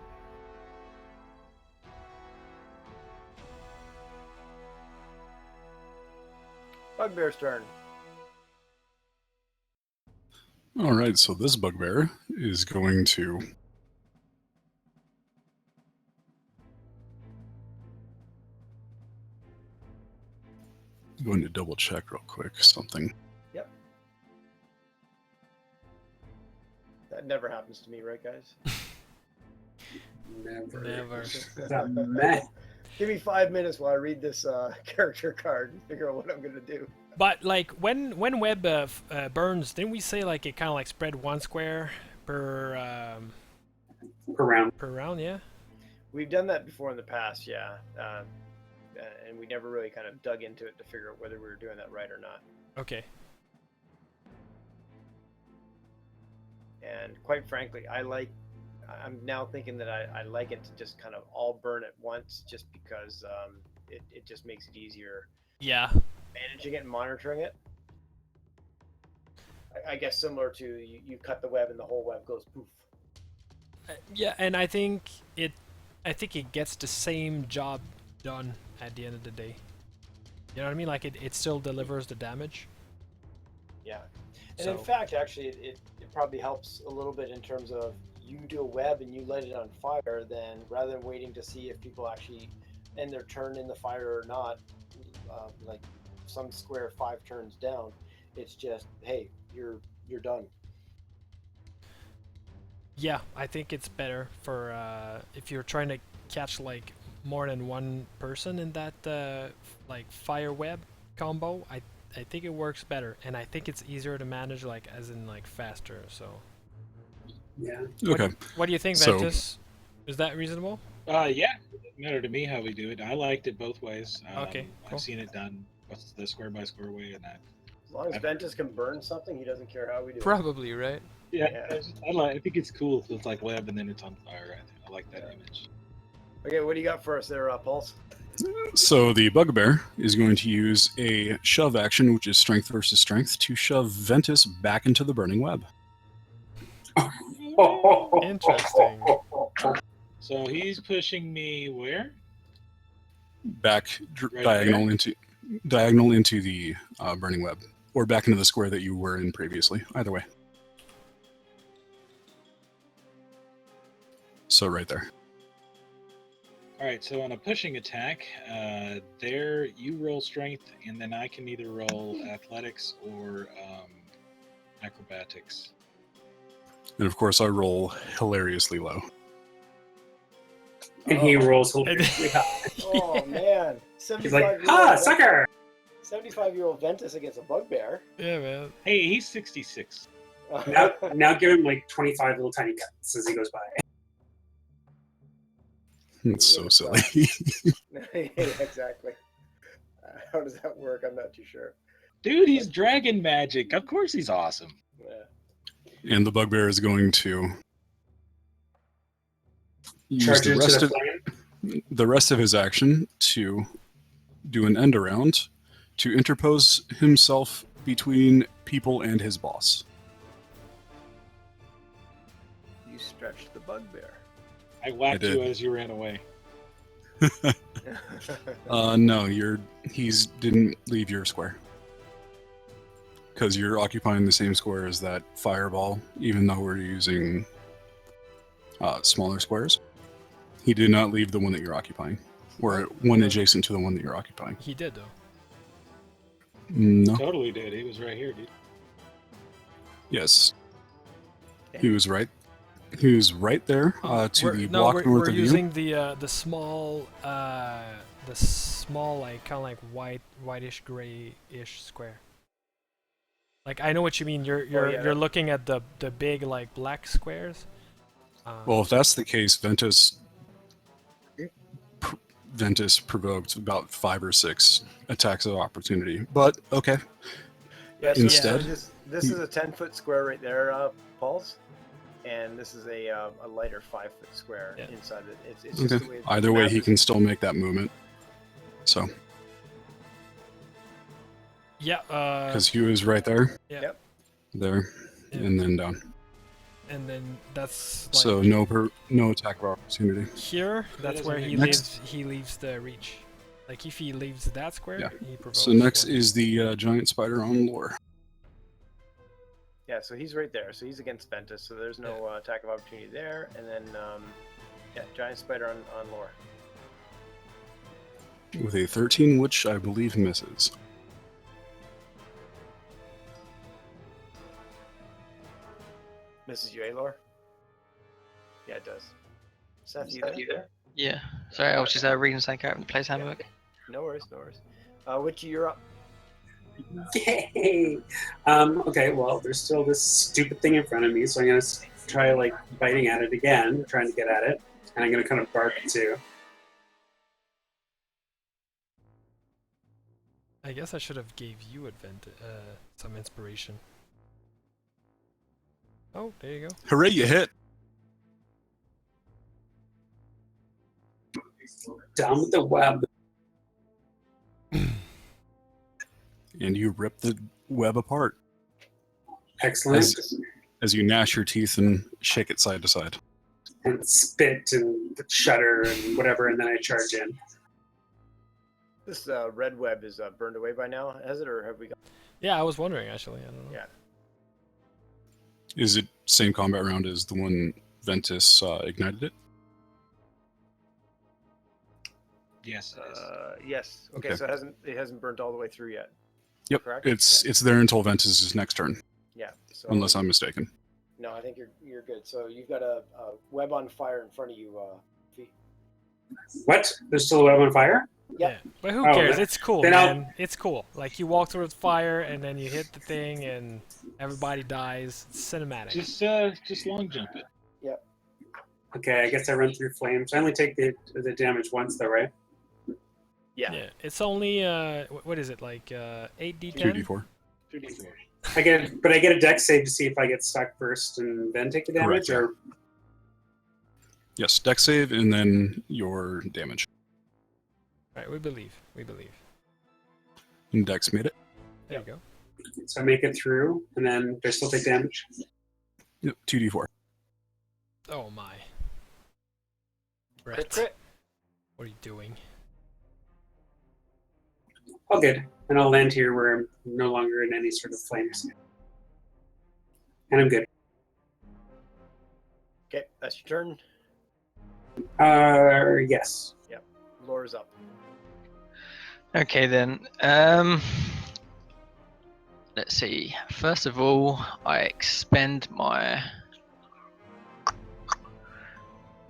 Bugbear's turn. All right, so this bugbear is going to double check real quick something. Yep. That never happens to me, right, guys? Never. Never. Give me 5 minutes while I read this character card and figure out what I'm gonna do. But like when web burns, didn't we say like it kind of like spread 1 square per Around. per round? Yeah. We've done that before in the past, yeah, and we never really kind of dug into it to figure out whether we were doing that right or not. Okay. And quite frankly, I'm now thinking that I like it to just kind of all burn at once, just because it just makes it easier Yeah. managing it and monitoring it. I guess similar to you cut the web and the whole web goes poof. Yeah, and I think it gets the same job done at the end of the day. You know what I mean? Like it still delivers the damage. Yeah, and in So- fact, actually, it probably helps a little bit in terms of you do a web and you light it on fire. Then rather than waiting to see if people actually end their turn in the fire or not, like some square 5 turns down, it's just hey, you're done. Yeah, I think it's better for if you're trying to catch like more than one person in that like fire web combo. I think it works better, and I think it's easier to manage, like as in like faster. So Yeah. Okay. what do you think, So- Ventus? Is that reasonable? Yeah, it doesn't matter to me how we do it. I liked it both ways. Okay, cool. I've seen it done what's the square by square way, and As long as Ventus can burn something, he doesn't care how we do it. Probably, right? Yeah. I think it's cool. It's like web and then it's on fire. I like that image. Okay, what do you got for us there, Pulse? So the bugbear is going to use a shove action, which is strength versus strength, to shove Ventus back into the burning web. Interesting. So he's pushing me where? Back Right diagonal into the burning web, or back into the square that you were in previously. Either way. So right there. All right. So on a pushing attack, there you roll strength, and then I can either roll athletics or acrobatics. And of course, I roll hilariously low. And he rolls hilariously high. Oh man, He's like, ha, sucker! 75-year-old Ventus against a bugbear. Yeah, man. Hey, he's 66. Now give him like 25 little tiny cuts as he goes by. It's so silly. Yeah, exactly. How does that work? I'm not too sure. Dude, he's dragon magic. Of course he's awesome. Yeah. And the bugbear is going to use Charge the into rest the of flame. the rest of his action to do an end around to interpose himself between people and his boss. You stretched the bugbear. I whacked did. you as you ran away. No, he's didn't leave your square. Because you're occupying the same square as that fireball, even though we're using smaller squares. He did not leave the one that you're occupying, or one adjacent to the one that you're occupying. He did though. No. Totally did. He was right here, dude. Yes. He was right. He was right there to the block north we're of you. using the small like kind of like whitish grayish square. Like I know what you mean. You're looking at the big like black squares. Well, if that's the case, Ventus provoked about 5 or 6 attacks of opportunity. But okay, Yeah, so Instead- this is a 10-foot square right there, Pauls, and this is a lighter 5-foot square Yeah. inside it. It's just okay. the way Either way, he can still make that movement. So, Yeah. because he was right there, Yeah. Yep. there, Yeah. and then down. And then that's like So no attack of opportunity. here. That's doesn't where he make leaves. He leaves the reach. Like if he leaves that square, Yeah. he provokes. So next one. is the giant spider on lore. Yeah, so he's right there. So he's against Ventus, so there's no attack of opportunity there. And then, giant spider on lore. With a 13, which I believe misses. Misses you, Alor? Yeah, it does. Seth, you there? Yeah. Sorry, I was just reading something out from the player's handbook. No worries, no worries. Witchy, you're up. Yay! Okay, well, there's still this stupid thing in front of me, so I'm gonna try like biting at it again, trying to get at it, and I'm gonna kind of bark too. I guess I should have gave you some inspiration. Oh, there you go. Hooray, you hit! Down with the web. And you rip the web apart Excellent. as you gnash your teeth and shake it side to side. And spit and shudder and whatever, and then I charge in. This red web is burned away by now, has it, or have we got? Yeah, I was wondering actually. I don't know. Yeah. Is it same combat round as the one Ventus ignited it? Yes. It is. Yes. Okay, Okay. so it hasn't burnt all the way through yet. Yep. Correct? It's there until Ventus's next turn, Yeah. So unless I'm mistaken. No, I think you're good. So you've got a web on fire in front of you, Fee. What? There's still a web on fire? Yep. Yeah, but who Oh, cares? then- It's cool, then I'll- man. It's cool. Like you walk through the fire and then you hit the thing and everybody dies. It's cinematic. Just long jump it. Okay, I guess I run through flames. I only take the damage once, though, right? Yeah. It's only what is it like 8d10? 2d4. 2d4. I get a dex save to see if I get stuck first and then take the damage, Correct, or Yes, dex save and then your damage. Right, we believe. And dex made it. There you go. so I make it through, and then do I still take damage? Yep, 2d4. Oh my. Crit, Brett, crit. what are you doing? Oh, good. And I'll land here where I'm no longer in any sort of flames. And I'm good. Okay, that's your turn. Yes. Lore's up. Okay then. Let's see. First of all, I expend my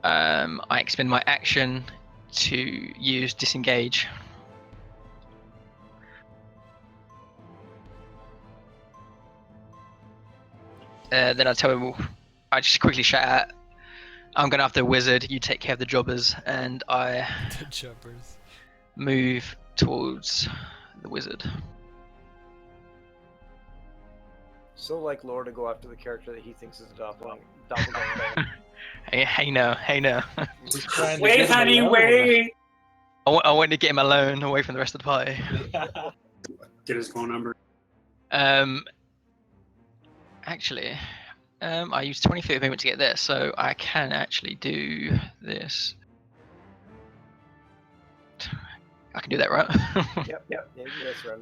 action to use disengage. Then I just quickly shout out, I'm going after the wizard, you take care of the jobbers, and I The jumpers. move towards the wizard. So like Lore to go after the character that he thinks is a doppelganger. Hey no. Just trying to Wait, get him honey, alone. wait! I want to get him alone, away from the rest of the party. Get his phone number. Actually, I used 20 feet of movement to get there, so I can actually do this. I can do that, right? Yep. Yeah, that's right.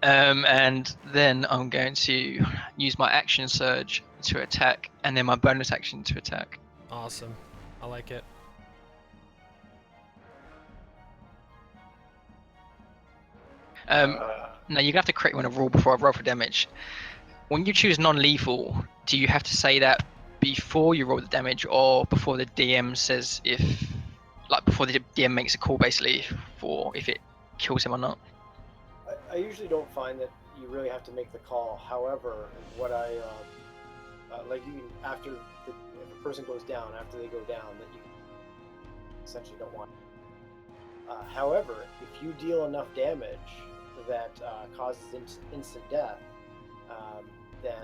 And then I'm going to use my action surge to attack, and then my bonus action to attack. Awesome. I like it. Now you're gonna have to correct me on a rule before I roll for damage. When you choose non-lethal, do you have to say that before you roll the damage, or before the DM says before the DM makes a call basically for if it kills him or not? I usually don't find that you really have to make the call. However, what I like, you can, if a person goes down, after they go down, that you essentially don't want. However, if you deal enough damage that causes instant death, then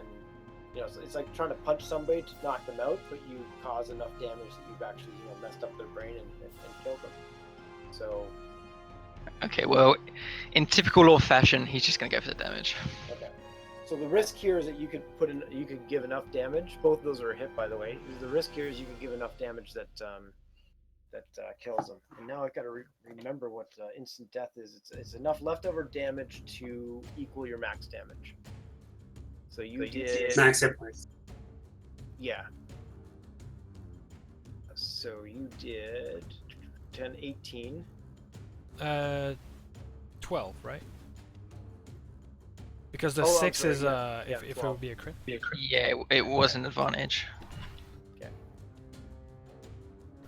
it's like trying to punch somebody to knock them out, but you cause enough damage that you've actually messed up their brain and killed them. So. Okay, well, in typical Law fashion, he's just gonna go for the damage. Okay. So the risk here is that you could give enough damage. Both of those are a hit, by the way. The risk here is you could give enough damage that kills them. And now I've got to remember what instant death is. It's enough leftover damage to equal your max damage. So you did max hit points. Yeah. So you did 10, 18. 12, right? Because the Oh, I'm 6 sorry, is yeah. if it 12. would be a crit. Yeah, it was an advantage.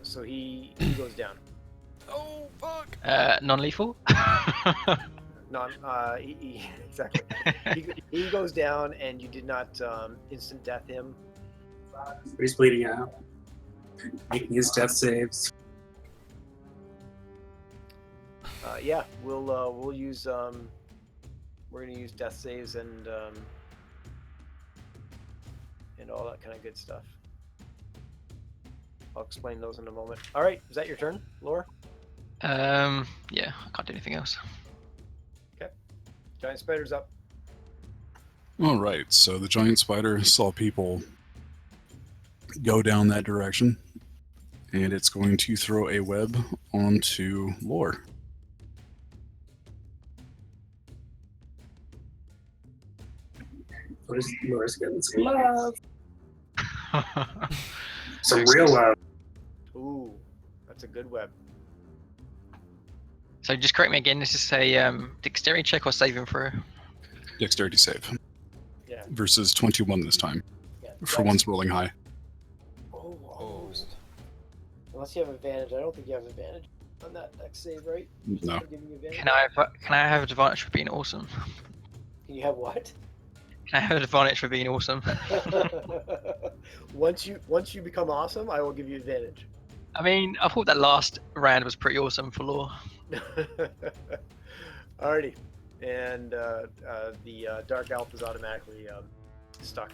So he goes down. Oh fuck! Non-lethal. Exactly. He goes down, and you did not instant death him. He's bleeding out, making his death saves. Yeah, we'll use we're gonna use death saves and all that kind of good stuff. I'll explain those in a moment. All right, is that your turn, Laura? Yeah, I can't do anything else. Giant spider's up. All right, so the giant spider saw people go down that direction, and it's going to throw a web onto Lore. Laura's getting some love. Some real love. Ooh, that's a good web. So just correct me again. This is a dexterity check or saving throw. Dexterity save. Yeah. Versus 21 this time, Yeah. for one's rolling high. Oh, almost. Unless you have advantage, I don't think you have advantage on that dex save, right? No. Giving you advantage? Can I have advantage for being awesome? Can you have what? Can I have advantage for being awesome? Once you become awesome, I will give you advantage. I mean, I thought that last round was pretty awesome for Law. Alrighty, and the dark elf is automatically stuck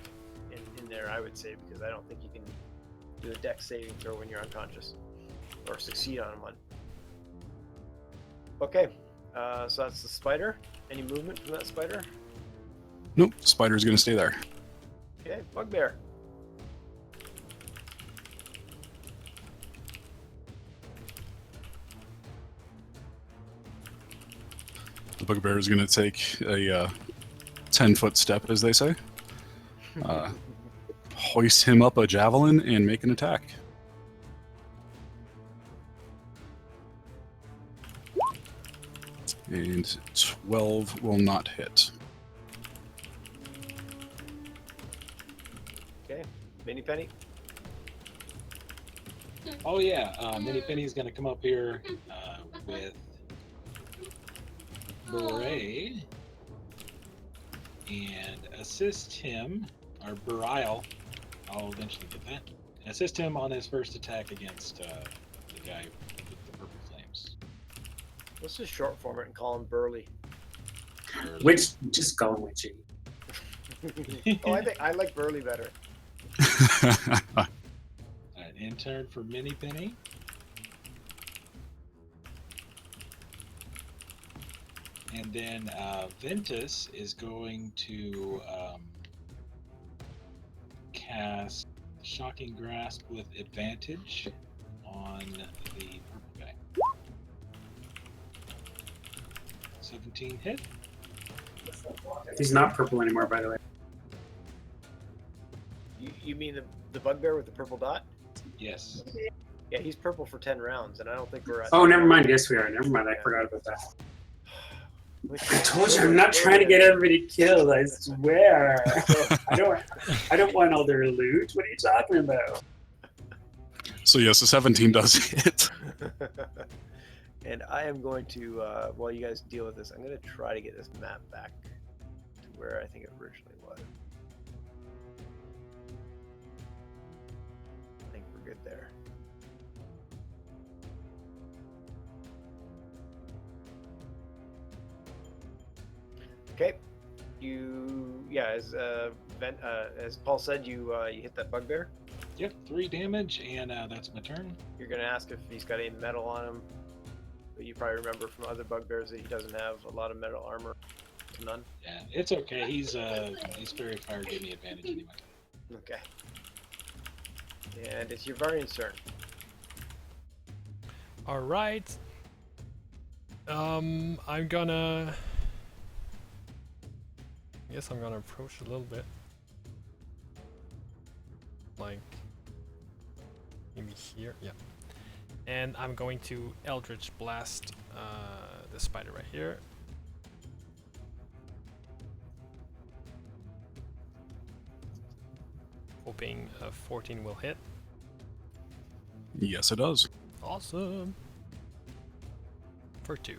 in there, I would say, because I don't think you can do a dex saving throw when you're unconscious, or succeed on one. Okay, so that's the spider. Any movement from that spider? Nope, spider's going to stay there. Okay, bugbear. The bugbear is going to take a 10-foot step, as they say. Hoist him up a javelin and make an attack. And 12 will not hit. Okay, Mini Penny. Oh yeah, Mini Penny's gonna come up here with Beret and assist him, or Burial. I'll eventually get that. Assist him on his first attack against the guy with the purple flames. Let's just short form it and call him Burley. Which, just call him Witchy. Oh, I think I like Burley better. An intern for Mini Penny. And then Ventus is going to cast Shocking Grasp with advantage on the purple guy. 17 hit. He's not purple anymore, by the way. You mean the bugbear with the purple dot? Yes. Yeah, he's purple for 10 rounds, and I don't think we're at... Oh, never mind. Yes, we are. Never mind. I forgot about that. Which- I told you I'm not trying to get everybody killed. I swear. I don't want all their loot. What are you talking about? So yes, the 17 does hit. And I am going to, while you guys deal with this, I'm going to try to get this map back to where I think it originally was. I think we're good there. Okay, as Paul said, you hit that bugbear. Yep, 3 damage, and that's my turn. You're gonna ask if he's got any metal on him, but you probably remember from other bugbears that he doesn't have a lot of metal armor. to none. Yeah, it's okay. He's very fire. Gave me advantage anyway. Okay. And it's your variant's turn. All right. I'm gonna. I guess I'm gonna approach a little bit. Like maybe here, yeah. And I'm going to Eldritch Blast the spider right here. Hoping a 14 will hit. Yes, it does. Awesome. For 2.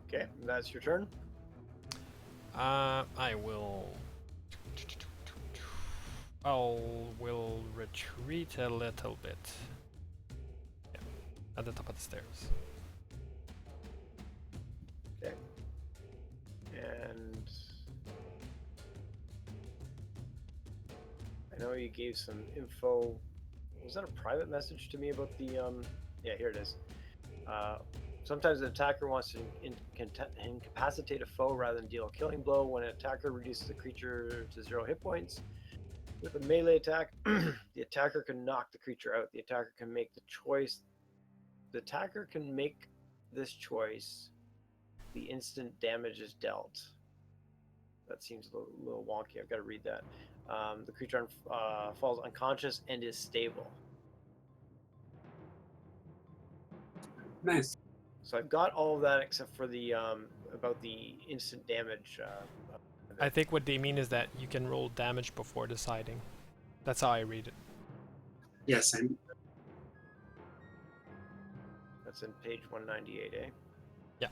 Okay, that's your turn. I will. Will retreat a little bit. Yeah, at the top of the stairs. Okay. And I know you gave some info. Was that a private message to me about the yeah, here it is. Sometimes an attacker wants to incapacitate a foe rather than deal a killing blow. When an attacker reduces a creature to 0 hit points with a melee attack, the attacker can knock the creature out. The attacker can make the choice. The attacker can make this choice. The instant damage is dealt. That seems a little wonky. I've got to read that. The creature falls unconscious and is stable. Nice. So I've got all of that except for the about the instant damage. I think what they mean is that you can roll damage before deciding. That's how I read it. Yes, and That's in page 198, eh?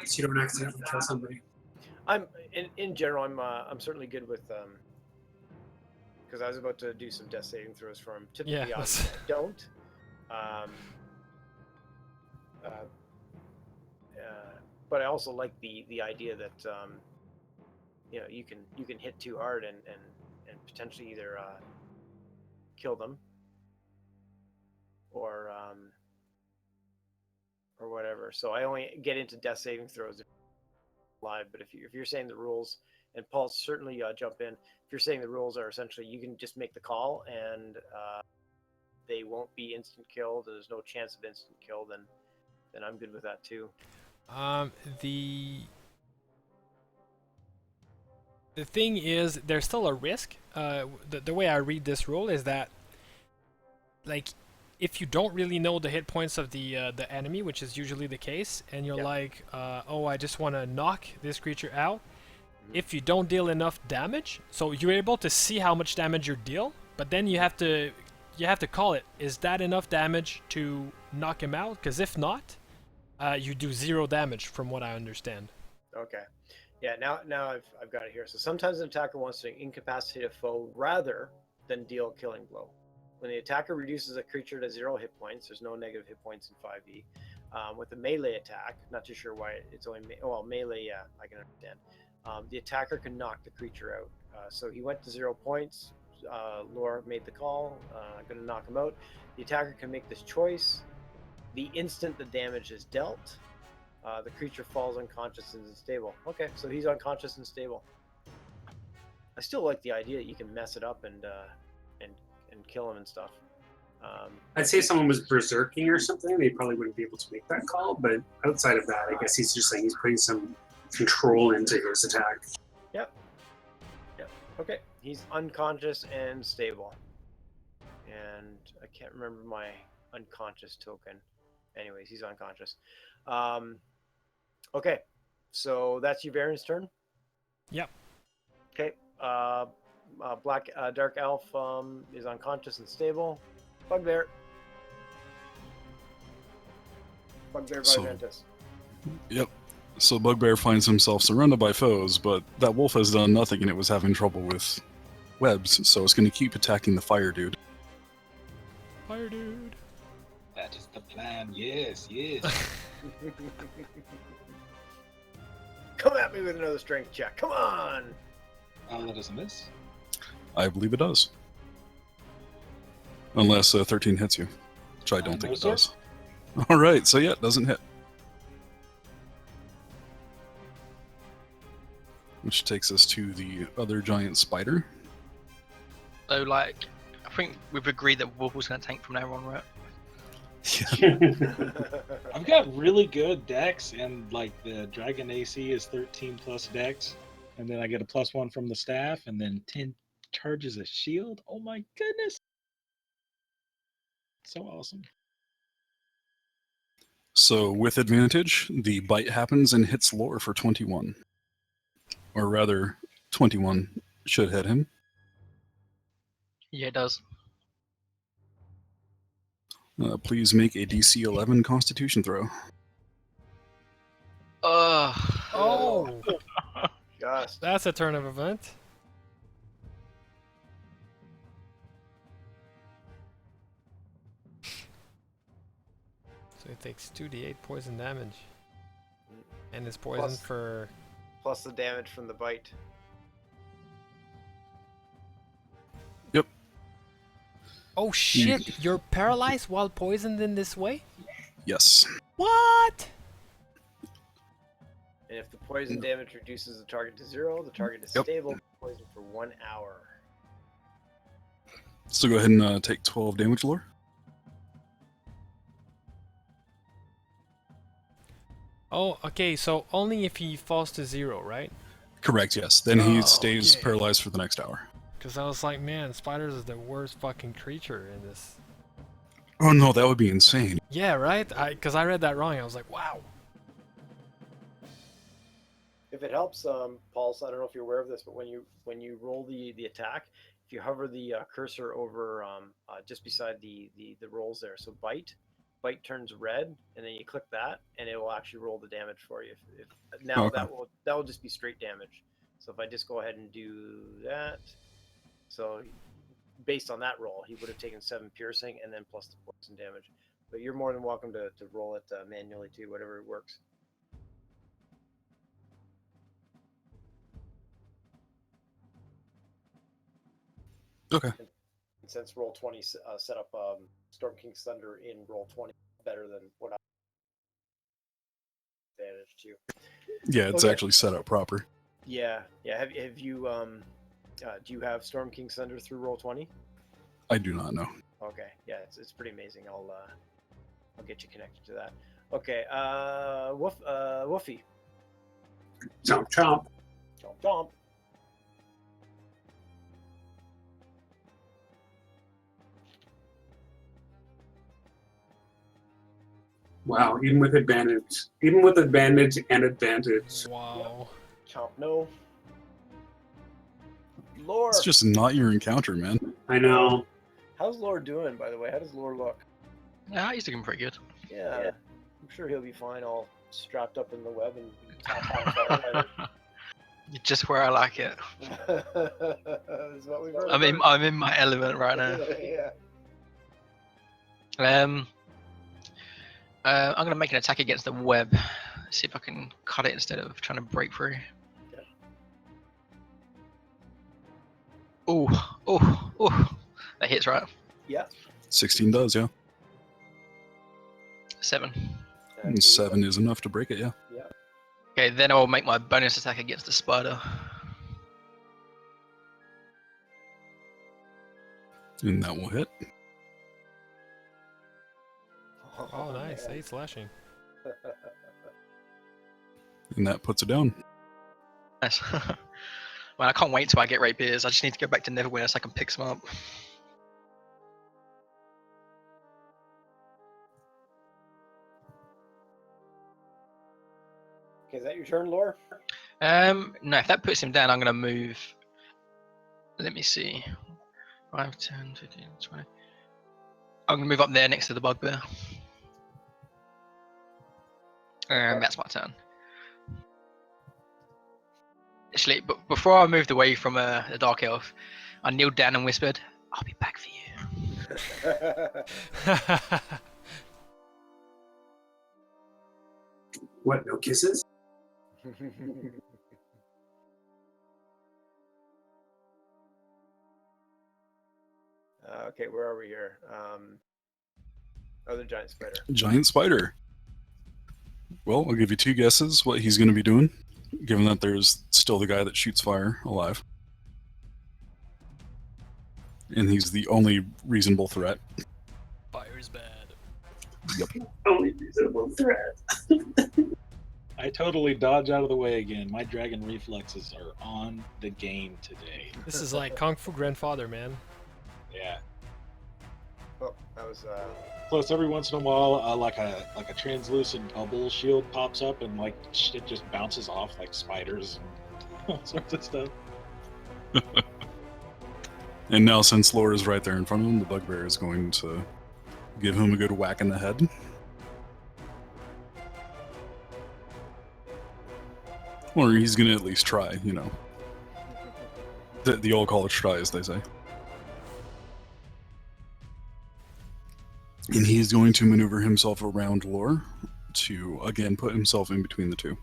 so you don't accidentally kill somebody. I'm in general. I'm certainly good with because I was about to do some death saving throws for him. Typically, Yeah, I don't. But I also like the idea that you know, you can hit too hard and potentially either kill them or whatever. So I only get into death saving throws if live. But if you're saying the rules, and Paul, certainly jump in. If you're saying the rules are essentially you can just make the call and they won't be instant killed, there's no chance of instant kill, then I'm good with that too. The thing is, there's still a risk. The way I read this rule is that, like, if you don't really know the hit points of the enemy, which is usually the case, and you're like, oh, I just want to knock this creature out. If you don't deal enough damage, so you're able to see how much damage you deal, but then you have to call it. Is that enough damage to knock him out? Because if not, you do 0 damage, from what I understand. Okay. Yeah, now I've got it here. So sometimes an attacker wants to incapacitate a foe rather than deal a killing blow. When the attacker reduces a creature to 0 hit points, there's no negative hit points in 5e. With a melee attack, not too sure why it's only melee. Yeah, I can understand. The attacker can knock the creature out. So he went to 0 points. Laura made the call. Going to knock him out. The attacker can make this choice. The instant the damage is dealt, the creature falls unconscious and is stable. Okay, so he's unconscious and stable. I still like the idea that you can mess it up and kill him and stuff. I'd say if someone was berserking or something, they probably wouldn't be able to make that call. But outside of that, I guess he's just saying he's putting some control into his attack. Yep. Okay, he's unconscious and stable. And I can't remember my unconscious token. Anyways, he's unconscious. Okay, so that's your variant's turn? Yep. Okay, Black Dark Elf is unconscious and stable. Bugbear. Bugbear Viventus. Yep. So Bugbear finds himself surrounded by foes, but that wolf has done nothing and it was having trouble with webs, so it's going to keep attacking the fire dude. Fire dude. That is the plan. Yes. Come at me with another strength check. Come on! That doesn't miss. I believe it does. Unless 13 hits you, which I don't think it does. All right, so yeah, it doesn't hit. Which takes us to the other giant spider. So like, I think we've agreed that Wolf was going to tank from now on, right? Yeah. I've got really good dex, and like the dragon AC is 13 plus dex, and then I get a +1 from the staff, and then 10 charges a shield. Oh my goodness! So awesome. So with advantage, the bite happens and hits Lore for 21. Or rather, 21 should hit him. Yeah, it does. Please make a DC 11 Constitution throw. Oh, Gosh. that's a turn of event. So he takes 2d8 poison damage. And is poisoned Plus- for... Plus the damage from the bite. Oh shit, you're paralyzed while poisoned in this way? Yes. What? And if the poison damage reduces the target to 0, the target is Yep. stable poison for 1 hour. So go ahead and take 12 damage, Lore. Oh, okay, so only if he falls to 0, right? Correct, yes. Then he Oh, stays okay. paralyzed for the next hour. Because I was like, man, spiders is the worst fucking creature in this. Oh no, that would be insane. Yeah, right? Because I read that wrong. I was like, wow. If it helps, Paul, so I don't know if you're aware of this, but when you roll the attack, if you hover the cursor over just beside the rolls there, so bite turns red, and then you click that, and it will actually roll the damage for you. If now Okay. that will just be straight damage. So if I just go ahead and do that, so based on that roll, he would have taken 7 piercing and then plus the poison damage. But you're more than welcome to roll it manually too, whatever works. Okay. And since roll 20 set up Storm King's Thunder in roll 20 better than what I advantage too. Yeah, it's Okay. actually set up proper. Yeah. Have you do you have Storm King's Thunder through roll 20? I do not know. Okay. Yeah, it's pretty amazing. I'll get you connected to that. Okay. Woofy. Chomp chomp. Chomp chomp. Wow, even with advantage. Even with advantage and advantage. Wow. Chomp no. Lore. It's just not your encounter, man. I know. How's Lore doing, by the way? How does Lore look? Yeah, he's looking pretty good. Yeah. I'm sure he'll be fine, all strapped up in the web and top on Just where I like it. Is what we've heard. I'm in my element right now. Yeah. I'm gonna make an attack against the web. See if I can cut it instead of trying to break through. Ooh, that hits, right? Yeah. 16 does, yeah. 7. And 7 is enough to break it, yeah. Yeah. Okay, then I'll make my bonus attack against the spider. And that will hit. Oh, nice. 8 slashing. And that puts it down. Nice. Man, I can't wait till I get rapiers. I just need to go back to Neverwinter so I can pick some up. Okay, is that your turn, Lore? No, if that puts him down, I'm gonna move. Let me see. 5, 10, 15, 20. I'm gonna move up there next to the bugbear. That's my turn. Actually, but before I moved away from the dark elf, I kneeled down and whispered, "I'll be back for you." What, no kisses? Okay, where are we here? Other giant spider. Giant spider. Well, I'll give you 2 guesses what he's going to be doing, given that there's still the guy that shoots fire alive. And he's the only reasonable threat. Fire's bad. Only reasonable threat. I totally dodge out of the way again. My dragon reflexes are on the game today. This is like Kung Fu Grandfather, man. Yeah. Oh, that was Plus, every once in a while, like a translucent bubble shield pops up, and like shit just bounces off like spiders and all sorts of stuff. And now, since Laura is right there in front of him, the bugbear is going to give him a good whack in the head. Or he's going to at least try, you know. The old college try, as they say. And he's going to maneuver himself around Lore to, again, put himself in between the two.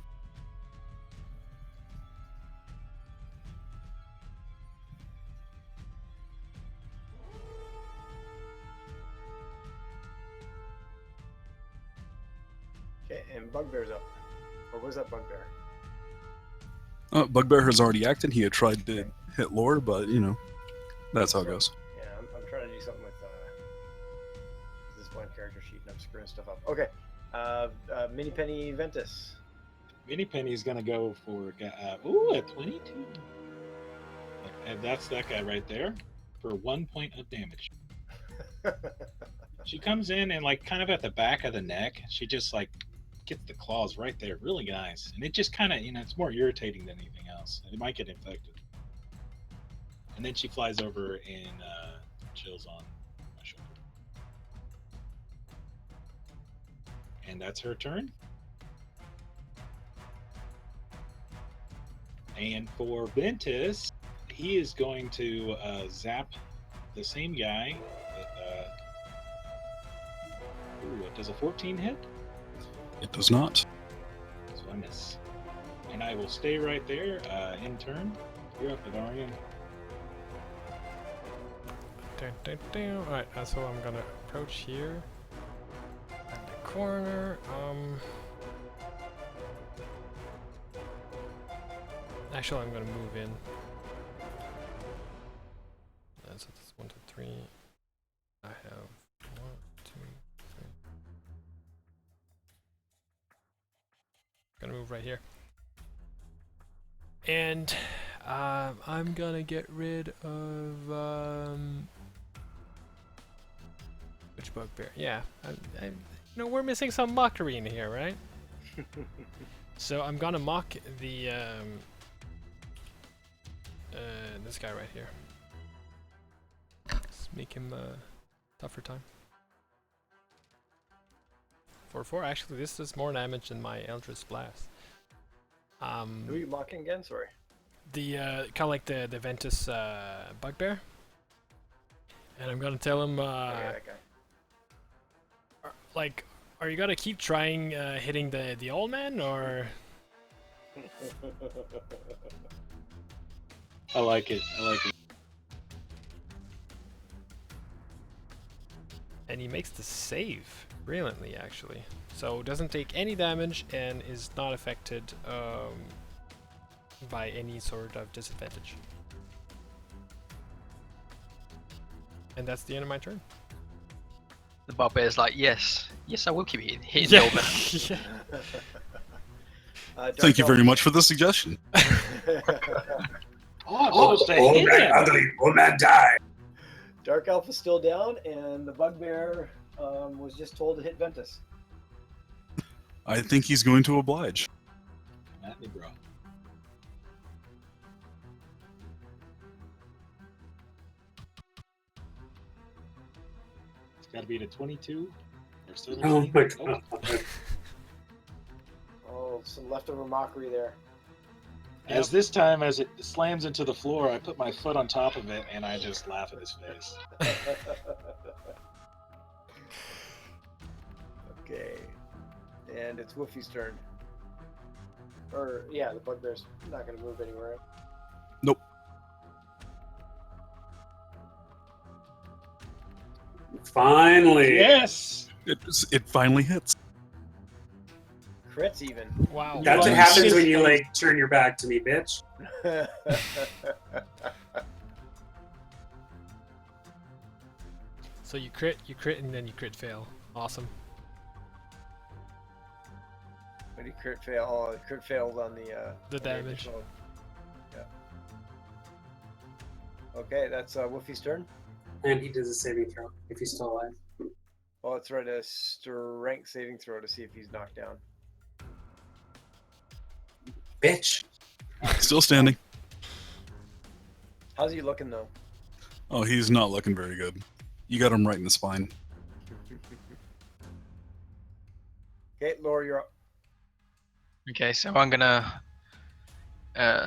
okay. And bugbear's up. Or was that bugbear? Bugbear has already acted. He had tried to hit Lore, but, you know, that's how it goes. Yeah, I'm trying to do something with this blank character sheet, and I'm screwing stuff up. Okay. Mini Penny Ventus. Mini Penny's gonna go for a 22. And that's that guy right there for 1 point of damage. She comes in and like kind of at the back of the neck, she just like gets the claws right there, really nice. And it just kind of, you know, it's more irritating than anything else. It might get infected. And then she flies over and chills on my shoulder. And that's her turn. And for Ventus, he is going to zap the same guy. Does a 14 hit? It does not. So I miss. And I will stay right there. In turn, you're up with Arian. Alright, so I'm gonna approach here. At the corner. Actually, I'm gonna move in. So that's 1, 2, 3. I have 1, 2, 3. Gonna move right here. And I'm gonna get rid of which bugbear? Yeah, you know, we're missing some mockery in here, right? So I'm gonna mock the this guy right here. Let's make him a tougher time. 4/4. Actually, this does more damage than my Eldritch Blast. Who are you mocking again? Sorry. The kind of like the Ventus bugbear. And I'm gonna tell him That guy. like, are you gonna keep trying hitting the old man, or? I like it. I like it. And he makes the save brilliantly, actually. So doesn't take any damage and is not affected by any sort of disadvantage. And that's the end of my turn. The bugbear's like, yes, I will keep hitting the old man. Thank you very much for the suggestion. Old man die. Dark Elf is still down, and the bugbear was just told to hit Ventus. I think he's going to oblige. At me, bro. It's got to be the 22 or 17. Oh my god. Oh, some leftover mockery there. As this time, as it slams into the floor, I put my foot on top of it and I just laugh at his face. Okay. And it's Woofy's turn. Or, yeah, the bugbear's not going to move anywhere. Nope. Finally. Yes! It finally hits. Crits even. Wow. That's what Well, happens it's when you funny. like turn your back to me, bitch. So you crit, and then you crit fail. Awesome. When you crit fail, oh, crit failed on the on damage. additional- Yeah. Okay, that's Woofy's turn. And he does a saving throw if he's still alive. Well, let's write a strength saving throw to see if he's knocked down. Bitch. Still standing. How's he looking though? Oh, he's not looking very good. You got him right in the spine. Okay, Laura, you're up. Okay, so I'm gonna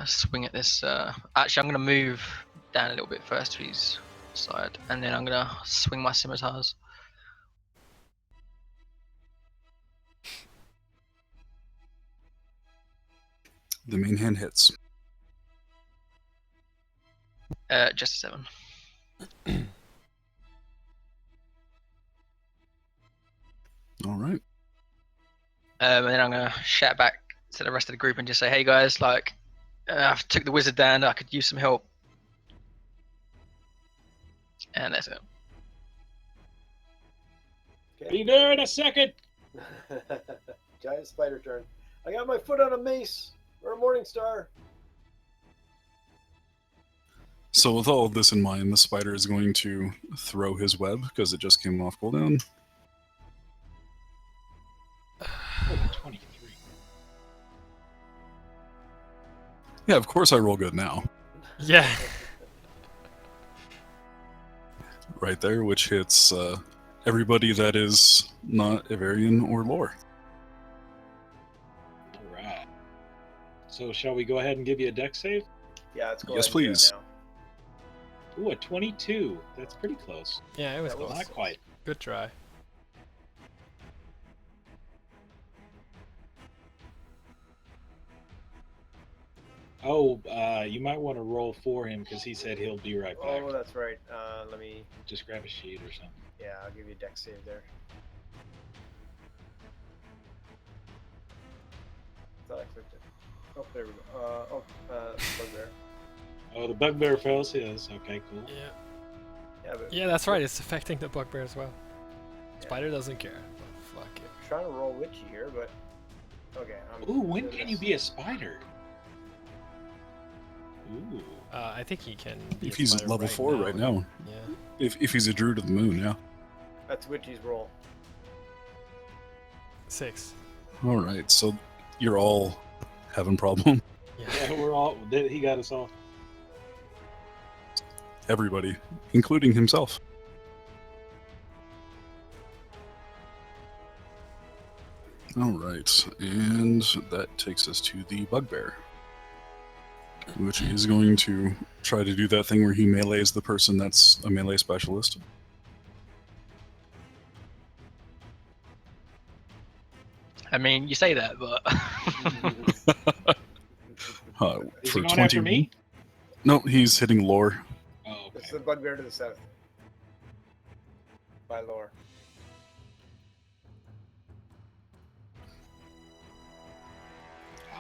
swing at this. Actually, I'm gonna move down a little bit first to his side, and then I'm gonna swing my scimitars. The main hand hits. Just a 7. All right. And then I'm gonna shout back to the rest of the group and just say, "Hey guys, like, I took the wizard down. I could use some help." And that's it. Be there in a second. Giant spider turn. I got my foot on a mace or a morning star. So with all of this in mind, the spider is going to throw his web because it just came off cooldown. 23. Yeah, of course I roll good now. Yeah. Right there, which hits everybody that is not Ivarian or lore. All right. So shall we go ahead and give you a deck save? Yeah, let's go Yes, ahead and do it please. now. Ooh, a 22. That's pretty close. Yeah, it was That was- close. Not quite. Good try. Oh, you might want to roll for him because he said he'll be right back. Oh, that's right. Let me. Just grab a sheet or something. Yeah, I'll give you a deck save there. Thought I clicked it. Oh, there we go. Bugbear. Oh, the bugbear fails his. Okay, cool. Yeah. Yeah, but Yeah, that's right. It's affecting the bugbear as well. Yeah. Spider doesn't care. Fuck it. I'm trying to roll witchy here, but okay. Ooh, when can you be a spider? Ooh. I think he can. Be If a he's spider level 4 right now. Yeah. If he's a druid of the moon, yeah. That's witchy's roll. 6. All right, so you're all having problem. Yeah. Yeah, we're all. He got us all. Everybody, including himself. All right, and that takes us to the bugbear, which is going to try to do that thing where he melees the person that's a melee specialist. I mean, you say that, but Is For he going after 20 me? No, he's hitting lore. Oh, It's okay. the bugbear to the south. By lore.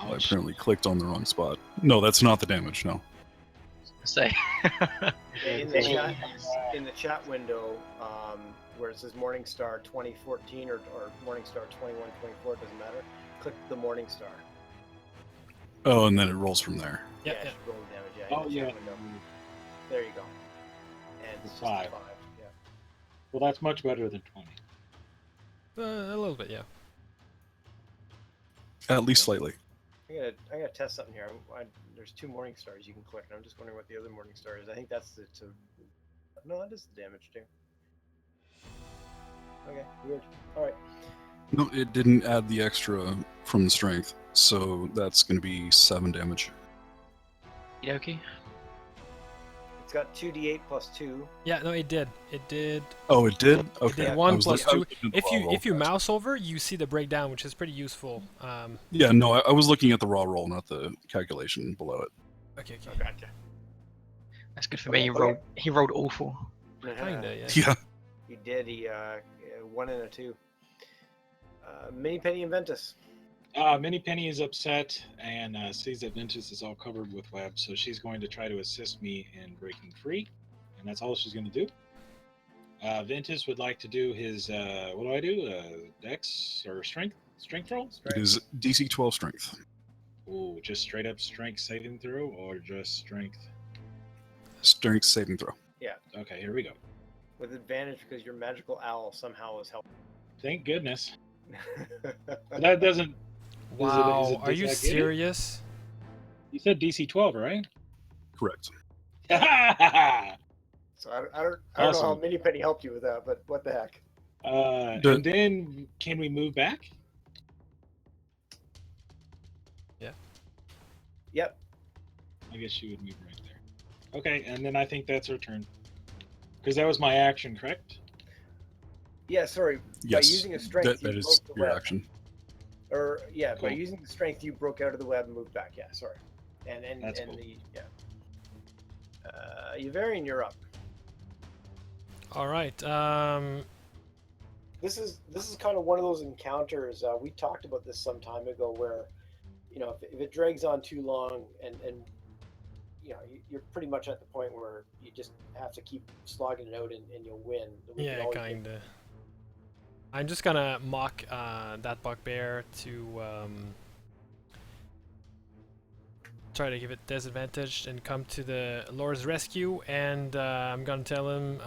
I Ouch. apparently clicked on the wrong spot. No, that's not the damage, no. say. In the chat window, where it says Morningstar 2014 or Morningstar 2124, doesn't matter. Click the Morningstar. Oh, and then it rolls from there. Yeah, it yeah. should roll the damage. Yeah, Oh, in the yeah. chat window. There you go. And it's just a 5. 5. Yeah. Well, that's much better than 20. A little bit, yeah. At least slightly. I gotta test something here. There's 2 morning stars you can click, and I'm just wondering what the other morning star is. I think that's no, that is the damage too. Okay, weird. All right. No, it didn't add the extra from the strength, so that's going to be 7 damage. Okie. It's got 2d8 plus 2. Yeah, no, it did. It did. Oh, it did? It Okay. did I 1 was plus look- I 2. was looking at the If raw you roll if you first. mouse over, you see the breakdown, which is pretty useful. Yeah, no, I was looking at the raw roll, not the calculation below it. Okay. Oh, gotcha. That's good for me. Okay. He rolled awful. Kinda, yeah. Yeah. He did. He a 1 and a 2. Mini Penny and Ventus. Minnie Penny is upset and sees that Ventus is all covered with web, so she's going to try to assist me in breaking free, and that's all she's going to do. Ventus would like to do his, what do I do? Dex or strength? Strength roll? It is DC 12 strength. Ooh, just straight up strength saving throw or just strength? Strength saving throw. Okay, here we go. With advantage because your magical owl somehow is helping. Thank goodness. That doesn't. Wow, are does you that get it? serious? You said DC 12, right? Correct. So I don't know how Awesome. Mini Penny helped you with that, but what the heck? And then can we move back? Yep. I guess she would move right there. Okay, and then I think that's her turn. Because that was my action, correct? Yeah, sorry. Yes. By using a strength, That you is broke the your web. action. Or yeah, Cool. by using the strength, you broke out of the web and moved back. Yeah, sorry. And That's and cool. Yuvarian, you're up. All right. This is kind of one of those encounters. We talked about this some time ago, where if it drags on too long, and you're pretty much at the point where you just have to keep slogging it out, and you'll win. We can Yeah, always kinda. I'm just gonna mock that bugbear to try to give it disadvantage and come to the Lord's rescue, and I'm gonna tell him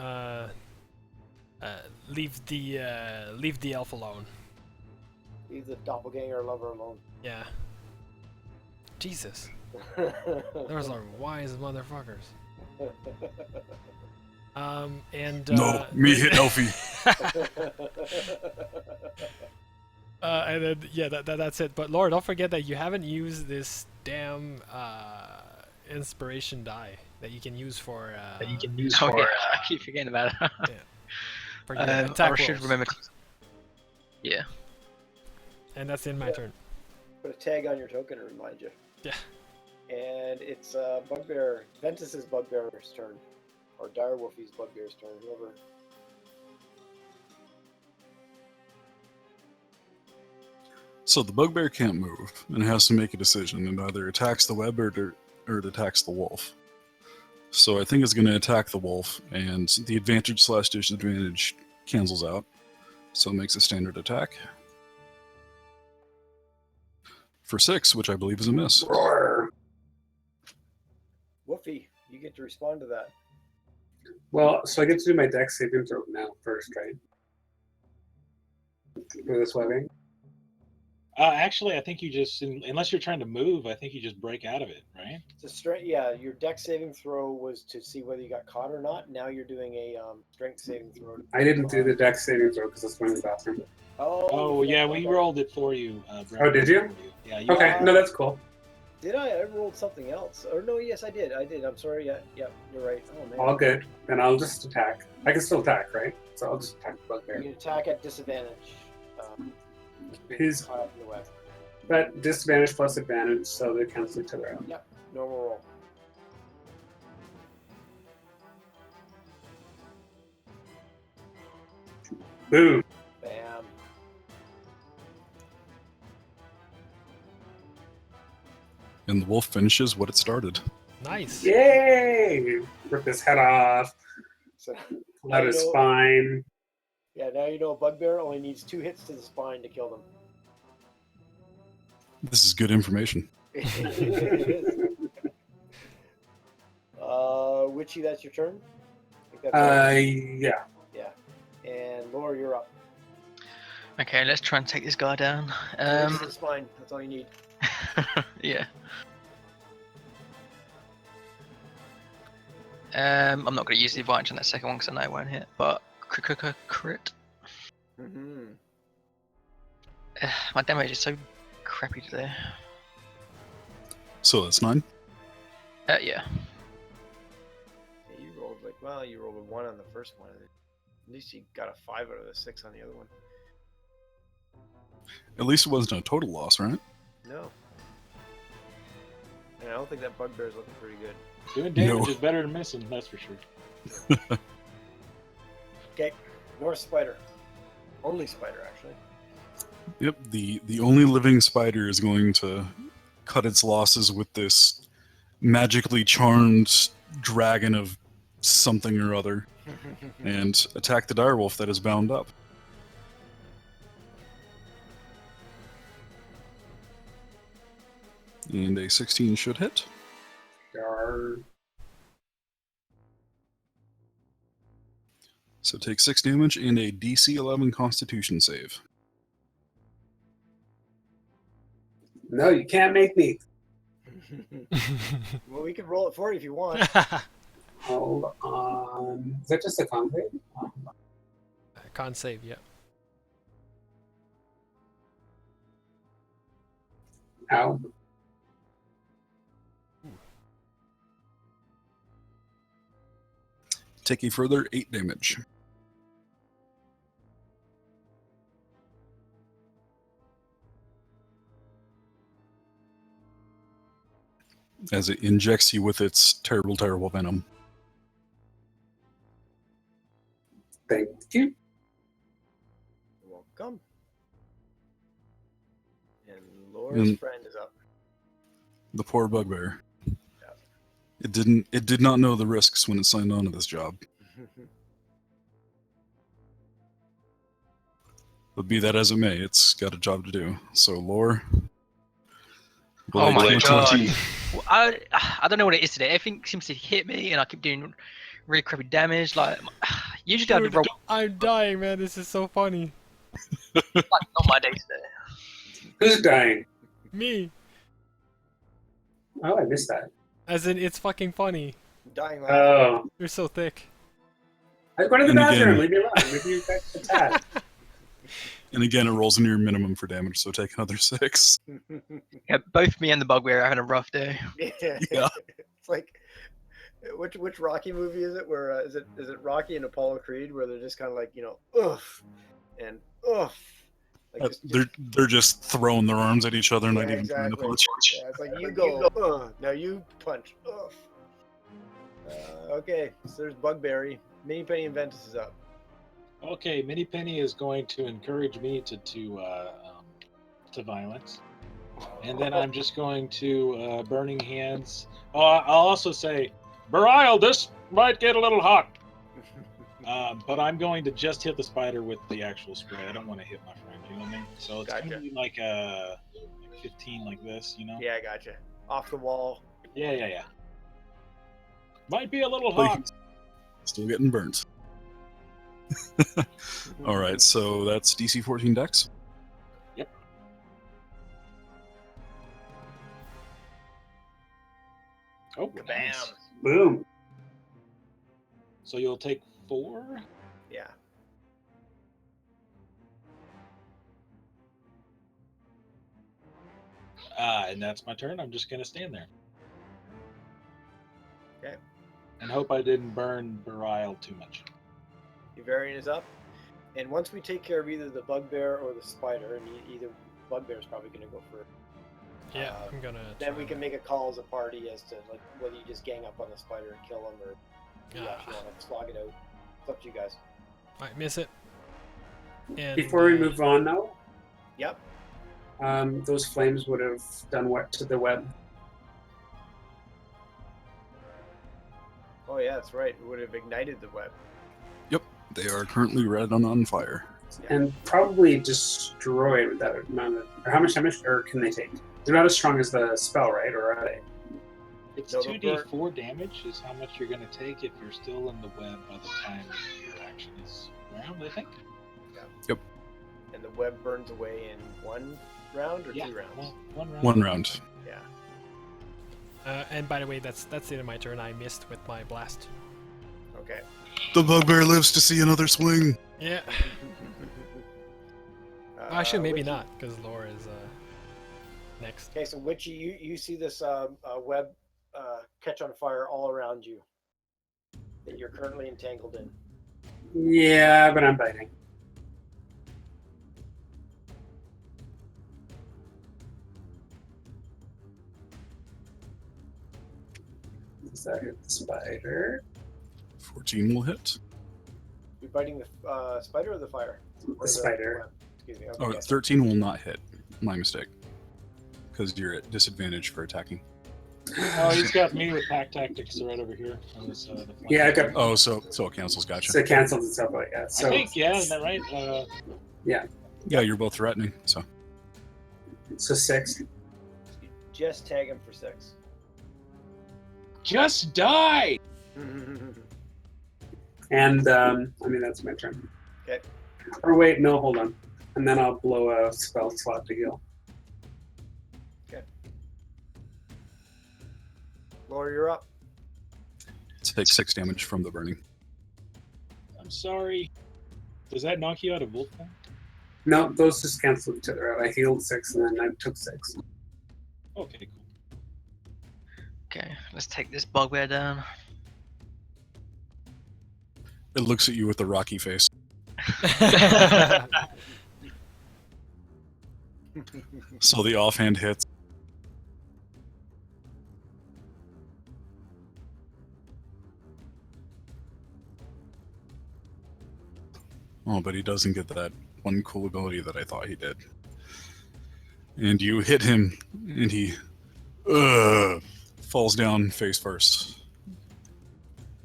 leave the elf alone. leave the doppelganger lover alone. Yeah. Jesus, those are wise motherfuckers. And No, me hit Elfie. and then yeah, that's it. But Laura, don't forget that you haven't used this damn inspiration die that you can use for. Oh yeah, I keep forgetting about it. For your I attack should rolls. remember. Yeah. And that's in my turn. Put a tag on your token to remind you. Yeah. And it's Bugbear, Ventus's Bugbear's turn, or Direwolfie's Bugbear's turn, whoever. So the bugbear can't move and has to make a decision and either attacks the web or it attacks the wolf. So I think it's going to attack the wolf, and the advantage / disadvantage cancels out. So it makes a standard attack. For 6, which I believe is a miss. Roar. Woofy, you get to respond to that. Well, so I get to do my dex saving throw now first, right? For this webbing. Actually, I think you just, unless you're trying to move, I think you just break out of it, right? It's a strength. Yeah, your dex saving throw was to see whether you got caught or not. Now you're doing a strength saving throw. I didn't do the dex saving throw because I was going to the bathroom. Oh, yeah, we rolled it for you. Brad. Oh, did you? Yeah. Okay, no, that's cool. Did I? I rolled something else. Or no, yes, I did. I'm sorry. Yeah, you're right. Oh man. All good. Then I'll just attack. I can still attack, right? So I'll just attack the You bugbear. can attack at disadvantage. His Caught up in the web. but disadvantage plus advantage, so they cancel each other out. Yep. Normal roll. Boom. Bam. And the wolf finishes what it started. Nice. Yay! Rip his head off. So Pull out his I know- spine. yeah, now you know a bugbear only needs 2 hits to the spine to kill them. This is good information. It is. Witchy, that's your turn. I think that's right. Yeah. Yeah. And Laura, you're up. Okay, let's try and take this guy down. Hits to the spine. That's all you need. Yeah. I'm not going to use the advantage on that second one because I know it won't hit, but crit. Mm-hmm. My damage is so crappy today. So that's 9. Yeah. Yeah, you rolled you rolled a 1 on the first one. At least you got a 5 out of the 6 on the other one. At least it wasn't a total loss, right? No. And I don't think that bugbear is looking pretty good. Doing damage No. is better than missing, that's for sure. Okay, North Spider. Only spider, actually. Yep, the only living spider is going to cut its losses with this magically charmed dragon of something or other and attack the direwolf that is bound up. And a 16 should hit. Yarr. So take 6 damage and a DC 11 Constitution save. No, you can't make me. Well, we can roll it for you if you want. Hold on. Is that just a con save? Con save, yeah. Ow. Take a further 8 damage. As it injects you with its terrible, terrible venom. Thank you. Welcome. And Laura's friend is up. The poor bugbear. It did not know the risks when it signed on to this job. But be that as it may, it's got a job to do. So, Lore. Oh my Blade god. 20. Well, I don't know what it is today. Everything seems to hit me, and I keep doing really crappy damage. Like usually I do Dude, roll I'm dying, man. This is so funny. like on my day today. Who's dying? Me. Oh, I missed that. As in, it's fucking funny. Dying laughing. Oh. You're so thick. I go to the And bathroom. again- Leave me alone. Leave me back to tad. And again, it rolls into your minimum for damage, so take another 6. Yeah, both me and the bugbear are having a rough day. Yeah. Yeah. It's like which Rocky movie is it? Where is it Rocky and Apollo Creed where they're just kind of like oof and oof. Like They're just throwing their arms at each other, not Yeah, even trying to exactly. punch. Yeah, it's like you go, now you punch. Okay, so there's Bugberry. Mini Penny and Ventus is up. Okay, Mini Penny is going to encourage me to violence, and then I'm just going to burning hands. Oh, I'll also say, Burial, this might get a little hot. But I'm going to just hit the spider with the actual spray. I don't want to hit my friend. You know what I mean? So it's Gotcha. going to be like a 15, like this. You know? Yeah, I gotcha. Off the wall. Yeah. Might be a little Like, hot. Still getting burnt. Alright, so that's DC 14 Dex. Yep. Oh, Bam. nice. Boom. So you'll take 4. Yeah. And that's my turn. I'm just going to stand there. Okay. And hope I didn't burn Burial too much. Your variant is up. And once we take care of either the bugbear or the spider, and either bugbear is probably going to go first. Yeah, I'm gonna. Then we can make a call as a party as to like whether you just gang up on the spider and kill him, or you actually want to slog it out. It's up to you guys. Might miss it. And Before we move on, though, Yep. those flames would have done what to the web? Oh yeah, that's right. We would have ignited the web. They are currently red and on fire. And probably destroyed with that amount of. Or how much damage can they take? They're not as strong as the spell, right? Or are they? It's No, they'll 2d4 damage is how much you're going to take if you're still in the web by the time your action is round, I think. And the web burns away in 1 round or 2 rounds? One round. 1 round. Yeah. and by the way, that's the end of my turn. I missed with my blast. Okay. The bugbear lives to see another swing. Yeah. Actually, maybe Witchy- not, because Laura is next. Okay, so Witchy, you see this web catch on fire all around you that you're currently entangled in. Yeah, but I'm biting. Does that hit the spider? 14 will hit. You're biting the spider or the fire? Or spider. Excuse me. Oh, Okay. 13 will not hit. My mistake. Because you're at disadvantage for attacking. Oh, he's got me with pack tactics right over here. On this, the Yeah, I got. Oh, so it cancels. Gotcha. So it cancels itself out. Yeah. I So think, yeah, isn't that right? Yeah, you're both threatening. So 6. Just tag him for 6. Just die! And that's my turn. Okay. Or wait, no, hold on. And then I'll blow a spell slot to heal. Laura, you're up. take 6 damage from the burning. I'm sorry. Does that knock you out of wolf then? No, those just cancel each other out. I healed 6 and then I took 6. Okay, cool. Okay, let's take this bugbear down. It looks at you with a rocky face. So the offhand hits. Oh, but he doesn't get that one cool ability that I thought he did. And you hit him, and he falls down face first.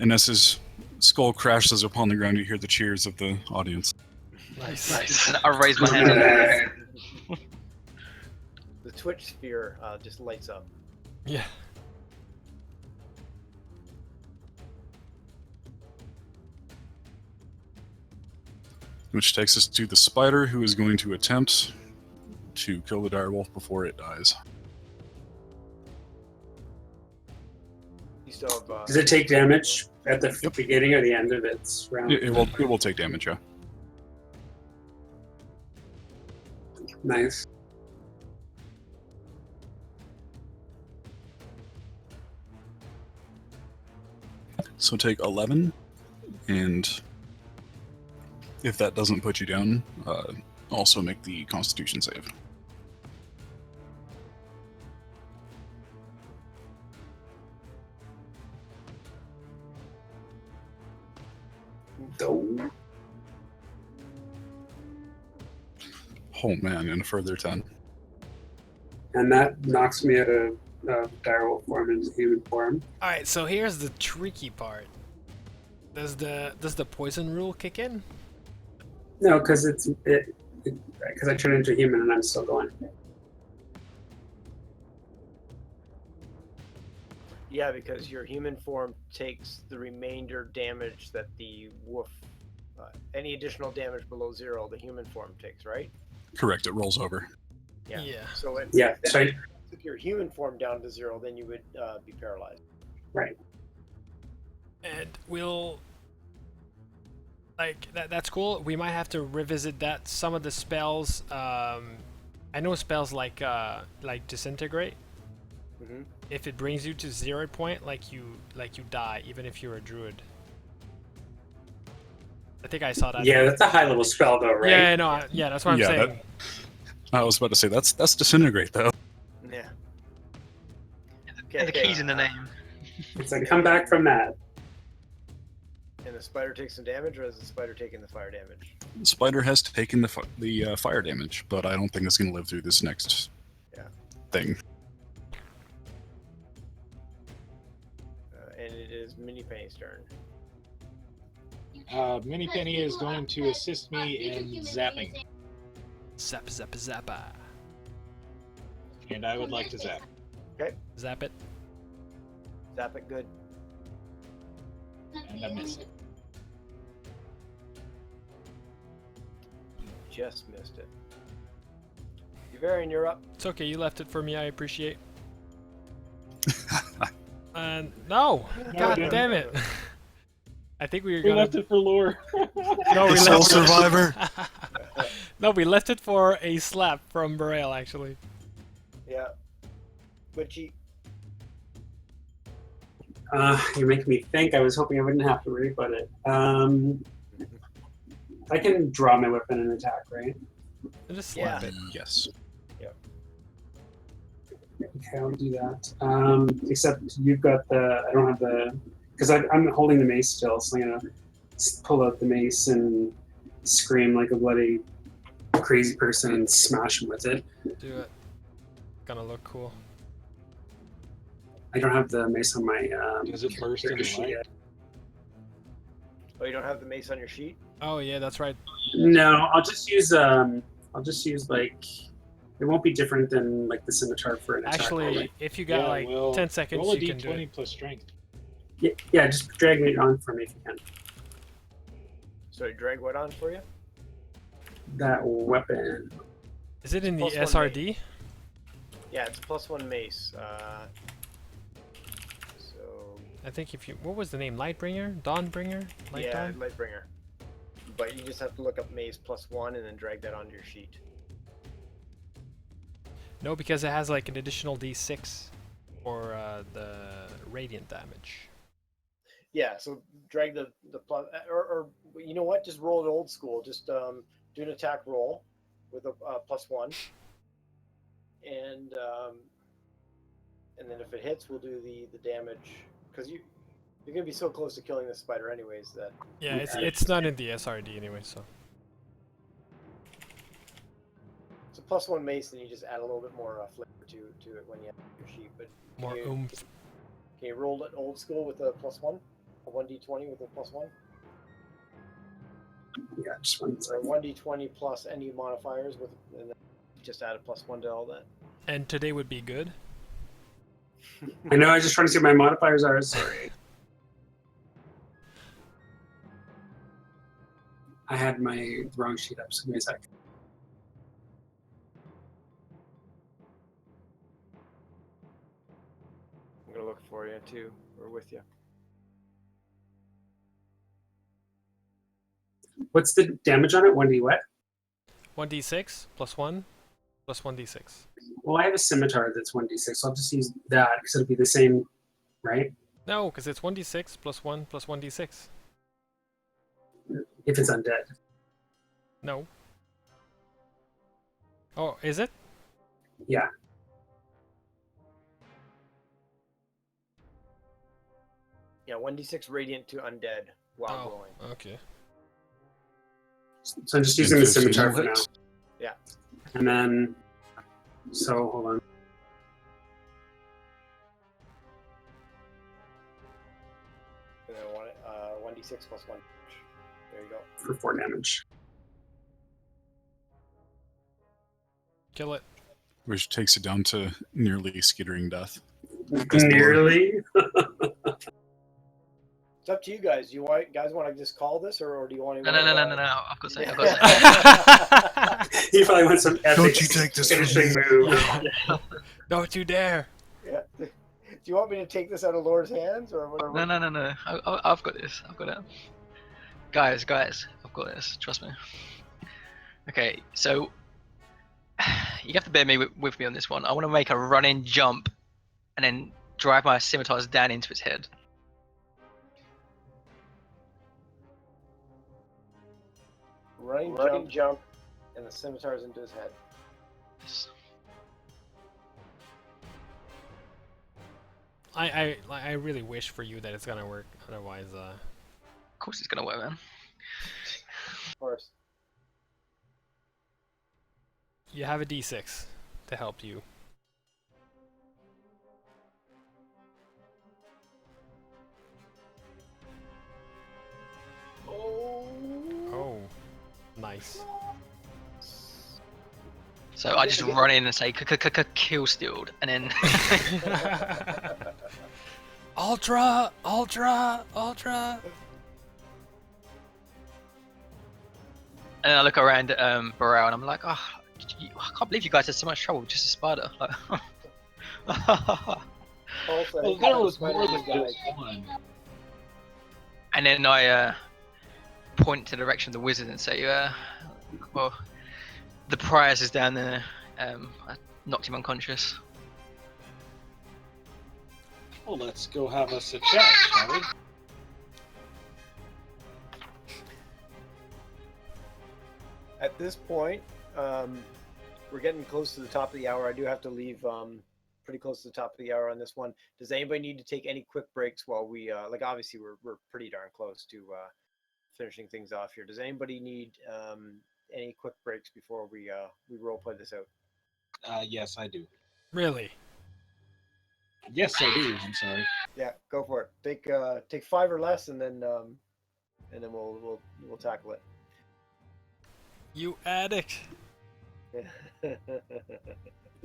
And as his skull crashes upon the ground, you hear the cheers of the audience. Nice. And I raise my hand. The Twitch sphere just lights up. Yeah. Which takes us to the spider, who is going to attempt to kill the direwolf before it dies. You still have. Does it take damage at the beginning or the end of its round? It will take damage, yeah. Nice. So take 11, and if that doesn't put you down, also make the Constitution save. Oh. Oh man, and a further 10. And that knocks me out of direwolf form into human form. All right, so here's the tricky part. Does the poison rule kick in? No, because because I turn into human and I'm still going. Yeah, because your human form takes the remainder damage that the wolf. Any additional damage below 0, the human form takes, right? Correct, it rolls over. Yeah. Yeah. So if Yeah, so I, took your human form down to 0, then you would be paralyzed. right. And we'll that's cool. We might have to revisit that. Some of the spells, I know spells like disintegrate. Mm-hmm. If it brings you to 0 point, like you die, even if you're a druid. I think I saw that. Yeah, that's a high level spell though, right? Yeah, no, yeah, that's what I'm Yeah, saying. I was about to say, that's disintegrate, though. Yeah. And the key's in the name. It's like, come back from that. And the spider takes some damage, or is the spider taking the fire damage? The spider has taken the fire damage, but I don't think it's going to live through this next thing. And it is Mini Penny's turn. Mini Penny is going to assist me in zapping, Zap, zap, zappa. and I would like to zap. Zap it. Zap it good. And I miss it. You just missed it. Yuvarian, you're up. It's okay, you left it for me, I appreciate. And no! God we damn it! I think we were We gonna. left it for lore. No, we The sole left survivor. No, we left it for a slap from Burrell, actually. Yeah. But you. You're making me think. I was hoping I wouldn't have to rebut it. I can draw my weapon and attack, right? Just slap Yeah. it. Yes. Okay, I'll do that. Except you've got the. I don't have the. Because I'm holding the mace still, so I'm gonna pull out the mace and scream like a bloody crazy person and smash him with it. Do it. Gonna look cool. I don't have the mace on my Does it burst character into sheet light? yet. Oh, you don't have the mace on your sheet? Oh yeah, that's right. No, I'll just use like it won't be different than like the scimitar for an attack. Actually, if you got like well, 10 seconds, roll a you can do d20 it. plus strength. Yeah, just drag it on for me if you can. Sorry, drag what on for you? That weapon. Is it in the Plus one SRD? Yeah, it's +1 mace. So I think if you, what was the name? Lightbringer? Dawnbringer? Light yeah, Dawn? Lightbringer. But you just have to look up mace +1 and then drag that onto your sheet. No, because it has like an additional D6 for the radiant damage. Yeah, so drag the plus, or you know what? Just roll it old school. Just do an attack roll with a +1, and then if it hits, we'll do the damage because you're gonna be so close to killing the spider anyways that Yeah, it's not in the SRD anyway, so. it's a +1 mace, and you just add a little bit more flavor to it when you have your sheet. But More oomph. can you roll it old school with a +1, a 1d20 with a +1, Yeah, just one or a 1d20 plus any modifiers with, and then just add a +1 to all that. And today would be good. I know, I was just trying to see what my modifiers are, sorry. I had my wrong sheet up, so give me a sec. I'm gonna look for you too. We're with you. What's the damage on it? 1d what? 1d6 +1 plus 1d6. Well, I have a scimitar that's 1d6, so I'll just use that because it'll be the same, right? No, because it's 1d6 +1 plus 1d6. If it's undead. No. Oh, is it? Yeah. Yeah, 1d6 radiant to undead while Oh, glowing. okay. So I'm just using the 15 scimitar for now. hits. Yeah. And then, so hold on. And then 1d6 plus 1. There you go. For 4 damage. Kill it. Which takes it down to nearly skittering death. Nearly. It's up to you guys. Do you guys want to just call this, or do you want to? No. I've got something. I've got something. He probably wants some epic Don't you take this from finishing me. move. Don't you dare! Yeah. Do you want me to take this out of Laura's hands, or whatever? No. I've got this. I've got it. Guys, I've got this. Trust me. Okay, so you have to bear with me on this one. I want to make a run-in jump, and then drive my scimitars down into its head. Running jump, and the scimitar's into his head. I really wish for you that it's gonna work. Otherwise, Of course, it's gonna work, man. Of course. you have a d6 to help you. Oh, nice. So I just run in and say kill Steeled, and then Ultra! and then I look around at Burrell, and I'm like, oh, I can't believe you guys had so much trouble with just a spider. Like, Also, Well, there was more than just one. and then I point to the direction of the wizard and say, well, the prize is down there. I knocked him unconscious. Well, let's go have us a chat, shall we? At this point, we're getting close to the top of the hour. I do have to leave pretty close to the top of the hour on this one. Does anybody need to take any quick breaks while we like? Obviously, we're pretty darn close to finishing things off here. Does anybody need any quick breaks before we role play this out? Yes, I do. Really? Yes, I do. I'm sorry. Yeah, go for it. Take 5 or less, and then we'll tackle it. You addict.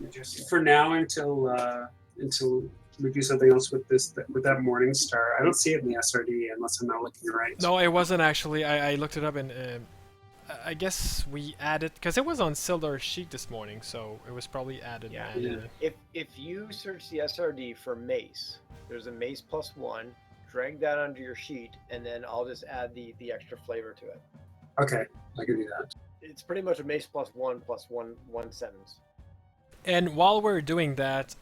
Just for now, until we do something else with that Morning Star. I don't see it in the SRD unless I'm not looking right. No, it wasn't actually. I looked it up and I guess we added because it was on Sildar's sheet this morning, so it was probably added. Yeah. manually. If you search the SRD for mace, there's a mace +1. Drag that onto your sheet, and then I'll just add the extra flavor to it. Okay, I can do that. It's pretty much a mace +1 plus one sentence. And while we're doing that,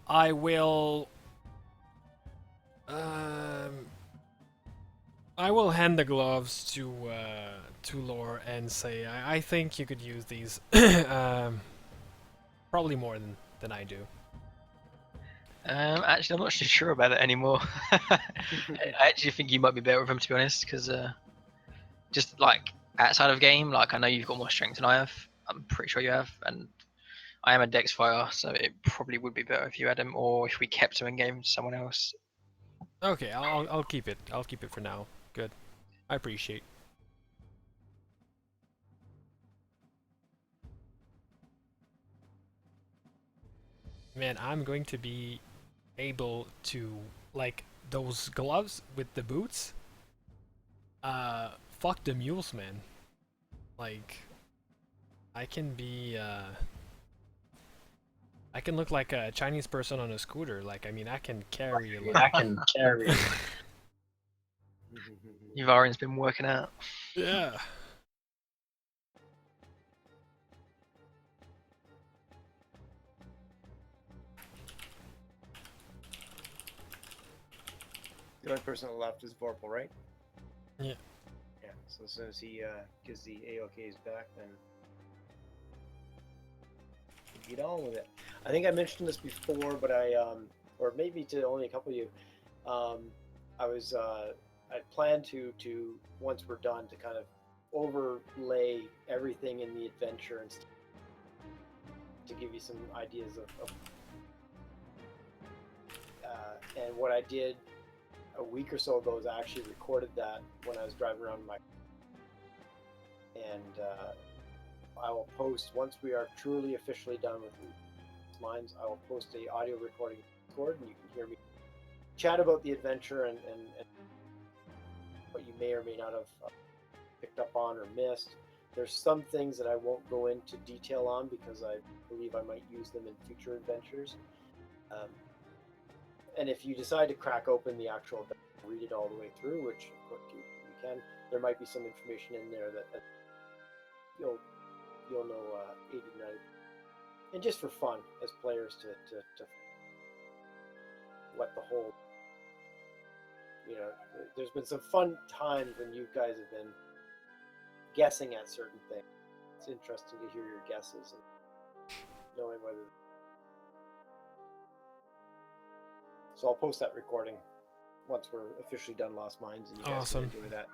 I will hand the gloves to Lore and say I think you could use these probably more than I do. Actually, I'm not so sure about it anymore. I actually think you might be better with them, to be honest, because just like outside of game, like I know you've got more strength than I have. I'm pretty sure you have, and I am a dex fighter, so it probably would be better if you had him, or if we kept him and gave him to someone else. Okay, I'll keep it. I'll keep it for now. Good. I appreciate. Man, I'm going to be able to like those gloves with the boots. Fuck the mules, man. Like, I can be I can look like a Chinese person on a scooter. Like, I mean, I can carry. Yuvarian's been working out. Yeah. The only person left is Vorpal, right? Yeah. Yeah. So as soon as he gives the AOKs back, then we get on with it. I think I mentioned this before, but or maybe to only a couple of you, I planned to once we're done to kind of overlay everything in the adventure and to give you some ideas of and what I did a week or so ago is I actually recorded that when I was driving around and I will post once we are truly officially done with Lost Mines. I will post a audio recording and you can hear me chat about the adventure and what you may or may not have picked up on or missed. There's some things that I won't go into detail on because I believe I might use them in future adventures. And if you decide to crack open the actual read it all the way through, which of course you can, there might be some information in there that you'll know 80 90, and just for fun as players to what the whole, there's been some fun times when you guys have been guessing at certain things. It's interesting to hear your guesses and knowing whether. So I'll post that recording once we're officially done Lost Mines, and you guys can enjoy that.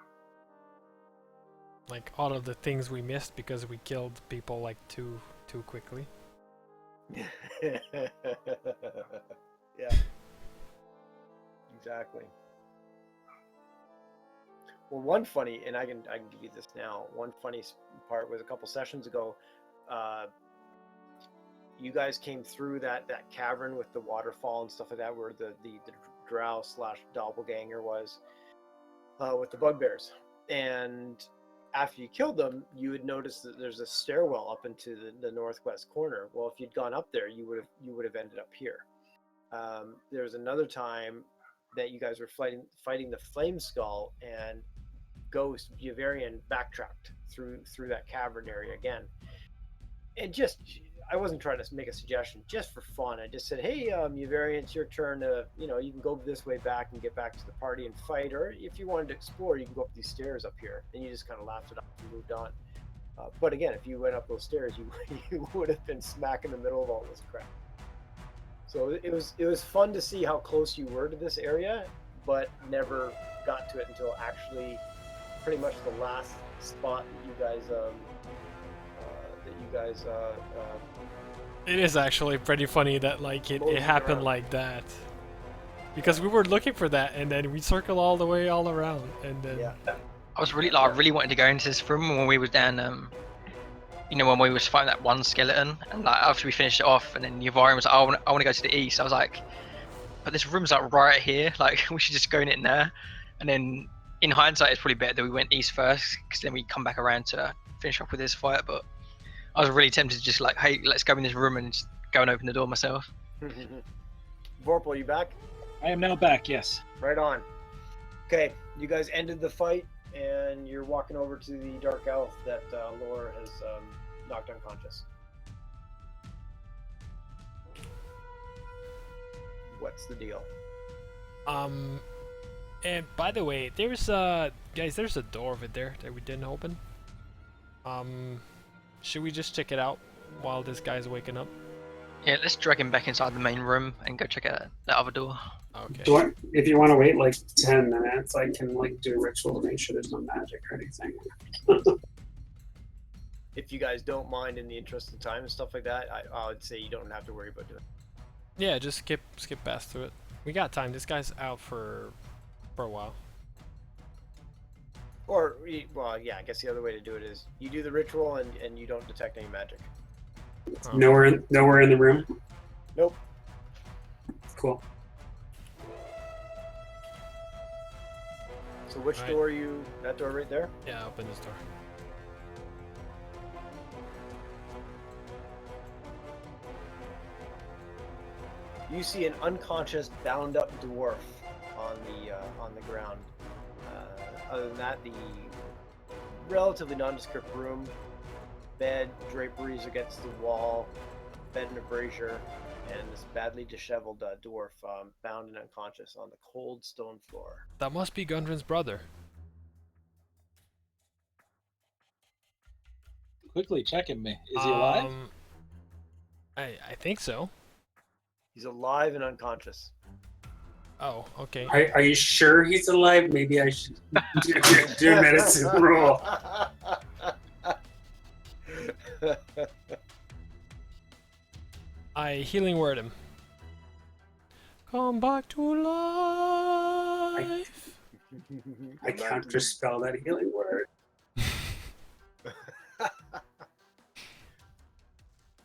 Like all of the things we missed because we killed people like too quickly. Yeah. Exactly. Well, one funny, and I can give you this now. One funny part was a couple sessions ago. You guys came through that cavern with the waterfall and stuff like that, where the drow / doppelganger was with the bugbears. And after you killed them, you would notice that there's a stairwell up into the northwest corner. Well, if you'd gone up there, you would have ended up here. There was another time that you guys were fighting the flame skull, and Ghost Yuvarian backtracked through that cavern area again. And I wasn't trying to make a suggestion, just for fun. I just said, hey, Yuvarian, it's your turn to, you can go this way back and get back to the party and fight, or if you wanted to explore, you can go up these stairs up here. And you just kind of laughed it off and moved on. But again, if you went up those stairs, you would have been smack in the middle of all this crap. So it was fun to see how close you were to this area, but never got to it until actually pretty much the last spot that you guys It is actually pretty funny that like it Moseying happened around. like that. Because we were looking for that and then we circle all the way all around and then yeah. I was really like, I really wanted to go into this room when we was down. You know, when we was fighting that one skeleton, and like after we finished it off, and then Yavarian was like, I want to go to the east. I was like, but this room's like right here. Like we should just go in it there. And then in hindsight, it's probably better that we went east first, because then we come back around to finish off with this fight. But I was really tempted to just like, hey, let's go in this room and just go and open the door myself. Vorpal, you back? I am now back. Yes. Right on. Okay, you guys ended the fight, and you're walking over to the dark elf that Laura has knocked unconscious. What's the deal? and by the way, there's guys, there's a door over there that we didn't open. Should we just check it out while this guy's waking up? Yeah, let's drag him back inside the main room and go check out that other door. Okay. If you want to wait like 10 minutes, I can like do a ritual to make sure there's no magic or anything. If you guys don't mind, in the interest of time and stuff like that, I would say you don't have to worry about doing it. Yeah, just skip past through it. We got time. This guy's out for a while. Or, well, yeah, I guess the other way to do it is you do the ritual and you don't detect any magic. Oh. Nowhere in the room. Nope. Cool. So which Right. door are you? That door right there? Yeah, open this door. You see an unconscious, bound-up dwarf on the ground. Other than that, the relatively nondescript room, bed, draperies against the wall, bed and a brazier, and this badly disheveled dwarf bound and unconscious on the cold stone floor. That must be Gundren's brother. Quickly checking me. Is he alive? I think so. He's alive and unconscious. Oh, okay. Are you sure he's alive? Maybe I should do medicine roll. I healing word him. Come back to life. I can't just spell that healing word.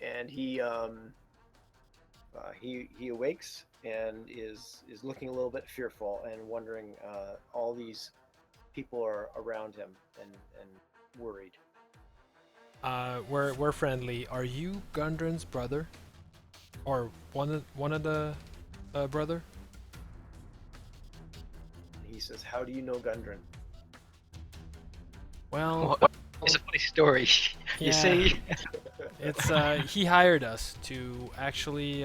And he awakes and is looking a little bit fearful and wondering. All these people are around him and worried. We're friendly. Are you Gundren's brother? Or one of the brother? He says, "How do you know Gundren?" Well, It's a funny story. You Yeah. see? it's he hired us to actually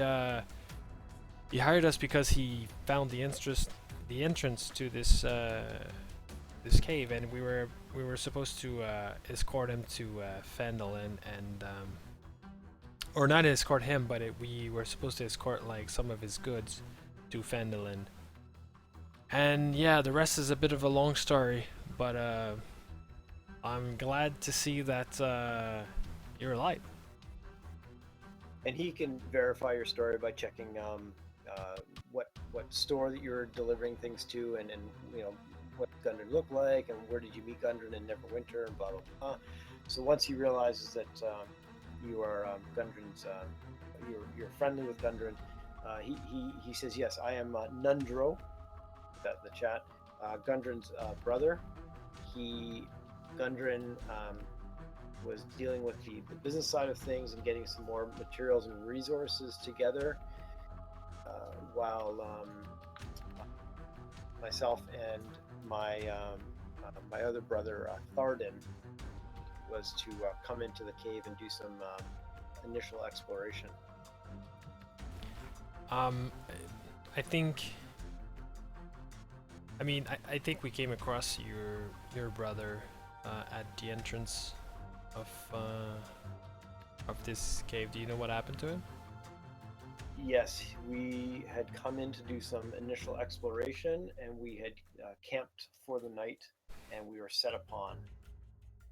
he hired us because he found the entrance to this this cave, and we were supposed to escort him to Phandelver and or not escort him, but we were supposed to escort like some of his goods to Phandelver. And yeah, the rest is a bit of a long story, but I'm glad to see that you're alive. And he can verify your story by checking what store that you're delivering things to, and you know what Gundren looked like, and where did you meet Gundren in Neverwinter, and blah blah blah. So once he realizes that you are Gundren's, you're friendly with Gundren, he says, "Yes, I am Nundro." The chat, Gundren's brother. Gundren was dealing with the business side of things and getting some more materials and resources together, while myself and my other brother Tharden was to come into the cave and do some initial exploration. I think we came across your brother at the entrance of this cave. Do you know what happened to him? Yes, we had come in to do some initial exploration, and we had camped for the night, and we were set upon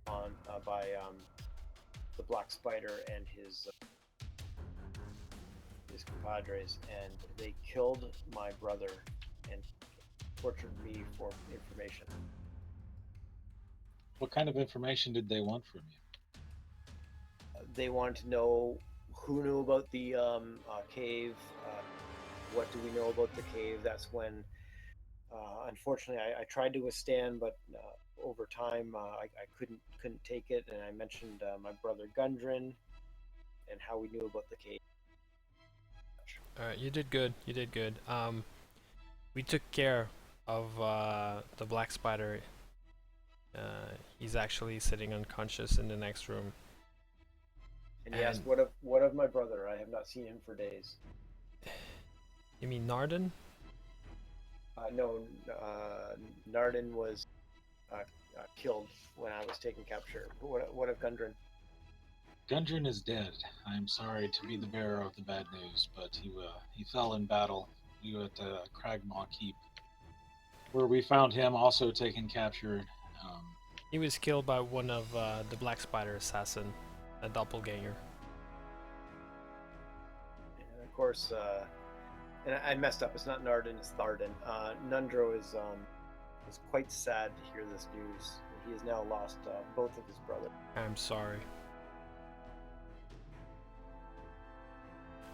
by the Black Spider and his compadres, and they killed my brother and tortured me for information. What kind of information did they want from you? They wanted to know who knew about the cave. What do we know about the cave? That's when, unfortunately, I tried to withstand, but over time, I couldn't take it. And I mentioned my brother Gundren and how we knew about the cave. All right, you did good. You did good. We took care of the black spider. He's actually sitting unconscious in the next room. And yes, And- what of my brother? I have not seen him for days. You mean Narden? No, Narden was killed when I was taking capture. What of Gundren? Gundren is dead. I am sorry to be the bearer of the bad news, but he fell in battle. We were at Cragmaw Keep, where we found him also taken captured. He was killed by one of the black spider assassin, a doppelganger. And of course, and I messed up. It's not Narden, it's Tharden. Nundro is quite sad to hear this news. He has now lost both of his brothers. I'm sorry.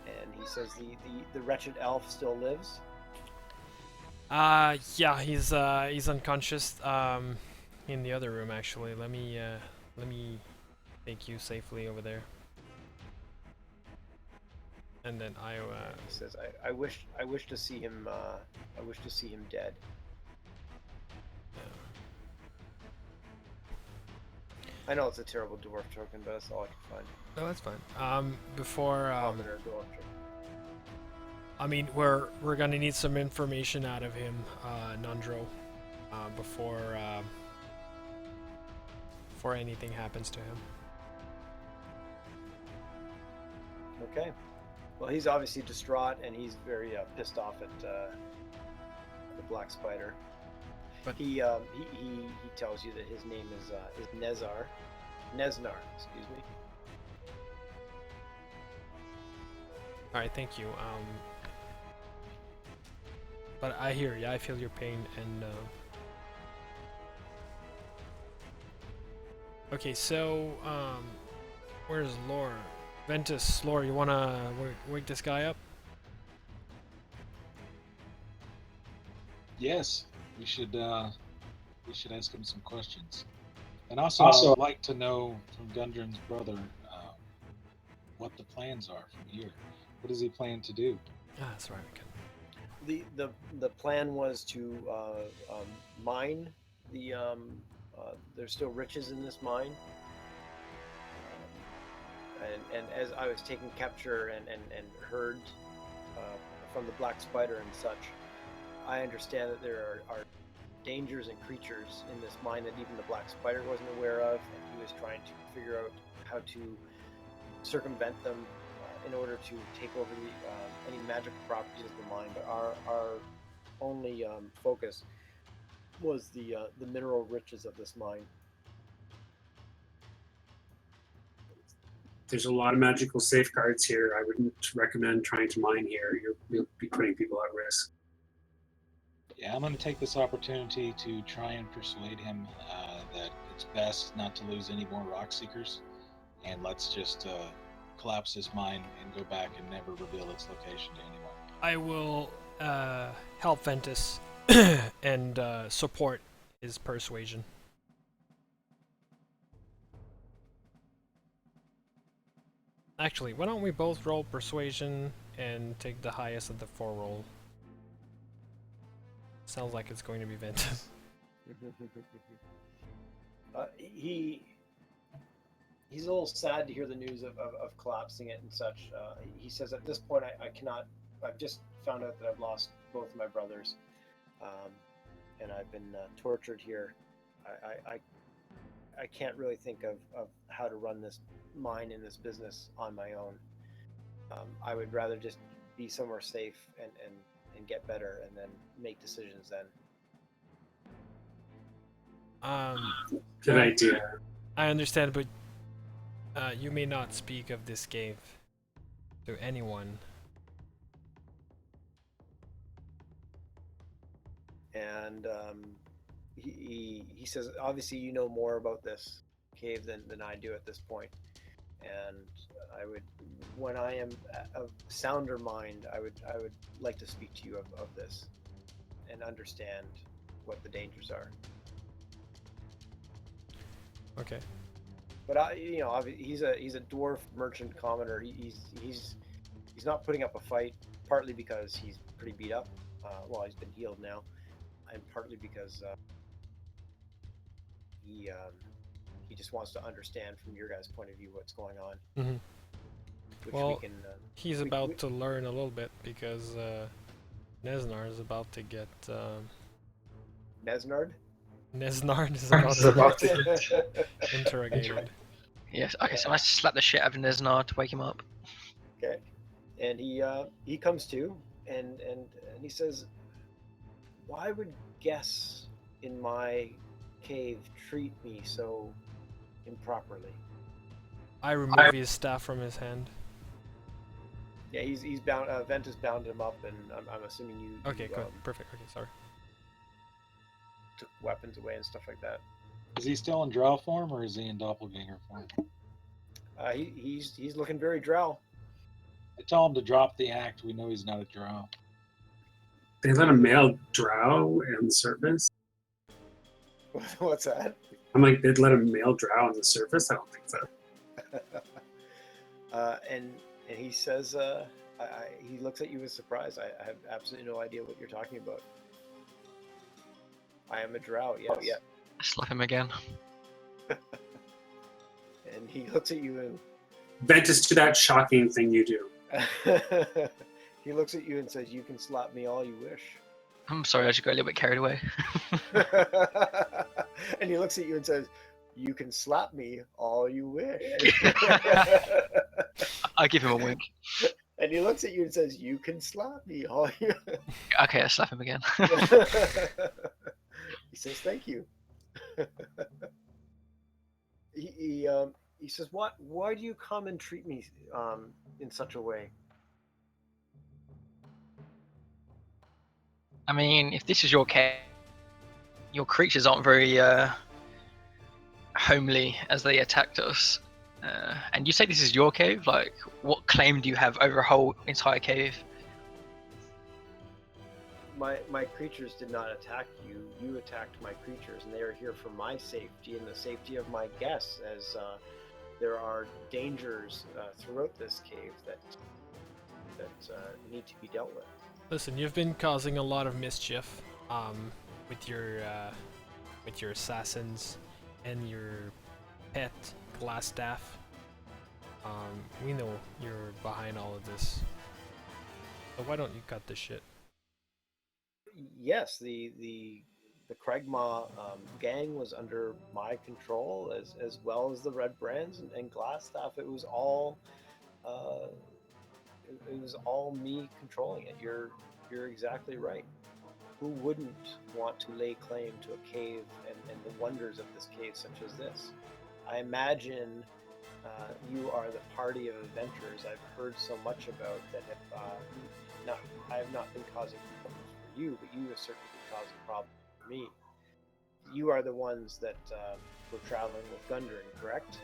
And he says the wretched elf still lives. Yeah, he's unconscious. In the other room actually. Let me take you safely over there. And then He says, I wish to see him. I wish to see him dead. I know it's a terrible dwarf token, but that's all I can find. No, that's fine. Before Common or dwarf token. I mean, we're gonna need some information out of him, Nundro, before anything happens to him. Okay. Well, he's obviously distraught, and he's very pissed off at the Black Spider. But he tells you that his name is Neznar, excuse me. all right, thank you. But I hear you. I feel your pain, and okay. So where's Lore? Ventus, Lore, you wanna wake this guy up? Yes, we should ask him some questions. And also, I'd like to know from Gundren's brother what the plans are from here. What does he plan to do? Ah, that's right. Okay. The plan was to mine the. There's still riches in this mine. And as I was taking capture and heard from the Black Spider and such, I understand that there are dangers and creatures in this mine that even the Black Spider wasn't aware of, and he was trying to figure out how to circumvent them in order to take over any magical properties of the mine. But our only focus was the mineral riches of this mine. There's a lot of magical safeguards here. I wouldn't recommend trying to mine here. You'll be putting people at risk. Yeah, I'm going to take this opportunity to try and persuade him that it's best not to lose any more rock seekers, and let's just collapse this mine and go back and never reveal its location to anyone. I will help Ventus and support his persuasion. Actually, why don't we both roll persuasion and take the highest of the 4 roll? Sounds like it's going to be Ventus. He's a little sad to hear the news of collapsing it and such. He says at this point I cannot. I've just found out that I've lost both of my brothers, and I've been tortured here. I can't really think of how to run this mine in this business on my own. I would rather just be somewhere safe and get better, and then make decisions then. Good idea. I understand, but you may not speak of this cave to anyone. And he says, obviously you know more about this cave than I do at this point. And I would, when I am of sounder mind, I would like to speak to you of this and understand what the dangers are. Okay. But he's a dwarf merchant commoner. He's not putting up a fight, partly because he's pretty beat up. Well, he's been healed now, and partly because he just wants to understand from your guys' point of view what's going on. Mm-hmm. Which Well, we can, he's about to learn a little bit because Nesnar is about to get. Nesnard? Nesnard is about to get interrogated. Yes. Okay. So I slap the shit out of Nesnar to wake him up. Okay. And he comes to, and he says, "Why would guests in my cave treat me so improperly?" I remove his staff from his hand. Yeah, he's bound. Ventus bound him up, and I'm assuming you. Okay, good, perfect. Okay, sorry. Took weapons away and stuff like that. Is he still in drow form or is he in doppelganger form? He's looking very drow. I tell him to drop the act. We know he's not a drow. They let a male drow on the surface? What's that? I'm like, they'd let a male drow on the surface? I don't think so. And he says, he looks at you with surprise. I have absolutely no idea what you're talking about. I am a drow, yes. Oh, yeah. Slap him again. And he looks at you and... Ventus, to that shocking thing you do. He looks at you and says, "You can slap me all you wish." I'm sorry, I just got a little bit carried away. And he looks at you and says, "You can slap me all you wish." I give him a wink. And he looks at you and says, "You can slap me all you." Okay, I slap him again. He says, "Thank you." He says, Why do you come and treat me in such a way?" I mean, if this is your cave, your creatures aren't very homely as they attacked us. And you say this is your cave? Like, what claim do you have over a whole entire cave? My creatures did not attack you. You attacked my creatures, and they are here for my safety and the safety of my guests, as there are dangers throughout this cave that need to be dealt with. Listen, you've been causing a lot of mischief with your assassins and your pet glass staff. We know you're behind all of this. So why don't you cut this shit? Yes, the Craigmaw gang was under my control, as well as the Red Brands and Glassstaff. It was all me controlling it. You're exactly right. Who wouldn't want to lay claim to a cave and the wonders of this cave such as this? I imagine you are the party of adventurers I've heard so much about that I have not been causing problems for you, but you have certainly been causing problems for me. You are the ones that were traveling with Gundren, correct?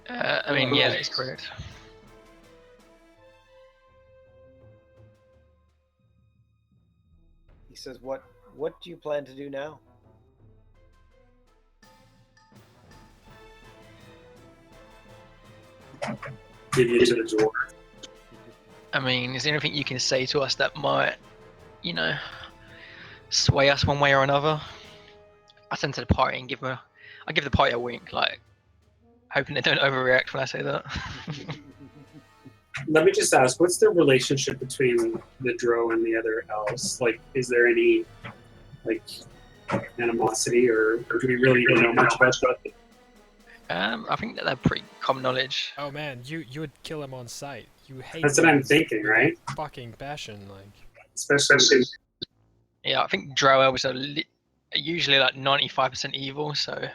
I mean, yeah, that's correct. He says, what do you plan to do now? Give you to the dwarf. I mean, is there anything you can say to us that might, sway us one way or another? I send to the party and I give the party a wink, like, hoping they don't overreact when I say that. Let me just ask, what's the relationship between the drow and the other elves? Like, is there any, animosity, or do we really even know much about that? I think that they're pretty common knowledge. Oh man, you would kill him on sight. You hate. That's what I'm guns thinking, with a right? Fucking passion, like. Especially Yeah, I think drow elves are usually like 95% evil, so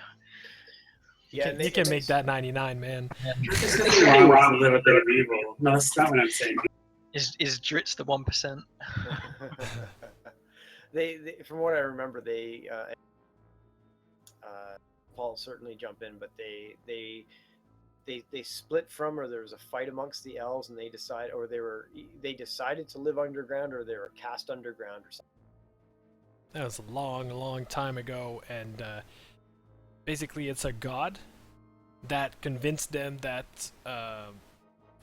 Yeah, and You can make that 99, man. there's nothing wrong with a little bit of evil. No, that's not what I'm saying. is Dritz the 1%? they, from what I remember, they Paul certainly jump in, but they split from, or there was a fight amongst the elves, and they decided to live underground, or they were cast underground, or something. That was a long time ago, and basically it's a god that convinced them that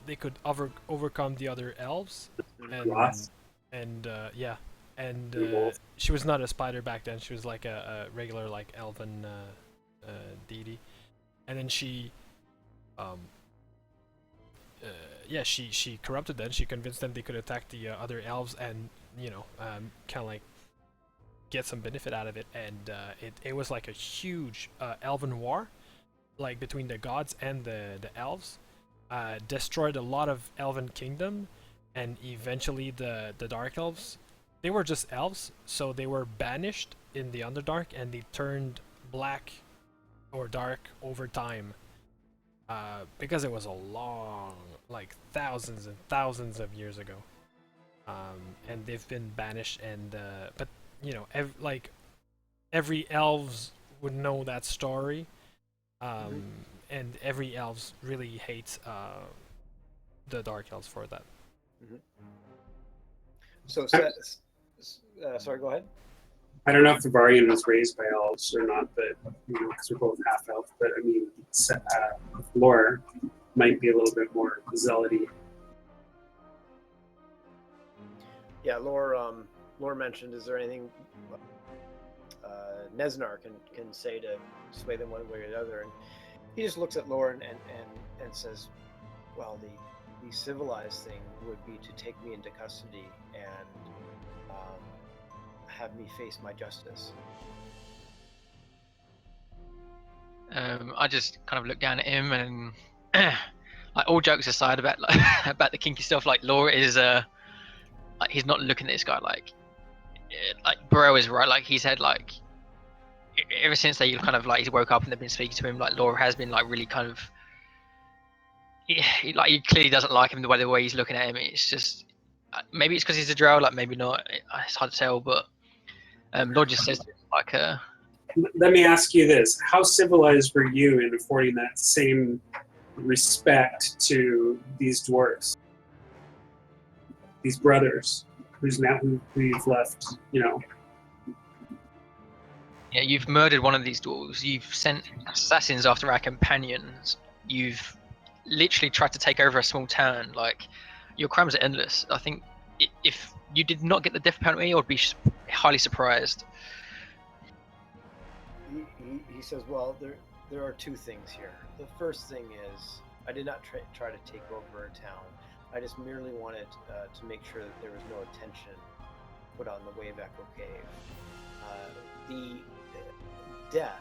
they could overcome the other elves, and yeah, and she was not a spider back then. She was like a regular like elven deity, and then she yeah, she corrupted them. She convinced them they could attack the other elves, and kind of like get some benefit out of it. And it was like a huge elven war, like between the gods and the elves. Destroyed a lot of elven kingdom, and eventually the dark elves, they were just elves, so they were banished in the Underdark, and they turned black or dark over time, because it was a long, like thousands and thousands of years ago, and they've been banished. And but every elves would know that story, and every elves really hates the dark elves for that. So, sorry, go ahead. I don't know if Vivarian was raised by elves or not, but because we're both half elf. But I mean, Lore might be a little bit more zealoty. Yeah, Lore mentioned, is there anything Nesnar can say to sway them one way or the other? And he just looks at Lore and says, well, the civilized thing would be to take me into custody and have me face my justice. I just kind of look down at him, and like, all jokes aside about about the kinky stuff, like Laura is like, he's not looking at this guy like Burrow is right. Like, he's had like ever since they kind of like he's woke up and they've been speaking to him, like Laura has been like really kind of he clearly doesn't like him the way he's looking at him. It's just maybe it's because he's a drow, like maybe not. It's hard to tell, but Lord just says like Let me ask you this: how civilized were you in affording that same respect to these dwarves, these brothers, who you've left? Yeah, you've murdered one of these dwarves. You've sent assassins after our companions. You've literally tried to take over a small town. Like, your crimes are endless. I think if you did not get the death penalty, I would be highly surprised. He says, well, there are two things here. The first thing is, I did not try to take over a town. I just merely wanted to make sure that there was no attention put on the Wave Echo Cave. The death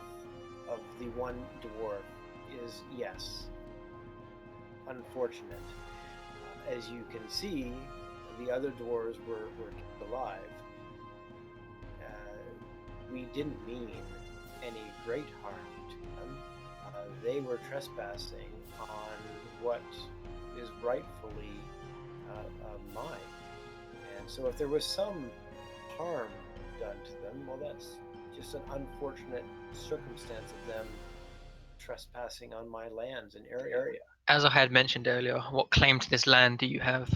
of the one dwarf is, yes, unfortunate. As you can see, the other dwarves were kept alive. We didn't mean any great harm to them. They were trespassing on what is rightfully mine. And so if there was some harm done to them, well, that's just an unfortunate circumstance of them trespassing on my lands and area. As I had mentioned earlier, what claim to this land do you have?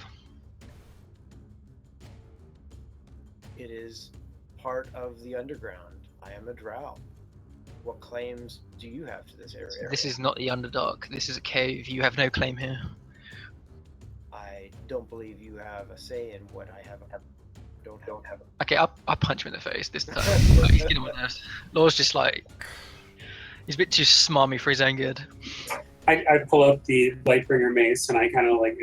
It is part of the underground. I am a drow. What claims do you have to this area? This is not the Underdark. This is a cave. You have no claim here. I don't believe you have a say in what I have. Don't have. Okay, I'll punch him in the face this time. Like, he's getting on my nerves. Law's just like, he's a bit too smarmy for his own good. I pull up the Lightbringer mace and I kind of like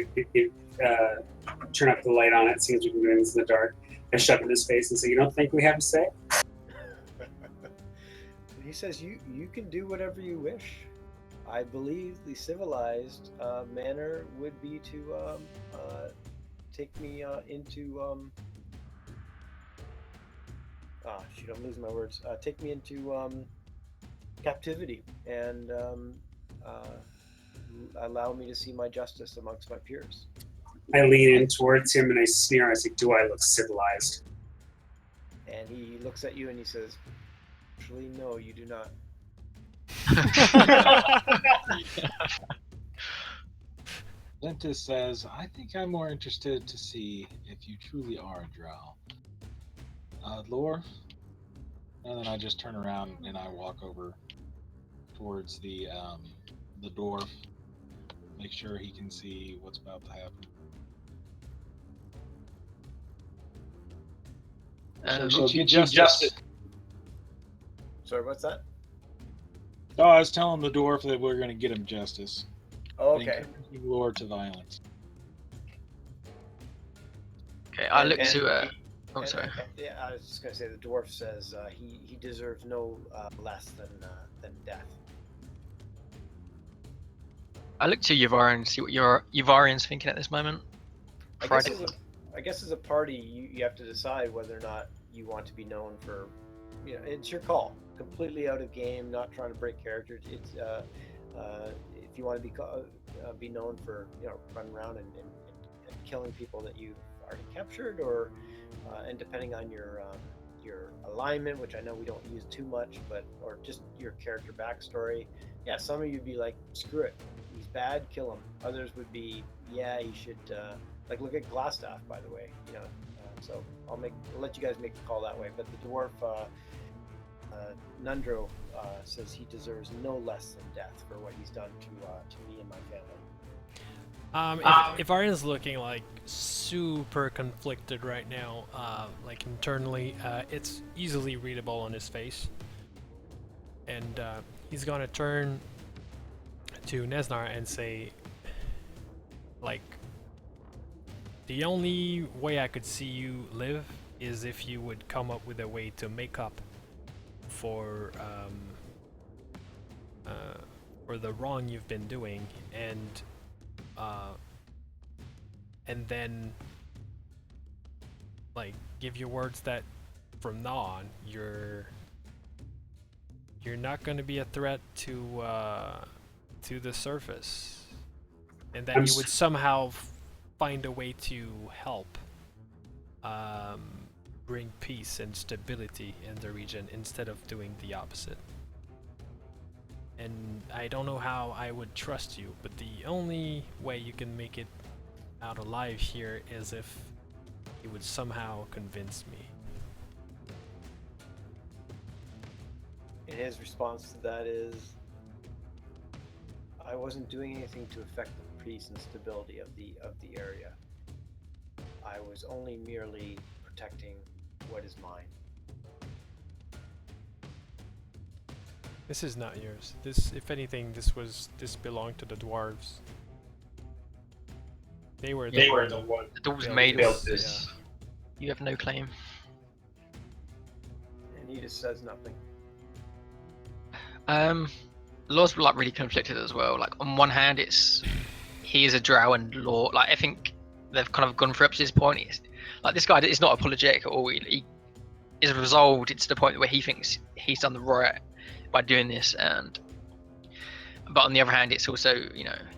turn up the light on it, see if we can do this in the dark. I shove it in his face and say, "You don't think we have a say?" He says, "You can do whatever you wish. I believe the civilized manner would be to take me into shoot, I'm losing my words. Take me into captivity and allow me to see my justice amongst my peers. I lean in towards him and I sneer. I say, "Do I look civilized?" And he looks at you and he says, "Actually, no, you do not." Ventus says, I think I'm more interested to see if you truly are a drow. Lore? And then I just turn around and I walk over towards the dwarf, make sure he can see what's about to happen. So get you justice. Sorry, what's that? Oh, I was telling the dwarf that we're going to get him justice. Oh, okay. Encouraging Lore to violence. Okay, I look to. Oh, And- sorry. Yeah, I was just gonna say the dwarf says he deserves no less than death. I look to Yvarian and see what Yvarian's thinking at this moment. I guess as a party, you have to decide whether or not you want to be known for, it's your call. Completely out of game, not trying to break character. It's if you want to be known for running around and killing people that you've already captured, or and depending on your alignment, which I know we don't use too much, or just your character backstory. Yeah, some of you'd be like, screw it, he's bad, kill him. Others would be, yeah, he should. Like, look at Glassstaff, by the way. So I'll let you guys make the call that way. But the dwarf, Nundro, says he deserves no less than death for what he's done to me and my family. If Aryan's looking like super conflicted right now, like internally, it's easily readable on his face. And he's gonna turn to Nesnar and say, like, the only way I could see you live is if you would come up with a way to make up for the wrong you've been doing, and then like give your words that from now on you're not going to be a threat to the surface, and that you would somehow find a way to help bring peace and stability in the region instead of doing the opposite. And I don't know how I would trust you, but the only way you can make it out alive here is if you would somehow convince me. And his response to that is, I wasn't doing anything to affect the peace and stability of the area. I was only merely protecting what is mine. This is not yours. This, if anything, this belonged to the dwarves. They were the ones. The dwarves built made this, this. You have no claim. And he just says nothing. Law's like really conflicted as well. Like, on one hand, he is a drow, and Law, like, I think they've kind of gone through up to this point. Like, this guy is not apologetic at all. He is resolved. It's to the point where he thinks he's done the right by doing this, but on the other hand, it's also,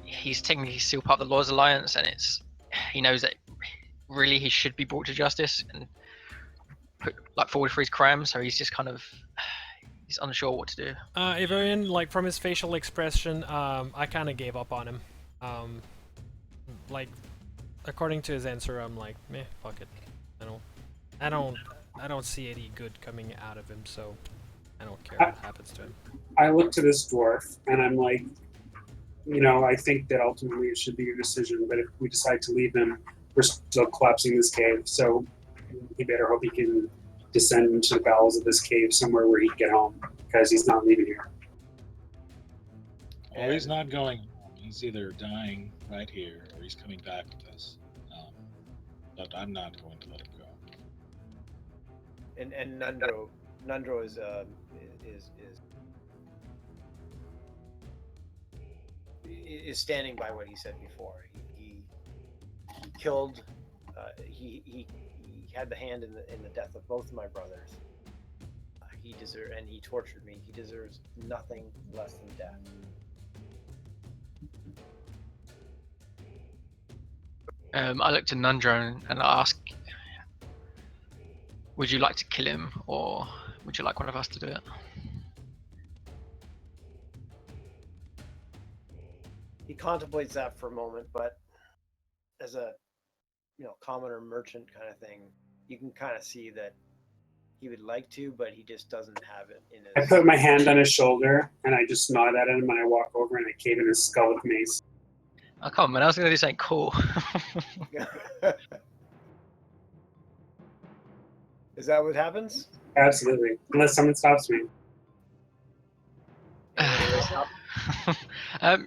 he's technically still part of the Law's Alliance, and he knows that really he should be brought to justice and put forward for his crimes. So he's just kind of he's unsure what to do. Ivarian, like, from his facial expression, I kind of gave up on him. Like, according to his answer, I'm like, meh, fuck it. I don't see any good coming out of him, so I don't care what happens to him. I look to this dwarf and I'm like, I think that ultimately it should be your decision, but if we decide to leave him, we're still collapsing this cave, so he better hope he can descend into the bowels of this cave somewhere where he can get home, because he's not leaving here. Well, he's not going home. He's either dying right here or he's coming back with us. But I'm not going to let him go. And Nundro is is standing by what he said before. He killed. He had the hand in the death of both of my brothers. And he tortured me. He deserves nothing less than death. I look to Nundro and I ask, would you like to kill him, or would you like one of us to do it? He contemplates that for a moment, but as a commoner merchant kind of thing, you can kind of see that he would like to, but he just doesn't have it in I his. put my hand on his shoulder and I just nod at him and I walk over and I cave in his skull with mace. Oh, come on, man, I was going to do something cool. Is that what happens? Absolutely. Unless someone stops me.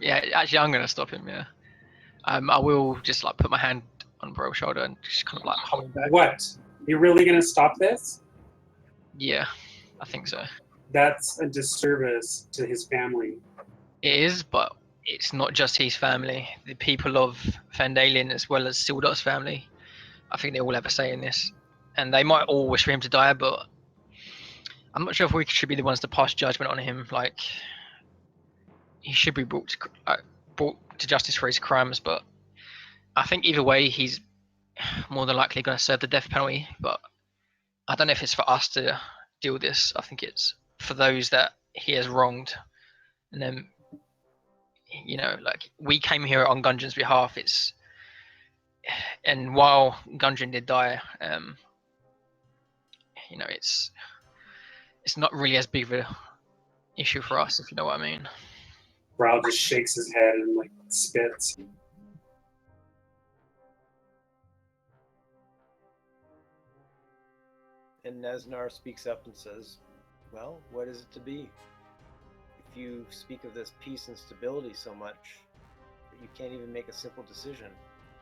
Yeah, actually, I'm going to stop him, yeah. I will just like put my hand on Bro's shoulder and just kind of like hold him back. What? You're really going to stop this? Yeah, I think so. That's a disservice to his family. It is, but it's not just his family. The people of Phandelver, as well as Sildar's family, I think they all have a say in this. And they might all wish for him to die, but I'm not sure if we should be the ones to pass judgment on him. Like, he should be brought to justice for his crimes, but I think either way, he's more than likely going to serve the death penalty. But I don't know if it's for us to deal with this. I think it's for those that he has wronged. And then, like, we came here on Gundren's behalf. And while Gundren did die, it's not really as big of a issue for us, if you know what I mean. Ral just shakes his head and like spits. And Nesnar speaks up and says, well, what is it to be? If you speak of this peace and stability so much that you can't even make a simple decision.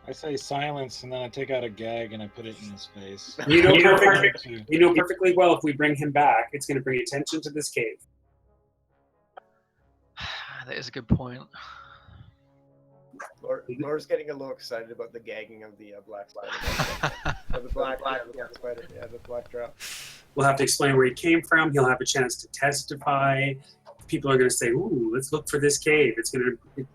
I say silence, and then I take out a gag and I put it in his face. You know perfectly well if we bring him back, it's going to bring attention to this cave. That is a good point. Laura's getting a little excited about the gagging of the black spider. The black spider. Yeah, the black drop. We'll have to explain where he came from. He'll have a chance to testify. People are going to say, "Ooh, let's look for this cave.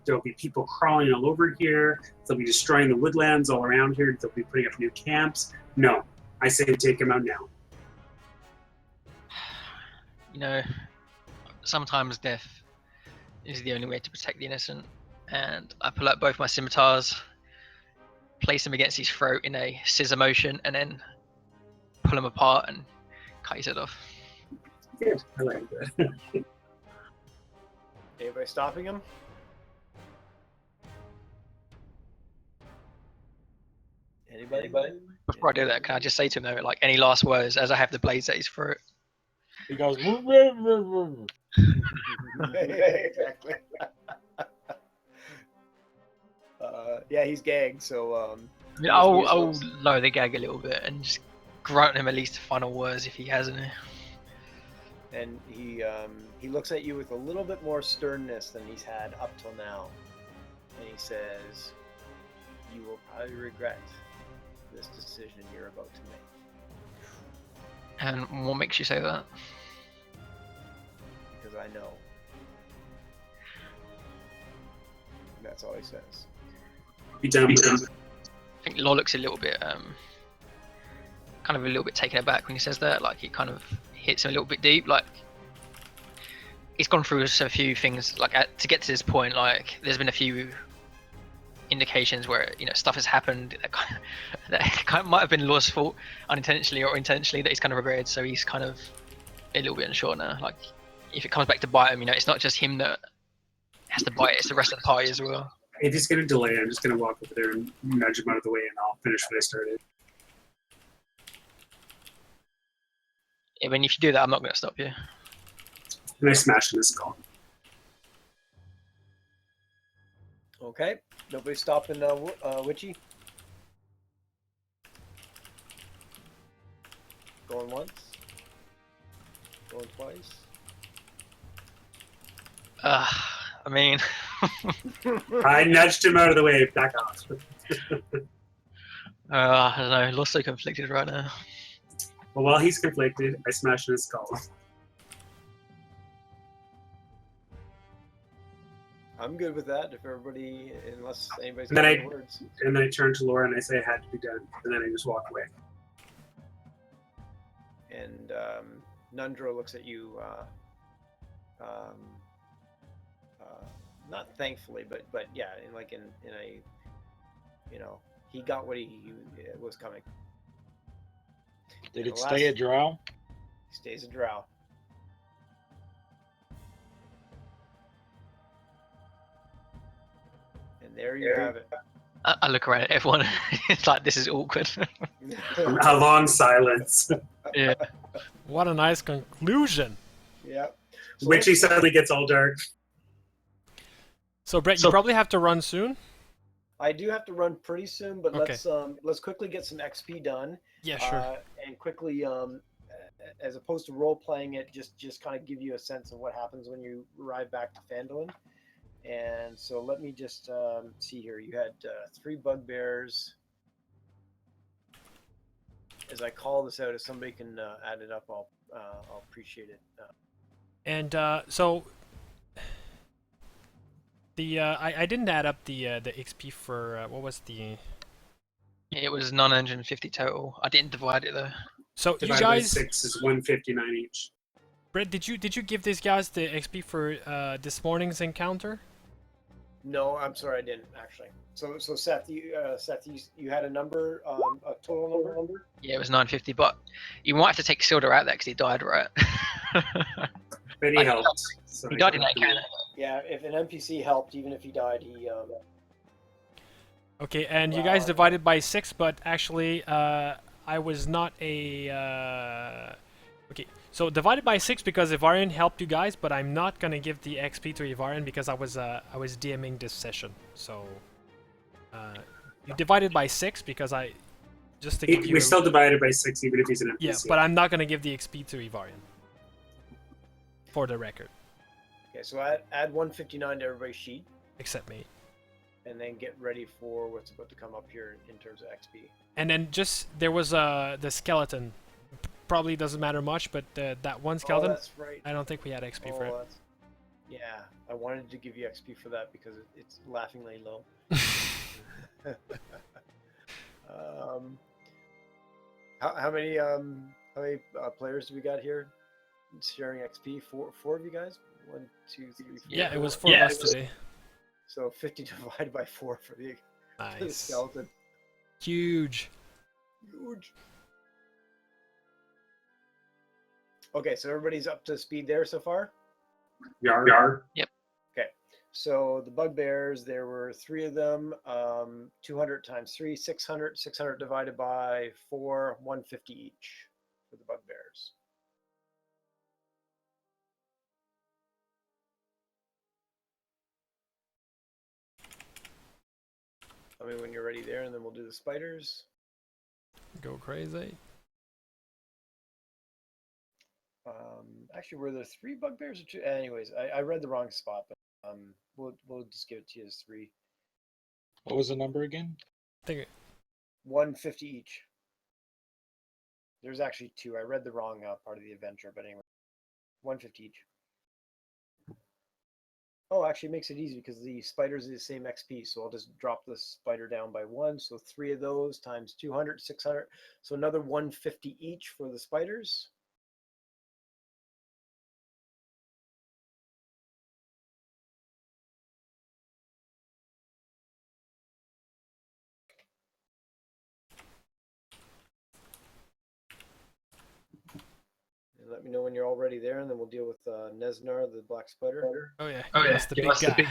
There'll be people crawling all over here. They'll be destroying the woodlands all around here. They'll be putting up new camps." No, I say take him out now. Sometimes death is the only way to protect the innocent. And I pull out both my scimitars, place them against his throat in a scissor motion, and then pull him apart and cut his head off. Good, I like that. Anybody stopping him? Anybody? Before I do that, can I just say to him though, like, any last words as I have the blades at his throat? He goes, Exactly. Yeah, he's gagged, so I'll lower the gag a little bit and just grunt him at least final words if he has any. And he looks at you with a little bit more sternness than he's had up till now, and he says, "You will probably regret this decision you're about to make." And what makes you say that? Because I know. And that's all he says. Be done with him. I think Law looks a little bit, kind of a little bit taken aback when he says that. Like, it kind of hits him a little bit deep. Like, he's gone through a few things. Like, to get to this point, like, there's been a few indications where stuff has happened that might have been Law's fault, unintentionally or intentionally, that he's kind of regretted. So he's kind of a little bit unsure now. Like, if it comes back to bite him, it's not just him that has to bite; it's the rest of the party as well. If he's going to delay, I'm just going to walk over there and nudge him out of the way, and I'll finish what I started. I mean, if you do that, I'm not going to stop you. And I smash him his skull. Okay. Nobody stopping Witchy? Going once? Going twice? I mean, I nudged him out of the way. Back off. I don't know. Lost so conflicted right now. Well, while he's conflicted, I smashed his skull. I'm good with that. If everybody, unless anybody's And then got I- any words. And then I turn to Laura and I say it had to be done. And then I just walk away. And Nundro looks at you, not thankfully, but yeah, in a, you know, he got what he was coming. Did And it the stay a last- drow? Stays a drow. And there you have it. I look around at everyone. It's like, this is awkward. A long silence. Yeah. What a nice conclusion. Yeah. So Witchy let's- suddenly gets all dark. So Brett, So- you probably have to run soon. I do have to run pretty soon, but Okay. let's quickly get some XP done. Yeah, sure. And quickly, as opposed to role playing it, just kind of give you a sense of what happens when you arrive back to Phandelver. And so let me just see here. You had 3 bugbears. As I call this out, if somebody can add it up, I'll appreciate it. And so the I didn't add up the XP for what was the. It was 950 total. I didn't divide it though. So you Divided by guys, 6 is 159 each. Brett, did you give these guys the XP for this morning's encounter? No, I'm sorry, I didn't actually. So Seth, you had a number, a total number. Yeah, it was 950, but you might have to take Sildar out there because he died, right? But he helped. So He I died in got that him. cannon. Yeah, if an NPC helped, even if he died, he. Okay, and you guys divided by 6, but actually, I was not a. Okay, so divided by 6 because Ivarian helped you guys, but I'm not gonna give the XP to Ivarian because I was DMing this session. So you divided by 6 because I just to give you. We still divided by 6 even if he's an NPC. Yeah, but I'm not gonna give the XP to Ivarian. For the record, Okay, so add 159 to everybody's sheet, except me. and then get ready for what's about to come up here in terms of XP. And then just there was the skeleton. Probably doesn't matter much, but that one skeleton, Oh, that's right. I don't think we had XP for it. that's- Yeah, I wanted to give you XP for that because it's laughingly low. How many players do we got here? Sharing XP, four of you guys. 1, 2, 3, 4. Yeah, it was 4 of us today. So 50 divided by 4 for the Nice. skeleton. Huge. Huge. Okay, so everybody's up to speed there so far. Yar. So the bugbears, there were 3 of them. 200 times 3, 600. 600 divided by 4, 150 each for the bugbears. Tell me when you're ready there, and then we'll do the spiders. Go crazy. Actually, were there 3 bugbears or 2? Anyways, I read the wrong spot, but we'll just give it to you as 3. What was the number again? I think 150 each. There's actually 2. I read the wrong part of the adventure, but anyway, 150 each. Oh, actually, it makes it easy because the spiders are the same XP, so I'll just drop the spider down by 1. So 3 of those times 200, 600. So another 150 each for the spiders. And let me know when you're all ready there, and then we'll deal with Nesnar, the black spider. Oh yeah. Oh, yeah, That's the give big us the guy. big-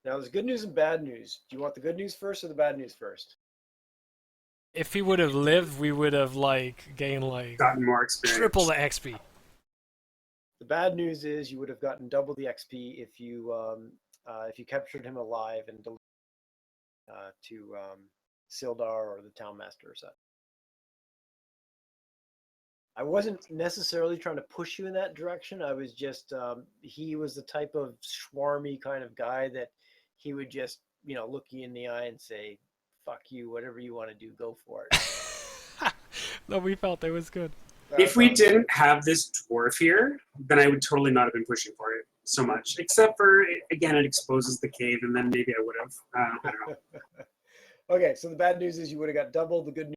Now, there's good news and bad news. Do you want the good news first or the bad news first? If he would have lived, we would have gained Gotten more experience. triple the XP. The bad news is you would have gotten double the XP if you captured him alive and delivered to Sildar or the town master or such. I wasn't necessarily trying to push you in that direction. I was just he was the type of swarmy kind of guy that he would just look you in the eye and say, "Fuck you, whatever you want to do, go for it." No, we felt it was good. If we didn't have this dwarf here, then I would totally not have been pushing for it so much. Except for, again, it exposes the cave, and then maybe I would have. I don't know. Okay, so the bad news is you would have got double. The good news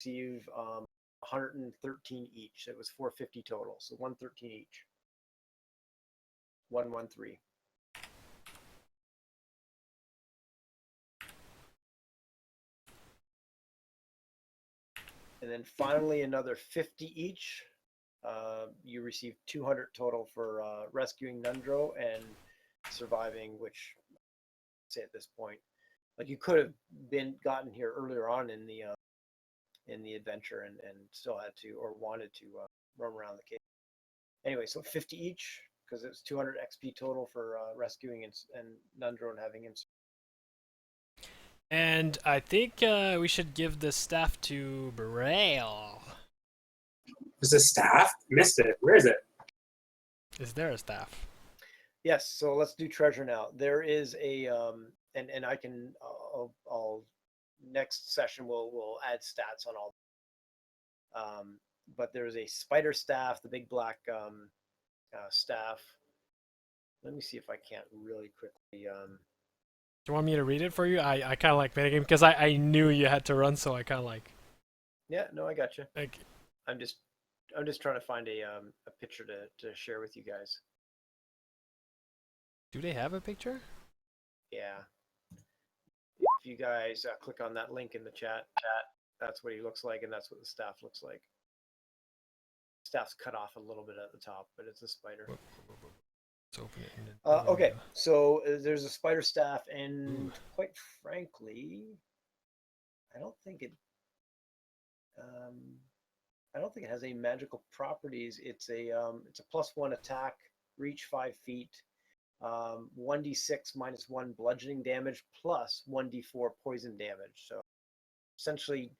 is you've 113 each. So it was 450 total. So 113 each. 113. And then finally another 50 each. You received 200 total for rescuing Nundro and surviving, which I'd say at this point, like you could have gotten here earlier on in the adventure and still had to or wanted to roam around the cave. Anyway, so 50 each because it was 200 XP total for rescuing and Nundro and having him. And I think we should give the staff to Braille. There's a staff? Missed it. Where is it? Is there a staff? Yes, so let's do treasure now. There is a and I can I'll next session we'll add stats on all. But there's a spider staff, the big black staff. Let me see if I can't really quickly. Do you want me to read it for you? I kind of like metagame because I knew you had to run, so I kind of like. Yeah, no, I got you. Like, I'm just trying to find a picture to share with you guys. do they have a picture? Yeah. If you guys click on that link in the chat, that's what he looks like, and that's what the staff looks like. Staff's cut off a little bit at the top, but it's a spider. Let's open it. Okay, so there's a spider staff, and quite frankly, I don't think it has any magical properties. It's a +1 attack, reach 5 feet, 1d6 -1 bludgeoning damage plus 1d4 poison damage. So essentially,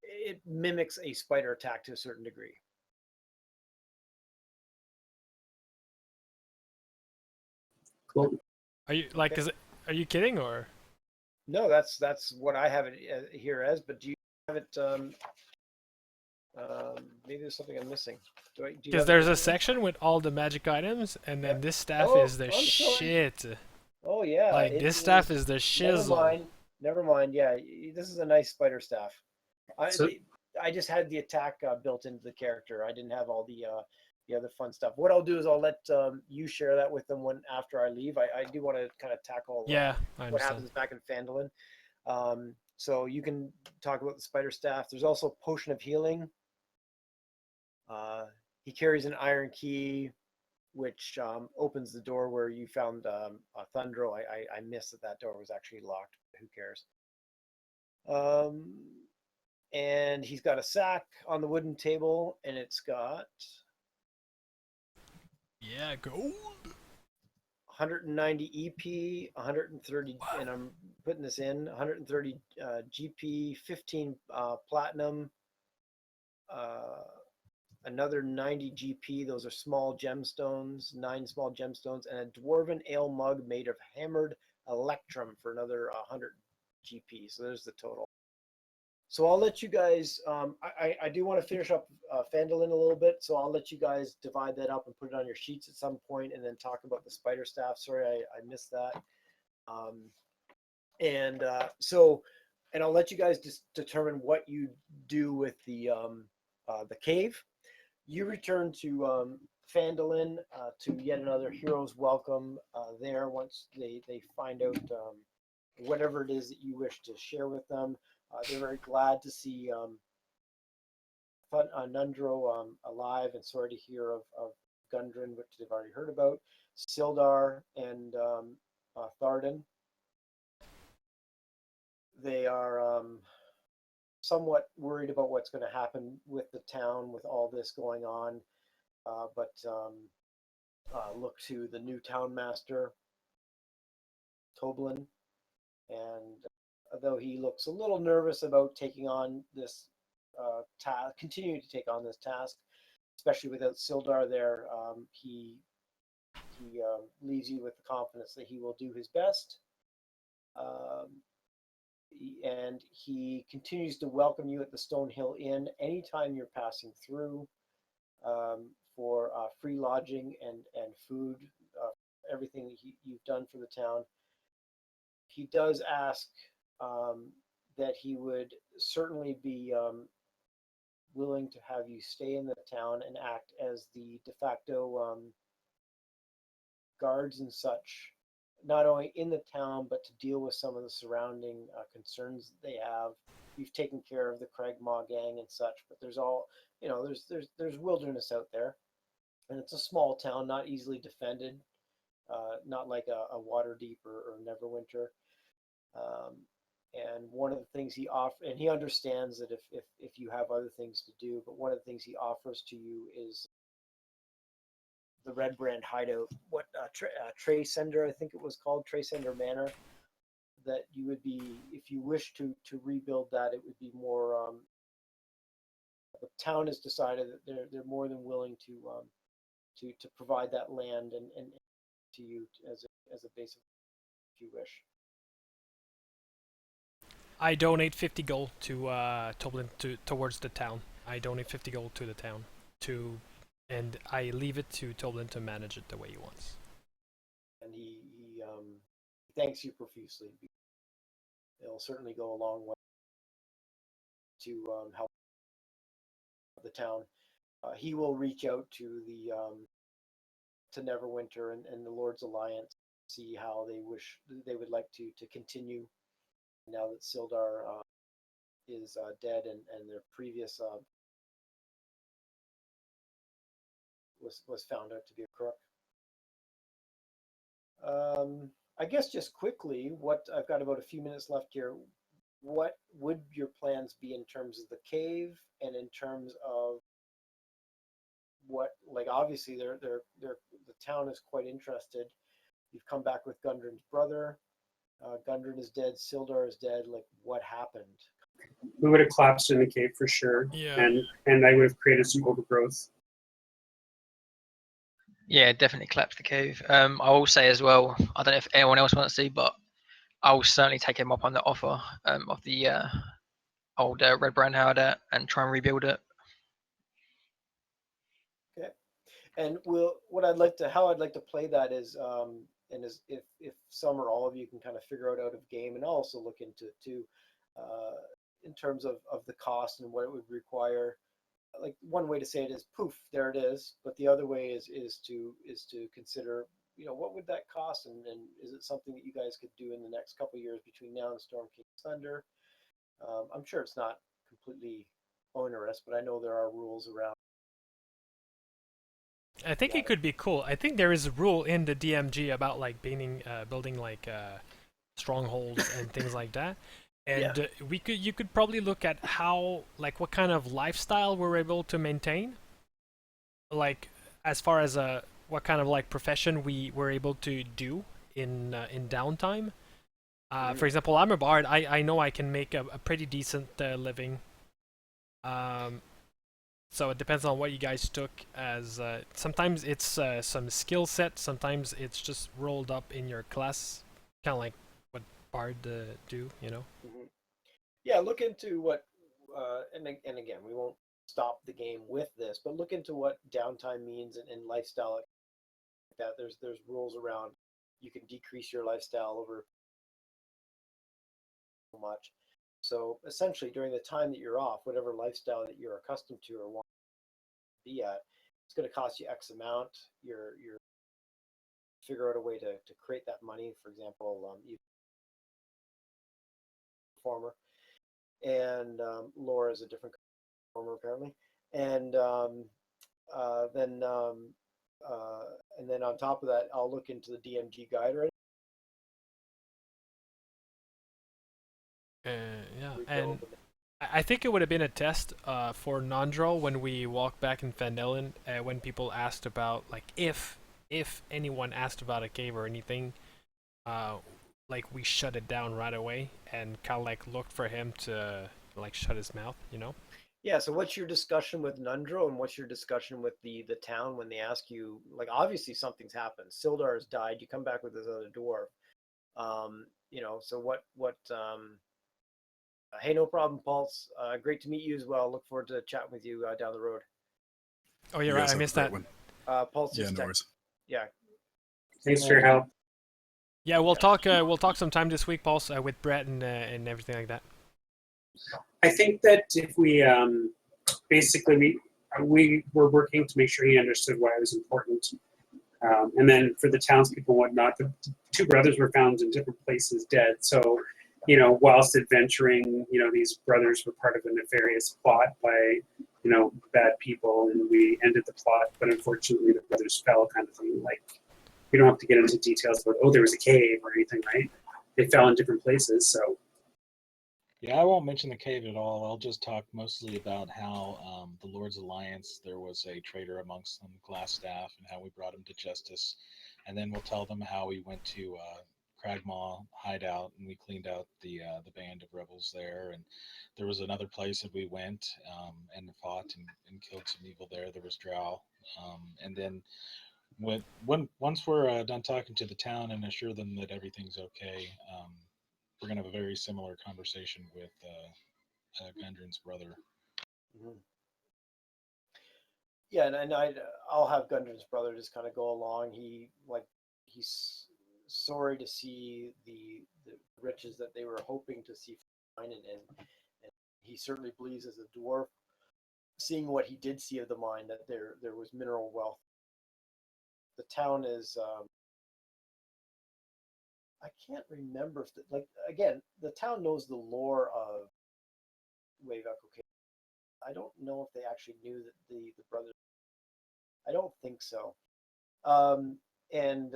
it mimics a spider attack to a certain degree. Cool. Are you like? Okay. Are you kidding or? No, that's what I have it here as. But do you have it? Maybe there's something I'm missing. Because there's a section with all the magic items, and then this staff is the shit. Oh yeah, like this staff is the shizzle. Never mind. Yeah, this is a nice spider staff. I just had the attack built into the character. I didn't have all the other fun stuff. What I'll do is I'll let you share that with them after I leave. I do want to kind of tackle what happens back in Phandelver. So you can talk about the spider staff. There's also potion of healing. He carries an iron key, which opens the door where you found Thundro. I missed that door was actually locked. Who cares? And he's got a sack on the wooden table, and it's got gold. 190 EP, 130, and I'm putting this in 130 GP, 15 platinum, another 90 GP. Those are small gemstones, 9 small gemstones, and a dwarven ale mug made of hammered electrum for another 100 GP. So there's the total. So I'll let you guys, I do want to finish up Phandelver a little bit, so I'll let you guys divide that up and put it on your sheets at some point and then talk about the spider staff. Sorry, I missed that. And I'll let you guys just determine what you do with the cave. You return to Phandelver to yet another hero's welcome there once they find out whatever it is that you wish to share with them. They're very glad to see Nundro alive, and sorry to hear of Gundren, which they've already heard about. Sildar and Tharden. They are somewhat worried about what's going to happen with the town with all this going on, but look to the new town master, Toblin, and though he looks a little nervous about taking on this continue to take on this task, especially without Sildar there. He leaves you with the confidence that he will do his best. And he continues to welcome you at the Stonehill Inn anytime you're passing through, for free lodging and food, everything you've done for the town. He does ask that he would certainly be willing to have you stay in the town and act as the de facto guards and such, not only in the town, but to deal with some of the surrounding concerns that they have. You've taken care of the Cragmaw gang and such, but there's all, there's wilderness out there, and it's a small town, not easily defended, not like a Waterdeep or Neverwinter. And one of the things he offers, and he understands that if you have other things to do, but one of the things he offers to you is the Red Brand hideout, Traysender, I think it was called, Traysender Manor, that you would be, if you wish to rebuild that, it would be more, the town has decided that they're more than willing to provide that land and to you as a base of, if you wish. I donate 50 gold to Toblin towards the town. I donate 50 gold to the town and I leave it to Toblin to manage it the way he wants. And he thanks you profusely. It'll certainly go a long way to help the town. He will reach out to to Neverwinter and the Lord's Alliance, see how they would like to continue now that Sildar is dead and their previous was found out to be a crook. I guess just quickly, I've got about a few minutes left here. What would your plans be in terms of the cave and in terms of obviously the town is quite interested. You've come back with Gundren's brother. Gundren is dead. Sildar is dead. Like, what happened? We would have collapsed in the cave for sure. Yeah. And I would have created some overgrowth. Yeah, definitely collapse the cave. I will say as well, I don't know if anyone else wants to see, but I will certainly take him up on the offer of the old Red Brand Howard and try and rebuild it. Okay. And how I'd like to play that is, if some or all of you can kind of figure out of game, and I'll also look into it too, in terms of the cost and what it would require. Like, one way to say it is poof, there it is, but the other way is to consider, what would that cost, and is it something that you guys could do in the next couple of years between now and Storm King's Thunder? I'm sure it's not completely onerous, but I know there are rules around. I think it could be cool. I think there is a rule in the DMG about like building strongholds and things like that. And you could probably look at how, like, what kind of lifestyle we're able to maintain, like as far as what kind of like profession we were able to do in downtime. For example, I'm a bard. I know I can make a pretty decent living. So it depends on what you guys took as. Sometimes it's some skill set. Sometimes it's just rolled up in your class, kind of like what bard do, Mm-hmm. Yeah, look into what, and again, we won't stop the game with this, but look into what downtime means and lifestyle like that. There's rules around. You can decrease your lifestyle over so much. So essentially, during the time that you're off, whatever lifestyle that you're accustomed to or want to be at, it's going to cost you X amount. You're figure out a way to create that money. For example, you performer, and Laura is a different performer apparently, and then on top of that, I'll look into the DMG guide right. Yeah, and I think it would have been a test for Nondrol when we walked back in Phandelver, when people asked about, like, if anyone asked about a cave or anything, like, we shut it down right away and kind of like looked for him to like shut his mouth, Yeah, so what's your discussion with Nundro and what's your discussion with the town when they ask you, like, obviously something's happened. Sildar has died. You come back with this other dwarf. So hey, no problem, Pulse. Great to meet you as well. Look forward to chatting with you down the road. Oh, You you're right. guys I have a missed great that. one. Pulse Yeah, is no worries. yeah. Thanks for your help. Yeah, we'll talk. We'll talk sometime this week, Pulse, with Brett and everything like that. I think that if we basically we were working to make sure he understood why it was important, and then for the townspeople and whatnot, the two brothers were found in different places dead. So, whilst adventuring, these brothers were part of a nefarious plot by bad people, and we ended the plot, but unfortunately the brothers fell, kind of thing. Like, we don't have to get into details about there was a cave or anything, right? They fell in different places, so. Yeah, I won't mention the cave at all. I'll just talk mostly about how the Lord's Alliance, there was a traitor amongst them, Glassstaff, and how we brought him to justice. And then we'll tell them how we went to Cragmaw hideout and we cleaned out the band of rebels there. And there was another place that we went and fought and killed some evil there. There was Drow. And then once we're done talking to the town and assure them that everything's okay, we're gonna have a very similar conversation with Gundren's brother. Mm-hmm. Yeah, and I'll have Gundren's brother just kind of go along. He's sorry to see the riches that they were hoping to see mine, and he certainly believes as a dwarf, seeing what he did see of the mine, that there was mineral wealth. The town is I can't remember if the town knows the lore of Wave Echo Cave. I don't know if they actually knew that the brothers. I don't think so. And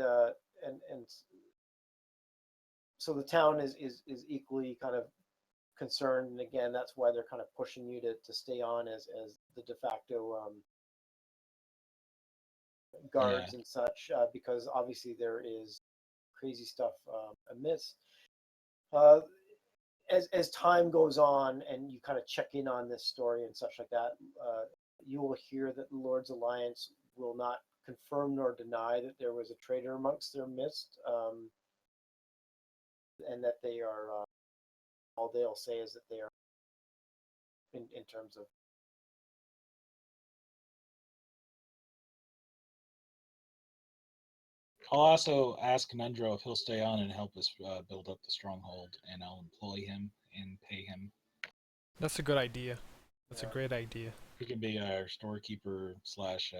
so the town is equally kind of concerned, and again, that's why they're kind of pushing you to stay on as the de facto guards and such, because obviously there is crazy stuff amiss. As time goes on and you kind of check in on this story and such like that, you will hear that the Lord's Alliance will not confirm nor deny that there was a traitor amongst their midst, and that they are, all they'll say is that they are, in terms of. I'll also ask Nundro if he'll stay on and help us build up the stronghold, and I'll employ him and pay him. That's a good idea. That's Yeah. a great idea. He can be our storekeeper slash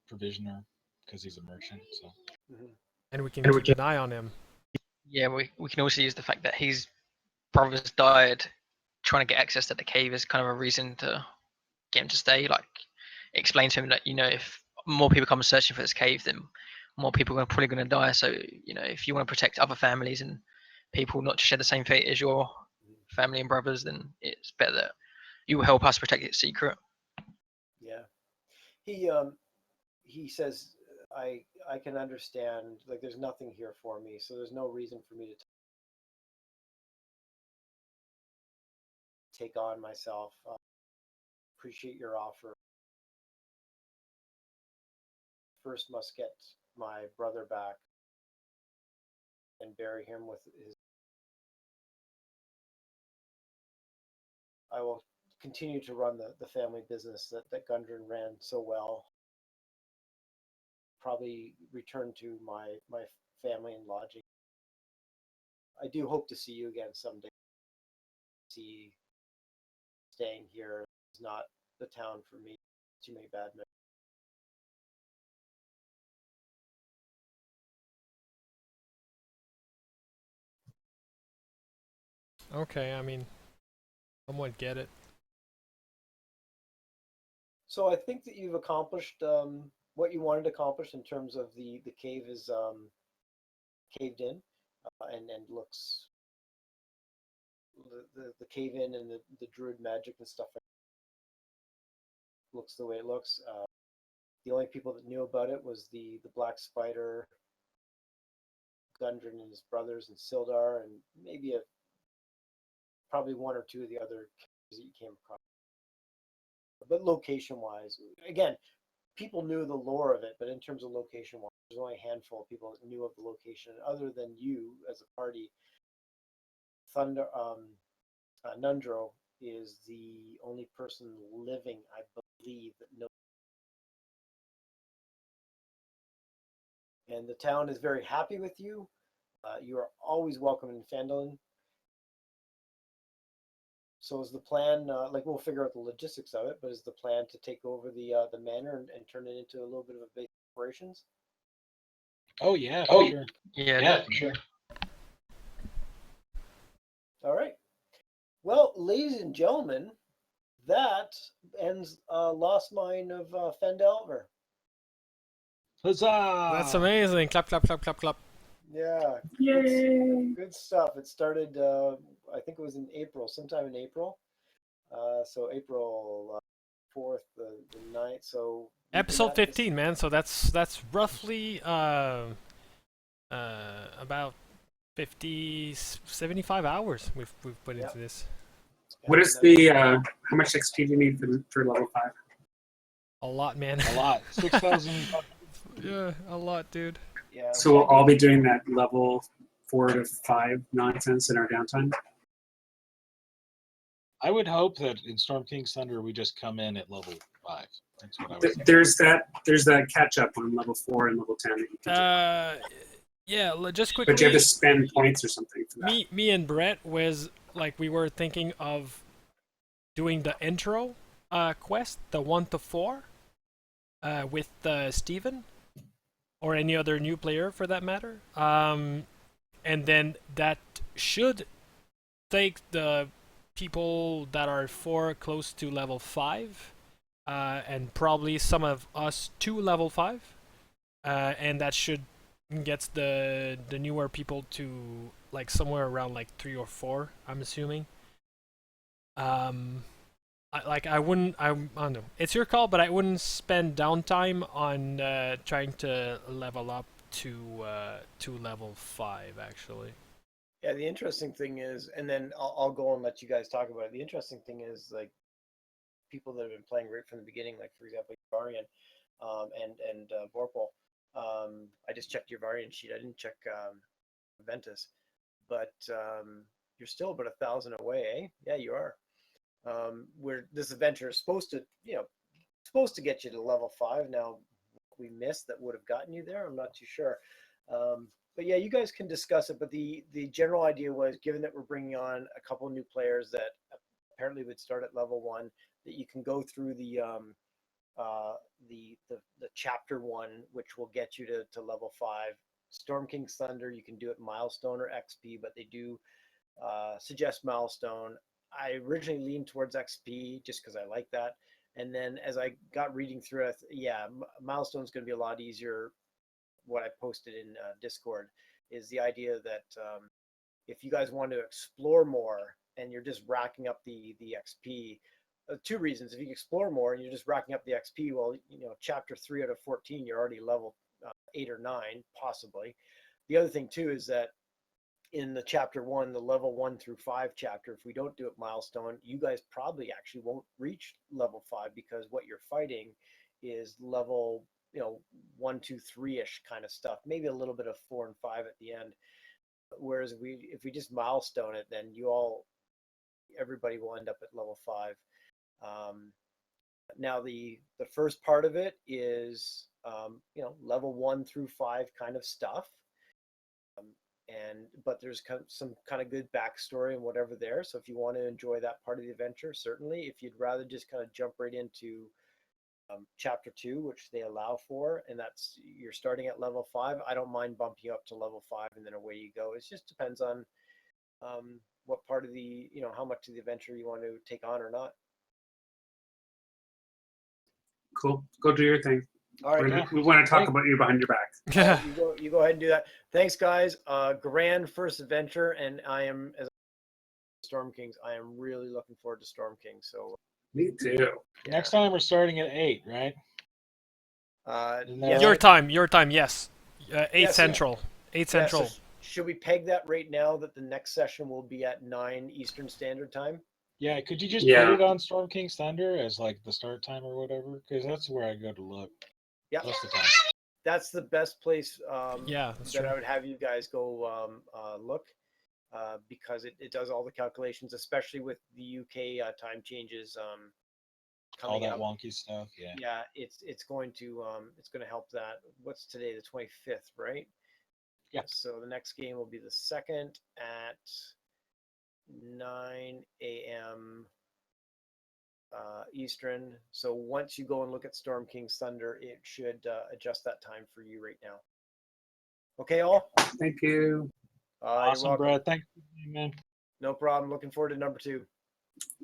provisioner because he's a merchant. So. Mm-hmm. And we can keep an eye on him. Yeah, we can also use the fact that his brothers died trying to get access to the cave as kind of a reason to get him to stay. Like, explain to him that if more people come searching for this cave, then more people are probably going to die. So if you want to protect other families and people not to share the same fate as your family and brothers, then it's better that you will help us protect its secret. Yeah, he says, I can understand. Like, there's nothing here for me, so there's no reason for me to take on myself. Appreciate your offer. First, must get my brother back and bury him with his. I will continue to run the family business that Gundren ran so well. Probably return to my family and lodging. I do hope to see you again someday. See, staying here is not the town for me. Too many bad memories. Okay, I mean, somewhat get it. So I think that you've accomplished what you wanted to accomplish in terms of the cave is caved in, and looks the cave in and the druid magic and stuff looks the way it looks. The only people that knew about it was the black spider, Gundren and his brothers, and Sildar, and maybe probably one or two of the other caves that you came across. but location-wise, again, people knew the lore of it, but in terms of location-wise, there's only a handful of people that knew of the location. Other than you as a party, Nundro is the only person living, I believe, that knows. And the town is very happy with you. You are always welcome in Phandelver. So is the plan, like we'll figure out the logistics of it, but is the plan to take over the manor and turn it into a little bit of a base of operations? Oh yeah, for sure. Yeah. For sure. All right. Well, ladies and gentlemen, that ends Lost Mine of Phandelver. Huzzah! That's amazing. Clap, clap, clap, clap, clap. Yeah. Yay! Good stuff. It started, I think it was in April, sometime in April. So April 4th, the 9th. So Episode 15, man. So that's roughly about 75 hours we've put into this. What is the how much XP do you need for level 5? A lot, man. A lot. 6,000. Yeah, a lot, dude. Yeah. So we'll all be doing that level 4 to 5 nonsense in our downtime. I would hope that in Storm King's Thunder we just come in at level 5. That's what I was thinking. There's that catch up on level 4 and level 10 that you can do. Yeah, just quickly. But you have to spend points or something for that. Me and Brett was like, we were thinking of doing the intro quest, the 1 to 4, with Steven or any other new player for that matter. And then that should take the people that are 4 close to level 5, and probably some of us to level 5, and that should get the newer people to like somewhere around like 3 or 4, I'm assuming. I don't know. It's your call, but I wouldn't spend downtime on trying to level up to level 5 actually. Yeah, the interesting thing is, and then I'll go and let you guys talk about it. The interesting thing is, like, people that have been playing right from the beginning, like for example, Varian, and Vorpal. I just checked your Varian sheet. I didn't check Ventus, but you're still about 1,000 away, eh? Yeah, you are. Where this adventure is supposed to get you to level 5. Now, what we missed that would have gotten you there, I'm not too sure. But yeah, you guys can discuss it. But the general idea was, given that we're bringing on a couple of new players that apparently would start at level 1, that you can go through the chapter 1, which will get you to level 5. Storm King's Thunder, you can do it milestone or XP, but they do suggest milestone. I originally leaned towards XP just because I like that. And then as I got reading through it, yeah, milestone is going to be a lot easier. What I posted in Discord is the idea that if you guys want to explore more and you're just racking up the XP, 2 reasons. If you explore more and you're just racking up the XP, well, chapter 3 out of 14, you're already level 8 or 9, possibly. The other thing too is that in the chapter 1, the level 1 through 5 chapter, if we don't do it milestone, you guys probably actually won't reach level 5, because what you're fighting is level 1, 2, 3-ish kind of stuff, maybe a little bit of 4 and 5 at the end. Whereas if we just milestone it, then everybody will end up at level 5. Now the first part of it is level 1 through 5 kind of stuff, but there's some kind of good backstory and whatever there. So if you want to enjoy that part of the adventure, certainly. If you'd rather just kind of jump right into chapter 2, which they allow for, and that's you're starting at level 5, I don't mind bumping you up to level 5 and then away you go. It just depends on what part of the how much of the adventure you want to take on or not. Cool. Go do your thing. All right. We want to talk about you behind your back. You go ahead and do that. Thanks, guys. Grand first adventure, and I am, as Storm Kings, I am really looking forward to Storm Kings. So Me too. yeah. Next time we're starting at 8, right? Yeah, Your time, yes. 8 Yes, Central. 8 Central. Yeah, so should we peg that right now that the next session will be at 9 Eastern Standard Time? Yeah, could you just Yeah. put it on Storm King's Thunder as like the start time or whatever? Because that's where I go to look Yeah, most of the time. that's the best place Yeah, that's that true. I would have you guys go look because it does all the calculations, especially with the UK time changes All coming that up. wonky stuff. Yeah. Yeah, it's going to help that. What's today? The 25th, right? Yeah. So the next game will be the 2nd at 9 a.m. Eastern. So once you go and look at Storm King's Thunder, it should adjust that time for you right now. Okay, all? Thank you. You're Awesome, welcome. Brad. Thank you, man. No problem. Looking forward to number 2.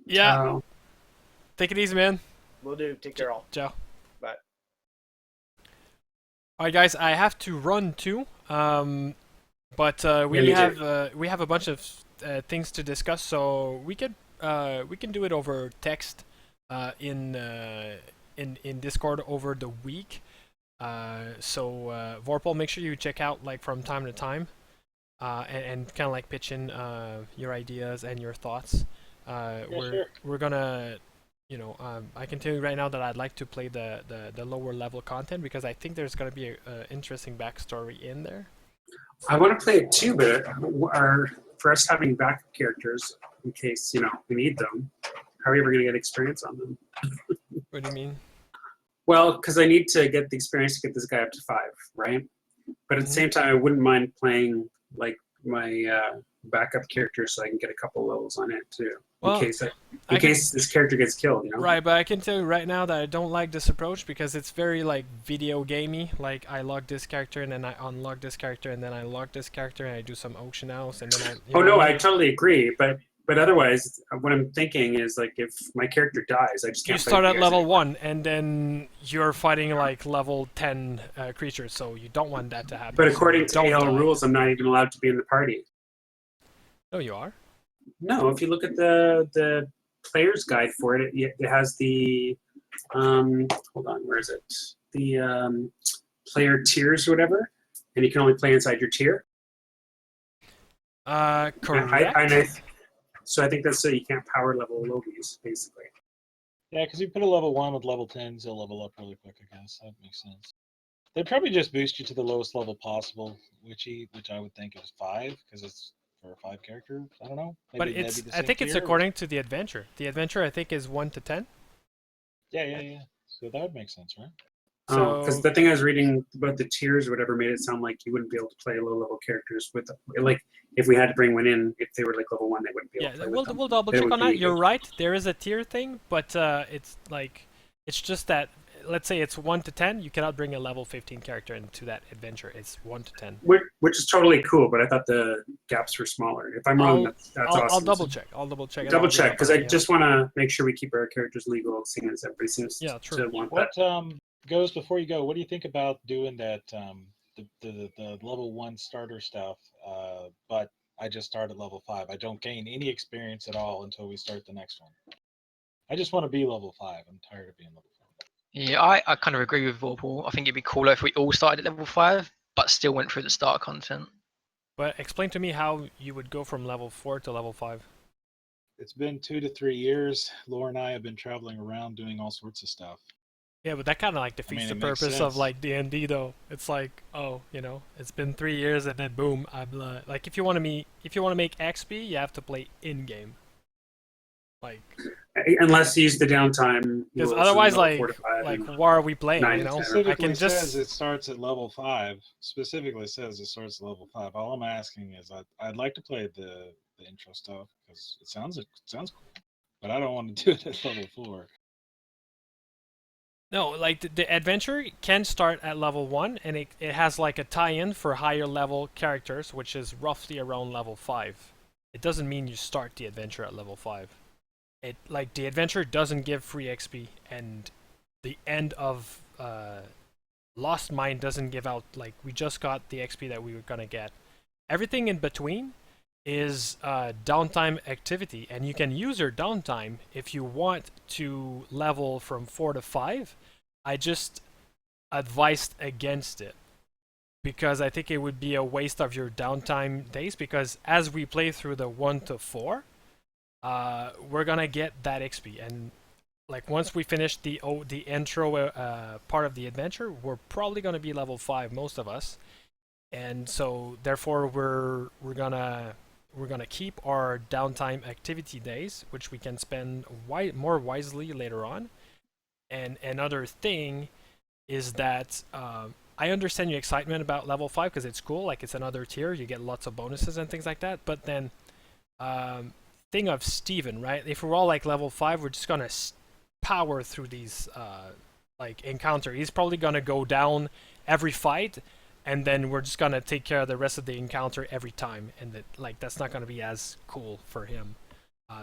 Yeah. Ciao. Take it easy, man. Will do. Take care, all. Ciao. Bye. Alright, guys, I have to run too. But we me have a bunch of things to discuss, so we can do it over text in Discord over the week. So Vorpal, make sure you check out like from time to time, and kind of like pitch in your ideas and your thoughts. We're gonna, I can tell you right now that I'd like to play the lower level content because I think there's gonna be a interesting backstory in there. I want to play it too, but for us having backup characters in case we need them, how are we ever going to get experience on them? What do you mean? Well, because I need to get the experience to get this guy up to 5, right? But at the same time, I wouldn't mind playing like my backup character so I can get a couple levels on it too, Well, in case this character gets killed. Right, but I can tell you right now that I don't like this approach because it's very like video gamey. Like I log this character and then I unlock this character and then I log this character and I do some auction house and then I. Oh no, I totally agree. But otherwise, what I'm thinking is like if my character dies, I just can't. You play start with at you guys level anymore. 1 and then you're fighting like level 10 creatures, so you don't want that to happen. But so according you to don't AL die. rules, I'm not even allowed to be in the party. No, you are. No, if you look at the player's guide for it, it has the hold on, where is it? The player tiers or whatever, and you can only play inside your tier. Correct. So I think that's so you can't power level lobies, basically. Yeah, because you put a level 1 with level 10s, they'll level up really quick, I guess. That makes sense. They'd probably just boost you to the lowest level possible, which I would think is 5, because it's for a 5 character. I don't know. But Maybe it's the I same think it's tier or- according to the adventure. The adventure I think is 1 to 10. Yeah. So that would make sense, right? Because So the thing I was reading about the tiers or whatever made it sound like you wouldn't be able to play low-level characters with them. Like if we had to bring one in, if they were like level 1, they wouldn't be able yeah, to play we'll with them. double It check would on that. be- You're right. There is a tier thing, but it's just that. Let's say it's 1 to 10. You cannot bring a level 15 character into that adventure. It's 1 to 10. Which is totally cool, but I thought the gaps were smaller. If I'm wrong, that's awesome. I'll double check. I'll double check. Double check, because I Yeah. just want to make sure we keep our characters legal, seeing as everybody seems Yeah, true. to want that. What goes before you go? What do you think about doing that? The level 1 starter stuff, but I just start at level 5. I don't gain any experience at all until we start the next one. I just want to be level 5. I'm tired of being level 5. Yeah, I kind of agree with Vorpal. I think it'd be cooler if we all started at level 5, but still went through the starter content. But explain to me how you would go from level 4 to level 5. It's been 2 to 3 years. Laura and I have been traveling around doing all sorts of stuff. Yeah, but that kind of like defeats mean, the it makes purpose of sense. like D&D though. It's like, it's been 3 years and then boom, I'm like if you want to make XP, you have to play in game. Like Unless you use the downtime. because rules in otherwise level 4 to 5 like and- what are we playing, 9 you to know? 10. I Specifically can just says it starts at level 5. Specifically says it starts at level 5. All I'm asking is I'd like to play the intro stuff because it sounds cool, but I don't want to do it at level 4. No, like the adventure can start at level 1 and it has like a tie-in for higher level characters, which is roughly around level 5. It doesn't mean you start the adventure at level 5. It like the adventure doesn't give free XP and the end of Lost Mine doesn't give out, like we just got the XP that we were gonna get. Everything in between is downtime activity, and you can use your downtime if you want to level from 4 to 5. I just advised against it because I think it would be a waste of your downtime days, because as we play through the 1 to 4, we're gonna get that XP. And like once we finish the intro part of the adventure, we're probably gonna be level 5, most of us. And so therefore we're gonna keep our downtime activity days, which we can spend more wisely later on. And another thing is that I understand your excitement about level 5 because it's cool, like it's another tier, you get lots of bonuses and things like that. But then, thing of Steven, right? If we're all like level 5, we're just gonna power through these like encounter. He's probably gonna go down every fight, and then we're just gonna take care of the rest of the encounter every time, and that's not gonna be as cool for him.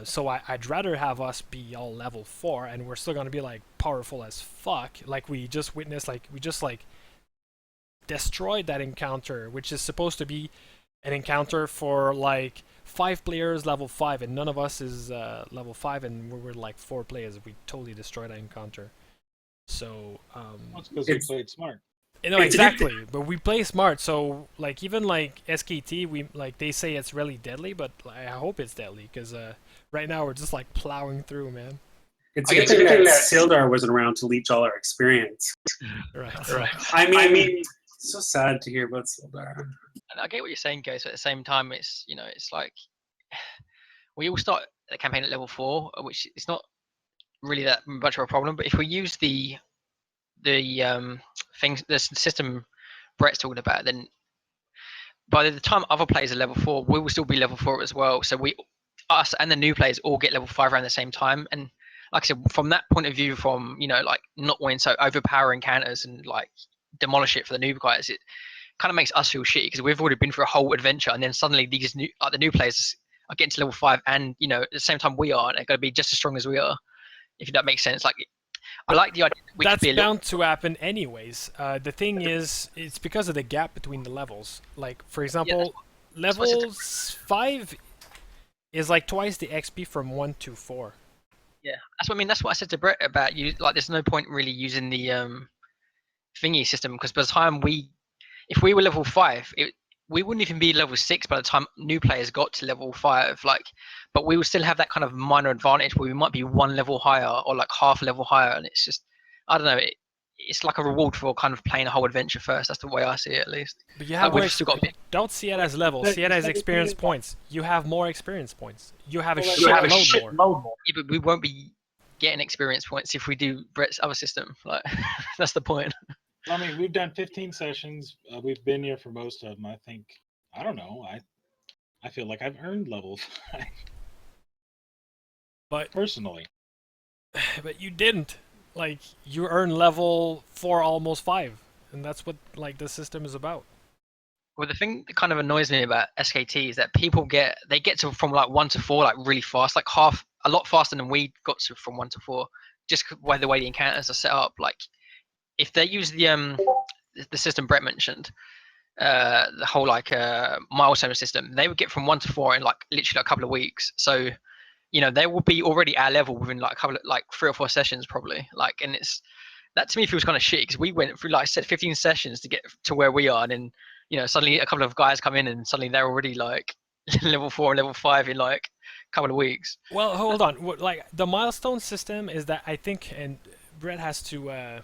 So I'd rather have us be all level 4, and we're still gonna be like powerful as fuck, like we just witnessed. Like we just like destroyed that encounter, which is supposed to be an encounter for like 5 players level 5, and none of us is level 5, and we're like 4 players. We totally destroyed that encounter. So That's because we played smart. you know, exactly, but we play smart. So like even like SKT, we like they say it's really deadly, but I hope it's deadly because right now we're just like plowing through, man. It's a good thing that Sildar wasn't around to leech all our experience. Right. I mean, it's so sad to hear about Sildar. And I get what you're saying, guys. But at the same time, it's it's like we all start the campaign at level 4, which is not really that much of a problem. But if we use the things, the system Brett's talking about, then by the time other players are level 4, we will still be level 4 as well. So us and the new players all get level 5 around the same time. And like I said, from that point of view, from like not wanting to overpower encounters and like demolish it for the new guys, it kind of makes us feel shitty because we've already been through a whole adventure, and then suddenly these the new players are getting to level 5, and at the same time we are, and they're going to be just as strong as we are. If that makes sense, like I like the idea. That's bound to happen anyways. The thing is, it's because of the gap between the levels. Like for example, levels 5 is like twice the XP from 1 to 4. Yeah, that's what I mean. That's what I said to Brett about you. Like, there's no point really using the thingy system because by the time if we were level 5, we wouldn't even be level 6 by the time new players got to level 5. Like, but we would still have that kind of minor advantage where we might be 1 level higher or like half a level higher, and it's just, I don't know. It's like a reward for kind of playing a whole adventure first. That's the way I see it, at least. But you have don't see it as levels. See it as experience points. You have more experience points. You have a shitload more. Yeah, but we won't be getting experience points if we do Brett's other system. Like, that's the point. I mean, we've done 15 sessions. We've been here for most of them. I think, I don't know. I feel like I've earned level 5. But personally. But you didn't. Like, you earn level 4, almost 5, and that's what like the system is about. Well, the thing that kind of annoys me about SKT is that people get to from like 1 to 4 like really fast, like a lot faster than we got to from 1 to 4, just by the way the encounters are set up. Like, if they use the system Brett mentioned, the whole like milestone system, they would get from 1 to 4 in like literally a couple of weeks. So they will be already our level within like a couple of like 3 or 4 sessions probably. Like, and it's that to me feels kind of shit because we went through, like I said, 15 sessions to get to where we are, and then suddenly a couple of guys come in and suddenly they're already like level 4 and level 5 in like a couple of weeks. Well, hold on. Like, the milestone system is that, I think, and Brett has to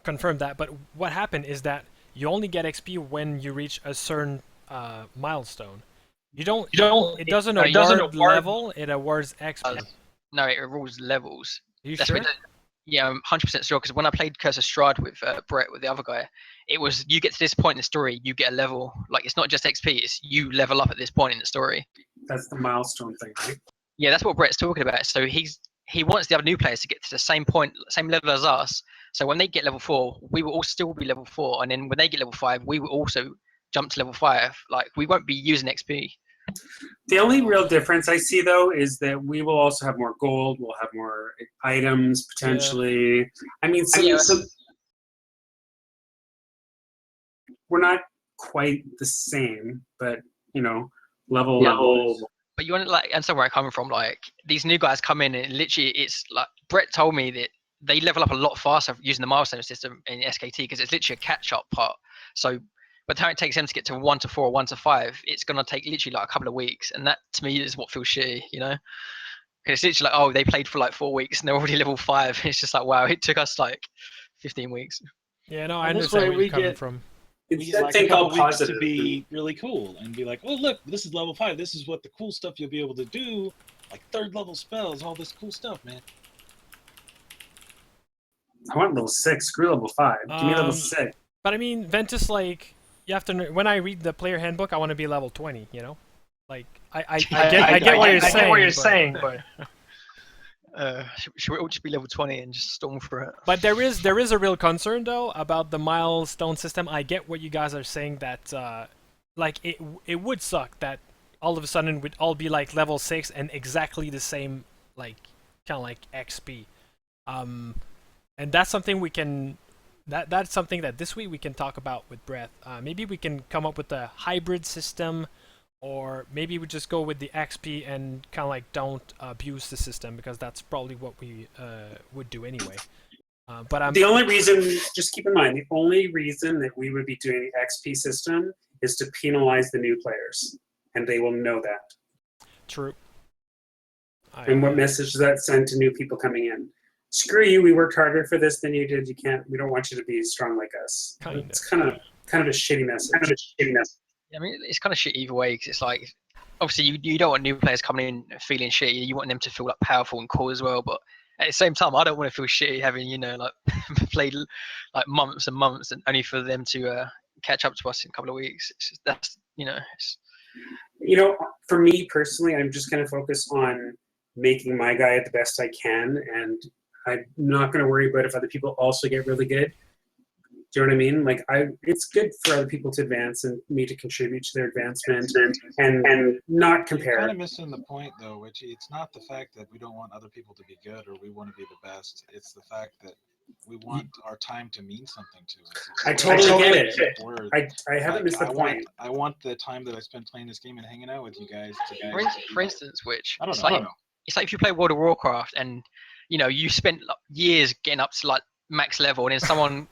confirm that, but what happened is that you only get XP when you reach a certain milestone. You don't. It doesn't award level. It awards XP. No, it awards levels. Are you sure? Yeah, I'm 100% sure. Because when I played Curse of Strahd with Brett, with the other guy, it was you get to this point in the story, you get a level. Like, it's not just XP; it's you level up at this point in the story. That's the milestone thing, right? Yeah, that's what Brett's talking about. So he wants the other new players to get to the same point, same level as us. So when they get level 4, we will all still be level 4, and then when they get level 5, we will also jump to level 5. Like, we won't be using XP. The only real difference I see, though, is that we will also have more gold. We'll have more items, potentially. Yeah. I mean, so we're not quite the same, but, level. But you want to, like, understand where I'm coming from. Like, these new guys come in, and literally, it's like, Brett told me that they level up a lot faster using the milestone system in SKT because it's literally a catch-up part. So By the time it takes them to get to 1 to 4 or 1 to 5, it's gonna take literally like a couple of weeks, and that to me is what feels shitty, you know. Because it's literally like, oh, they played for like 4 weeks and they're already level 5. It's just like, wow, it took us like 15 weeks. Yeah, no, I And this understand way where we you're coming get- from. We It's get like a think couple all weeks positive. to be really cool and be like, oh look, this is level 5. This is what the cool stuff you'll be able to do, like 3rd level spells, all this cool stuff, man. I want level 6. Screw level 5. Give me level 6. But I mean, Ventus, like, you have to. When I read the player handbook, I want to be level 20. You know, like I get what you're saying. But should we all just be level 20 and just storm for it? But there is a real concern though about the milestone system. I get what you guys are saying that like it would suck that all of a sudden we'd all be like level 6 and exactly the same, like kind of like XP. And that's something we can that's something that this week we can talk about with Brett. Maybe we can come up with a hybrid system, or maybe we just go with the XP and kind of like don't abuse the system, because that's probably what we would do anyway. But The only reason, just keep in mind, the only reason that we would be doing the XP system is to penalize the new players, and they will know that. True. And what message does that send to new people coming in? Screw you, we worked harder for this than you did. We don't want you to be strong like us. Kinda. It's kind of a shitty message. I mean, it's kind of shit either way, because it's like, obviously you don't want new players coming in feeling shitty. You want them to feel like powerful and cool as well. But at the same time, I don't want to feel shitty having, you know, like played like months and months and only for them to catch up to us in a couple of weeks. It's just, that's, you know. For me personally, I'm just going to focus on making my guy the best I can, and I'm not going to worry about if other people also get really good. Do you know what I mean? Like, it's good for other people to advance and me to contribute to their advancement and not You're compare. kind of missing the point, though, which it's not the fact that we don't want other people to be good or we want to be the best. It's the fact that we want our time to mean something to us. I totally get it. Word. I haven't missed the point. I want the time that I spend playing this game and hanging out with you guys to For instance, which I don't it's know. like it's like if you play World of Warcraft and you know you spent like, years getting up to like max level, and then someone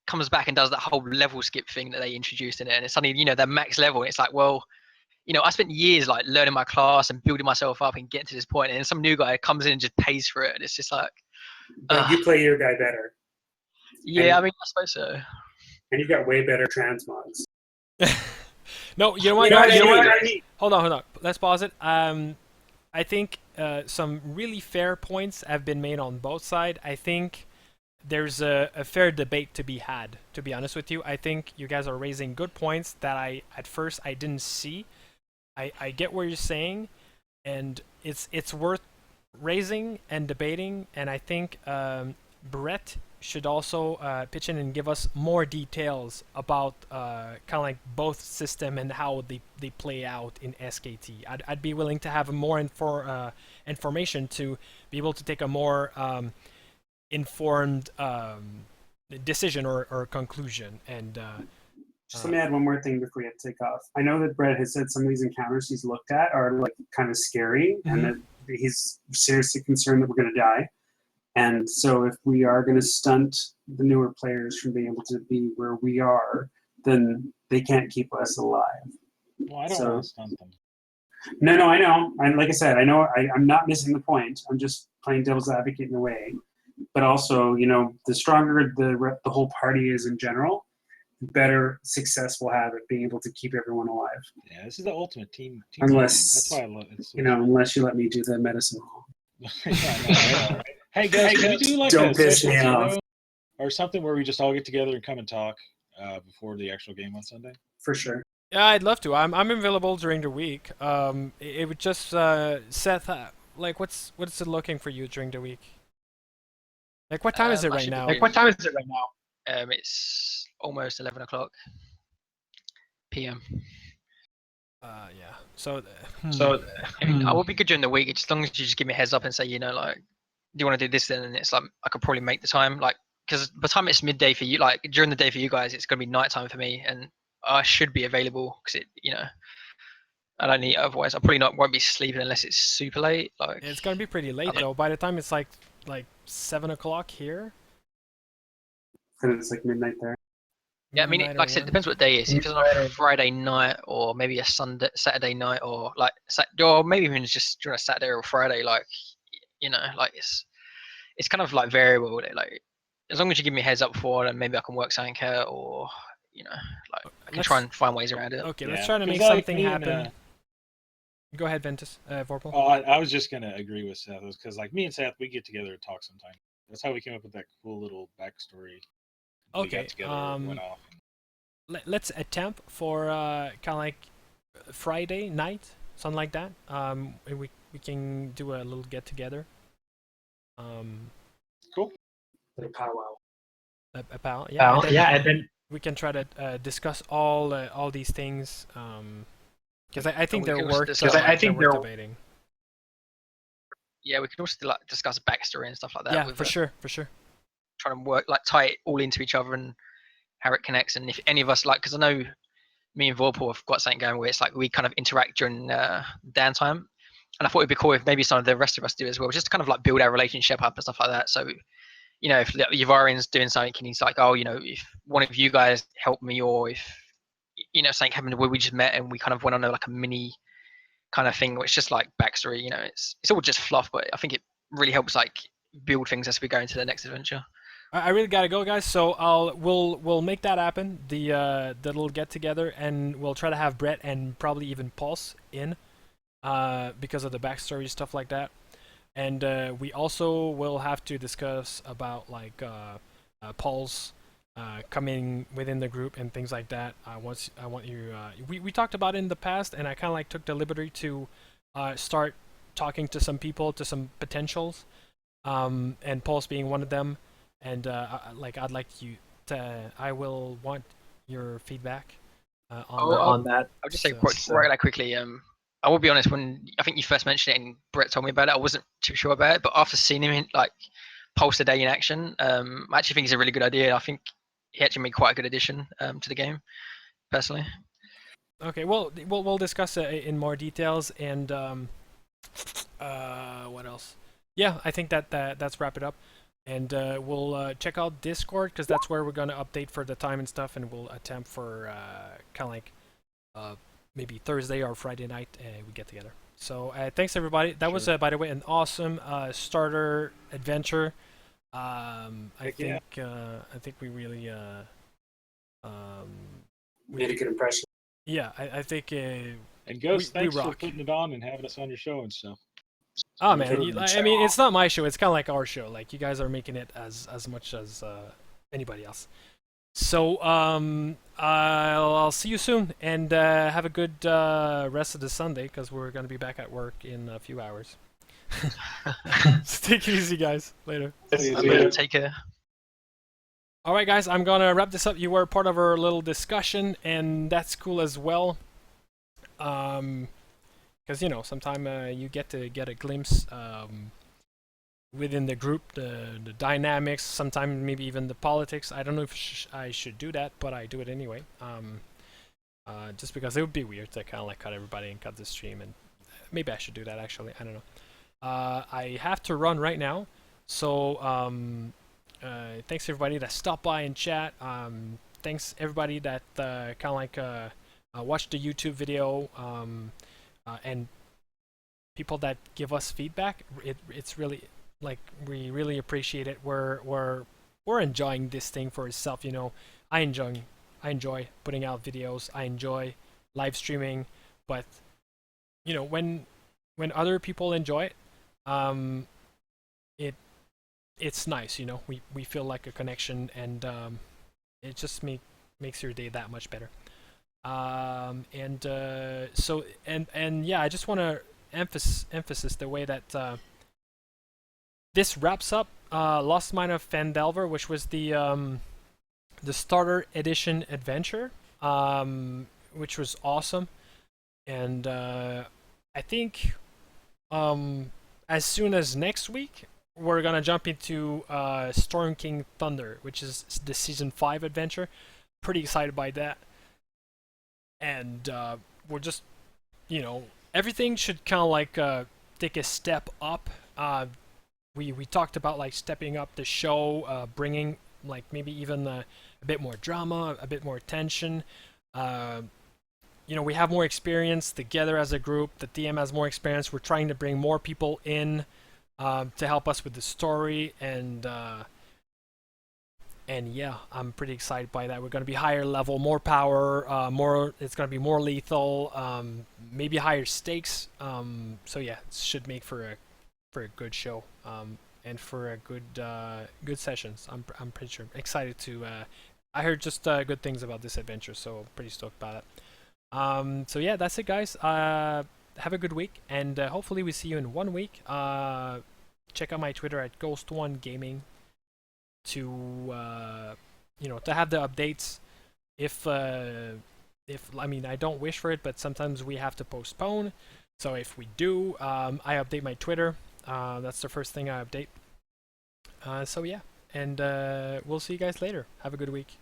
comes back and does that whole level skip thing that they introduced in it, and it's suddenly, you know, they're max level, and it's like, well, you know, I spent years like learning my class and building myself up and getting to this point, and then some new guy comes in and just pays for it, and it's just like, But you play your guy better. yeah, I mean, I suppose so. And you've got way better transmogs. No, you know what? I mean? Hold on. Let's pause it. I think some really fair points have been made on both sides. I think there's a fair debate to be had, to be honest with you. I think you guys are raising good points that at first I didn't see. I get what you're saying, and it's worth raising and debating, and I think Brett should also pitch in and give us more details about kind of like both system and how they play out in SKT. I'd be willing to have more information to be able to take a more informed decision or conclusion. And just let me add one more thing before you have to take off. I know that Brett has said some of these encounters he's looked at are like kind of scary, and that he's seriously concerned that we're going to die. And so if we are going to stunt the newer players from being able to be where we are, then they can't keep us alive. Well, I don't want to stunt them. No, I know. And like I said, I know I'm not missing the point. I'm just playing devil's advocate in a way. But also, you know, the stronger the whole party is in general, the better success we'll have at being able to keep everyone alive. Yeah, this is the ultimate team Unless, game. That's why I love it. You know, unless you let me do the medicine hall. Yeah, right. Hey guys, can we do like Don't a piss session me off. 0 or something where we just all get together and come and talk before the actual game on Sunday? For sure. yeah, I'd love to. I'm available during the week. It would just Seth, like what's it looking for you during the week? Like what time is it right now? It's almost 11 o'clock p.m. Yeah. So I mean, I will be good during the week, as long as you just give me a heads up and say, you know, like, do you want to do this then? And it's like, I could probably make the time, like, because by the time it's midday for you, like during the day for you guys, it's going to be nighttime for me, and I should be available because it, you know, I don't need, otherwise I probably won't be sleeping unless it's super late. Like, it's gonna be pretty late though. By the time it's like 7 o'clock here. And it's like midnight there. Yeah, I mean, midnight like I or said, it 1. depends what day it is. If it's on a Friday night or maybe a Saturday night, or like, or maybe even just during a Saturday or Friday, like, like it's kind of like variable. Like, as long as you give me a heads up before, then maybe I can work something out, or like I can try Let's- and find ways around it. Okay, Yeah, let's try to 'cause make like something me and, happen. Go ahead, Ventus. Vorpal. Oh, I was just gonna agree with Seth because like me and Seth, we get together and talk sometime. That's how we came up with that cool little backstory. We Okay, got together and went off. Let's attempt for kind of like Friday night, something like that. And we can do a little get together. Cool. Like powwow. A pal, yeah. And then We can try to discuss all these things. Because I think we they're can also worth. discuss, I think worth they're- debating. Yeah, we can also like discuss backstory and stuff like that. Yeah, with for it. sure, for sure. Trying to work like tie it all into each other and how it connects. And if any of us like, because I know me and Vorpal have got something going where it's like we kind of interact during downtime, and I thought it'd be cool if maybe some of the rest of us do as well, just to kind of like build our relationship up and stuff like that. So if Yavarian's doing something and he's like, oh, if one of you guys help me, or if something happened where we just met and we kind of went on like a mini kind of thing, which just like backstory. It's all just fluff, but I think it really helps like build things as we go into the next adventure. I really gotta go, guys. So we'll make that happen. The little get together, and we'll try to have Brett and probably even Pulse in, because of the backstory stuff like that. And we also will have to discuss about like Pulse coming within the group and things like that. I want you. We talked about it in the past, and I kind of like took the liberty to start talking to some people, to some potentials, and Pulse being one of them. And I'd like you to. I will want your feedback on that. I'll just say So- right quickly. I will be honest. When I think you first mentioned it and Brett told me about it, I wasn't too sure about it. But after seeing him like pulse a day in action, I actually think it's a really good idea. I think he actually made quite a good addition to the game, personally. Okay, well, we'll discuss it in more details, and what else? Yeah, I think that's wrap it up, and we'll check out Discord, because that's where we're gonna update for the time and stuff, and we'll attempt for kind of like maybe Thursday or Friday night we get together. So thanks everybody. That was by the way an awesome starter adventure. I think we really Made a good impression. yeah, I think And Ghost, we thanks for rock. putting it on and having us on your show and stuff. oh man, I mean it's not my show, it's kind of like our show. Like you guys are making it as much as anybody else. So I'll see you soon, and have a good rest of the Sunday, because we're gonna be back at work in a few hours. So take it easy, guys. Later. Take care. All right, guys, I'm gonna wrap this up. You were part of our little discussion, and that's cool as well. Because sometimes you get to get a glimpse within the group, the dynamics, sometimes maybe even the politics. I don't know if I should do that, but I do it anyway. Just because it would be weird to kind of like cut everybody and cut the stream, and maybe I should do that actually. I don't know. I have to run right now, so thanks everybody that stopped by and chat. Thanks everybody that kind of like watched the YouTube video, and people that give us feedback. It's really like we really appreciate it. We're enjoying this thing for itself. I enjoy putting out videos. I enjoy live streaming, but when other people enjoy it, it's nice. We feel like a connection, and it just makes your day that much better. So yeah, I just want to emphasis the way that this wraps up Lost Mine of Phandelver, which was the starter edition adventure, which was awesome. And I think as soon as next week, we're gonna jump into Storm King Thunder, which is the season 5 adventure. Pretty excited by that. And we're just, everything should kind of like take a step up. We talked about like stepping up the show, bringing like maybe even a bit more drama, a bit more tension. You know, we have more experience together as a group. The DM has more experience. We're trying to bring more people in to help us with the story, and yeah, I'm pretty excited by that. We're going to be higher level, more power, more. It's going to be more lethal, maybe higher stakes. So yeah, it should make for a good show, and for a good sessions. I'm pretty sure excited to. I heard just good things about this adventure, so pretty stoked about it. So yeah, that's it, guys. Have a good week, and hopefully we see you in 1 week. Check out my Twitter at Ghost1Gaming to you know, to have the updates. If I mean, I don't wish for it, but sometimes we have to postpone. So if we do, I update my Twitter. That's the first thing I update. So yeah, and we'll see you guys later. Have a good week.